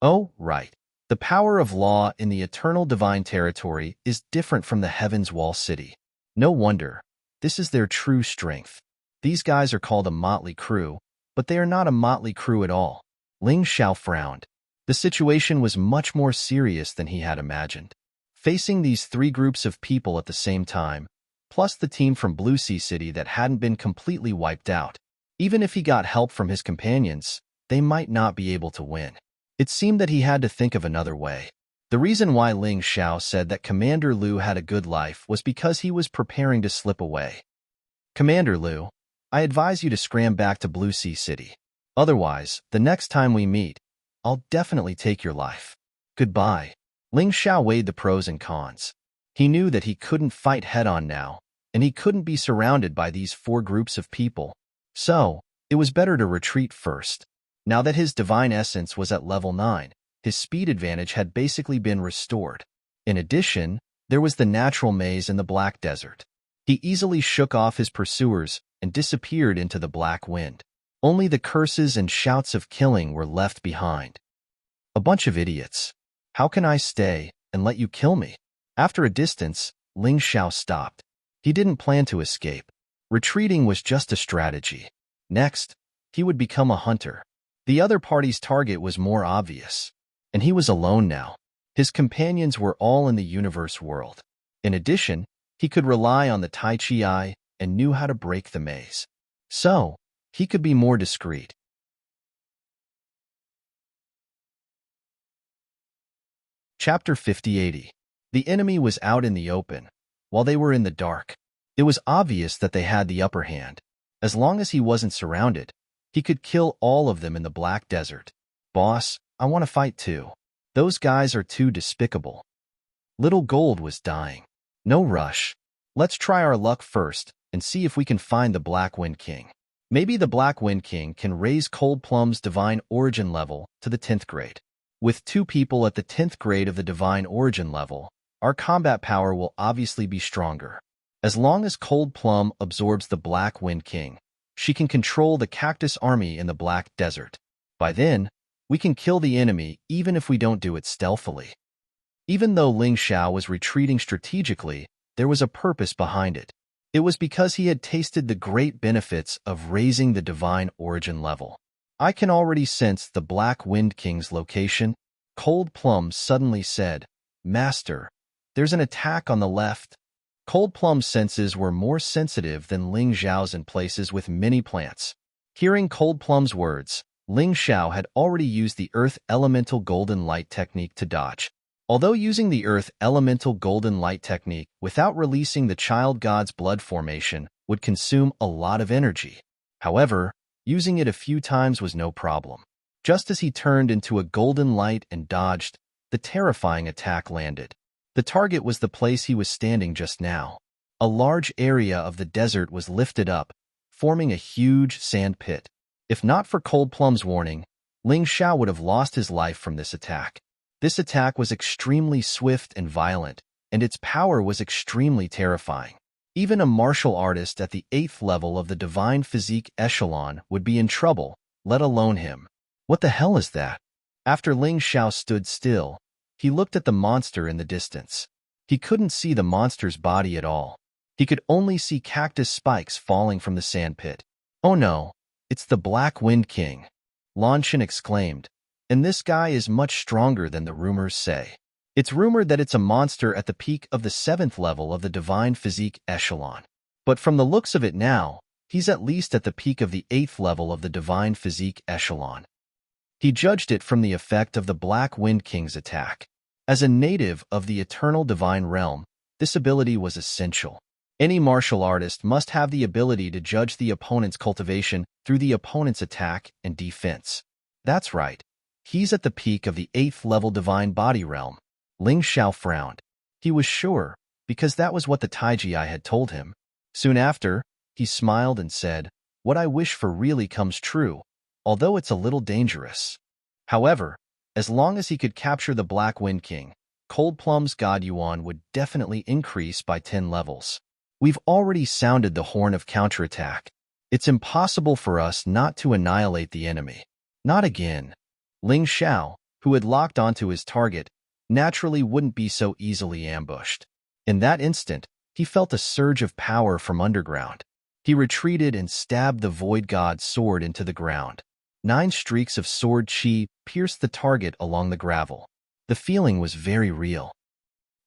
Oh, right. The power of law in the eternal divine territory is different from the Heaven's Wall City. No wonder. This is their true strength. These guys are called a motley crew, but they are not a motley crew at all. Ling Xiao frowned. The situation was much more serious than he had imagined. Facing these 3 groups of people at the same time, plus the team from Blue Sea City that hadn't been completely wiped out, even if he got help from his companions, they might not be able to win. It seemed that he had to think of another way. The reason why Ling Xiao said that Commander Liu had a good life was because he was preparing to slip away. Commander Liu, I advise you to scram back to Blue Sea City. Otherwise, the next time we meet, I'll definitely take your life. Goodbye. Ling Xiao weighed the pros and cons. He knew that he couldn't fight head-on now, and he couldn't be surrounded by these 4 groups of people. So, it was better to retreat first. Now that his divine essence was at level 9, his speed advantage had basically been restored. In addition, there was the natural maze in the Black Desert. He easily shook off his pursuers and disappeared into the black wind. Only the curses and shouts of killing were left behind. A bunch of idiots. How can I stay and let you kill me? After a distance, Ling Xiao stopped. He didn't plan to escape. Retreating was just a strategy. Next, he would become a hunter. The other party's target was more obvious, and he was alone now. His companions were all in the universe world. In addition, he could rely on the Tai Chi Eye and knew how to break the maze. So, he could be more discreet. Chapter 50-80. The enemy was out in the open, while they were in the dark. It was obvious that they had the upper hand. As long as he wasn't surrounded, he could kill all of them in the Black Desert. Boss, I want to fight too. Those guys are too despicable. Little Gold was dying. No rush. Let's try our luck first and see if we can find the Black Wind King. Maybe the Black Wind King can raise Cold Plum's divine origin level to the 10th grade. With 2 people at the 10th grade of the divine origin level, our combat power will obviously be stronger. As long as Cold Plum absorbs the Black Wind King, she can control the Cactus Army in the Black Desert. By then, we can kill the enemy even if we don't do it stealthily. Even though Ling Xiao was retreating strategically, there was a purpose behind it. It was because he had tasted the great benefits of raising the divine origin level. I can already sense the Black Wind King's location. Cold Plum suddenly said, Master, there's an attack on the left. Cold Plum's senses were more sensitive than Ling Xiao's in places with many plants. Hearing Cold Plum's words, Ling Xiao had already used the Earth Elemental Golden Light technique to dodge. Although using the Earth Elemental Golden Light technique without releasing the Child God's blood formation would consume a lot of energy. However, using it a few times was no problem. Just as he turned into a golden light and dodged, the terrifying attack landed. The target was the place he was standing just now. A large area of the desert was lifted up, forming a huge sand pit. If not for Cold Plum's warning, Ling Xiao would have lost his life from this attack. This attack was extremely swift and violent, and its power was extremely terrifying. Even a martial artist at the 8th level of the Divine Physique Echelon would be in trouble, let alone him. What the hell is that? After Ling Xiao stood still, he looked at the monster in the distance. He couldn't see the monster's body at all. He could only see cactus spikes falling from the sandpit. Oh no, it's the Black Wind King, Lanshan exclaimed. And this guy is much stronger than the rumors say. It's rumored that it's a monster at the peak of the 7th level of the Divine Physique Echelon. But from the looks of it now, he's at least at the peak of the 8th level of the Divine Physique Echelon. He judged it from the effect of the Black Wind King's attack. As a native of the Eternal Divine Realm, this ability was essential. Any martial artist must have the ability to judge the opponent's cultivation through the opponent's attack and defense. That's right. He's at the peak of the 8th level divine body realm. Ling Xiao frowned. He was sure, because that was what the Taiji had told him. Soon after, he smiled and said, "What I wish for really comes true, although it's a little dangerous." However, as long as he could capture the Black Wind King, Cold Plum's God Yuan would definitely increase by 10 levels. We've already sounded the horn of counterattack. It's impossible for us not to annihilate the enemy. Not again. Ling Xiao, who had locked onto his target, naturally wouldn't be so easily ambushed. In that instant, he felt a surge of power from underground. He retreated and stabbed the Void God's sword into the ground. 9 streaks of sword chi pierced the target along the gravel. The feeling was very real.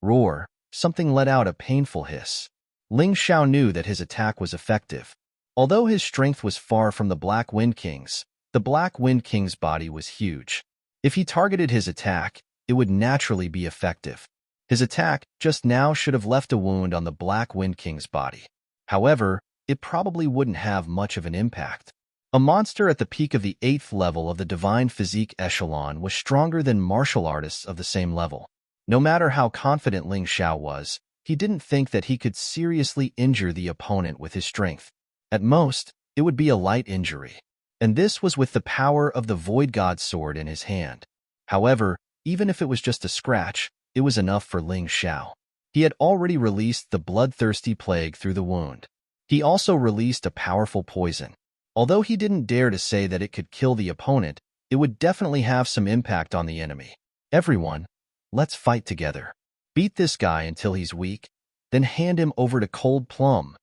Roar! Something let out a painful hiss. Ling Xiao knew that his attack was effective. Although his strength was far from the Black Wind King's, the Black Wind King's body was huge. If he targeted his attack, it would naturally be effective. His attack just now should have left a wound on the Black Wind King's body. However, it probably wouldn't have much of an impact. A monster at the peak of the 8th level of the Divine Physique Echelon was stronger than martial artists of the same level. No matter how confident Ling Xiao was, he didn't think that he could seriously injure the opponent with his strength. At most, it would be a light injury. And this was with the power of the Void God's sword in his hand. However, even if it was just a scratch, it was enough for Ling Xiao. He had already released the bloodthirsty plague through the wound. He also released a powerful poison. Although he didn't dare to say that it could kill the opponent, it would definitely have some impact on the enemy. Everyone, let's fight together. Beat this guy until he's weak, then hand him over to Cold Plum.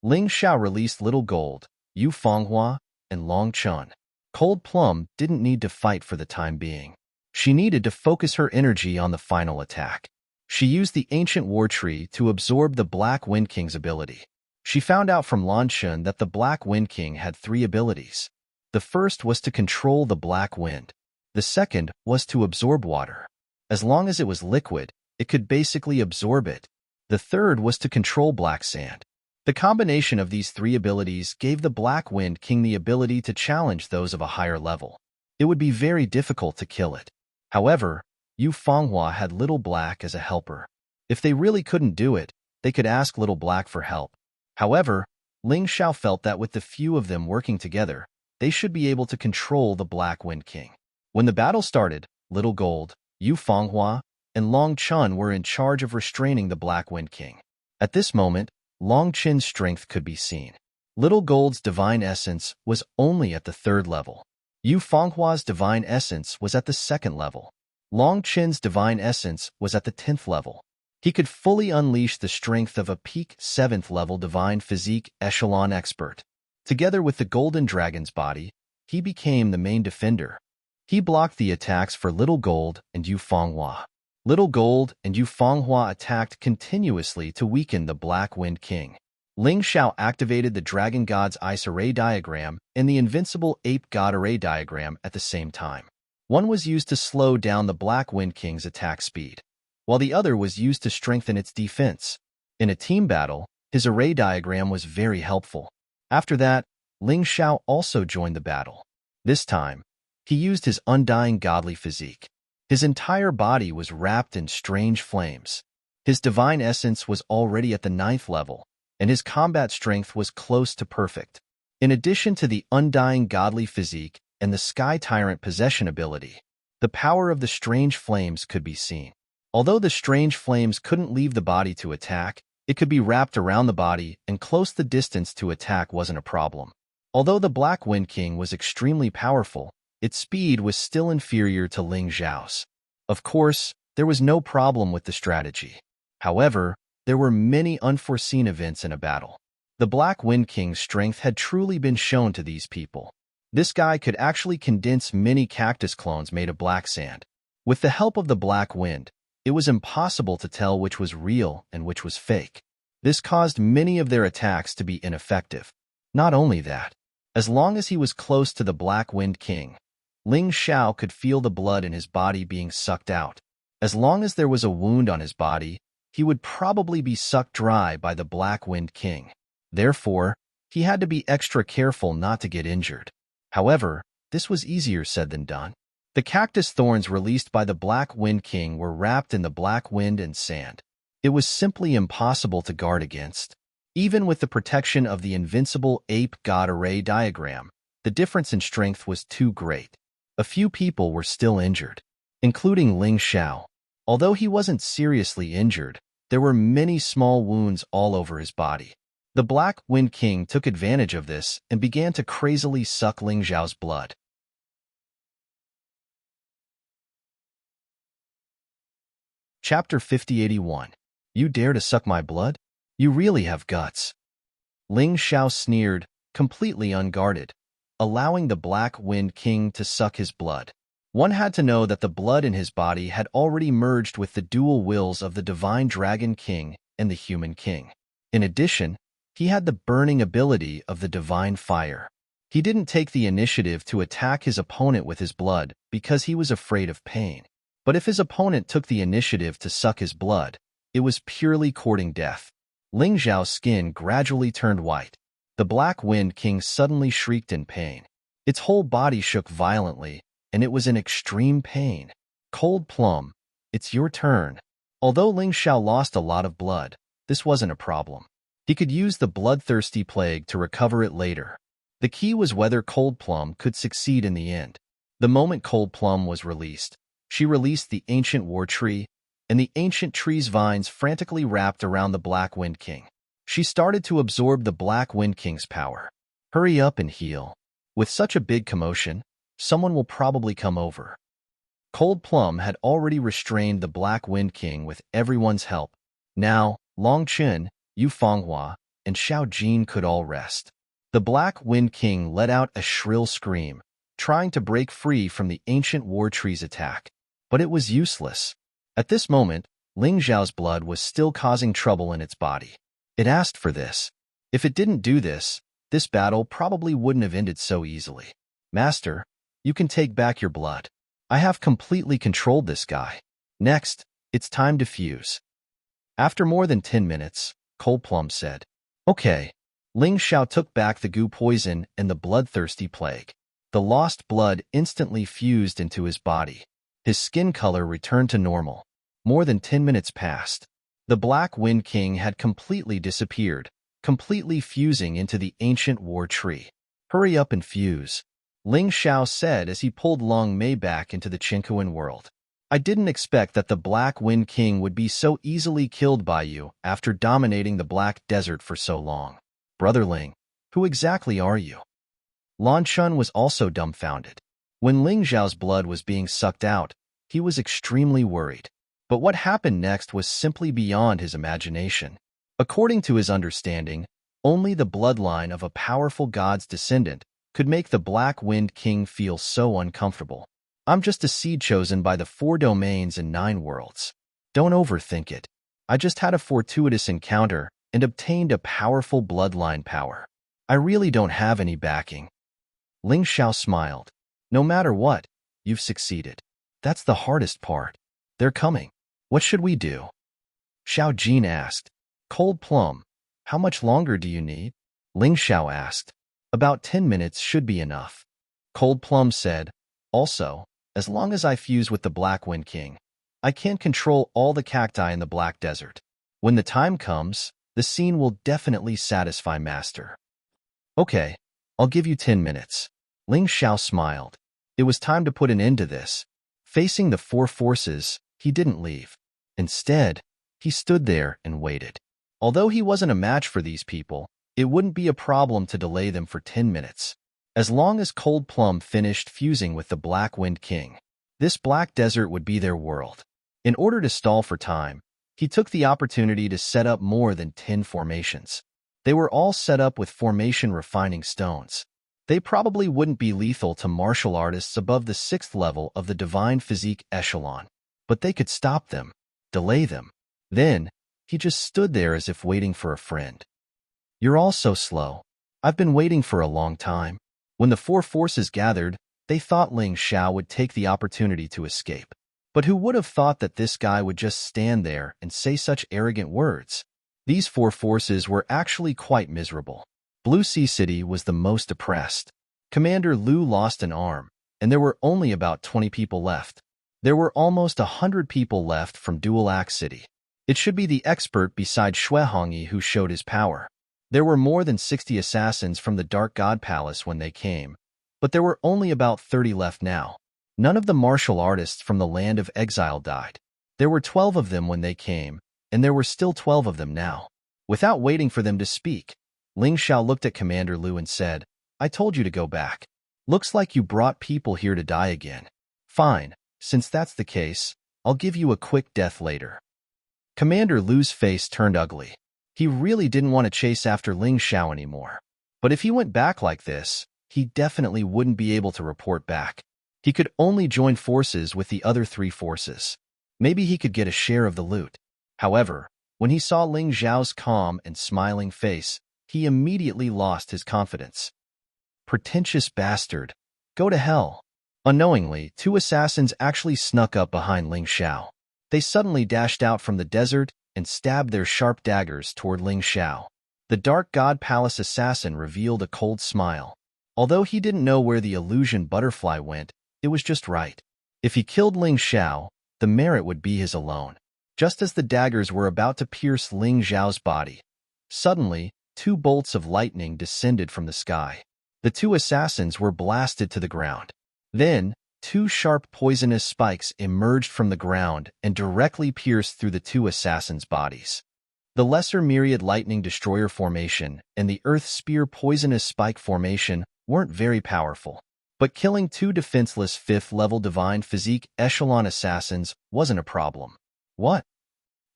Ling Xiao released Little Gold, Yu Fenghua, and Long Chun. Cold Plum didn't need to fight for the time being. She needed to focus her energy on the final attack. She used the Ancient War Tree to absorb the Black Wind King's ability. She found out from Lan Chun that the Black Wind King had 3 abilities. The first was to control the black wind. The second was to absorb water. As long as it was liquid, it could basically absorb it. The third was to control black sand. The combination of these 3 abilities gave the Black Wind King the ability to challenge those of a higher level. It would be very difficult to kill it. However, Yu Fenghua had Little Black as a helper. If they really couldn't do it, they could ask Little Black for help. However, Ling Xiao felt that with the few of them working together, they should be able to control the Black Wind King. When the battle started, Little Gold, Yu Fenghua, and Long Chun were in charge of restraining the Black Wind King. At this moment, Long Chun's strength could be seen. Little Gold's divine essence was only at the 3rd level. Yu Fenghua's divine essence was at the 2nd level. Long Chun's divine essence was at the 10th level. He could fully unleash the strength of a peak 7th level divine physique echelon expert. Together with the Golden Dragon's body, he became the main defender. He blocked the attacks for Little Gold and Yu Fenghua. Little Gold and Yu Fenghua attacked continuously to weaken the Black Wind King. Ling Xiao activated the Dragon God's Ice Array Diagram and the Invincible Ape God Array Diagram at the same time. One was used to slow down the Black Wind King's attack speed, while the other was used to strengthen its defense. In a team battle, his array diagram was very helpful. After that, Ling Xiao also joined the battle. This time, he used his undying godly physique. His entire body was wrapped in strange flames. His divine essence was already at the 9th level, and his combat strength was close to perfect. In addition to the undying godly physique and the Sky Tyrant possession ability, the power of the strange flames could be seen. Although the strange flames couldn't leave the body to attack, it could be wrapped around the body, and close the distance to attack wasn't a problem. Although the Black Wind King was extremely powerful, its speed was still inferior to Ling Xiao's. Of course, there was no problem with the strategy. However, there were many unforeseen events in a battle. The Black Wind King's strength had truly been shown to these people. This guy could actually condense many cactus clones made of black sand. With the help of the Black Wind, it was impossible to tell which was real and which was fake. This caused many of their attacks to be ineffective. Not only that, as long as he was close to the Black Wind King, Ling Xiao could feel the blood in his body being sucked out. As long as there was a wound on his body, he would probably be sucked dry by the Black Wind King. Therefore, he had to be extra careful not to get injured. However, this was easier said than done. The cactus thorns released by the Black Wind King were wrapped in the black wind and sand. It was simply impossible to guard against. Even with the protection of the invincible ape god array diagram, the difference in strength was too great. A few people were still injured, including Ling Xiao. Although he wasn't seriously injured, there were many small wounds all over his body. The Black Wind King took advantage of this and began to crazily suck Ling Xiao's blood. Chapter 5081. You dare to suck my blood? You really have guts. Ling Xiao sneered, completely unguarded, allowing the Black Wind King to suck his blood. One had to know that the blood in his body had already merged with the dual wills of the Divine Dragon King and the Human King. In addition, he had the burning ability of the Divine Fire. He didn't take the initiative to attack his opponent with his blood because he was afraid of pain. But if his opponent took the initiative to suck his blood, it was purely courting death. Ling Xiao's skin gradually turned white. The Black Wind King suddenly shrieked in pain. Its whole body shook violently, and it was in extreme pain. Cold Plum, it's your turn. Although Ling Xiao lost a lot of blood, this wasn't a problem. He could use the bloodthirsty plague to recover it later. The key was whether Cold Plum could succeed in the end. The moment Cold Plum was released, she released the ancient war tree, and the ancient tree's vines frantically wrapped around the Black Wind King. She started to absorb the Black Wind King's power. Hurry up and heal. With such a big commotion, someone will probably come over. Cold Plum had already restrained the Black Wind King with everyone's help. Now, Long Chen, Yu Fenghua, and Xiao Jin could all rest. The Black Wind King let out a shrill scream, trying to break free from the ancient war tree's attack. But it was useless. At this moment, Ling Xiao's blood was still causing trouble in its body. It asked for this. If it didn't do this, this battle probably wouldn't have ended so easily. Master, you can take back your blood. I have completely controlled this guy. Next, it's time to fuse. After more than 10 minutes, Cold Plum said, Okay. Ling Xiao took back the goo poison and the bloodthirsty plague. The lost blood instantly fused into his body. His skin color returned to normal. More than 10 minutes passed. The Black Wind King had completely disappeared, completely fusing into the ancient war tree. Hurry up and fuse, Ling Xiao said as he pulled Long Mei back into the Qinkuan world. I didn't expect that the Black Wind King would be so easily killed by you after dominating the Black Desert for so long. Brother Ling, who exactly are you? Lan Chun was also dumbfounded. When Ling Xiao's blood was being sucked out, he was extremely worried. But what happened next was simply beyond his imagination. According to his understanding, only the bloodline of a powerful god's descendant could make the Black Wind King feel so uncomfortable. I'm just a seed chosen by the 4 domains and 9 worlds. Don't overthink it. I just had a fortuitous encounter and obtained a powerful bloodline power. I really don't have any backing. Ling Xiao smiled. No matter what, you've succeeded. That's the hardest part. They're coming. What should we do? Xiao Jin asked. Cold Plum, how much longer do you need? Ling Xiao asked. About 10 minutes should be enough. Cold Plum said. Also, as long as I fuse with the Black Wind King, I can't control all the cacti in the Black Desert. When the time comes, the scene will definitely satisfy Master. Okay, I'll give you 10 minutes. Ling Xiao smiled. It was time to put an end to this. Facing the 4 forces, he didn't leave. Instead, he stood there and waited. Although he wasn't a match for these people, it wouldn't be a problem to delay them for 10 minutes. As long as Cold Plum finished fusing with the Black Wind King, this Black Desert would be their world. In order to stall for time, he took the opportunity to set up more than 10 formations. They were all set up with formation refining stones. They probably wouldn't be lethal to martial artists above the 6th level of the Divine Physique echelon, but they could stop them, delay them. Then, he just stood there as if waiting for a friend. You're all so slow. I've been waiting for a long time. When the 4 forces gathered, they thought Ling Xiao would take the opportunity to escape. But who would have thought that this guy would just stand there and say such arrogant words? These 4 forces were actually quite miserable. Blue Sea City was the most oppressed. Commander Lu lost an arm, and there were only about 20 people left. There were almost 100 people left from Dual Axe City. It should be the expert beside Xuehongyi who showed his power. There were more than 60 assassins from the Dark God Palace when they came, but there were only about 30 left now. None of the martial artists from the Land of Exile died. There were 12 of them when they came, and there were still 12 of them now. Without waiting for them to speak, Ling Xiao looked at Commander Lu and said, "I told you to go back. Looks like you brought people here to die again. Fine, since that's the case, I'll give you a quick death later." Commander Lu's face turned ugly. He really didn't want to chase after Ling Xiao anymore. But if he went back like this, he definitely wouldn't be able to report back. He could only join forces with the other 3 forces. Maybe he could get a share of the loot. However, when he saw Ling Xiao's calm and smiling face, he immediately lost his confidence. Pretentious bastard. Go to hell. Unknowingly, 2 assassins actually snuck up behind Ling Xiao. They suddenly dashed out from the desert and stabbed their sharp daggers toward Ling Xiao. The Dark God Palace assassin revealed a cold smile. Although he didn't know where the illusion butterfly went, it was just right. If he killed Ling Xiao, the merit would be his alone. Just as the daggers were about to pierce Ling Xiao's body, suddenly, 2 bolts of lightning descended from the sky. The 2 assassins were blasted to the ground. Then, 2 sharp poisonous spikes emerged from the ground and directly pierced through the 2 assassins' bodies. The Lesser Myriad Lightning Destroyer formation and the Earth Spear Poisonous Spike formation weren't very powerful, but killing 2 defenseless 5th-level Divine Physique Echelon assassins wasn't a problem. What?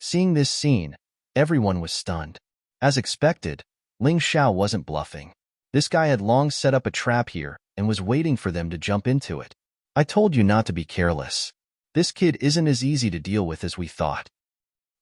Seeing this scene, everyone was stunned. As expected, Ling Xiao wasn't bluffing. This guy had long set up a trap here and was waiting for them to jump into it. "I told you not to be careless. This kid isn't as easy to deal with as we thought,"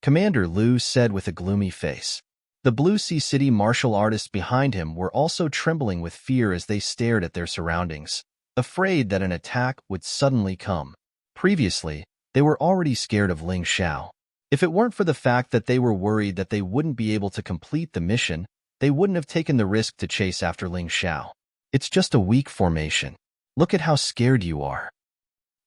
Commander Lu said with a gloomy face. The Blue Sea City martial artists behind him were also trembling with fear as they stared at their surroundings, afraid that an attack would suddenly come. Previously, they were already scared of Ling Xiao. If it weren't for the fact that they were worried that they wouldn't be able to complete the mission, they wouldn't have taken the risk to chase after Ling Xiao. "It's just a weak formation. Look at how scared you are,"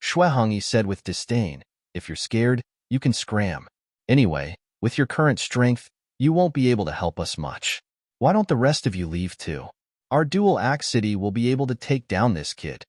Xuehongyi said with disdain. "If you're scared, you can scram. Anyway, with your current strength, you won't be able to help us much. Why don't the rest of you leave too? Our Dual Axe City will be able to take down this kid."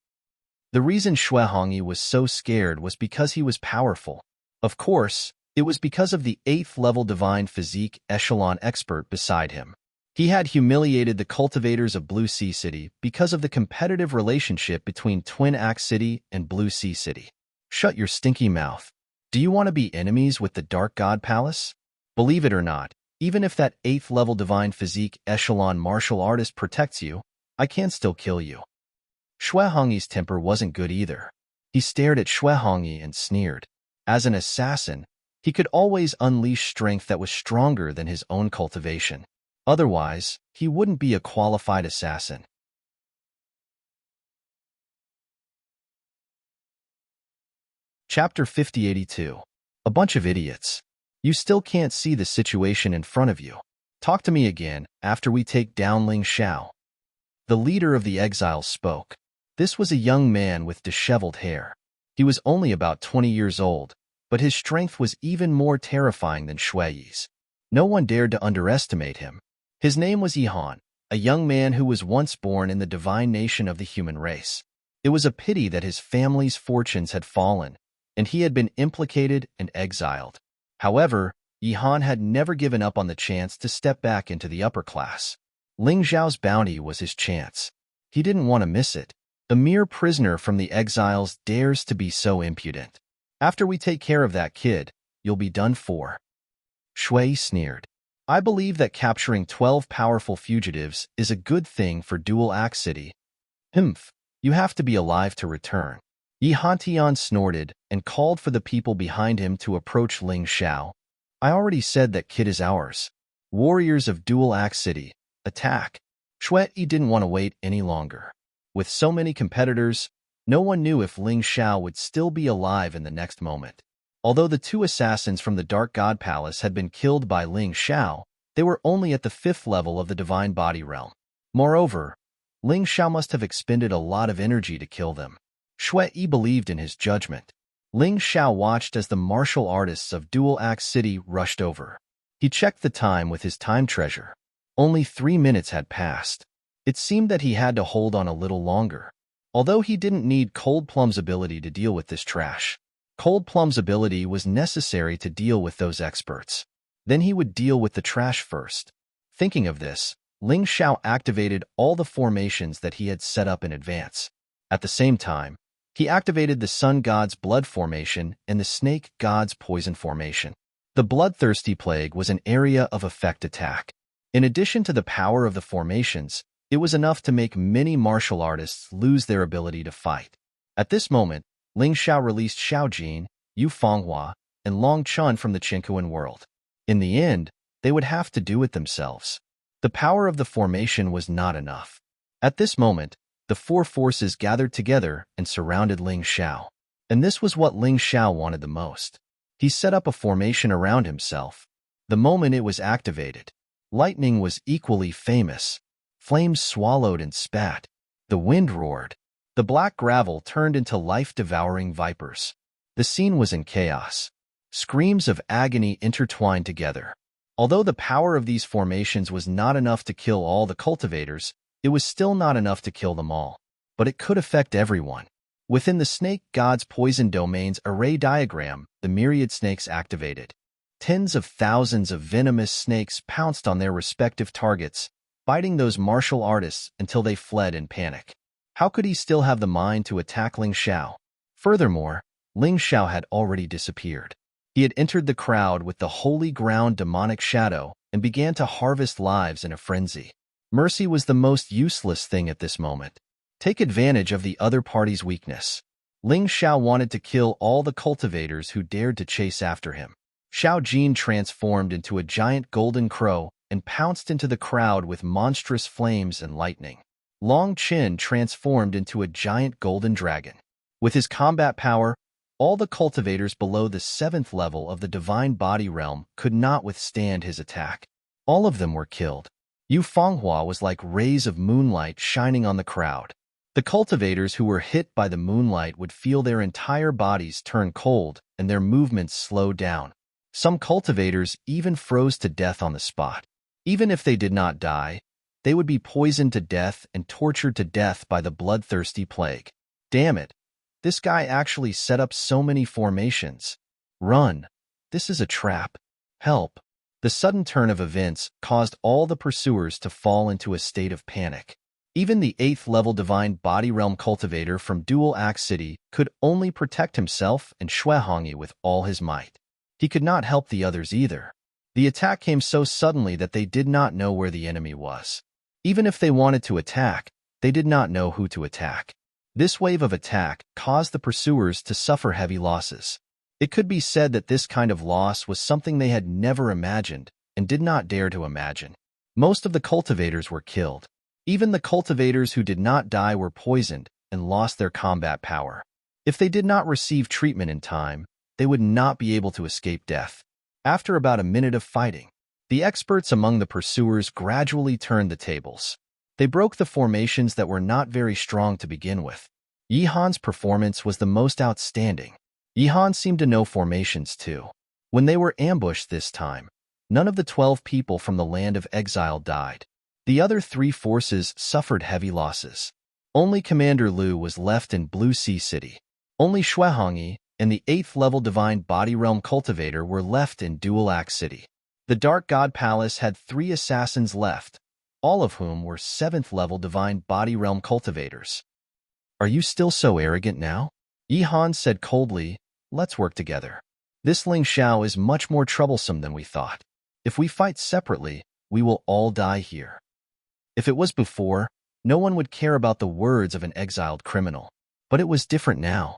The reason Xuehongyi was so scared was because he was powerful. Of course, it was because of the 8th-level Divine Physique Echelon expert beside him. He had humiliated the cultivators of Blue Sea City because of the competitive relationship between Twin Axe City and Blue Sea City. "Shut your stinky mouth. Do you want to be enemies with the Dark God Palace? Believe it or not, even if that 8th-level Divine Physique Echelon martial artist protects you, I can still kill you." Xuehongyi's temper wasn't good either. He stared at Xuehongyi and sneered. As an assassin, he could always unleash strength that was stronger than his own cultivation. Otherwise, he wouldn't be a qualified assassin. Chapter 5082. A bunch of idiots. You still can't see the situation in front of you. Talk to me again after we take down Ling Xiao. The leader of the exiles spoke. This was a young man with disheveled hair. He was only about 20 years old, but his strength was even more terrifying than Xueyi's. No one dared to underestimate him. His name was Yihan, a young man who was once born in the divine nation of the human race. It was a pity that his family's fortunes had fallen, and he had been implicated and exiled. However, Yihan had never given up on the chance to step back into the upper class. Ling Xiao's bounty was his chance. He didn't want to miss it. A mere prisoner from the exiles dares to be so impudent. "After we take care of that kid, you'll be done for," Shui sneered. "I believe that capturing 12 powerful fugitives is a good thing for Dual Axe City. Humph, you have to be alive to return." Yi Hantian snorted and called for the people behind him to approach Ling Xiao. "I already said that kid is ours. Warriors of Dual Axe City, attack." Shui didn't want to wait any longer. With so many competitors, no one knew if Ling Xiao would still be alive in the next moment. Although the 2 assassins from the Dark God Palace had been killed by Ling Xiao, they were only at the 5th level of the Divine Body Realm. Moreover, Ling Xiao must have expended a lot of energy to kill them. Shui believed in his judgment. Ling Xiao watched as the martial artists of Dual Axe City rushed over. He checked the time with his time treasure. Only 3 minutes had passed. It seemed that he had to hold on a little longer. Although he didn't need Cold Plum's ability to deal with this trash, Cold Plum's ability was necessary to deal with those experts. Then he would deal with the trash first. Thinking of this, Ling Xiao activated all the formations that he had set up in advance. At the same time, he activated the Sun God's Blood Formation and the Snake God's Poison Formation. The Bloodthirsty Plague was an area of effect attack. In addition to the power of the formations, it was enough to make many martial artists lose their ability to fight. At this moment, Ling Xiao released Xiao Jin, Yu Fenghua, and Long Chun from the Qinkuan world. In the end, they would have to do it themselves. The power of the formation was not enough. At this moment, the 4 forces gathered together and surrounded Ling Xiao. And this was what Ling Xiao wanted the most. He set up a formation around himself. The moment it was activated, lightning was equally famous. Flames swallowed and spat. The wind roared. The black gravel turned into life-devouring vipers. The scene was in chaos. Screams of agony intertwined together. Although the power of these formations was not enough to kill all the cultivators, it was still not enough to kill them all. But it could affect everyone. Within the Snake God's Poison Domain's array diagram, the myriad snakes activated. Tens of thousands of venomous snakes pounced on their respective targets, biting those martial artists until they fled in panic. How could he still have the mind to attack Ling Xiao? Furthermore, Ling Xiao had already disappeared. He had entered the crowd with the holy ground demonic shadow and began to harvest lives in a frenzy. Mercy was the most useless thing at this moment. Take advantage of the other party's weakness. Ling Xiao wanted to kill all the cultivators who dared to chase after him. Xiao Jin transformed into a giant golden crow and pounced into the crowd with monstrous flames and lightning. Long Qin transformed into a giant golden dragon. With his combat power, all the cultivators below the 7th level of the divine body realm could not withstand his attack. All of them were killed. Yu Fenghua was like rays of moonlight shining on the crowd. The cultivators who were hit by the moonlight would feel their entire bodies turn cold and their movements slow down. Some cultivators even froze to death on the spot. Even if they did not die, they would be poisoned to death and tortured to death by the bloodthirsty plague. Damn it! This guy actually set up so many formations. Run! This is a trap. Help! The sudden turn of events caused all the pursuers to fall into a state of panic. Even the 8th level Divine Body Realm cultivator from Dual Axe City could only protect himself and Shuehongyi with all his might. He could not help the others either. The attack came so suddenly that they did not know where the enemy was. Even if they wanted to attack, they did not know who to attack. This wave of attack caused the pursuers to suffer heavy losses. It could be said that this kind of loss was something they had never imagined and did not dare to imagine. Most of the cultivators were killed. Even the cultivators who did not die were poisoned and lost their combat power. If they did not receive treatment in time, they would not be able to escape death. After about a minute of fighting, the experts among the pursuers gradually turned the tables. They broke the formations that were not very strong to begin with. Yihan's performance was the most outstanding. Yihan seemed to know formations too. When they were ambushed this time, none of the 12 people from the land of exile died. The other 3 forces suffered heavy losses. Only Commander Liu was left in Blue Sea City. Only Shuehongyi and the 8th level Divine Body Realm cultivator were left in Dual Axe City. The Dark God Palace had 3 assassins left, all of whom were 7th level Divine Body Realm cultivators. Are you still so arrogant now? Yihan said coldly, let's work together. This Ling Xiao is much more troublesome than we thought. If we fight separately, we will all die here. If it was before, no one would care about the words of an exiled criminal. But it was different now.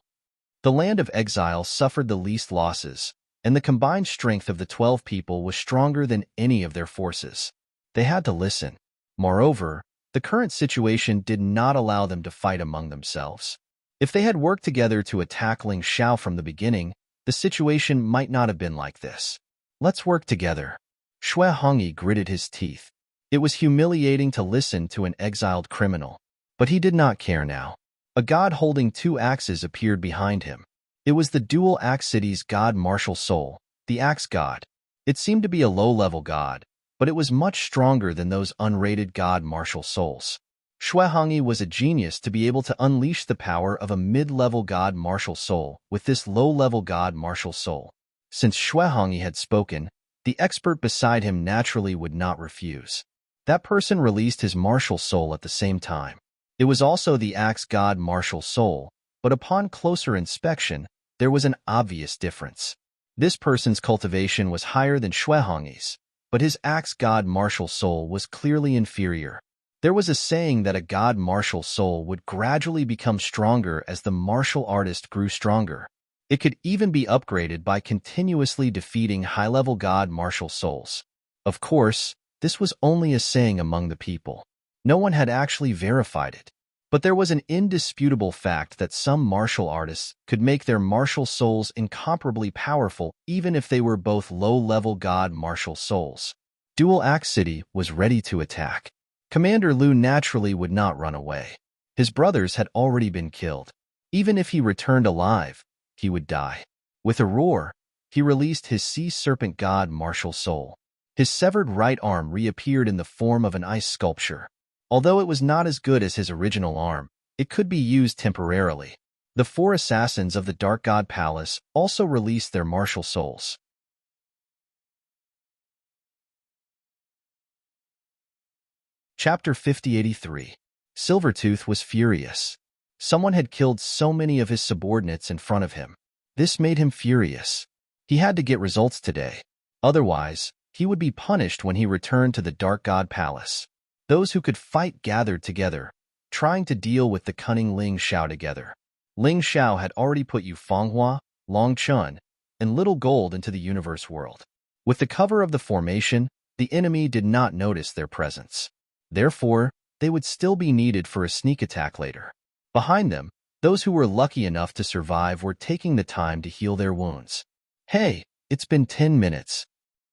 The land of exile suffered the least losses, and the combined strength of the 12 people was stronger than any of their forces. They had to listen. Moreover, the current situation did not allow them to fight among themselves. If they had worked together to attack Ling Xiao from the beginning, the situation might not have been like this. Let's work together. Shuehongyi gritted his teeth. It was humiliating to listen to an exiled criminal, but he did not care now. A god holding two axes appeared behind him. It was the dual axe city's god martial soul, the axe god. It seemed to be a low-level god, but it was much stronger than those unrated god martial souls. Xuehongyi was a genius to be able to unleash the power of a mid-level god martial soul with this low-level god martial soul. Since Xuehongyi had spoken, the expert beside him naturally would not refuse. That person released his martial soul at the same time. It was also the axe god martial soul, but upon closer inspection, there was an obvious difference. This person's cultivation was higher than Xuehongyi's, but his axe god martial soul was clearly inferior. There was a saying that a god martial soul would gradually become stronger as the martial artist grew stronger. It could even be upgraded by continuously defeating high-level god martial souls. Of course, this was only a saying among the people. No one had actually verified it. But there was an indisputable fact that some martial artists could make their martial souls incomparably powerful even if they were both low-level god martial souls. Dual Axe City was ready to attack. Commander Lu naturally would not run away. His brothers had already been killed. Even if he returned alive, he would die. With a roar, he released his sea serpent god martial soul. His severed right arm reappeared in the form of an ice sculpture. Although it was not as good as his original arm, it could be used temporarily. The four assassins of the Dark God Palace also released their martial souls. Chapter 5083. Silvertooth was furious. Someone had killed so many of his subordinates in front of him. This made him furious. He had to get results today. Otherwise, he would be punished when he returned to the Dark God Palace. Those who could fight gathered together, trying to deal with the cunning Ling Xiao together. Ling Xiao had already put Yu Fenghua, Long Chun, and Little Gold into the universe world. With the cover of the formation, the enemy did not notice their presence. Therefore, they would still be needed for a sneak attack later. Behind them, those who were lucky enough to survive were taking the time to heal their wounds. Hey, it's been 10 minutes.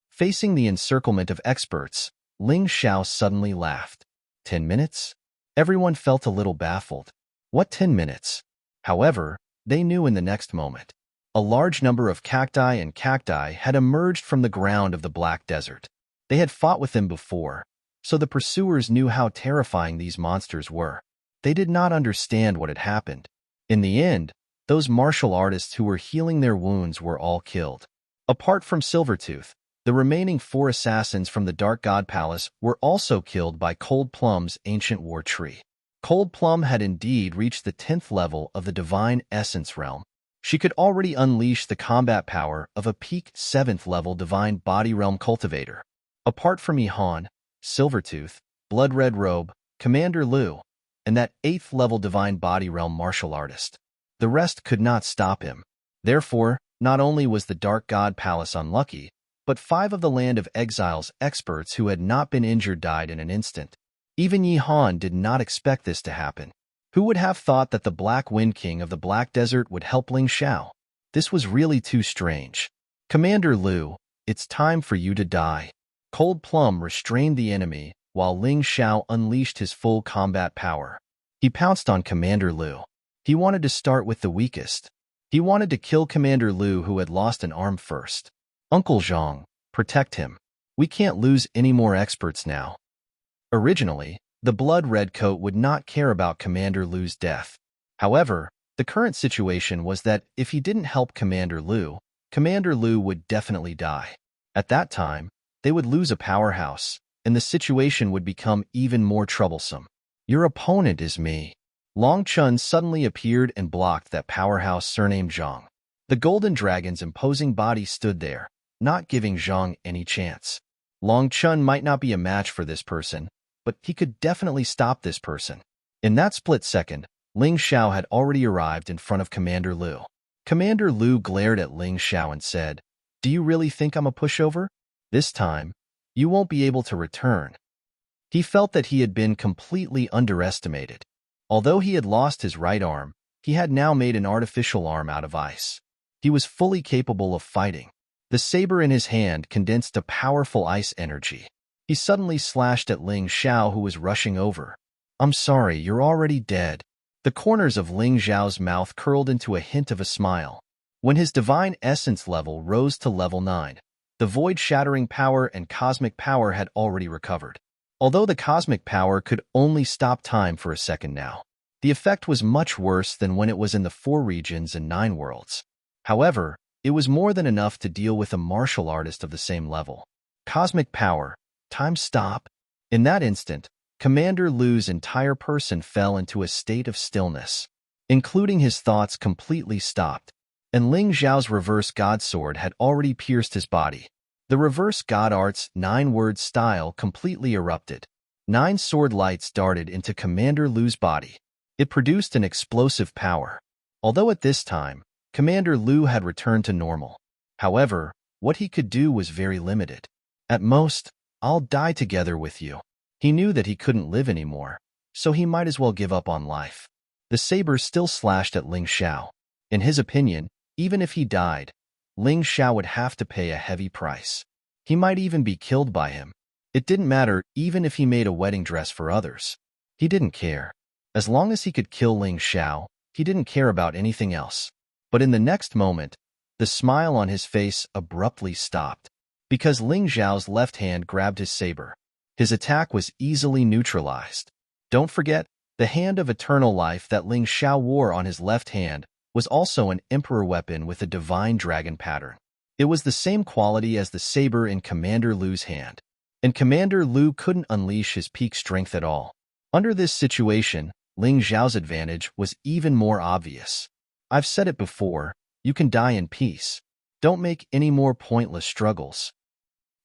Facing the encirclement of experts, Ling Xiao suddenly laughed. 10 minutes? Everyone felt a little baffled. What 10 minutes? However, they knew in the next moment. A large number of cacti had emerged from the ground of the Black Desert. They had fought with them before, so the pursuers knew how terrifying these monsters were. They did not understand what had happened. In the end, those martial artists who were healing their wounds were all killed. Apart from Silvertooth, the remaining four assassins from the Dark God Palace were also killed by Cold Plum's ancient war tree. Cold Plum had indeed reached the 10th level of the Divine Essence realm. She could already unleash the combat power of a peak 7th level Divine Body realm cultivator. Apart from Ihan, Silvertooth, Blood Red Robe, Commander Lu, and that 8th level Divine Body realm martial artist, the rest could not stop him. Therefore, not only was the Dark God Palace unlucky, but 5 of the Land of Exile's experts who had not been injured died in an instant. Even Yi Han did not expect this to happen. Who would have thought that the Black Wind King of the Black Desert would help Ling Xiao? This was really too strange. Commander Lu, it's time for you to die. Cold Plum restrained the enemy, while Ling Xiao unleashed his full combat power. He pounced on Commander Lu. He wanted to start with the weakest. He wanted to kill Commander Lu, who had lost an arm first. Uncle Zhang, protect him. We can't lose any more experts now. Originally, the Blood Red Coat would not care about Commander Lu's death. However, the current situation was that if he didn't help Commander Lu would definitely die. At that time, they would lose a powerhouse, and the situation would become even more troublesome. Your opponent is me. Long Chun suddenly appeared and blocked that powerhouse surnamed Zhang. The Golden Dragon's imposing body stood there, not giving Zhang any chance. Long Chun might not be a match for this person, but he could definitely stop this person. In that split second, Ling Xiao had already arrived in front of Commander Lu. Commander Lu glared at Ling Xiao and said, "Do you really think I'm a pushover? This time, you won't be able to return." He felt that he had been completely underestimated. Although he had lost his right arm, he had now made an artificial arm out of ice. He was fully capable of fighting. The saber in his hand condensed a powerful ice energy. He suddenly slashed at Ling Xiao, who was rushing over. "I'm sorry, you're already dead." The corners of Ling Xiao's mouth curled into a hint of a smile. When his divine essence level rose to level 9, the void-shattering power and cosmic power had already recovered. Although the cosmic power could only stop time for a second now, the effect was much worse than when it was in the 4 regions and 9 worlds. However, it was more than enough to deal with a martial artist of the same level. Cosmic power. Time stop. In that instant, Commander Lu's entire person fell into a state of stillness, including his thoughts completely stopped, and Ling Xiao's reverse god sword had already pierced his body. The reverse god art's 9-word style completely erupted. 9 sword lights darted into Commander Lu's body. It produced an explosive power. Although at this time, Commander Lu had returned to normal. However, what he could do was very limited. At most, I'll die together with you. He knew that he couldn't live anymore, so he might as well give up on life. The saber still slashed at Ling Xiao. In his opinion, even if he died, Ling Xiao would have to pay a heavy price. He might even be killed by him. It didn't matter even if he made a wedding dress for others. He didn't care. As long as he could kill Ling Xiao, he didn't care about anything else. But in the next moment, the smile on his face abruptly stopped, because Ling Xiao's left hand grabbed his saber. His attack was easily neutralized. Don't forget, the hand of eternal life that Ling Xiao wore on his left hand was also an emperor weapon with a divine dragon pattern. It was the same quality as the saber in Commander Lu's hand, and Commander Lu couldn't unleash his peak strength at all. Under this situation, Ling Xiao's advantage was even more obvious. I've said it before, you can die in peace. Don't make any more pointless struggles.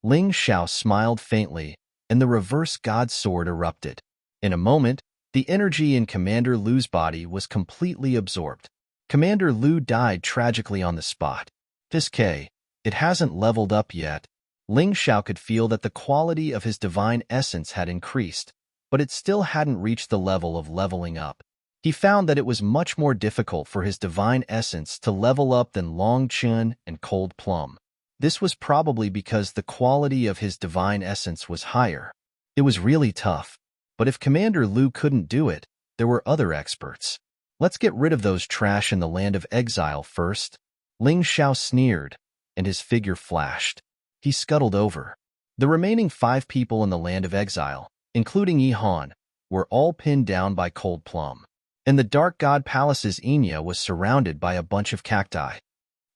Ling Xiao smiled faintly, and the reverse god sword erupted. In a moment, the energy in Commander Lu's body was completely absorbed. Commander Lu died tragically on the spot. This K, it hasn't leveled up yet. Ling Xiao could feel that the quality of his divine essence had increased, but it still hadn't reached the level of leveling up. He found that it was much more difficult for his divine essence to level up than Long Chun and Cold Plum. This was probably because the quality of his divine essence was higher. It was really tough. But if Commander Lu couldn't do it, there were other experts. Let's get rid of those trash in the land of exile first. Ling Xiao sneered, and his figure flashed. He scuttled over. The remaining 5 people in the land of exile, including Yi Han, were all pinned down by Cold Plum. And the Dark God Palace's Enya was surrounded by a bunch of cacti.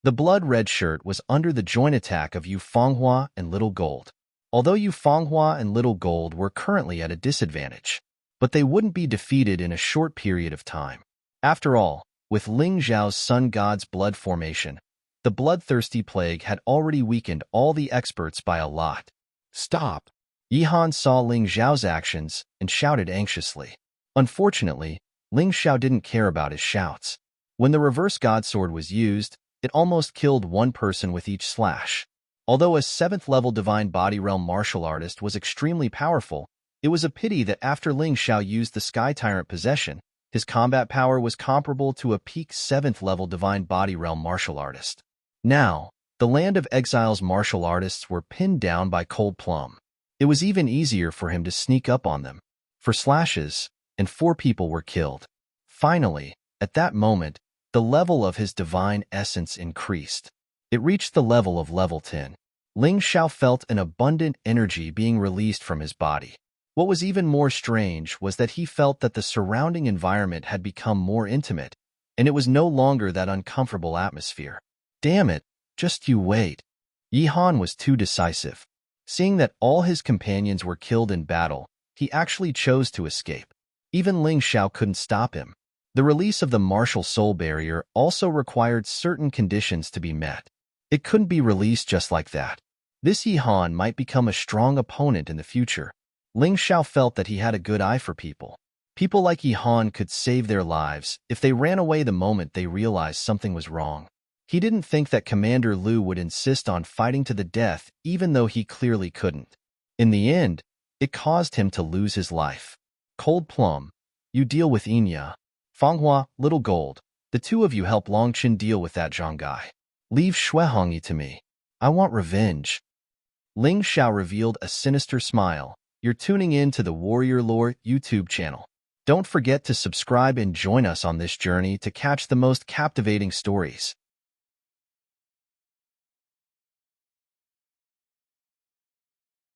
The blood-red shirt was under the joint attack of Yu Fenghua and Little Gold. Although Yu Fenghua and Little Gold were currently at a disadvantage, but they wouldn't be defeated in a short period of time. After all, with Ling Xiao's Sun God's blood formation, the bloodthirsty plague had already weakened all the experts by a lot. Stop! Yi Han saw Ling Xiao's actions and shouted anxiously. Unfortunately, Ling Xiao didn't care about his shouts. When the reverse god sword was used, it almost killed one person with each slash. Although a 7th-level divine body realm martial artist was extremely powerful, it was a pity that after Ling Xiao used the Sky Tyrant possession, his combat power was comparable to a peak 7th-level divine body realm martial artist. Now, the land of exile's martial artists were pinned down by Cold Plum. It was even easier for him to sneak up on them. For slashes, and 4 people were killed. Finally, at that moment, the level of his divine essence increased. It reached the level of level 10. Ling Xiao felt an abundant energy being released from his body. What was even more strange was that he felt that the surrounding environment had become more intimate, and it was no longer that uncomfortable atmosphere. Damn it, just you wait. Yi Han was too decisive. Seeing that all his companions were killed in battle, he actually chose to escape. Even Ling Xiao couldn't stop him. The release of the martial soul barrier also required certain conditions to be met. It couldn't be released just like that. This Yi Han might become a strong opponent in the future. Ling Xiao felt that he had a good eye for people. People like Yi Han could save their lives if they ran away the moment they realized something was wrong. He didn't think that Commander Lu would insist on fighting to the death even though he clearly couldn't. In the end, it caused him to lose his life. Cold Plum, you deal with Enya. Fenghua, Little Gold, the 2 of you help Longchen deal with that Zhang guy. Leave Shuehongyi to me. I want revenge. Ling Xiao revealed a sinister smile. You're tuning in to the Warrior Lore YouTube channel. Don't forget to subscribe and join us on this journey to catch the most captivating stories.